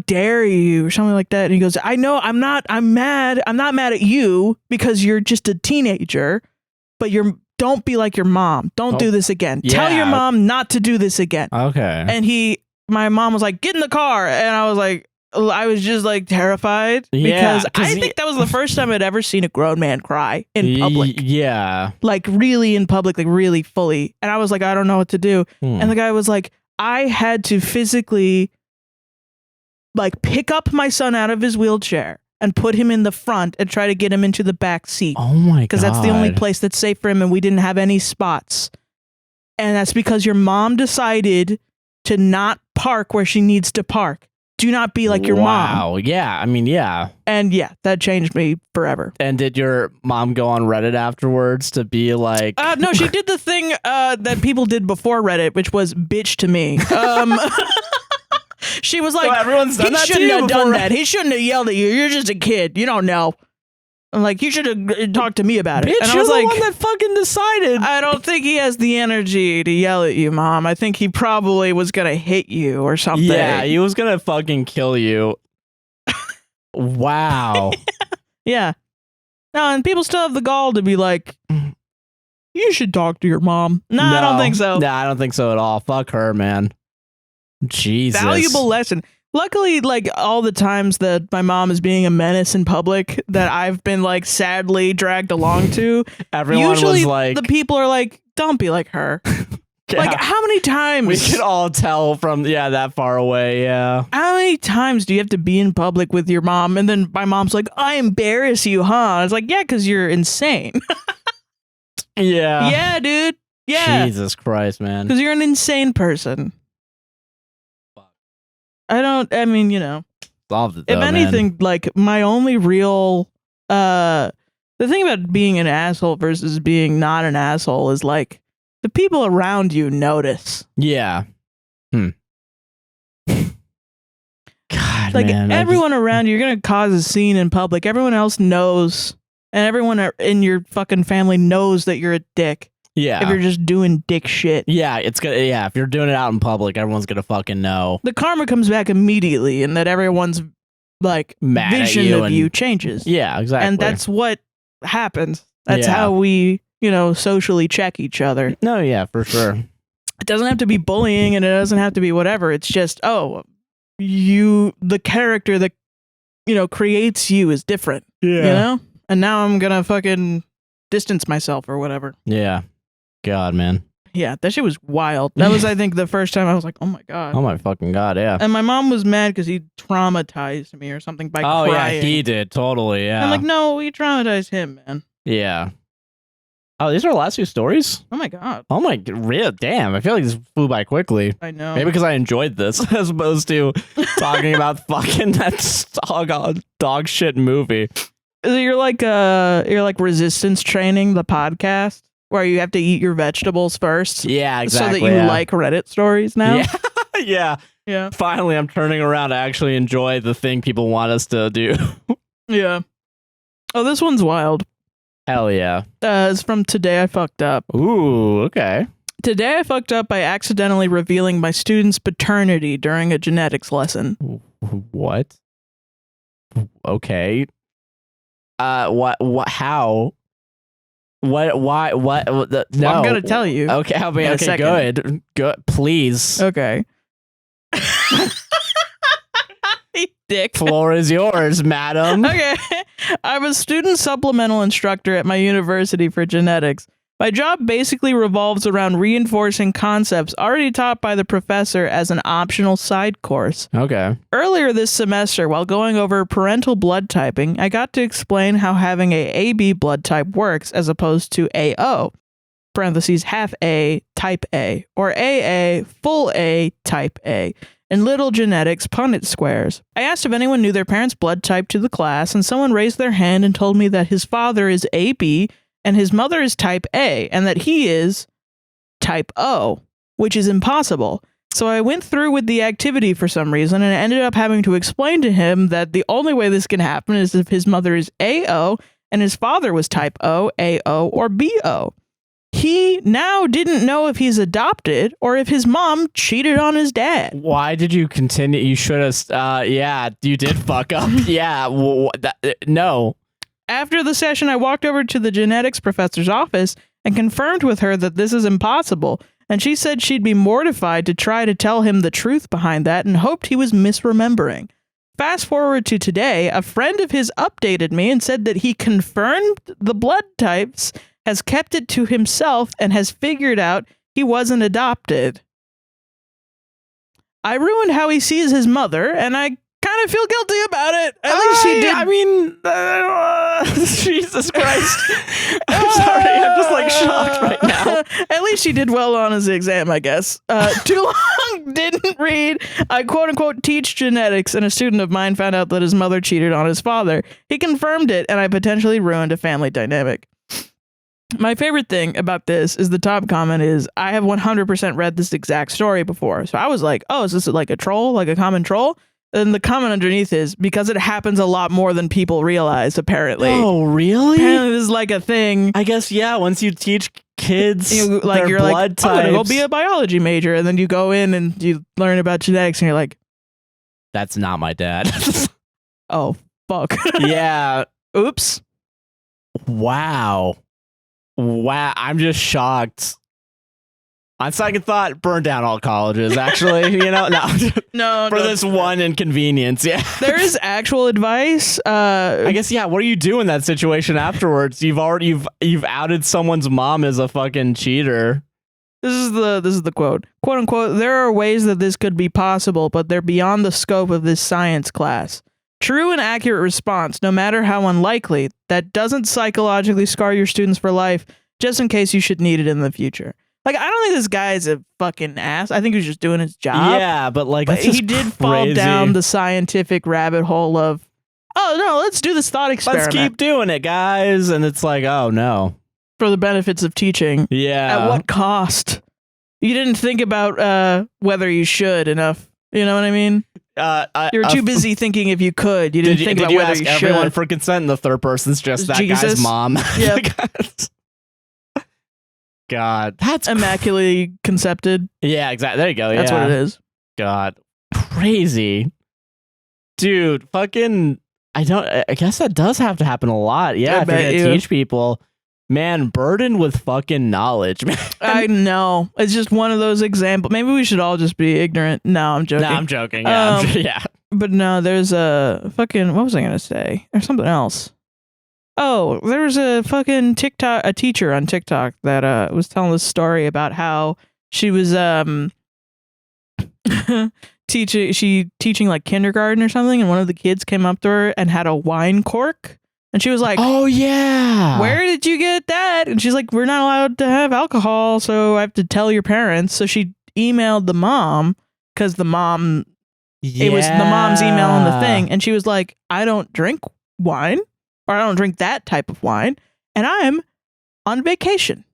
Speaker 2: dare you, or something like that. And he goes, I know, I'm not mad at you because you're just a teenager, but don't be like your mom. Don't do this again. Yeah. Tell your mom not to do this again.
Speaker 1: Okay.
Speaker 2: And my mom was like, get in the car. And I was just like terrified because I think that was the first time I'd ever seen a grown man cry in public.
Speaker 1: Yeah.
Speaker 2: Like really in public, like really fully. And I was like, I don't know what to do. And the guy was like, I had to physically like pick up my son out of his wheelchair and put him in the front and try to get him into the back seat.
Speaker 1: Oh my God.
Speaker 2: Because that's the only place that's safe for him, and we didn't have any spots. And that's because your mom decided to not park where she needs to park. Do not be like your mom.
Speaker 1: Wow. Yeah. I mean, yeah.
Speaker 2: And yeah, that changed me forever.
Speaker 1: And did your mom go on Reddit afterwards to be like...
Speaker 2: No, she did the thing that people did before Reddit, which was bitch to me. She was like,
Speaker 1: so everyone's done
Speaker 2: he
Speaker 1: that
Speaker 2: shouldn't have done that.
Speaker 1: Reddit.
Speaker 2: He shouldn't have yelled at you. You're just a kid. You don't know. I'm like, you should have talked to me about it.
Speaker 1: Bitch,
Speaker 2: and I
Speaker 1: you're
Speaker 2: was
Speaker 1: the
Speaker 2: like,
Speaker 1: one that fucking decided.
Speaker 2: I don't think he has the energy to yell at you, Mom. I think he probably was going to hit you or something.
Speaker 1: Yeah, he was going to fucking kill you. Wow.
Speaker 2: Yeah. No, and people still have the gall to be like, you should talk to your mom. No, I don't think so.
Speaker 1: No, I don't think so at all. Fuck her, man. Jesus.
Speaker 2: Valuable lesson. Luckily, like all the times that my mom is being a menace in public that I've been like sadly dragged along to,
Speaker 1: everyone
Speaker 2: usually
Speaker 1: was like,
Speaker 2: the people are like, don't be like her.
Speaker 1: Yeah.
Speaker 2: Like how many times?
Speaker 1: We could all tell from, that far away, yeah.
Speaker 2: How many times do you have to be in public with your mom? And then my mom's like, I embarrass you, huh? It's like, yeah, because you're insane.
Speaker 1: Yeah.
Speaker 2: Yeah, dude. Yeah.
Speaker 1: Jesus Christ, man.
Speaker 2: Because you're an insane person. I mean,
Speaker 1: Solved it, though,
Speaker 2: if anything, like my only real, the thing about being an asshole versus being not an asshole is like the people around you notice.
Speaker 1: Yeah. God,
Speaker 2: like
Speaker 1: man,
Speaker 2: everyone around you, you're going to cause a scene in public. Everyone else knows, and everyone in your fucking family knows that you're a dick.
Speaker 1: Yeah.
Speaker 2: If you're just doing dick shit.
Speaker 1: Yeah, it's gonna. Yeah, if you're doing it out in public, everyone's gonna fucking know.
Speaker 2: The karma comes back immediately, and that everyone's like
Speaker 1: mad
Speaker 2: vision of you changes.
Speaker 1: Yeah, exactly.
Speaker 2: And that's what happens. That's
Speaker 1: Yeah.
Speaker 2: how we, socially check each other.
Speaker 1: No, yeah, for sure.
Speaker 2: It doesn't have to be bullying, and it doesn't have to be whatever. It's just, the character that, creates you is different.
Speaker 1: Yeah.
Speaker 2: And now I'm gonna fucking distance myself or whatever.
Speaker 1: Yeah. God, man.
Speaker 2: Yeah, that shit was wild. That was, I think, the first time I was like, oh my God.
Speaker 1: Oh my fucking God, yeah.
Speaker 2: And my mom was mad because he traumatized me or something by crying.
Speaker 1: Oh, yeah, he did. Totally, yeah.
Speaker 2: I'm like, no, we traumatized him, man.
Speaker 1: Yeah. Oh, these are the last few stories?
Speaker 2: Oh my God.
Speaker 1: Oh my, real damn. I feel like this flew by quickly.
Speaker 2: I know.
Speaker 1: Maybe because I enjoyed this as opposed to talking about fucking that dog shit movie.
Speaker 2: You're like resistance training, the podcast, where you have to eat your vegetables first.
Speaker 1: Yeah, exactly.
Speaker 2: So that you like Reddit stories now.
Speaker 1: Yeah. Yeah.
Speaker 2: Yeah.
Speaker 1: Finally, I'm turning around to actually enjoy the thing people want us to do.
Speaker 2: Yeah. Oh, this one's wild.
Speaker 1: Hell yeah.
Speaker 2: It's from Today I Fucked Up.
Speaker 1: Ooh, okay.
Speaker 2: Today I fucked up by accidentally revealing my student's paternity during a genetics lesson.
Speaker 1: What? Okay. What, how? What, why, what, no.
Speaker 2: Well, I'm going to tell you.
Speaker 1: Okay, help me. Okay, good. Good, please.
Speaker 2: Okay. Dick.
Speaker 1: Floor is yours, madam.
Speaker 2: Okay. I'm a student supplemental instructor at my university for genetics. My job basically revolves around reinforcing concepts already taught by the professor as an optional side course.
Speaker 1: Okay.
Speaker 2: Earlier this semester, while going over parental blood typing, I got to explain how having a AB blood type works as opposed to AO, parentheses half A, type A, or AA, full A, type A, in little genetics Punnett squares. I asked if anyone knew their parents' blood type to the class, and someone raised their hand and told me that his father is AB and his mother is type A, and that he is type O, which is impossible. So I went through with the activity for some reason and ended up having to explain to him that the only way this can happen is if his mother is AO and his father was type O, AO, or BO. He now didn't know if he's adopted or if his mom cheated on his dad.
Speaker 1: Why did you continue? You should have. Yeah, you did fuck up. Yeah, no.
Speaker 2: After the session, I walked over to the genetics professor's office and confirmed with her that this is impossible. And she said she'd be mortified to try to tell him the truth behind that and hoped he was misremembering. Fast forward to today, a friend of his updated me and said that he confirmed the blood types, has kept it to himself, and has figured out he wasn't adopted. I ruined how he sees his mother, and I kind of feel guilty about it. At least he did.
Speaker 1: I mean, Jesus Christ. I'm sorry. I'm just like shocked right now.
Speaker 2: At least he did well on his exam, I guess. Too long didn't read. I quote unquote teach genetics, and a student of mine found out that his mother cheated on his father. He confirmed it, and I potentially ruined a family dynamic. My favorite thing about this is the top comment is, I have 100% read this exact story before. So I was like, oh, is this like a troll, like a common troll? And the comment underneath is, because it happens a lot more than people realize, apparently.
Speaker 1: Oh, really?
Speaker 2: Apparently this is like a thing.
Speaker 1: I guess, yeah, once you teach kids
Speaker 2: you're
Speaker 1: blood
Speaker 2: like,
Speaker 1: types.
Speaker 2: I'm going to go be a biology major. And then you go in and you learn about genetics and you're like,
Speaker 1: that's not my dad.
Speaker 2: oh, fuck.
Speaker 1: Yeah.
Speaker 2: Oops.
Speaker 1: Wow. I'm just shocked. On second thought, burn down all colleges, actually. No, for this one inconvenience. Yeah.
Speaker 2: There is actual advice.
Speaker 1: I guess, yeah, what do you do in that situation afterwards? You've outed someone's mom as a fucking cheater.
Speaker 2: This is the quote. Quote unquote, there are ways that this could be possible, but they're beyond the scope of this science class. True and accurate response, no matter how unlikely, that doesn't psychologically scar your students for life, just in case you should need it in the future. Like, I don't think this guy is a fucking ass. I think he's just doing his job.
Speaker 1: Yeah, but like,
Speaker 2: but he did fall down the scientific rabbit hole of, oh no, let's do this thought experiment.
Speaker 1: Let's keep doing it, guys. And it's like, oh no.
Speaker 2: For the benefits of teaching.
Speaker 1: Yeah.
Speaker 2: At what cost? You didn't think about whether you should enough. You know what I mean? You're too busy thinking if you could. You didn't think about whether you should.
Speaker 1: Everyone for consent, and the third person's just that guy's mom.
Speaker 2: Yep.
Speaker 1: God, that's
Speaker 2: immaculately concepted.
Speaker 1: Yeah, exactly. There you go.
Speaker 2: That's what it is.
Speaker 1: God, crazy, dude. Fucking, I guess that does have to happen a lot. Yeah, if you're gonna teach people, man, burdened with fucking knowledge, man.
Speaker 2: I know. It's just one of those examples. Maybe we should all just be ignorant. No, I'm joking.
Speaker 1: No, I'm joking. Yeah, yeah.
Speaker 2: But no, there's a fucking, what was I gonna say? There's something else. Oh, there was a fucking a teacher on TikTok that was telling this story about how she was teaching like kindergarten or something, and one of the kids came up to her and had a wine cork. And she was like,
Speaker 1: oh, yeah.
Speaker 2: Where did you get that? And she's like, we're not allowed to have alcohol, so I have to tell your parents. So she emailed the mom, because the mom, it was the mom's email on the thing. And she was like, I don't drink wine, or I don't drink that type of wine, and I'm on vacation.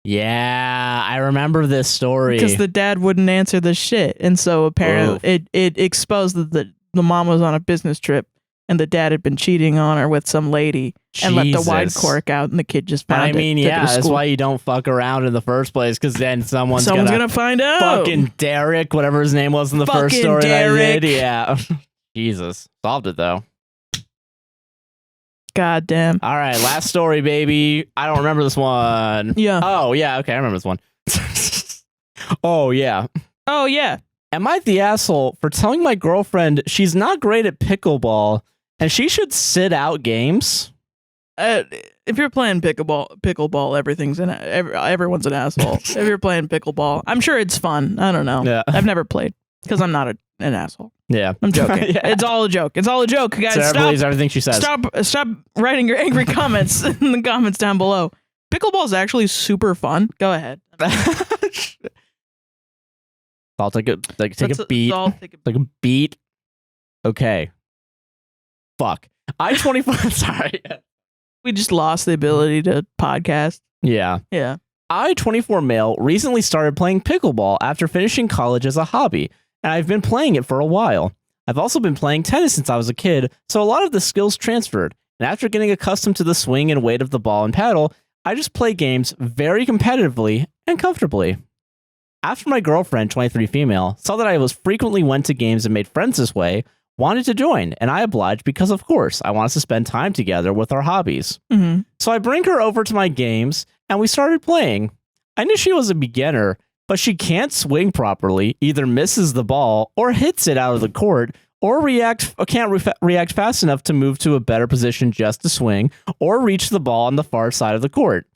Speaker 1: Yeah, I remember this story.
Speaker 2: Because the dad wouldn't answer the shit. And so apparently it exposed that the mom was on a business trip. And the dad had been cheating on her with some lady and left a wine cork out, and the kid just found it.
Speaker 1: I mean, yeah, that's why you don't fuck around in the first place, because then someone's gonna
Speaker 2: find out.
Speaker 1: Fucking Derek, whatever his name was in the first story that I did. Yeah. Jesus. Solved it, though.
Speaker 2: God damn.
Speaker 1: All right, last story, baby. I don't remember this one.
Speaker 2: Yeah.
Speaker 1: Oh, yeah, okay, I remember this one. Oh, yeah.
Speaker 2: Oh, yeah.
Speaker 1: Am I the asshole for telling my girlfriend she's not great at pickleball and she should sit out games?
Speaker 2: If you're playing pickleball, everyone's an asshole. If you're playing pickleball, I'm sure it's fun. I don't know. Yeah. I've never played because I'm not an asshole.
Speaker 1: Yeah,
Speaker 2: I'm joking. Yeah. It's all a joke. It's all a joke, guys.
Speaker 1: Sarah believes everything she says.
Speaker 2: Stop writing your angry comments in the comments down below. Pickleball is actually super fun. Go ahead.
Speaker 1: I'll take a beat. Take a beat. Okay. Fuck. I-24. Sorry.
Speaker 2: We just lost the ability to podcast.
Speaker 1: Yeah.
Speaker 2: Yeah.
Speaker 1: I, 24 male, recently started playing pickleball after finishing college as a hobby, and I've been playing it for a while. I've also been playing tennis since I was a kid, so a lot of the skills transferred, and after getting accustomed to the swing and weight of the ball and paddle, I just play games very competitively and comfortably. After my girlfriend, 23 female, saw that I frequently went to games and made friends this way, wanted to join, and I obliged because, of course, I want us to spend time together with our hobbies.
Speaker 2: Mm-hmm.
Speaker 1: So I bring her over to my games, and we started playing. I knew she was a beginner, but she can't swing properly, either misses the ball, or hits it out of the court, or can't react fast enough to move to a better position just to swing, or reach the ball on the far side of the court.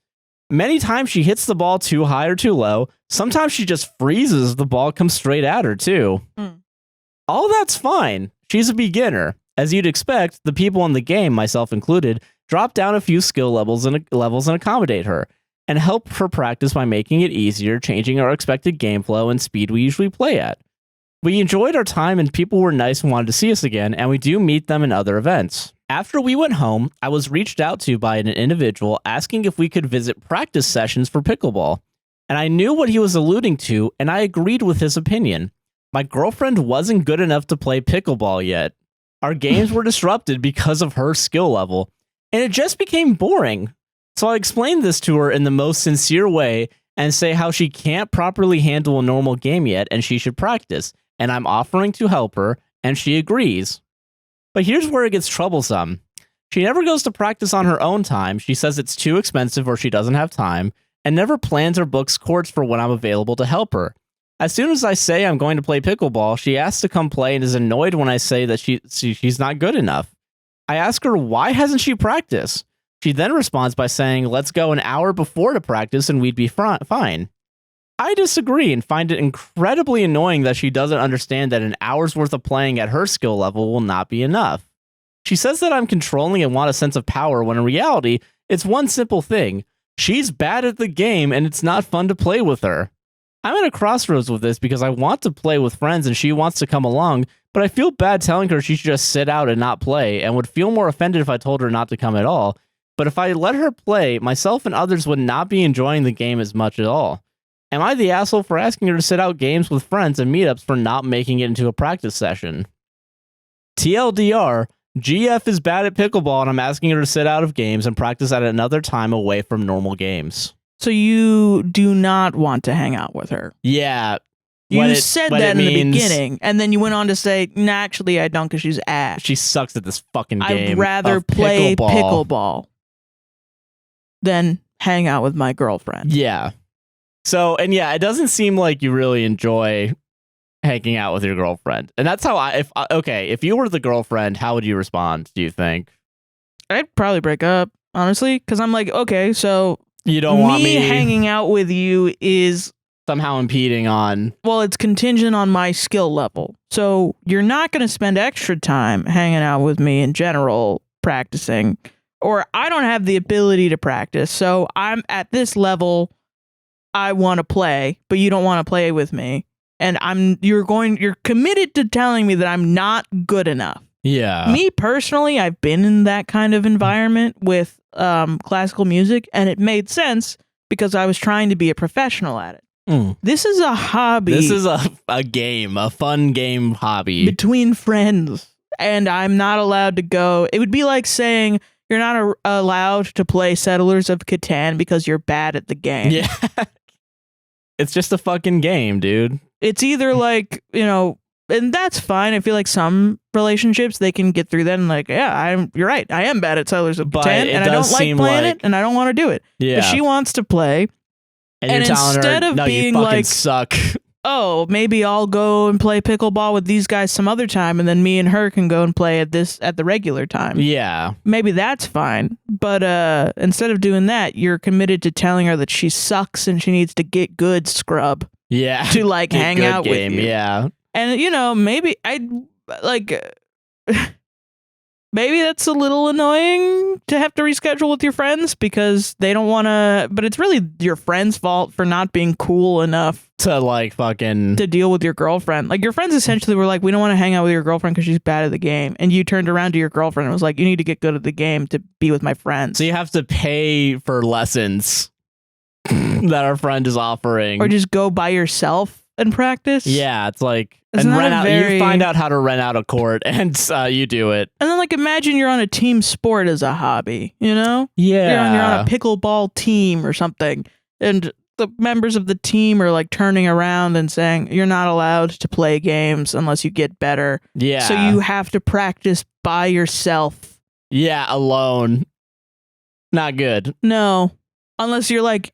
Speaker 1: Many times she hits the ball too high or too low. Sometimes she just freezes, the ball comes straight at her too. All that's fine. She's a beginner. As you'd expect, the people in the game, myself included, drop down a few skill levels and accommodate her, and help her practice by making it easier, changing our expected game flow and speed we usually play at. We enjoyed our time and people were nice and wanted to see us again, and we do meet them in other events. After we went home, I was reached out to by an individual asking if we could visit practice sessions for pickleball, and I knew what he was alluding to, and I agreed with his opinion. My girlfriend wasn't good enough to play pickleball yet. Our games were disrupted because of her skill level, and it just became boring. So I explained this to her in the most sincere way and say how she can't properly handle a normal game yet and she should practice, and I'm offering to help her, and she agrees. But here's where it gets troublesome. She never goes to practice on her own time. She says it's too expensive or she doesn't have time, and never plans or books courts for when I'm available to help her. As soon as I say I'm going to play pickleball, she asks to come play and is annoyed when I say that she's not good enough. I ask her why hasn't she practiced? She then responds by saying, let's go an hour before to practice and we'd be fine. I disagree and find it incredibly annoying that she doesn't understand that an hour's worth of playing at her skill level will not be enough. She says that I'm controlling and want a sense of power when in reality, it's one simple thing. She's bad at the game and it's not fun to play with her. I'm at a crossroads with this because I want to play with friends and she wants to come along, but I feel bad telling her she should just sit out and not play and would feel more offended if I told her not to come at all. But if I let her play, myself and others would not be enjoying the game as much at all. Am I the asshole for asking her to sit out games with friends and meetups for not making it into a practice session? TLDR, GF is bad at pickleball and I'm asking her to sit out of games and practice at another time away from normal games.
Speaker 2: So you do not want to hang out with her?
Speaker 1: Yeah.
Speaker 2: You said that in the beginning, and then you went on to say, nah, actually I don't because she's ass.
Speaker 1: She sucks at this fucking game.
Speaker 2: I'd rather play pickleball than hang out with my girlfriend.
Speaker 1: Yeah. So, and yeah, it doesn't seem like you really enjoy hanging out with your girlfriend. And that's how if you were the girlfriend, how would you respond, do you think?
Speaker 2: I'd probably break up, honestly, because I'm like, okay, so
Speaker 1: you don't want me
Speaker 2: hanging out with you is
Speaker 1: somehow impeding on...
Speaker 2: Well, it's contingent on my skill level. So you're not going to spend extra time hanging out with me in general, practicing, or I don't have the ability to practice. So I'm at this level... I want to play, but you don't want to play with me. And you're committed to telling me that I'm not good enough.
Speaker 1: Yeah.
Speaker 2: Me personally, I've been in that kind of environment with classical music, and it made sense because I was trying to be a professional at it. This is a hobby.
Speaker 1: This is a game, a fun game hobby.
Speaker 2: Between friends. And I'm not allowed to go. It would be like saying you're not allowed to play Settlers of Catan because you're bad at the game.
Speaker 1: Yeah. It's just a fucking game, dude.
Speaker 2: It's either like, and that's fine. I feel like some relationships, they can get through that and like, yeah, you're right. I am bad at Settlers of Catan and I don't like playing it and I don't want to do it.
Speaker 1: Yeah.
Speaker 2: But she wants to play.
Speaker 1: And you're instead of being you like, suck.
Speaker 2: Oh, maybe I'll go and play pickleball with these guys some other time and then me and her can go and play at the regular time.
Speaker 1: Yeah.
Speaker 2: Maybe that's fine. But instead of doing that, you're committed to telling her that she sucks and she needs to get good, scrub.
Speaker 1: Yeah.
Speaker 2: To like hang out with you.
Speaker 1: Yeah.
Speaker 2: And maybe I'd like maybe that's a little annoying to have to reschedule with your friends because they don't want to, but it's really your friend's fault for not being cool enough
Speaker 1: to like fucking
Speaker 2: to deal with your girlfriend. Like your friends essentially were like, we don't want to hang out with your girlfriend because she's bad at the game. And you turned around to your girlfriend and was like, you need to get good at the game to be with my friends.
Speaker 1: So you have to pay for lessons that our friend is offering.
Speaker 2: Or just go by yourself and practice.
Speaker 1: Yeah, it's like
Speaker 2: Isn't
Speaker 1: and
Speaker 2: that
Speaker 1: rent
Speaker 2: a
Speaker 1: out.
Speaker 2: very-
Speaker 1: You find out how to rent out a court, and you do it.
Speaker 2: And then like imagine you're on a team sport as a hobby, you know?
Speaker 1: Yeah,
Speaker 2: You're on a pickleball team or something, and the members of the team are like turning around and saying you're not allowed to play games unless you get better.
Speaker 1: Yeah,
Speaker 2: So you have to practice by yourself.
Speaker 1: Yeah, alone. Not good.
Speaker 2: No, unless you're like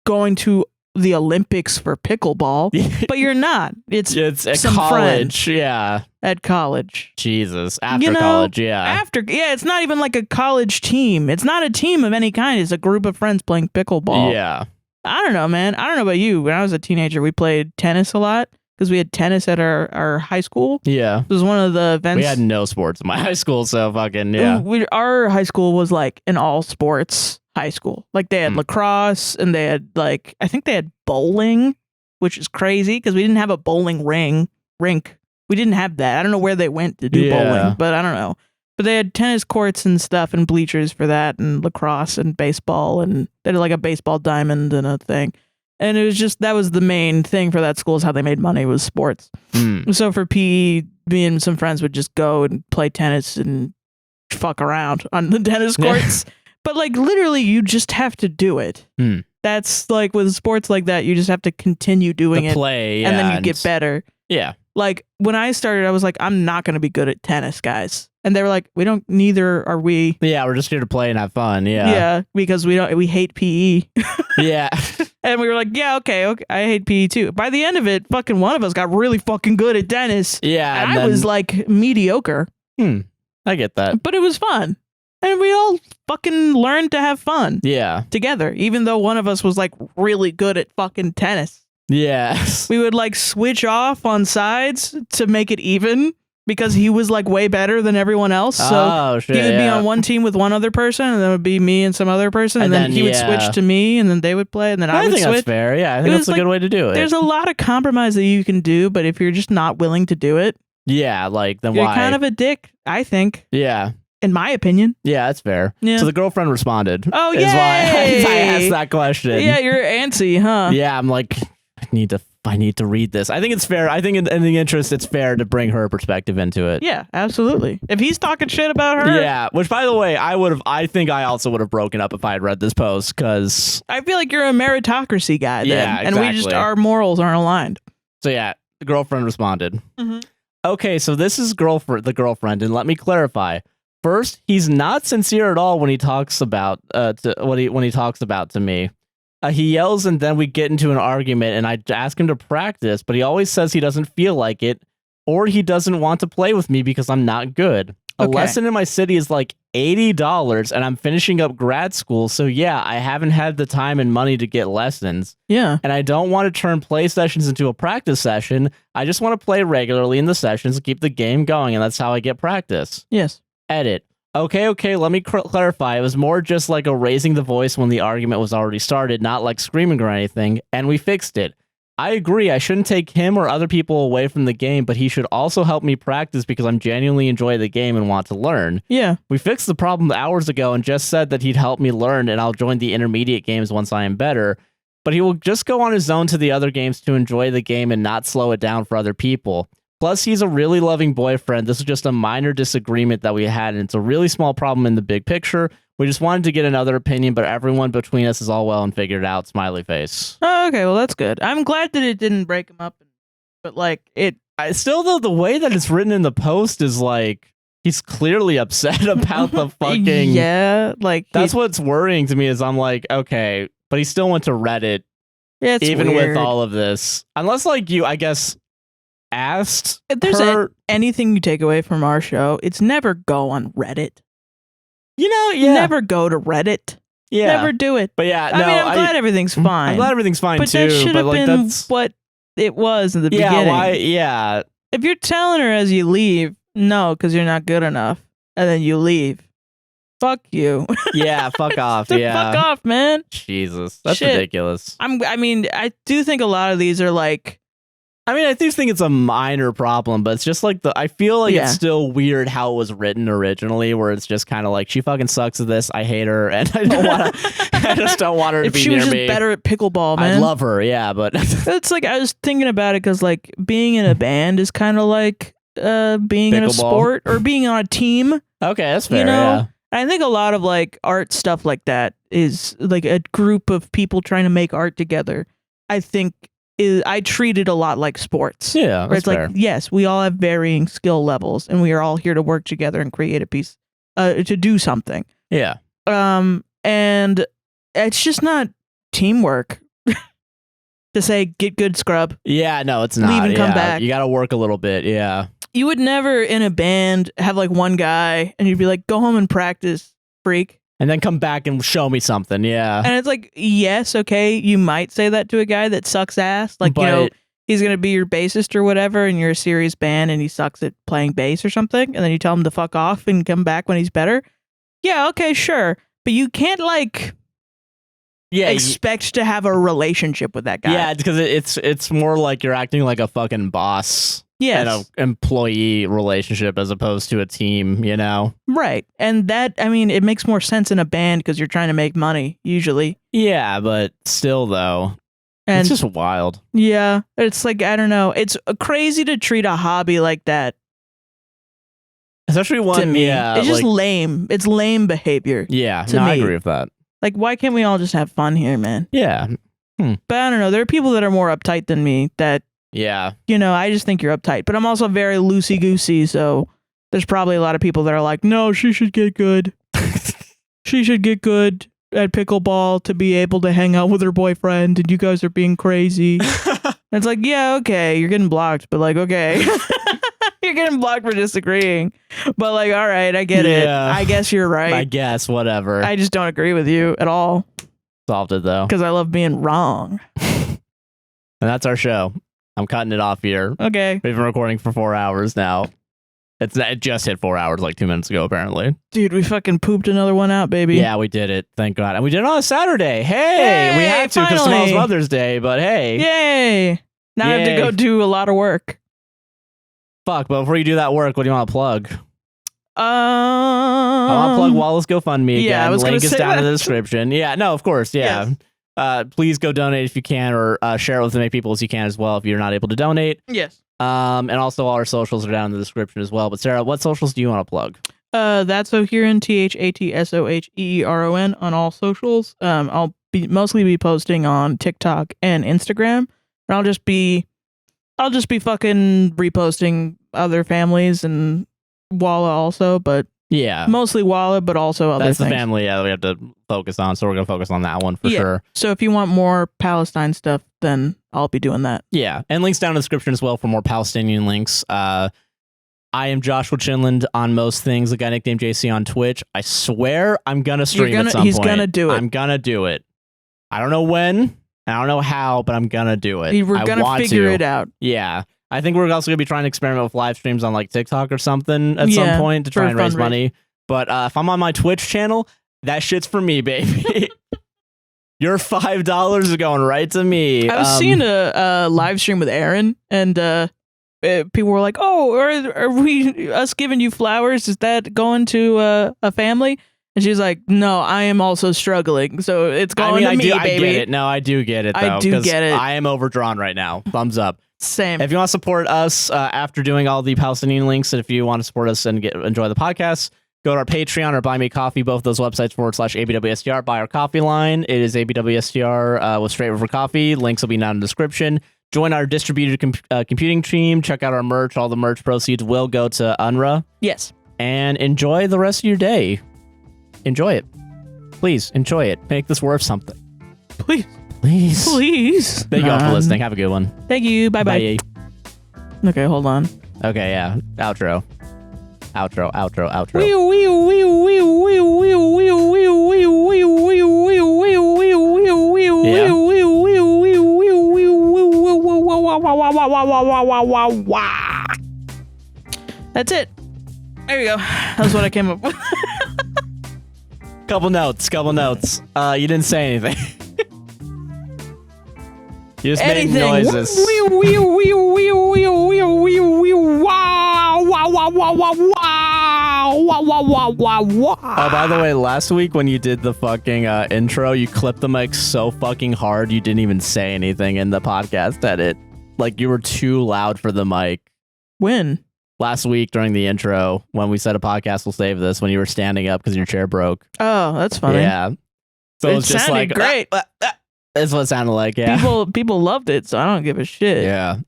Speaker 2: going to the Olympics for pickleball, but you're not. It's
Speaker 1: at
Speaker 2: some
Speaker 1: college.
Speaker 2: friend
Speaker 1: Yeah.
Speaker 2: at college.
Speaker 1: Jesus. After college, yeah.
Speaker 2: It's not even like a college team. It's not a team of any kind. It's a group of friends playing pickleball.
Speaker 1: Yeah.
Speaker 2: I don't know, man. I don't know about you. When I was a teenager, we played tennis a lot because we had tennis at our high school.
Speaker 1: Yeah.
Speaker 2: It was one of the events.
Speaker 1: We had no sports in my high school, so fucking, yeah.
Speaker 2: Our high school was like an all sports high school. Like they had lacrosse and they had like, I think they had bowling, which is crazy because we didn't have a bowling rink. We didn't have that. I don't know where they went to do bowling, but I don't know. But they had tennis courts and stuff and bleachers for that and lacrosse and baseball, and they had like a baseball diamond and a thing. And it was just, that was the main thing for that school is how they made money was sports. So for PE, me and some friends would just go and play tennis and fuck around on the tennis courts. But like literally you just have to do it. That's like with sports like that, you just have to continue doing it.
Speaker 1: Play,
Speaker 2: and then you get better.
Speaker 1: Yeah.
Speaker 2: Like when I started, I was like, I'm not going to be good at tennis, guys. And they were like, neither are we.
Speaker 1: Yeah, we're just here to play and have fun. Yeah.
Speaker 2: Yeah, because we hate PE.
Speaker 1: Yeah.
Speaker 2: And we were like, yeah, okay, I hate PE too. By the end of it, fucking one of us got really fucking good at tennis.
Speaker 1: Yeah.
Speaker 2: And I was like mediocre.
Speaker 1: I get that.
Speaker 2: But it was fun. And we all fucking learned to have fun.
Speaker 1: Yeah.
Speaker 2: Together, even though one of us was like really good at fucking tennis.
Speaker 1: Yes.
Speaker 2: We would like switch off on sides to make it even because he was like way better than everyone else. So he would be on one team with one other person, and then it would be me and some other person, and then he would switch to me, and then they would play, and then I would
Speaker 1: think
Speaker 2: switch.
Speaker 1: That's fair. Yeah, I think that's a good way to do it.
Speaker 2: There's a lot of compromise that you can do, but if you're just not willing to do it,
Speaker 1: yeah, like then
Speaker 2: you're
Speaker 1: why?
Speaker 2: kind of a dick, I think.
Speaker 1: Yeah.
Speaker 2: In my opinion.
Speaker 1: Yeah, that's fair.
Speaker 2: Yeah.
Speaker 1: So the girlfriend responded.
Speaker 2: Oh,
Speaker 1: yeah. Is why I asked that question.
Speaker 2: Yeah, you're antsy, huh?
Speaker 1: Yeah, I'm like, I need to read this. I think it's fair. I think in the interest, it's fair to bring her perspective into it.
Speaker 2: Yeah, absolutely. If he's talking shit about her.
Speaker 1: Yeah, which by the way, I think I also would have broken up if I had read this post because
Speaker 2: I feel like you're a meritocracy guy then.
Speaker 1: Yeah, exactly.
Speaker 2: And our morals aren't aligned.
Speaker 1: So yeah, the girlfriend responded. Okay, so this is the girlfriend, and let me clarify. First, he's not sincere at all when he talks about to me. He yells, and then we get into an argument, and I ask him to practice, but he always says he doesn't feel like it, or he doesn't want to play with me because I'm not good. A lesson in my city is like $80, and I'm finishing up grad school, so yeah, I haven't had the time and money to get lessons.
Speaker 2: Yeah. And
Speaker 1: I don't want to turn play sessions into a practice session. I just want to play regularly in the sessions and keep the game going, and that's how I get practice.
Speaker 2: Yes.
Speaker 1: Edit. Okay, let me clarify. It was more just like a raising the voice when the argument was already started, not like screaming or anything, and we fixed it. I agree, I shouldn't take him or other people away from the game, but he should also help me practice because I'm genuinely enjoy the game and want to learn.
Speaker 2: Yeah.
Speaker 1: We fixed the problem hours ago and just said that he'd help me learn and I'll join the intermediate games once I am better, but he will just go on his own to the other games to enjoy the game and not slow it down for other people. Plus, he's a really loving boyfriend. This is just a minor disagreement that we had, and it's a really small problem in the big picture. We just wanted to get another opinion, but everyone between us is all well and figured out. Smiley face.
Speaker 2: Oh, okay, well, that's good. I'm glad that it didn't break him up, but like it.
Speaker 1: Still, though, the way that it's written in the post is like he's clearly upset about the fucking.
Speaker 2: Yeah, like
Speaker 1: that's what's worrying to me. Is I'm like, okay, but he still went to Reddit.
Speaker 2: Yeah, it's
Speaker 1: even
Speaker 2: weird.
Speaker 1: with all of this, unless like you, I guess. Asked
Speaker 2: if there's
Speaker 1: her,
Speaker 2: anything you take away from our show, it's never go on Reddit.
Speaker 1: You know, yeah.
Speaker 2: Never go to Reddit.
Speaker 1: Yeah.
Speaker 2: Never do it.
Speaker 1: But yeah,
Speaker 2: I mean, I'm glad everything's fine.
Speaker 1: I'm glad everything's fine
Speaker 2: but
Speaker 1: too.
Speaker 2: That should have
Speaker 1: like,
Speaker 2: been what it was in the beginning.
Speaker 1: Yeah.
Speaker 2: If you're telling her as you leave, no, because you're not good enough. and then you leave. Fuck you.
Speaker 1: Yeah, fuck off.
Speaker 2: Fuck off, man.
Speaker 1: Jesus, that's
Speaker 2: Shit.
Speaker 1: ridiculous.
Speaker 2: I mean, I do think a lot of these are like.
Speaker 1: I mean, I do think it's a minor problem, but it's just like I feel like it's still weird how it was written originally, where it's just kind of like, she fucking sucks at this. I hate her, and I don't want to. I just don't want her to be near me.
Speaker 2: If she was just better at pickleball, man.
Speaker 1: I love her, yeah, but
Speaker 2: it's like I was thinking about it because like being in a band is kind of like being in a sport or being on a team.
Speaker 1: Okay, that's fair.
Speaker 2: You know?
Speaker 1: Yeah.
Speaker 2: I think a lot of like art stuff like that is like a group of people trying to make art together. I think. I treat it a lot like sports.
Speaker 1: Yeah,
Speaker 2: where it's
Speaker 1: fair.
Speaker 2: like, yes, we all have varying skill levels, and we are all here to work together and create a piece, to do something.
Speaker 1: Yeah.
Speaker 2: And it's just not teamwork to say get good scrub.
Speaker 1: Yeah, no, it's not.
Speaker 2: Leave and come back.
Speaker 1: You got to work a little bit. Yeah.
Speaker 2: You would never in a band have like one guy, and you'd be like, go home and practice, freak.
Speaker 1: And then come back and show me something, yeah.
Speaker 2: And it's like, yes, okay, you might say that to a guy that sucks ass. Like, you know, he's going to be your bassist or whatever, and you're a serious band, and he sucks at playing bass or something, and then you tell him to fuck off and come back when he's better. Yeah, okay, sure. But you can't, like, expect to have a relationship with that guy.
Speaker 1: Yeah, because it's more like you're acting like a fucking boss.
Speaker 2: Yes.
Speaker 1: And an employee relationship as opposed to a team, you know?
Speaker 2: Right. And that, I mean, it makes more sense in a band because you're trying to make money, usually.
Speaker 1: Yeah, but still, though, it's just wild.
Speaker 2: Yeah. It's like, I don't know. It's crazy to treat a hobby like that.
Speaker 1: Especially one,
Speaker 2: to me. It's just lame. It's lame behavior.
Speaker 1: Yeah, no, I agree with that.
Speaker 2: Like, why can't we all just have fun here, man?
Speaker 1: Yeah.
Speaker 2: But I don't know. There are people that are more uptight than me that...
Speaker 1: Yeah.
Speaker 2: You know, I just think you're uptight. But I'm also very loosey-goosey, so there's probably a lot of people that are like, no, she should get good. She should get good at pickleball to be able to hang out with her boyfriend, and you guys are being crazy. And it's like, yeah, okay, you're getting blocked, but like, okay. You're getting blocked for disagreeing. But like, all right, I get it. I guess you're right.
Speaker 1: I guess, whatever.
Speaker 2: I just don't agree with you at all.
Speaker 1: Solved it, though.
Speaker 2: Because I love being wrong.
Speaker 1: And that's our show. I'm cutting it off here.
Speaker 2: Okay.
Speaker 1: We've been recording for 4 hours now. It just hit 4 hours like 2 minutes ago, apparently.
Speaker 2: Dude, we fucking pooped another one out, baby.
Speaker 1: Yeah, we did it. Thank God. And we did it on a Saturday. Hey, we had to because tomorrow's Mother's Day, but hey.
Speaker 2: Yay. Now I have to go do a lot of work.
Speaker 1: Fuck, but before you do that work, what do you want to plug? I want to plug Wallace GoFundMe again.
Speaker 2: Yeah, I was
Speaker 1: Link is
Speaker 2: say
Speaker 1: down
Speaker 2: that.
Speaker 1: in the description. Yeah, no, of course, yeah.
Speaker 2: Yes.
Speaker 1: Please go donate if you can, or share it with as many people as you can as well if you're not able to donate.
Speaker 2: Yes.
Speaker 1: And also all our socials are down in the description as well. But Sarah, what socials do you want to plug?
Speaker 2: That's O'Hearon, THATSOHEERON on all socials. I'll mostly be posting on TikTok and Instagram. And I'll just be fucking reposting other families and Walla also, but
Speaker 1: yeah,
Speaker 2: mostly Walla, but also other things.
Speaker 1: That's the family that we have to focus on, so we're gonna focus on that one for sure.
Speaker 2: So if you want more Palestine stuff, then I'll be doing that.
Speaker 1: Yeah, and links down in the description as well for more Palestinian links. I am Joshua Chinland on most things. A guy nicknamed JC on Twitch. I swear I'm gonna stream at some point.
Speaker 2: He's gonna do it.
Speaker 1: I'm gonna do it. I don't know when. I don't know how, but I'm gonna do it.
Speaker 2: We're gonna figure it out.
Speaker 1: Yeah. I think we're also going to be trying to experiment with live streams on like TikTok or something at some point to try and raise money. But if I'm on my Twitch channel, that shit's for me, baby. Your $5 is going right to me.
Speaker 2: I was seeing a live stream with Aaron, and people were like, "Oh, are we us giving you flowers? Is that going to a family?" And she's like, "No, I am also struggling, so it's going to me, baby."
Speaker 1: I get it. No, I do get it. Though,
Speaker 2: I do get it.
Speaker 1: I am overdrawn right now. Thumbs up.
Speaker 2: Same.
Speaker 1: If you want to support us after doing all the Palestinian links, and if you want to support us and enjoy the podcast, go to our Patreon or Buy Me Coffee, both those websites /APWSTR. Buy our coffee line. It is APWSTR with Straight River Coffee. Links will be down in the description. Join our distributed computing team. Check out our merch. All the merch proceeds will go to UNRWA.
Speaker 2: Yes.
Speaker 1: And enjoy the rest of your day. Enjoy it. Please, enjoy it. Make this worth something.
Speaker 2: Please.
Speaker 1: Thank you all for listening. Have a good one.
Speaker 2: Thank you. Bye-bye. Okay, hold on.
Speaker 1: Okay, yeah. Outro.
Speaker 2: That's it. There you go. That's what I came up with.
Speaker 1: Couple notes. You didn't say anything. You just made noises. Oh, by the way, last week when you did the fucking intro, you clipped the mic so fucking hard you didn't even say anything in the podcast edit. Like, you were too loud for the mic.
Speaker 2: When?
Speaker 1: Last week during the intro, when we said a podcast will save this, when you were standing up because your chair broke.
Speaker 2: Oh, that's funny.
Speaker 1: Yeah. So it was just like,
Speaker 2: great.
Speaker 1: That's what it sounded like, yeah.
Speaker 2: People loved it, so I don't give a shit.
Speaker 1: Yeah.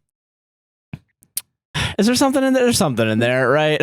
Speaker 1: Is there something in there? There's something in there, right?